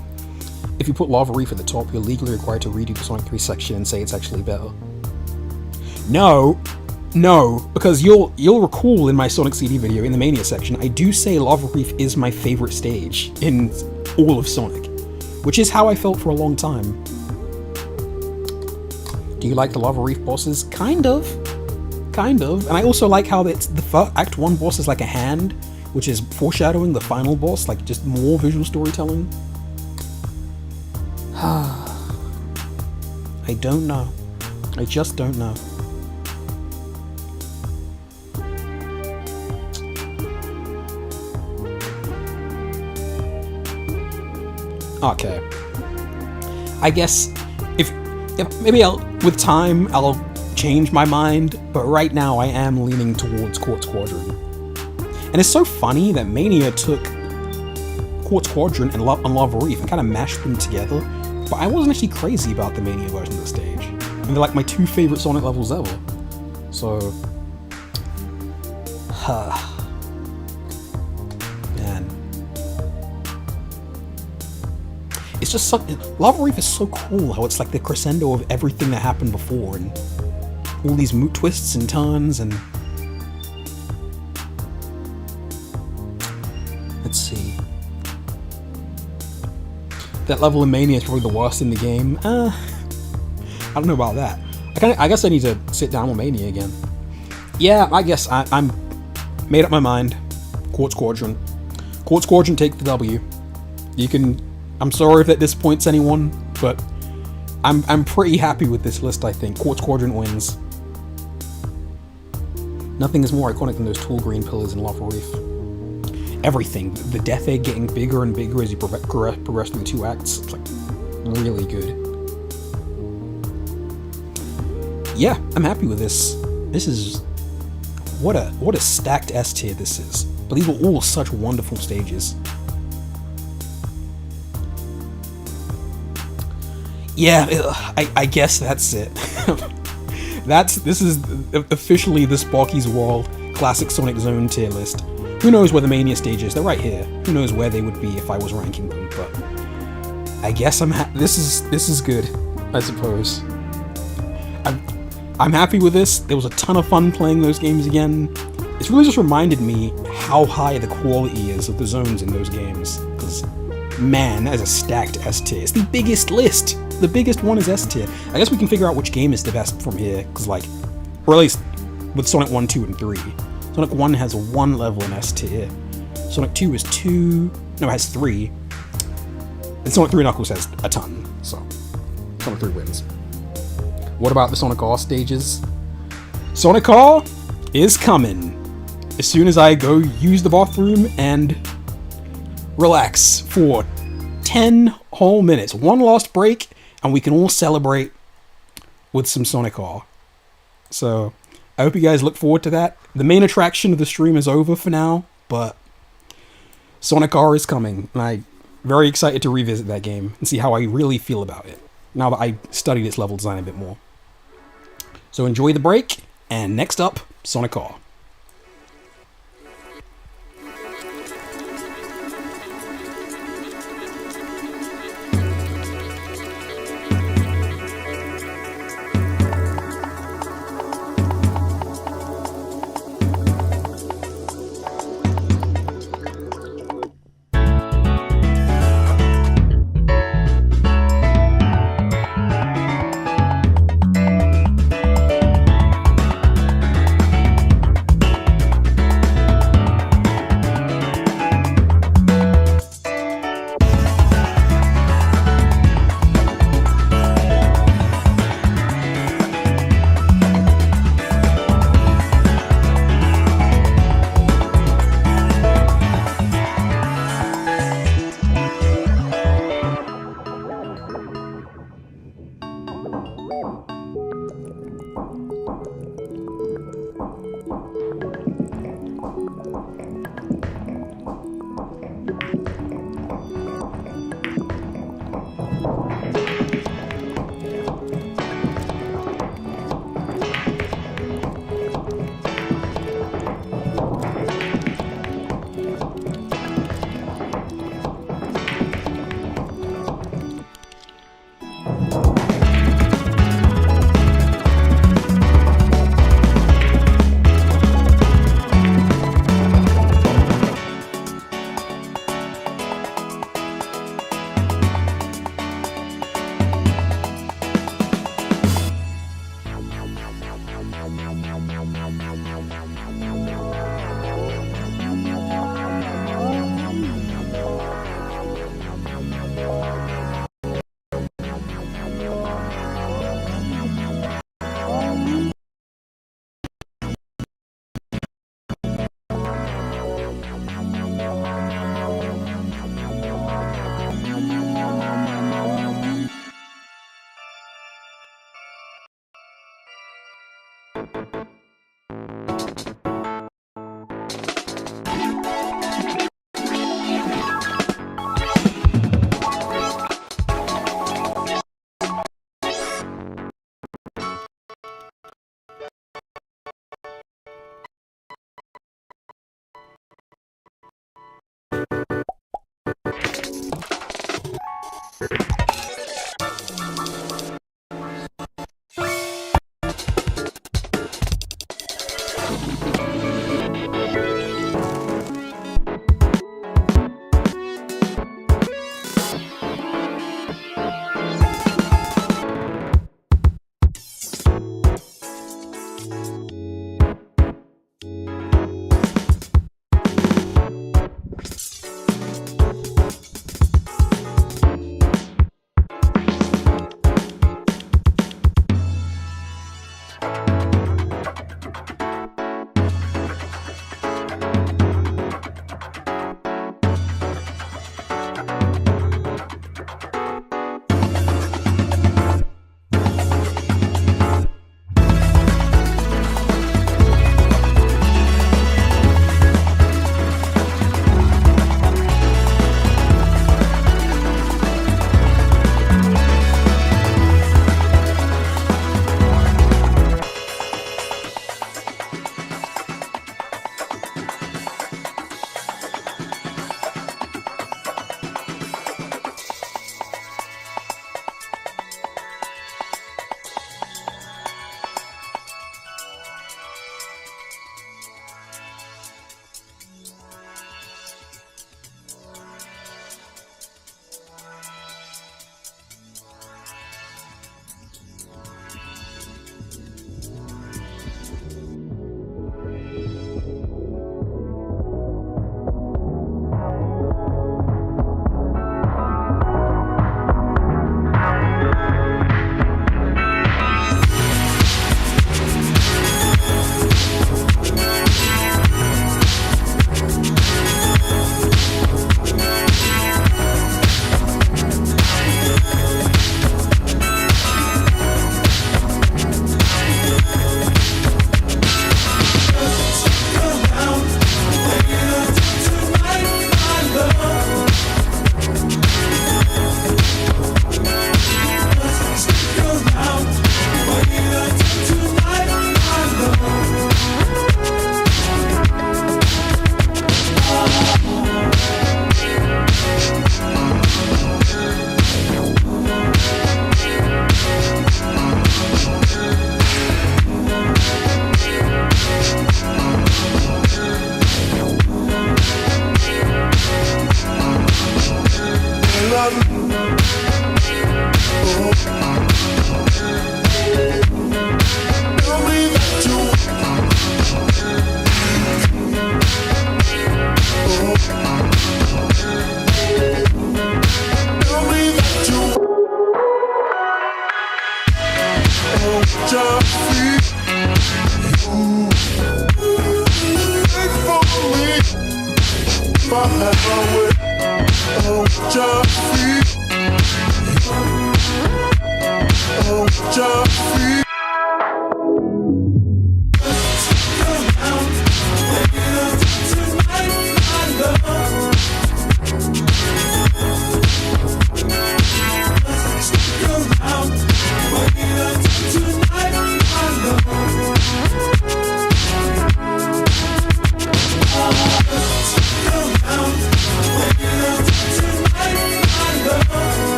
If you put Lava Reef at the top, you're legally required to redo the Sonic 3 section and say it's actually better. No, because you'll recall in my Sonic CD video, in the Mania section, I do say Lava Reef is my favorite stage in all of Sonic, which is how I felt for a long time. Do you like the Lava Reef bosses? Kind of. And I also like how it's the Act 1 boss is like a hand, which is foreshadowing the final boss, like just more visual storytelling. I don't know. I just don't know. Okay. I guess if maybe with time I'll change my mind, but right now I am leaning towards Quartz Quadrant. And it's so funny that Mania took Quartz Quadrant and Lava Reef and kind of mashed them together, but I wasn't actually crazy about the Mania version of the stage. And they're like my two favorite Sonic levels ever. So... Man. It's just so... Lava Reef is so cool how it's like the crescendo of everything that happened before, and all these moot twists and turns, and... Let's see. That level in Mania is probably the worst in the game. I don't know about that. I guess I need to sit down with Mania again. Yeah, I guess I'm made up my mind. Quartz Quadrant. Quartz Quadrant, take the W. You can... I'm sorry if that disappoints anyone, but I'm pretty happy with this list, I think. Quartz Quadrant wins. Nothing is more iconic than those tall green pillars in Lava Reef. Everything. The Death Egg getting bigger and bigger as you progress through the two acts. It's like really good. Yeah, I'm happy with this. This is... What a stacked S tier this is. But these were all such wonderful stages. Yeah, I guess that's it. This is officially the Sparky's World Classic Sonic Zone tier list. Who knows where the Mania stage is? They're right here. Who knows where they would be if I was ranking them? But I guess this is good, I suppose. I'm happy with this. There was a ton of fun playing those games again. It's really just reminded me how high the quality is of the zones in those games. Because, man, that is a stacked S tier. It's the biggest list. The biggest one is S tier. I guess we can figure out which game is the best from here, because or at least with Sonic 1, 2, and 3. Sonic 1 has 1 level in S tier. Sonic 2 is 2... No, it has 3. And Sonic 3 Knuckles has a ton, so Sonic 3 wins. What about the Sonic R stages? Sonic R is coming. As soon as I go use the bathroom and relax for 10 whole minutes. One last break, and we can all celebrate with some Sonic R. So, I hope you guys look forward to that. The main attraction of the stream is over for now, but Sonic R is coming, and I'm very excited to revisit that game and see how I really feel about it, now that I studied its level design a bit more. So enjoy the break, and next up, Sonic R.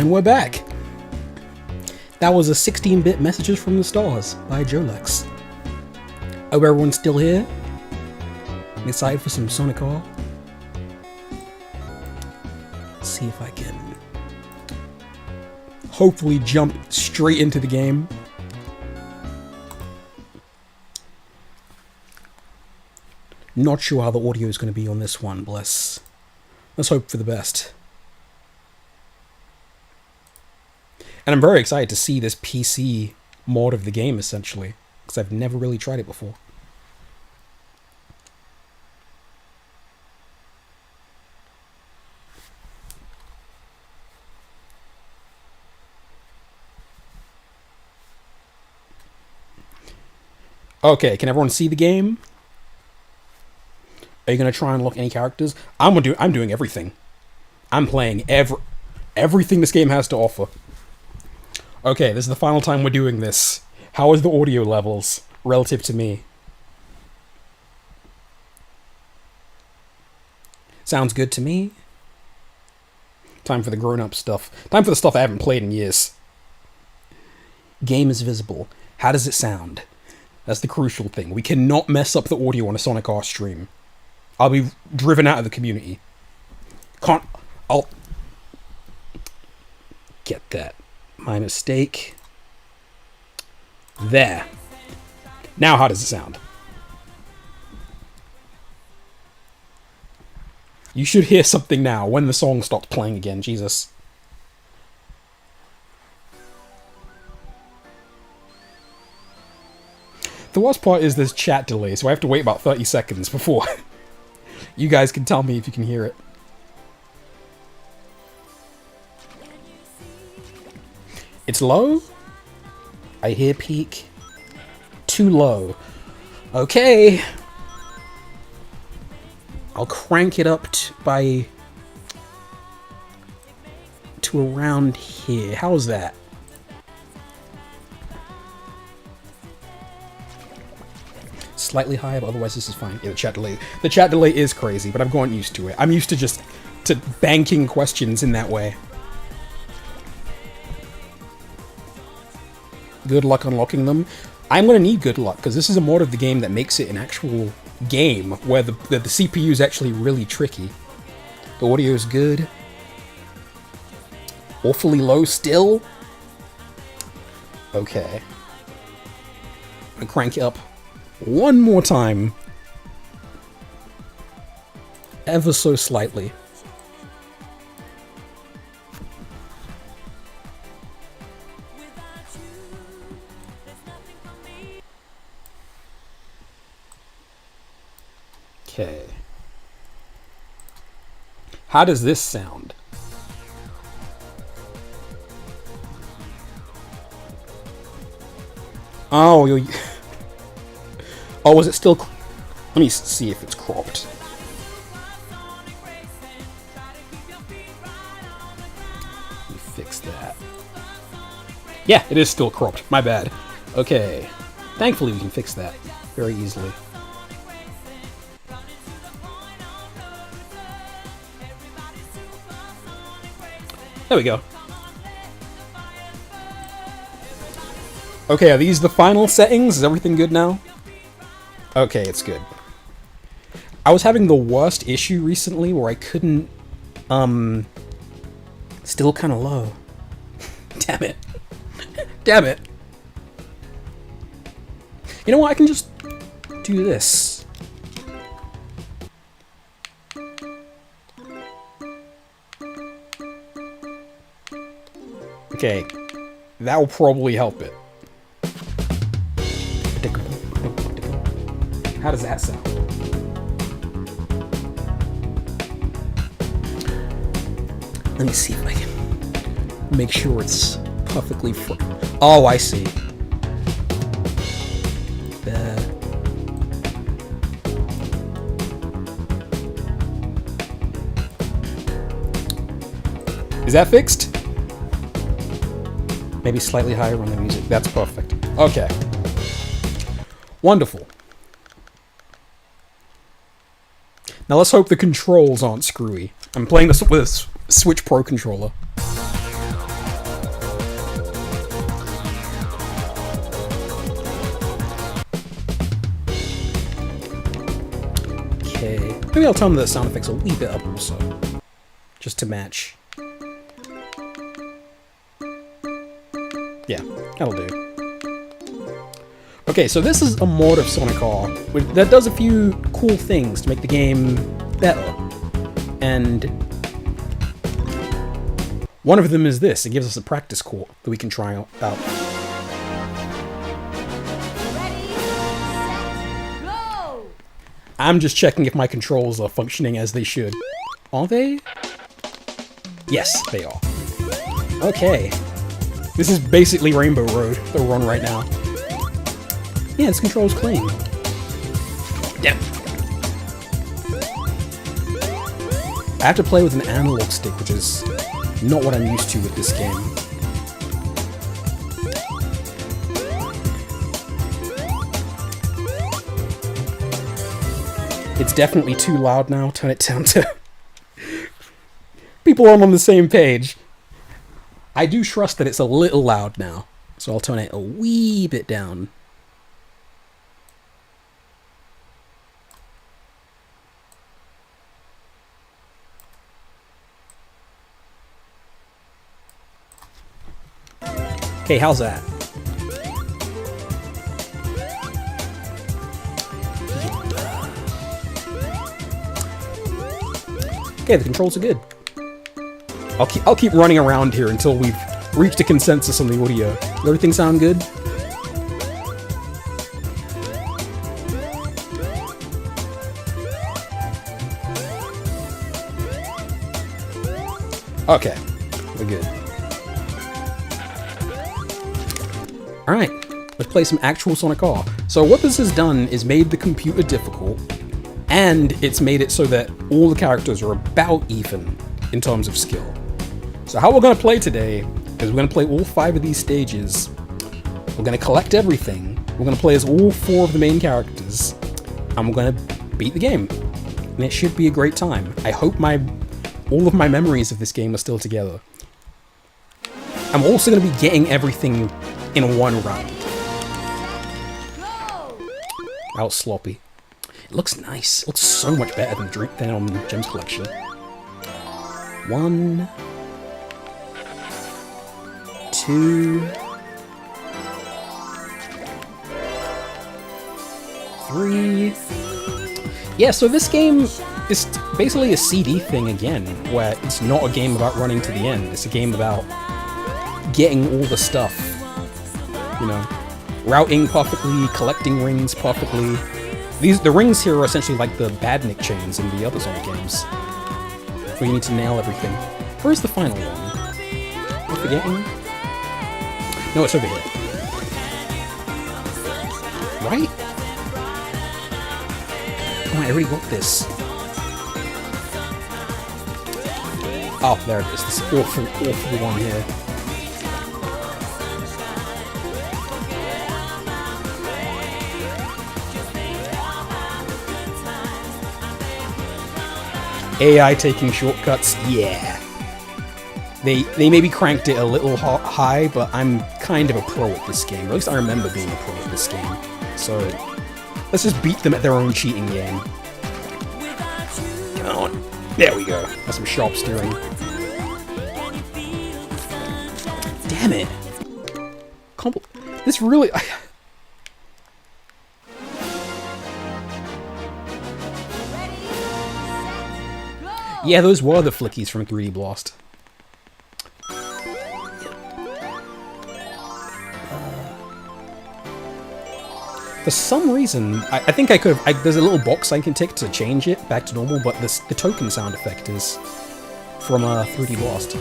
And we're back. That was a 16-bit Messages from the Stars by Jorix. Hope everyone's still here. I'm excited for some Sonic R. Let's see if I can hopefully jump straight into the game. Not sure how the audio is going to be on this one, bless. Let's hope for the best. And I'm very excited to see this PC mod of the game, essentially, because I've never really tried it before. Okay, can everyone see the game? Are you gonna try and unlock any characters? I'm doing everything. I'm playing everything this game has to offer. Okay, this is the final time we're doing this. How is the audio levels relative to me? Sounds good to me. Time for the grown-up stuff. Time for the stuff I haven't played in years. Game is visible. How does it sound? That's the crucial thing. We cannot mess up the audio on a Sonic R stream. I'll be driven out of the community. I'll get that. My mistake. There. Now how does it sound? You should hear something now when the song stops playing again, Jesus. The worst part is there's chat delay, so I have to wait about 30 seconds before you guys can tell me if you can hear it. It's low? I hear peak. Too low. Okay. I'll crank it up to around here. How's that? Slightly higher, but otherwise this is fine. Yeah, the chat delay. The chat delay is crazy, but I've gotten used to it. I'm used to banking questions in that way. Good luck unlocking them. I'm gonna need good luck because this is a mod of the game that makes it an actual game where the CPU is actually really tricky. The audio is good. Awfully low still. Okay. I'm gonna crank it up one more time. Ever so slightly. Okay. How does this sound? Oh, you're... Oh, is it still... Let me see if it's cropped. Let me fix that. Yeah, it is still cropped. My bad. Okay. Thankfully, we can fix that very easily. There we go. Okay, are these the final settings? Is everything good now? Okay, it's good. I was having the worst issue recently where I couldn't, still kind of low. Damn it. Damn it. You know what, I can just do this. Okay, that will probably help it. How does that sound? Let me see if I can make sure it's perfectly Oh, I see. There. Is that fixed? Maybe slightly higher on the music. That's perfect. Okay. Wonderful. Now let's hope the controls aren't screwy. I'm playing this with a Switch Pro controller. Okay. Maybe I'll turn the sound effects a wee bit up also. Just to match. Yeah, that'll do. Okay, so this is a mod of Sonic R that does a few cool things to make the game better. And one of them is this. It gives us a practice court that we can try out. Ready, set, go! I'm just checking if my controls are functioning as they should. Are they? Yes, they are. Okay. This is basically Rainbow Road that we're on right now. Yeah, this control's clean. Damn. I have to play with an analog stick, which is not what I'm used to with this game. It's definitely too loud now. Turn it down to... People aren't on the same page. I do trust that it's a little loud now, so I'll turn it a wee bit down. Okay, how's that? Okay, the controls are good. I'll keep running around here until we've reached a consensus on the audio. Does everything sound good? Okay, we're good. Alright, let's play some actual Sonic R. So what this has done is made the computer difficult, and it's made it so that all the characters are about even in terms of skill. So how we're going to play today is we're going to play all 5 of these stages. We're going to collect everything. We're going to play as all 4 of the main characters, and we're going to beat the game. And it should be a great time. I hope all of my memories of this game are still together. I'm also going to be getting everything in one round. That was sloppy. It looks nice. It looks so much better than on Gems Collection. 1, 2, 3. Yeah, so this game is basically a CD thing again, where it's not a game about running to the end. It's a game about getting all the stuff. You know, routing perfectly, collecting rings perfectly. The rings here are essentially like the Badnik chains in the other Sonic games, where you need to nail everything. Where's the final one? Am I forgetting? No, it's over here. Right? Oh, I already got this. Oh, there it is. This awful, awful one here. AI taking shortcuts, yeah. They maybe cranked it a little high, but I'm kind of a pro at this game. At least I remember being a pro at this game. So let's just beat them at their own cheating game. Come on. There we go. That's some sharp steering. Damn it. This really... Yeah, those were the flickies from 3D Blast. For some reason, I think I could have... there's a little box I can tick to change it back to normal, but the token sound effect is from 3D Blast.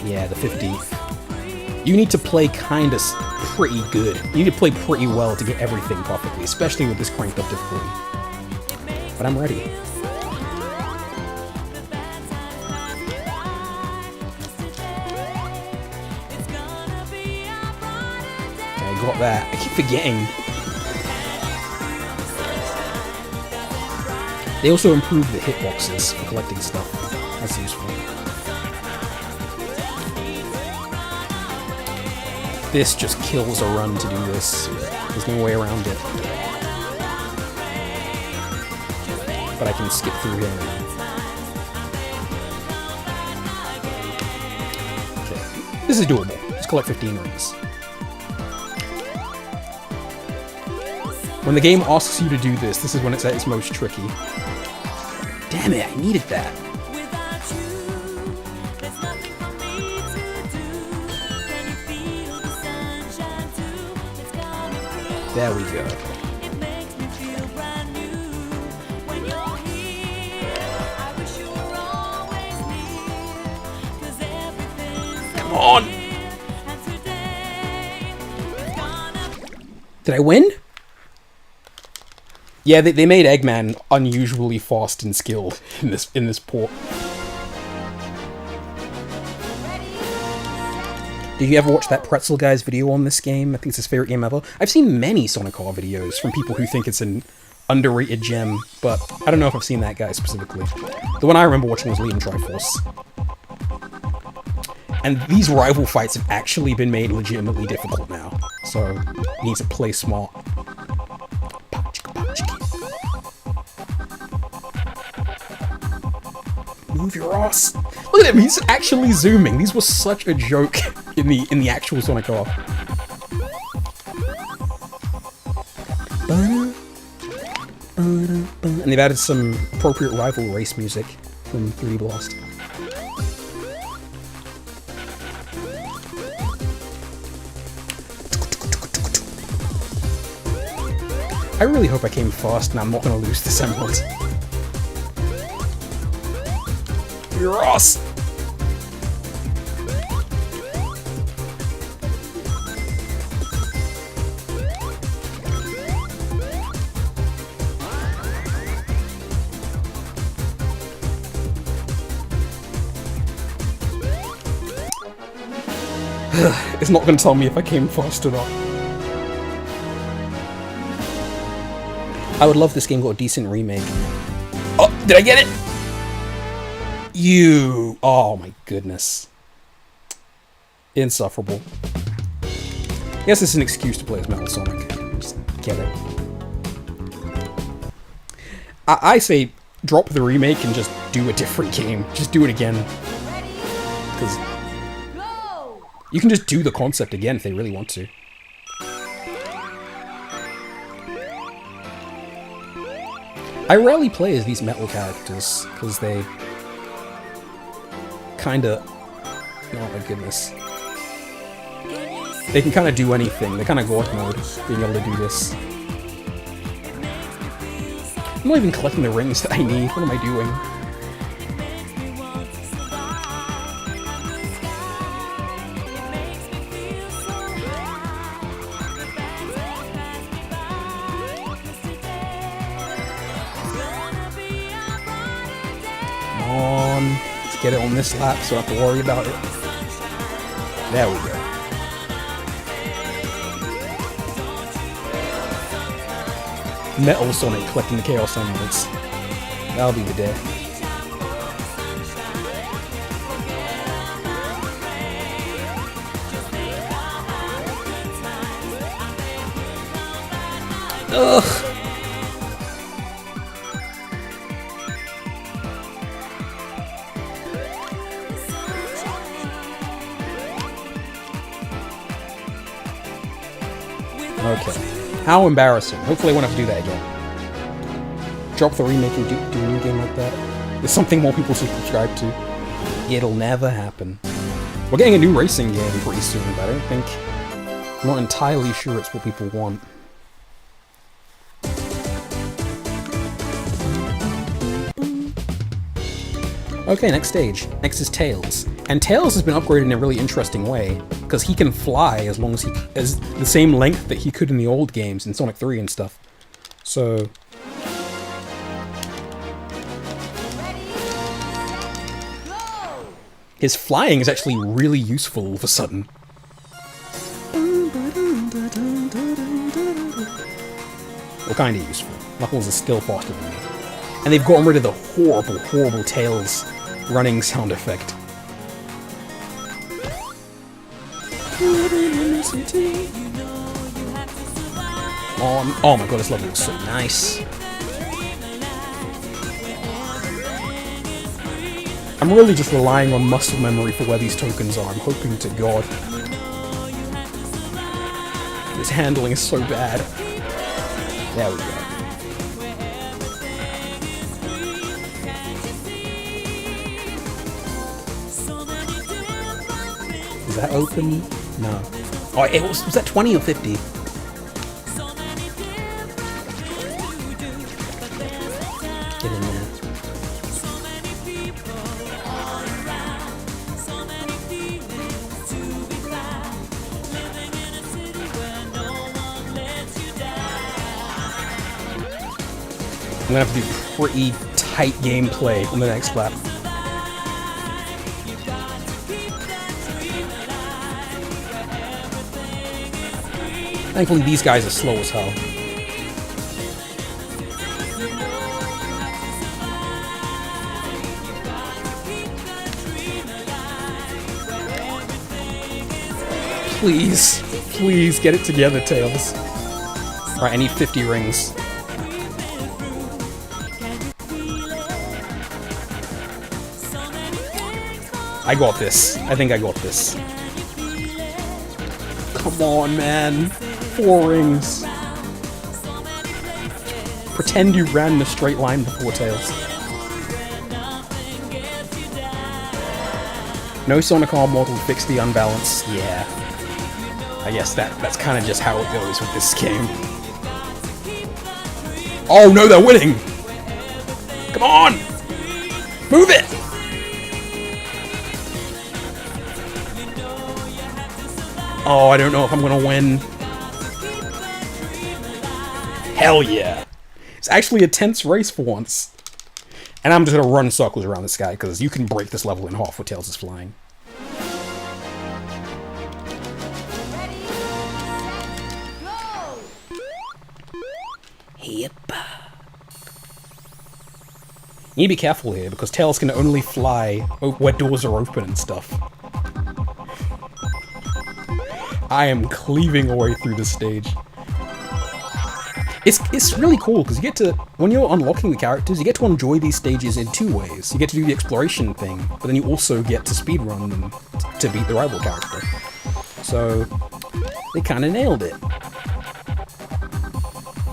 Yeah, the 50. You need to play kinda pretty good. You need to play pretty well to get everything perfectly, especially with this cranked up difficulty. But I'm ready. I got that. I keep forgetting. They also improved the hitboxes for collecting stuff. That's useful. This just kills a run to do this. There's no way around it. But I can skip through here now. Okay. This is doable. Just collect 15 rings. When the game asks you to do this, this is when it's at its most tricky. Damn it, I needed that. There we go. Come on! Did I win? Yeah, they made Eggman unusually fast and skilled in this port. Did you ever watch that Pretzel Guy's video on this game? I think it's his favorite game ever. I've seen many Sonic R videos from people who think it's an underrated gem, but I don't know if I've seen that guy specifically. The one I remember watching was Leon Triforce. And these rival fights have actually been made legitimately difficult now, so you need to play smart. Move your ass! Look at him, he's actually zooming. These were such a joke in the actual Sonic R. And they've added some appropriate rival race music from 3D Blast. I really hope I came fast and I'm not going to lose this emerald. Your ass! It's not going to tell me if I came fast or not. I would love this game got a decent remake. Oh, did I get it? You! Oh my goodness. Insufferable. I guess it's an excuse to play as Metal Sonic. Just get it. I say drop the remake and just do a different game. Just do it again. Because you can just do the concept again if they really want to. I rarely play as these metal characters, because they kinda... Oh my goodness. They can kinda do anything. They're kinda God mode, being able to do this. I'm not even collecting the rings that I need. What am I doing? Get it on this lap so I don't have to worry about it. There we go. Metal Sonic collecting the Chaos Emeralds. That'll be the day. Ugh! Okay. How embarrassing. Hopefully I won't have to do that again. Drop the remake and do a new game like that. There's something more people should subscribe to. It'll never happen. We're getting a new racing game pretty soon, but I don't think... I'm not entirely sure it's what people want. Okay, next stage. Next is Tails. And Tails has been upgraded in a really interesting way, because he can fly as long as he as the same length that he could in the old games, in Sonic 3 and stuff. So... his flying is actually really useful all of a sudden. Well, kinda useful. Knuckles is still faster than me. And they've gotten rid of the horrible, horrible Tails running sound effect. Oh my god, this level looks so nice. I'm really just relying on muscle memory for where these tokens are. I'm hoping to god. This handling is so bad. There we go. Is that open? No. Oh, it was that 20 or 50? Get in there. I'm gonna have to do pretty tight gameplay on the next lap. Thankfully, these guys are slow as hell. Please, please get it together, Tails. Alright, I need 50 rings. I got this. I think I got this. Come on, man. 4 rings. Pretend you ran in a straight line before, Tails. No Sonic Arm model to fix the unbalance. Yeah. I guess that's kind of just how it goes with this game. Oh no, they're winning! Come on! Move it! Oh, I don't know if I'm gonna win. Hell yeah! It's actually a tense race for once. And I'm just gonna run circles around this guy, because you can break this level in half where Tails is flying. Yep. You need to be careful here, because Tails can only fly where doors are open and stuff. I am cleaving away through this stage. It's really cool, because you get to, when you're unlocking the characters, you get to enjoy these stages in 2 ways. You get to do the exploration thing, but then you also get to speedrun them to beat the rival character. So, they kind of nailed it.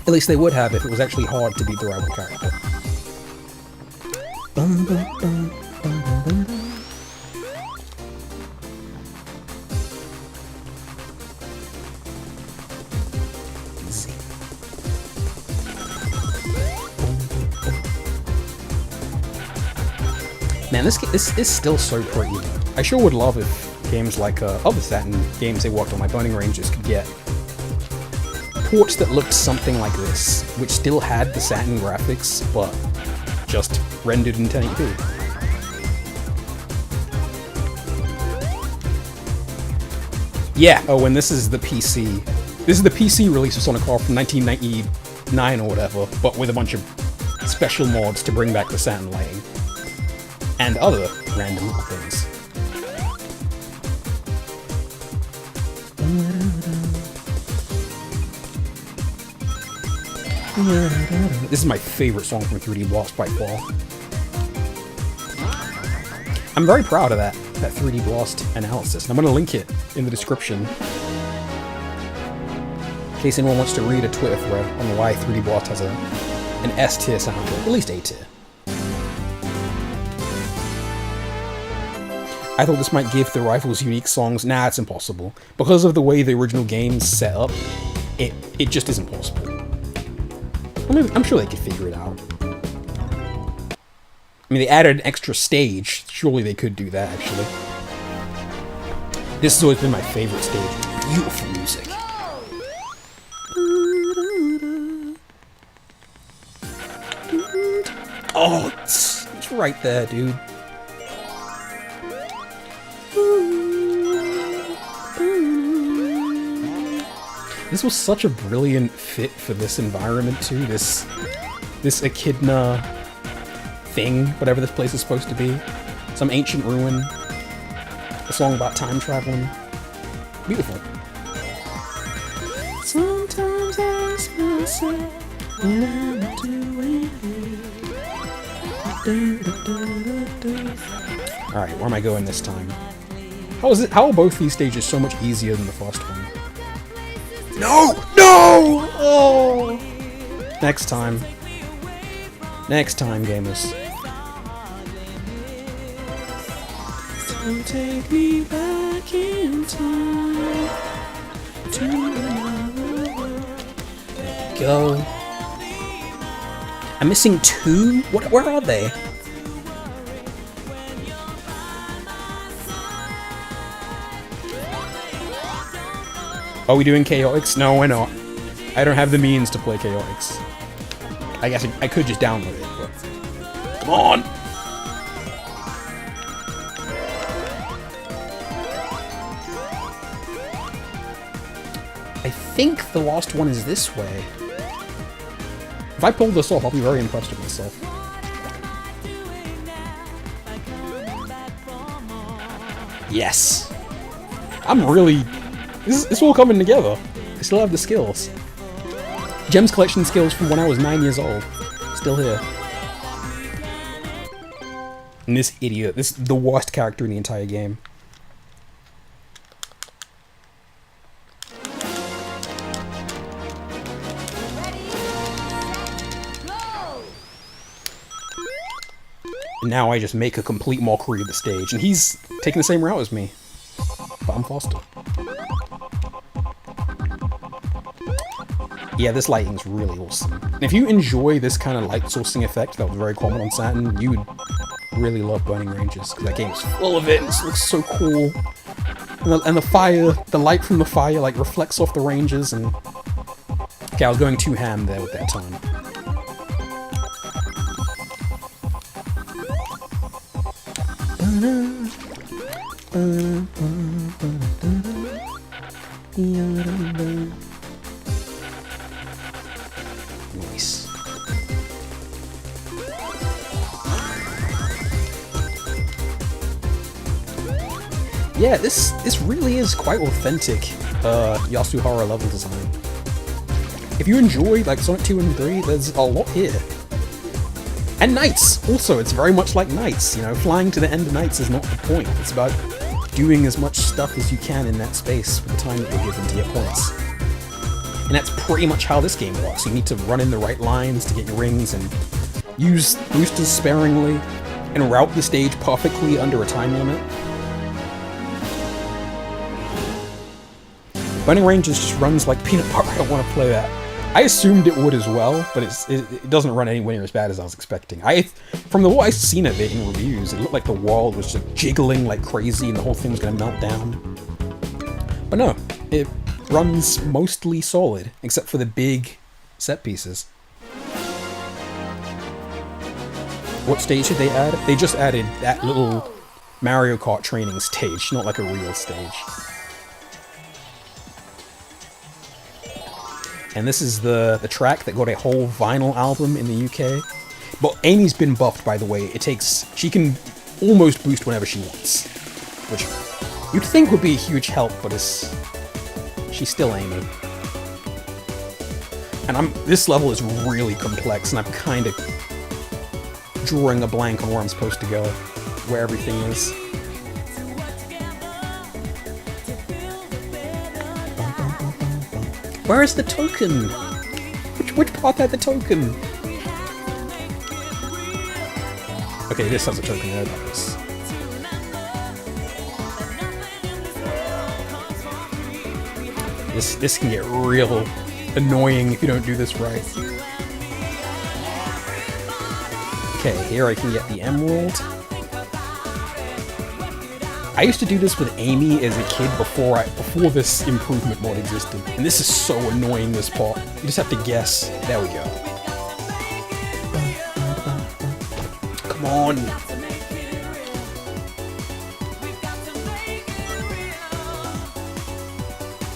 At least they would have if it was actually hard to beat the rival character. Bum, bum, bum, bum, bum, bum, bum. Man, this is still so pretty. I sure would love if games like other Saturn games they worked on, like Burning Rangers, could get ports that looked something like this, which still had the Saturn graphics, but just rendered in 1080p. Yeah, oh, and this is the PC. This is the PC release of Sonic R from 1999 or whatever, but with a bunch of special mods to bring back the Saturn lighting. And other random little things. This is my favorite song from 3D Blast by far. I'm very proud of that 3D Blast analysis, and I'm going to link it in the description. In case anyone wants to read a Twitter thread on why 3D Blast has an S tier soundtrack, at least A tier. I thought this might give the rivals unique songs. Nah, it's impossible. Because of the way the original game's set up, it just isn't possible. I'm sure they could figure it out. I mean, they added an extra stage. Surely they could do that, actually. This has always been my favorite stage. Beautiful music. Oh, it's right there, dude. This was such a brilliant fit for this environment too, this Echidna thing, whatever this place is supposed to be. Some ancient ruin. A song about time traveling. Beautiful. Sometimes I ask myself what am I doing here? Alright, where am I going this time? How are both these stages so much easier than the first one? No! No! Oh! Next time. Next time, gamers. Don't take me back in time to another world. There we go. I'm missing 2? Where are they? Are we doing Chaotix? No, we're not. I don't have the means to play Chaotix. I guess I could just download it, but... Come on! I think the last one is this way. If I pull this off, I'll be very impressed with myself. Yes! I'm really... This is all coming together. I still have the skills. Gems collection skills from when I was 9 years old. Still here. And this idiot, this is the worst character in the entire game. And now I just make a complete mockery of the stage, and he's taking the same route as me. But I'm faster. Yeah, this lighting's really awesome. And if you enjoy this kind of light sourcing effect that was very common on Saturn, you would really love Burning Ranges, because that game's full of it, and it looks so cool. And the fire, the light from the fire, like, reflects off the ranges, and... Okay, I was going too ham there with that time. Nice. Yeah, this really is quite authentic Yasuhara level design. If you enjoy like Sonic 2 and 3, there's a lot here. And Nights! Also, it's very much like Nights, you know, flying to the end of Nights is not the point. It's about doing as much stuff as you can in that space with the time that you're given to get points. And that's pretty much how this game works. You need to run in the right lines to get your rings and use boosters sparingly and route the stage perfectly under a time limit. Burning Ranges just runs like peanut butter. I don't want to play that. I assumed it would as well, but it doesn't run anywhere near as bad as I was expecting. From what I've seen of it in reviews, it looked like the world was just jiggling like crazy and the whole thing was going to melt down. But no, it runs mostly solid, except for the big set pieces. What stage did they add? They just added that little Mario Kart training stage, not like a real stage. And this is the track that got a whole vinyl album in the UK. But Amy's been buffed, by the way. She can almost boost whenever she wants. Which you'd think would be a huge help, but she's still Amy. And this level is really complex, and I'm kind of drawing a blank on where I'm supposed to go. Where everything is. Where is the token? Which part had the token? Okay, this has a token there. This can get real annoying if you don't do this right. Okay, here I can get the emerald. I used to do this with Amy as a kid before this improvement mod existed, and this is so annoying, this part. You just have to guess. There we go. Come on!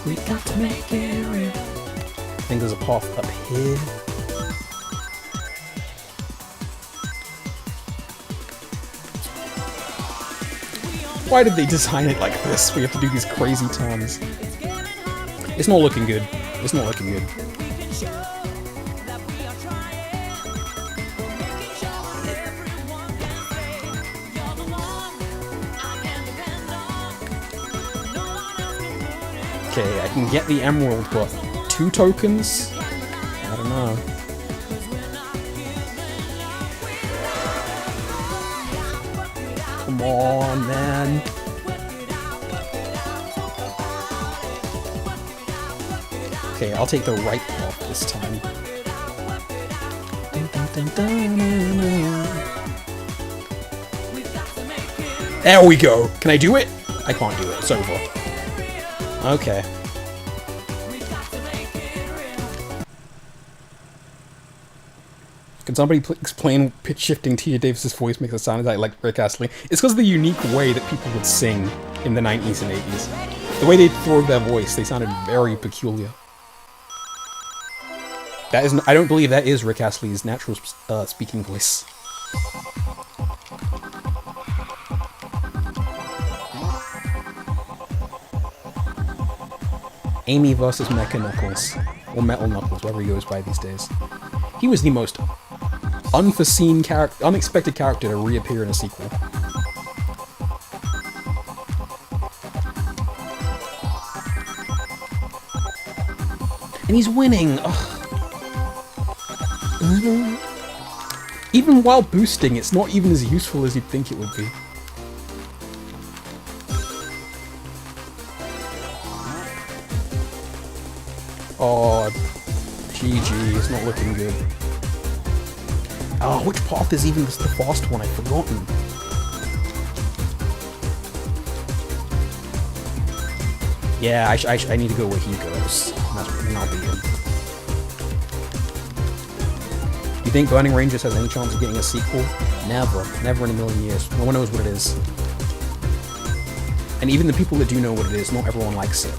We got to make it real. I think there's a path up here. Why did they design it like this? We have to do these crazy turns. It's not looking good. It's not looking good. Okay, I can get the emerald, but 2 tokens? I don't know. Come on, man. Okay, I'll take the right path this time. There we go! Can I do it? I can't do it. It's over. Okay. Can somebody explain pitch shifting Tia Davis's voice makes it sound like Rick Astley? It's because of the unique way that people would sing in the 90s and 80s. The way they'd throw their voice, they sounded very peculiar. That is, I don't believe that is Rick Astley's natural speaking voice. Amy versus Mecha Knuckles, or Metal Knuckles, whatever he goes by these days. He was the most unforeseen character, unexpected character to reappear in a sequel. And he's winning! Ugh. Even while boosting, it's not even as useful as you'd think it would be. Oh, GG, it's not looking good. Oh, which path is even the fast one? I've forgotten. Yeah, I need to go where he goes. And I'll be good. You think Burning Rangers has any chance of getting a sequel? Never. Never in a million years. No one knows what it is. And even the people that do know what it is, not everyone likes it.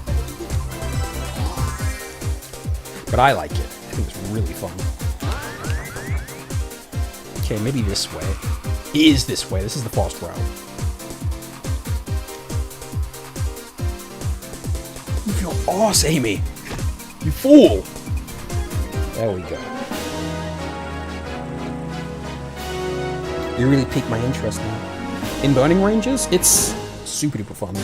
But I like it. I think it's really fun. Okay, maybe this way. It is this way. This is the fast route. Move your ass, Amy! You fool! There we go. You really piqued my interest now. In Burning Rangers, it's super duper fun.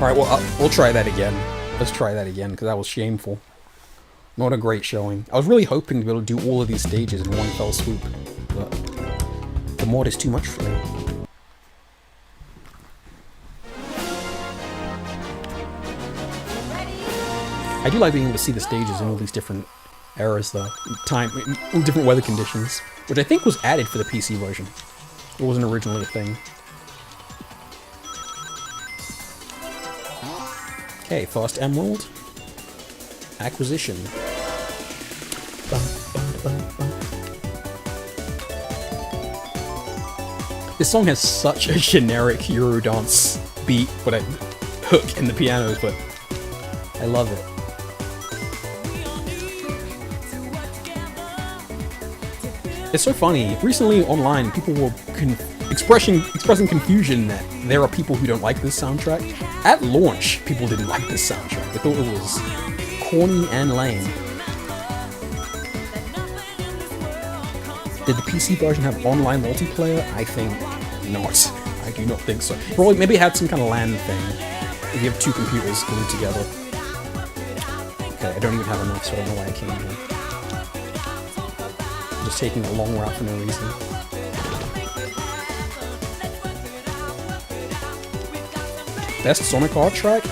Alright, well, we'll try that again. Let's try that again, because that was shameful. Not a great showing. I was really hoping to be able to do all of these stages in one fell swoop, but the mod is too much for me. I do like being able to see the stages in all these different eras, though. All different weather conditions, which I think was added for the PC version. It wasn't originally a thing. Okay, first emerald. Acquisition. This song has such a generic Eurodance beat, but a hook in the pianos, but I love it. It's so funny. Recently online, people were expressing confusion that there are people who don't like this soundtrack. At launch, people didn't like this soundtrack. They thought it was corny and lame. Did the PC version have online multiplayer? I think not. I do not think so. Probably, maybe it had some kind of LAN thing. If you have 2 computers glued together. Okay, I don't even have enough, so I don't know why I came here. I'm just taking a long route for no reason. Best Sonic art track?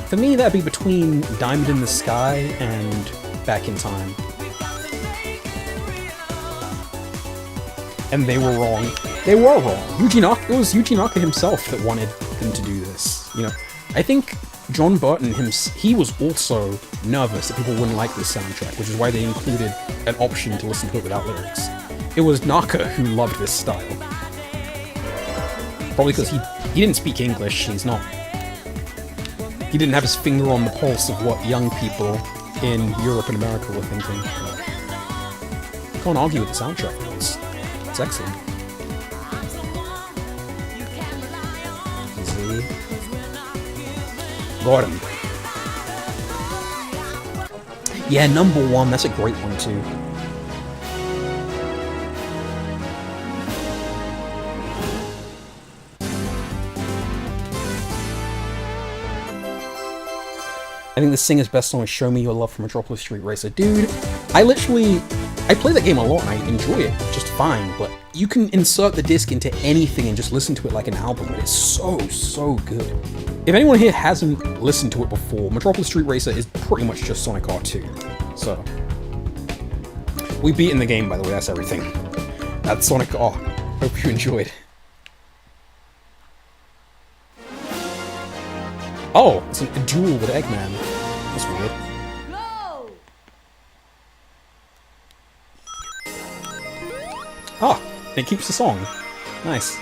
For me, that'd be between Diamond in the Sky and Back in Time. And they were wrong. They were wrong. It was Yuji Naka himself that wanted them to do this. You know, I think John Burton, he was also nervous that people wouldn't like this soundtrack, which is why they included an option to listen to it without lyrics. It was Naka who loved this style. Probably because he didn't speak English, he didn't have his finger on the pulse of what young people in Europe and America were thinking. You can't argue with the soundtrack, it's excellent. got him. Yeah, number 1, that's a great one too. I think the singer's best song is Show Me Your Love from Metropolis Street Racer. Dude, I play that game a lot and I enjoy it just fine, but you can insert the disc into anything and just listen to it like an album, and it's so good. If anyone here hasn't listened to it before, Metropolis Street Racer is pretty much just Sonic R2. So, we beat in the game, by the way, that's everything. That's Sonic R. Hope you enjoyed. Oh, it's a duel with Eggman. That's weird. Ah, it keeps the song. Nice.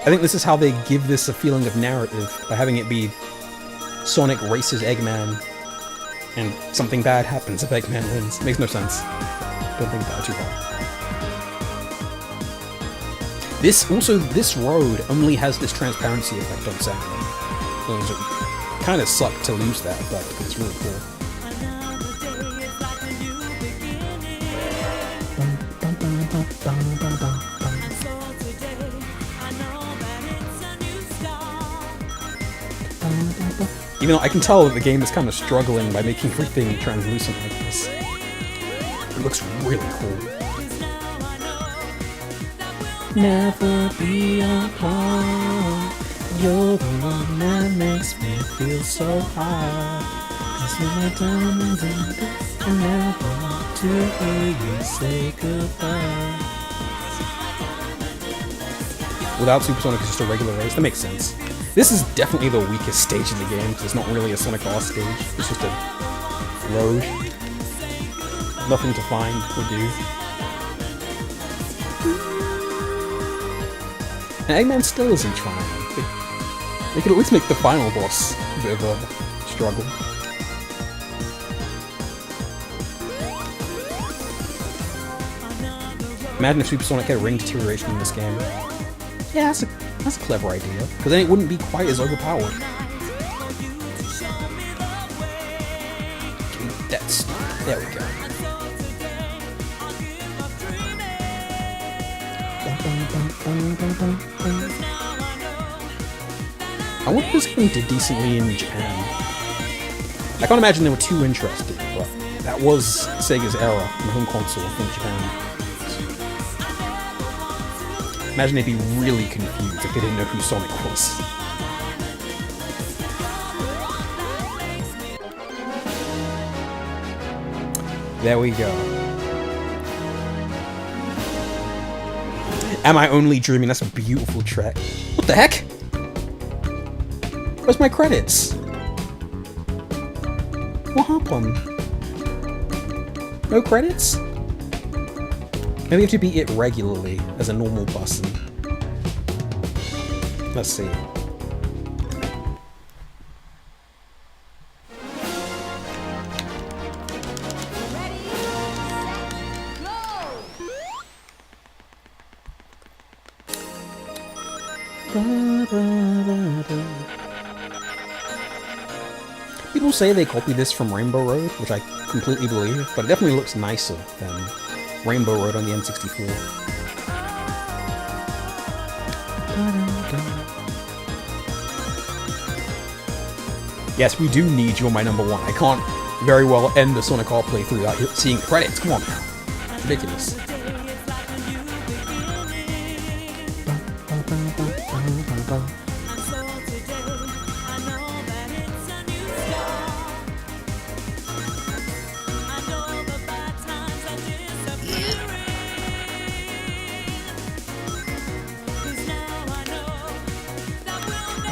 I think this is how they give this a feeling of narrative, by having it be Sonic races Eggman, and something bad happens if Eggman wins. Makes no sense. Don't think about it too hard. This road only has this transparency effect on sound. It kind of sucked to lose that effect, because it's really cool. Even though I can tell that the game is kind of struggling by making everything translucent like this. It looks really cool. Never be apart. You're the one that makes me feel so high. 'Cause you're my diamond and I never want to hear you say goodbye. Without Supersonic, it's just a regular race. That makes sense. This is definitely the weakest stage in the game, because it's not really a Sonic R stage. It's just a road. Nothing to find or do. And Eggman still isn't trying. They could at least make the final boss a bit of a struggle. Imagine if Supersonic had ring deterioration in this game. Yeah, that's a clever idea, because then it wouldn't be quite as overpowered. There we go. I wonder if this game did decently in Japan. I can't imagine they were too interested, but that was Sega's era on the home console in Japan. Imagine they'd be really confused if they didn't know who Sonic was. There we go. Am I Only Dreaming? That's a beautiful track. What the heck? Where's my credits? What happened? No credits? Maybe you have to beat it regularly as a normal person. Let's see. People say they copied this from Rainbow Road, which I completely believe, but it definitely looks nicer than Rainbow Road on the N64. Yes, we do need You're My Number One. I can't very well end the Sonic R playthrough without seeing credits. Come on now. It's ridiculous.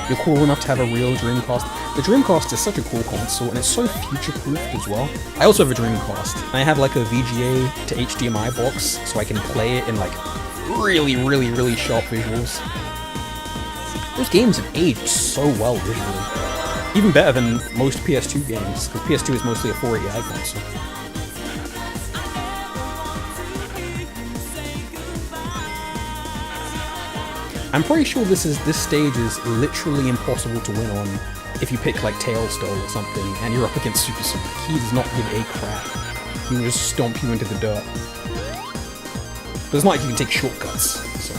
You're cool enough to have a real Dreamcast. The Dreamcast is such a cool console, and it's so future-proofed as well. I also have a Dreamcast, and I have like a VGA to HDMI box, so I can play it in like really sharp visuals. Those games have aged so well visually. Even better than most PS2 games, because PS2 is mostly a 480i console. I'm pretty sure this stage is literally impossible to win on if you pick like Tailstone or something and you're up against Super Sonic, he does not give a crap. He will just stomp you into the dirt. But it's not like you can take shortcuts, so.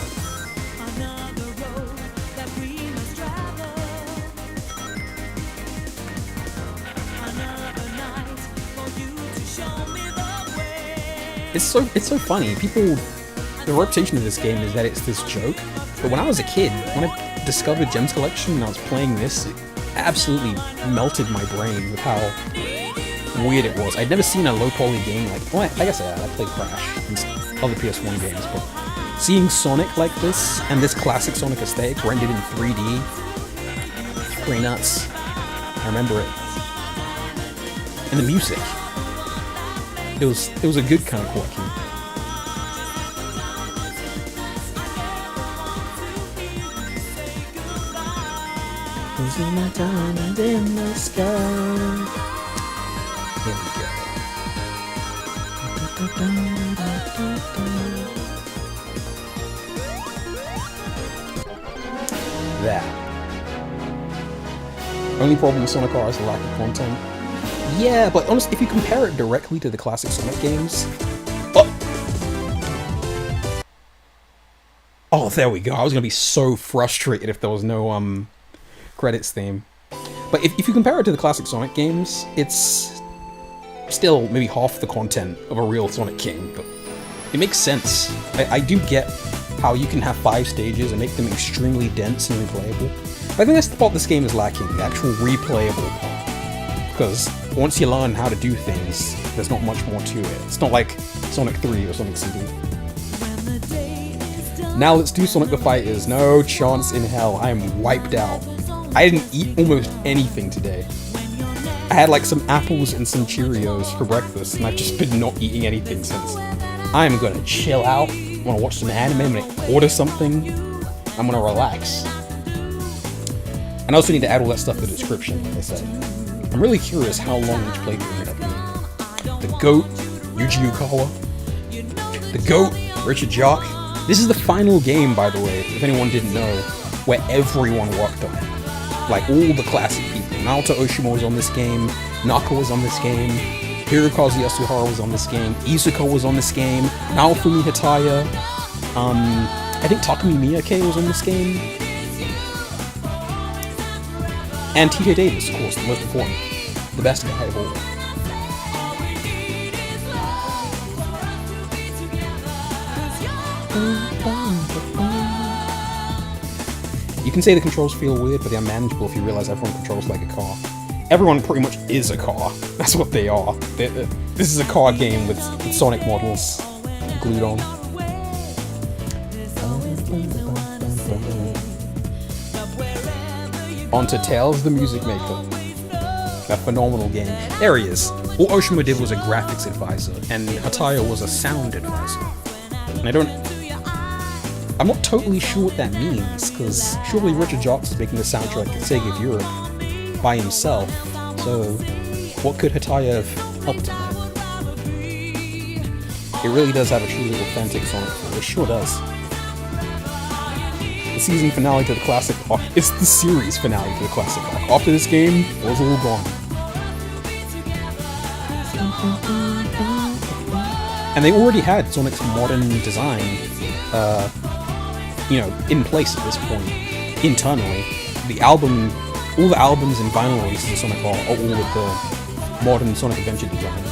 It's so funny. People, the reputation of this game is that it's this joke. But when I was a kid, when I discovered Gems Collection and I was playing this, it absolutely melted my brain with how weird it was. I'd never seen a low poly game like. Well, I guess I played Crash and other PS1 games, but seeing Sonic like this and this classic Sonic aesthetic rendered in 3D, pretty nuts. I remember it. And the music. It was a good kind of quirky. In my diamond in the sky. Here we go. That. Only problem with Sonic R is the lack of content. Yeah, but honestly, if you compare it directly to the classic Sonic games... Oh, there we go. I was gonna be so frustrated if there was no, credits theme. But if you compare it to the classic Sonic games, it's still maybe half the content of a real Sonic game, but it makes sense. I do get how you can have 5 stages and make them extremely dense and replayable. But I think that's the part this game is lacking, the actual replayable part. Because once you learn how to do things, there's not much more to it. It's not like Sonic 3 or Sonic CD. Now let's do Sonic the Fighters. No chance in hell. I am wiped out. I didn't eat almost anything today. I had like some apples and some Cheerios for breakfast, and I've just been not eating anything since. I am gonna chill out, I'm gonna watch some anime, I'm gonna order something, I'm gonna relax. And I also need to add all that stuff to the description, like I said. I'm really curious how long each playthrough ended up being. The GOAT, Yuji Ukawa. The GOAT, Richard Jock. This is the final game, by the way, if anyone didn't know, where everyone worked on it. Like, all the classic people. Naoto Oshima was on this game, Naka was on this game, Hirokazu Yasuhara was on this game, Izuka was on this game, Naofumi Hataya, I think Takumi Miyake was on this game, and TJ Davis, of course, the most important, the best guy of all. You can say the controls feel weird, but they're manageable if you realize everyone controls like a car. Everyone pretty much is a car. That's what they are. This is a car game with Sonic models glued on. On to Tails the Music Maker. A phenomenal game. There he is. All Oshima did was a graphics advisor, and Hataya was a sound advisor. And I'm not totally sure what that means, because surely Richard Jock is making the soundtrack at Sega of Europe by himself, so what could Hataya have helped him with? It really does have a truly authentic Sonic feel, it sure does. The season finale to the classic arc, it's the series finale to the classic arc. After this game, it was all gone. And they already had Sonic's modern design, in place at this point, internally. All the albums and vinyl releases of Sonic are all with the modern Sonic Adventure design.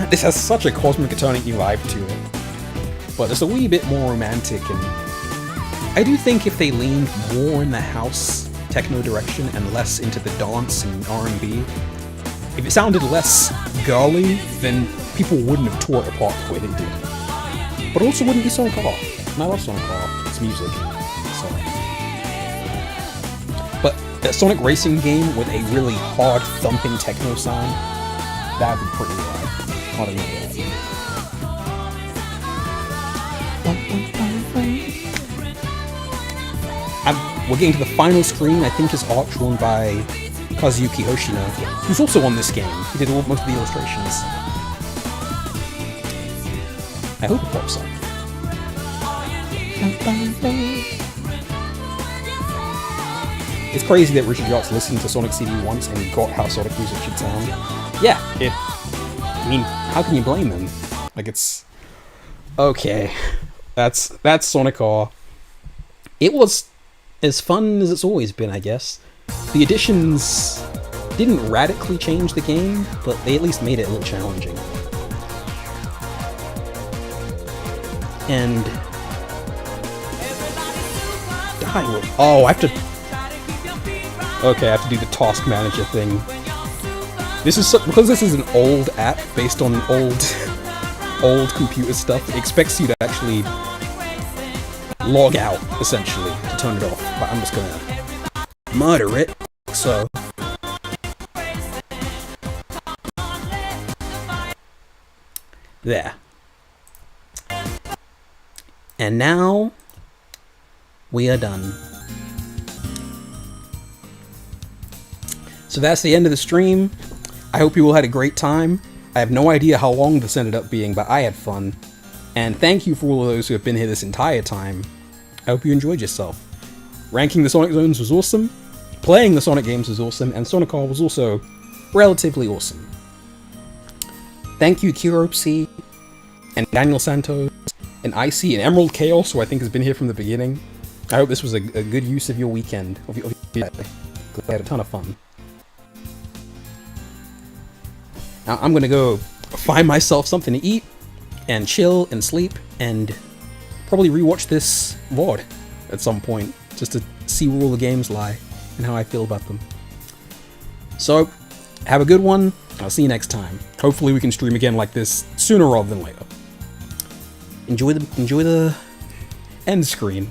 This has such a Cosmic Eternity vibe to it, but it's a wee bit more romantic, and I do think if they leaned more in the house techno direction and less into the dance and R&B, if it sounded less girly, then people wouldn't have tore it apart the way they did. But it also wouldn't be Sonic R. And I love Sonic R. It's music. So. But a Sonic racing game with a really hard thumping techno sound, that'd be pretty rad. I don't know that. We're getting to the final screen. I think is art drawn by Kazuyuki Hoshino, who's also on this game. He did most of the illustrations. I hope it pops up. It's crazy that Richard Yachts listened to Sonic CD once and got how Sonic music should sound. Yeah, I mean, how can you blame him? Like, it's... Okay. That's Sonic R. It was as fun as it's always been, I guess. The additions didn't radically change the game, but they at least made it a little challenging. And... Oh, I have to... Okay, I have to do the task manager thing. This is because this is an old app based on old computer stuff. It expects you to actually log out, essentially, to turn it off. But I'm just gonna murder it. So there. And now we are done. So that's the end of the stream. I hope you all had a great time. I have no idea how long this ended up being, but I had fun. And thank you for all of those who have been here this entire time. I hope you enjoyed yourself. Ranking the Sonic Zones was awesome. Playing the Sonic games was awesome. And Sonic R was also relatively awesome. Thank you, Kiropsy, and Daniel Santos, and Icy, and Emerald Chaos, who I think has been here from the beginning. I hope this was a good use of your weekend. I had a ton of fun. Now I'm gonna go find myself something to eat, and chill, and sleep, and probably rewatch this VOD at some point, just to see where all the games lie, and how I feel about them. So, have a good one. I'll see you next time. Hopefully we can stream again like this sooner rather than later. Enjoy the end screen.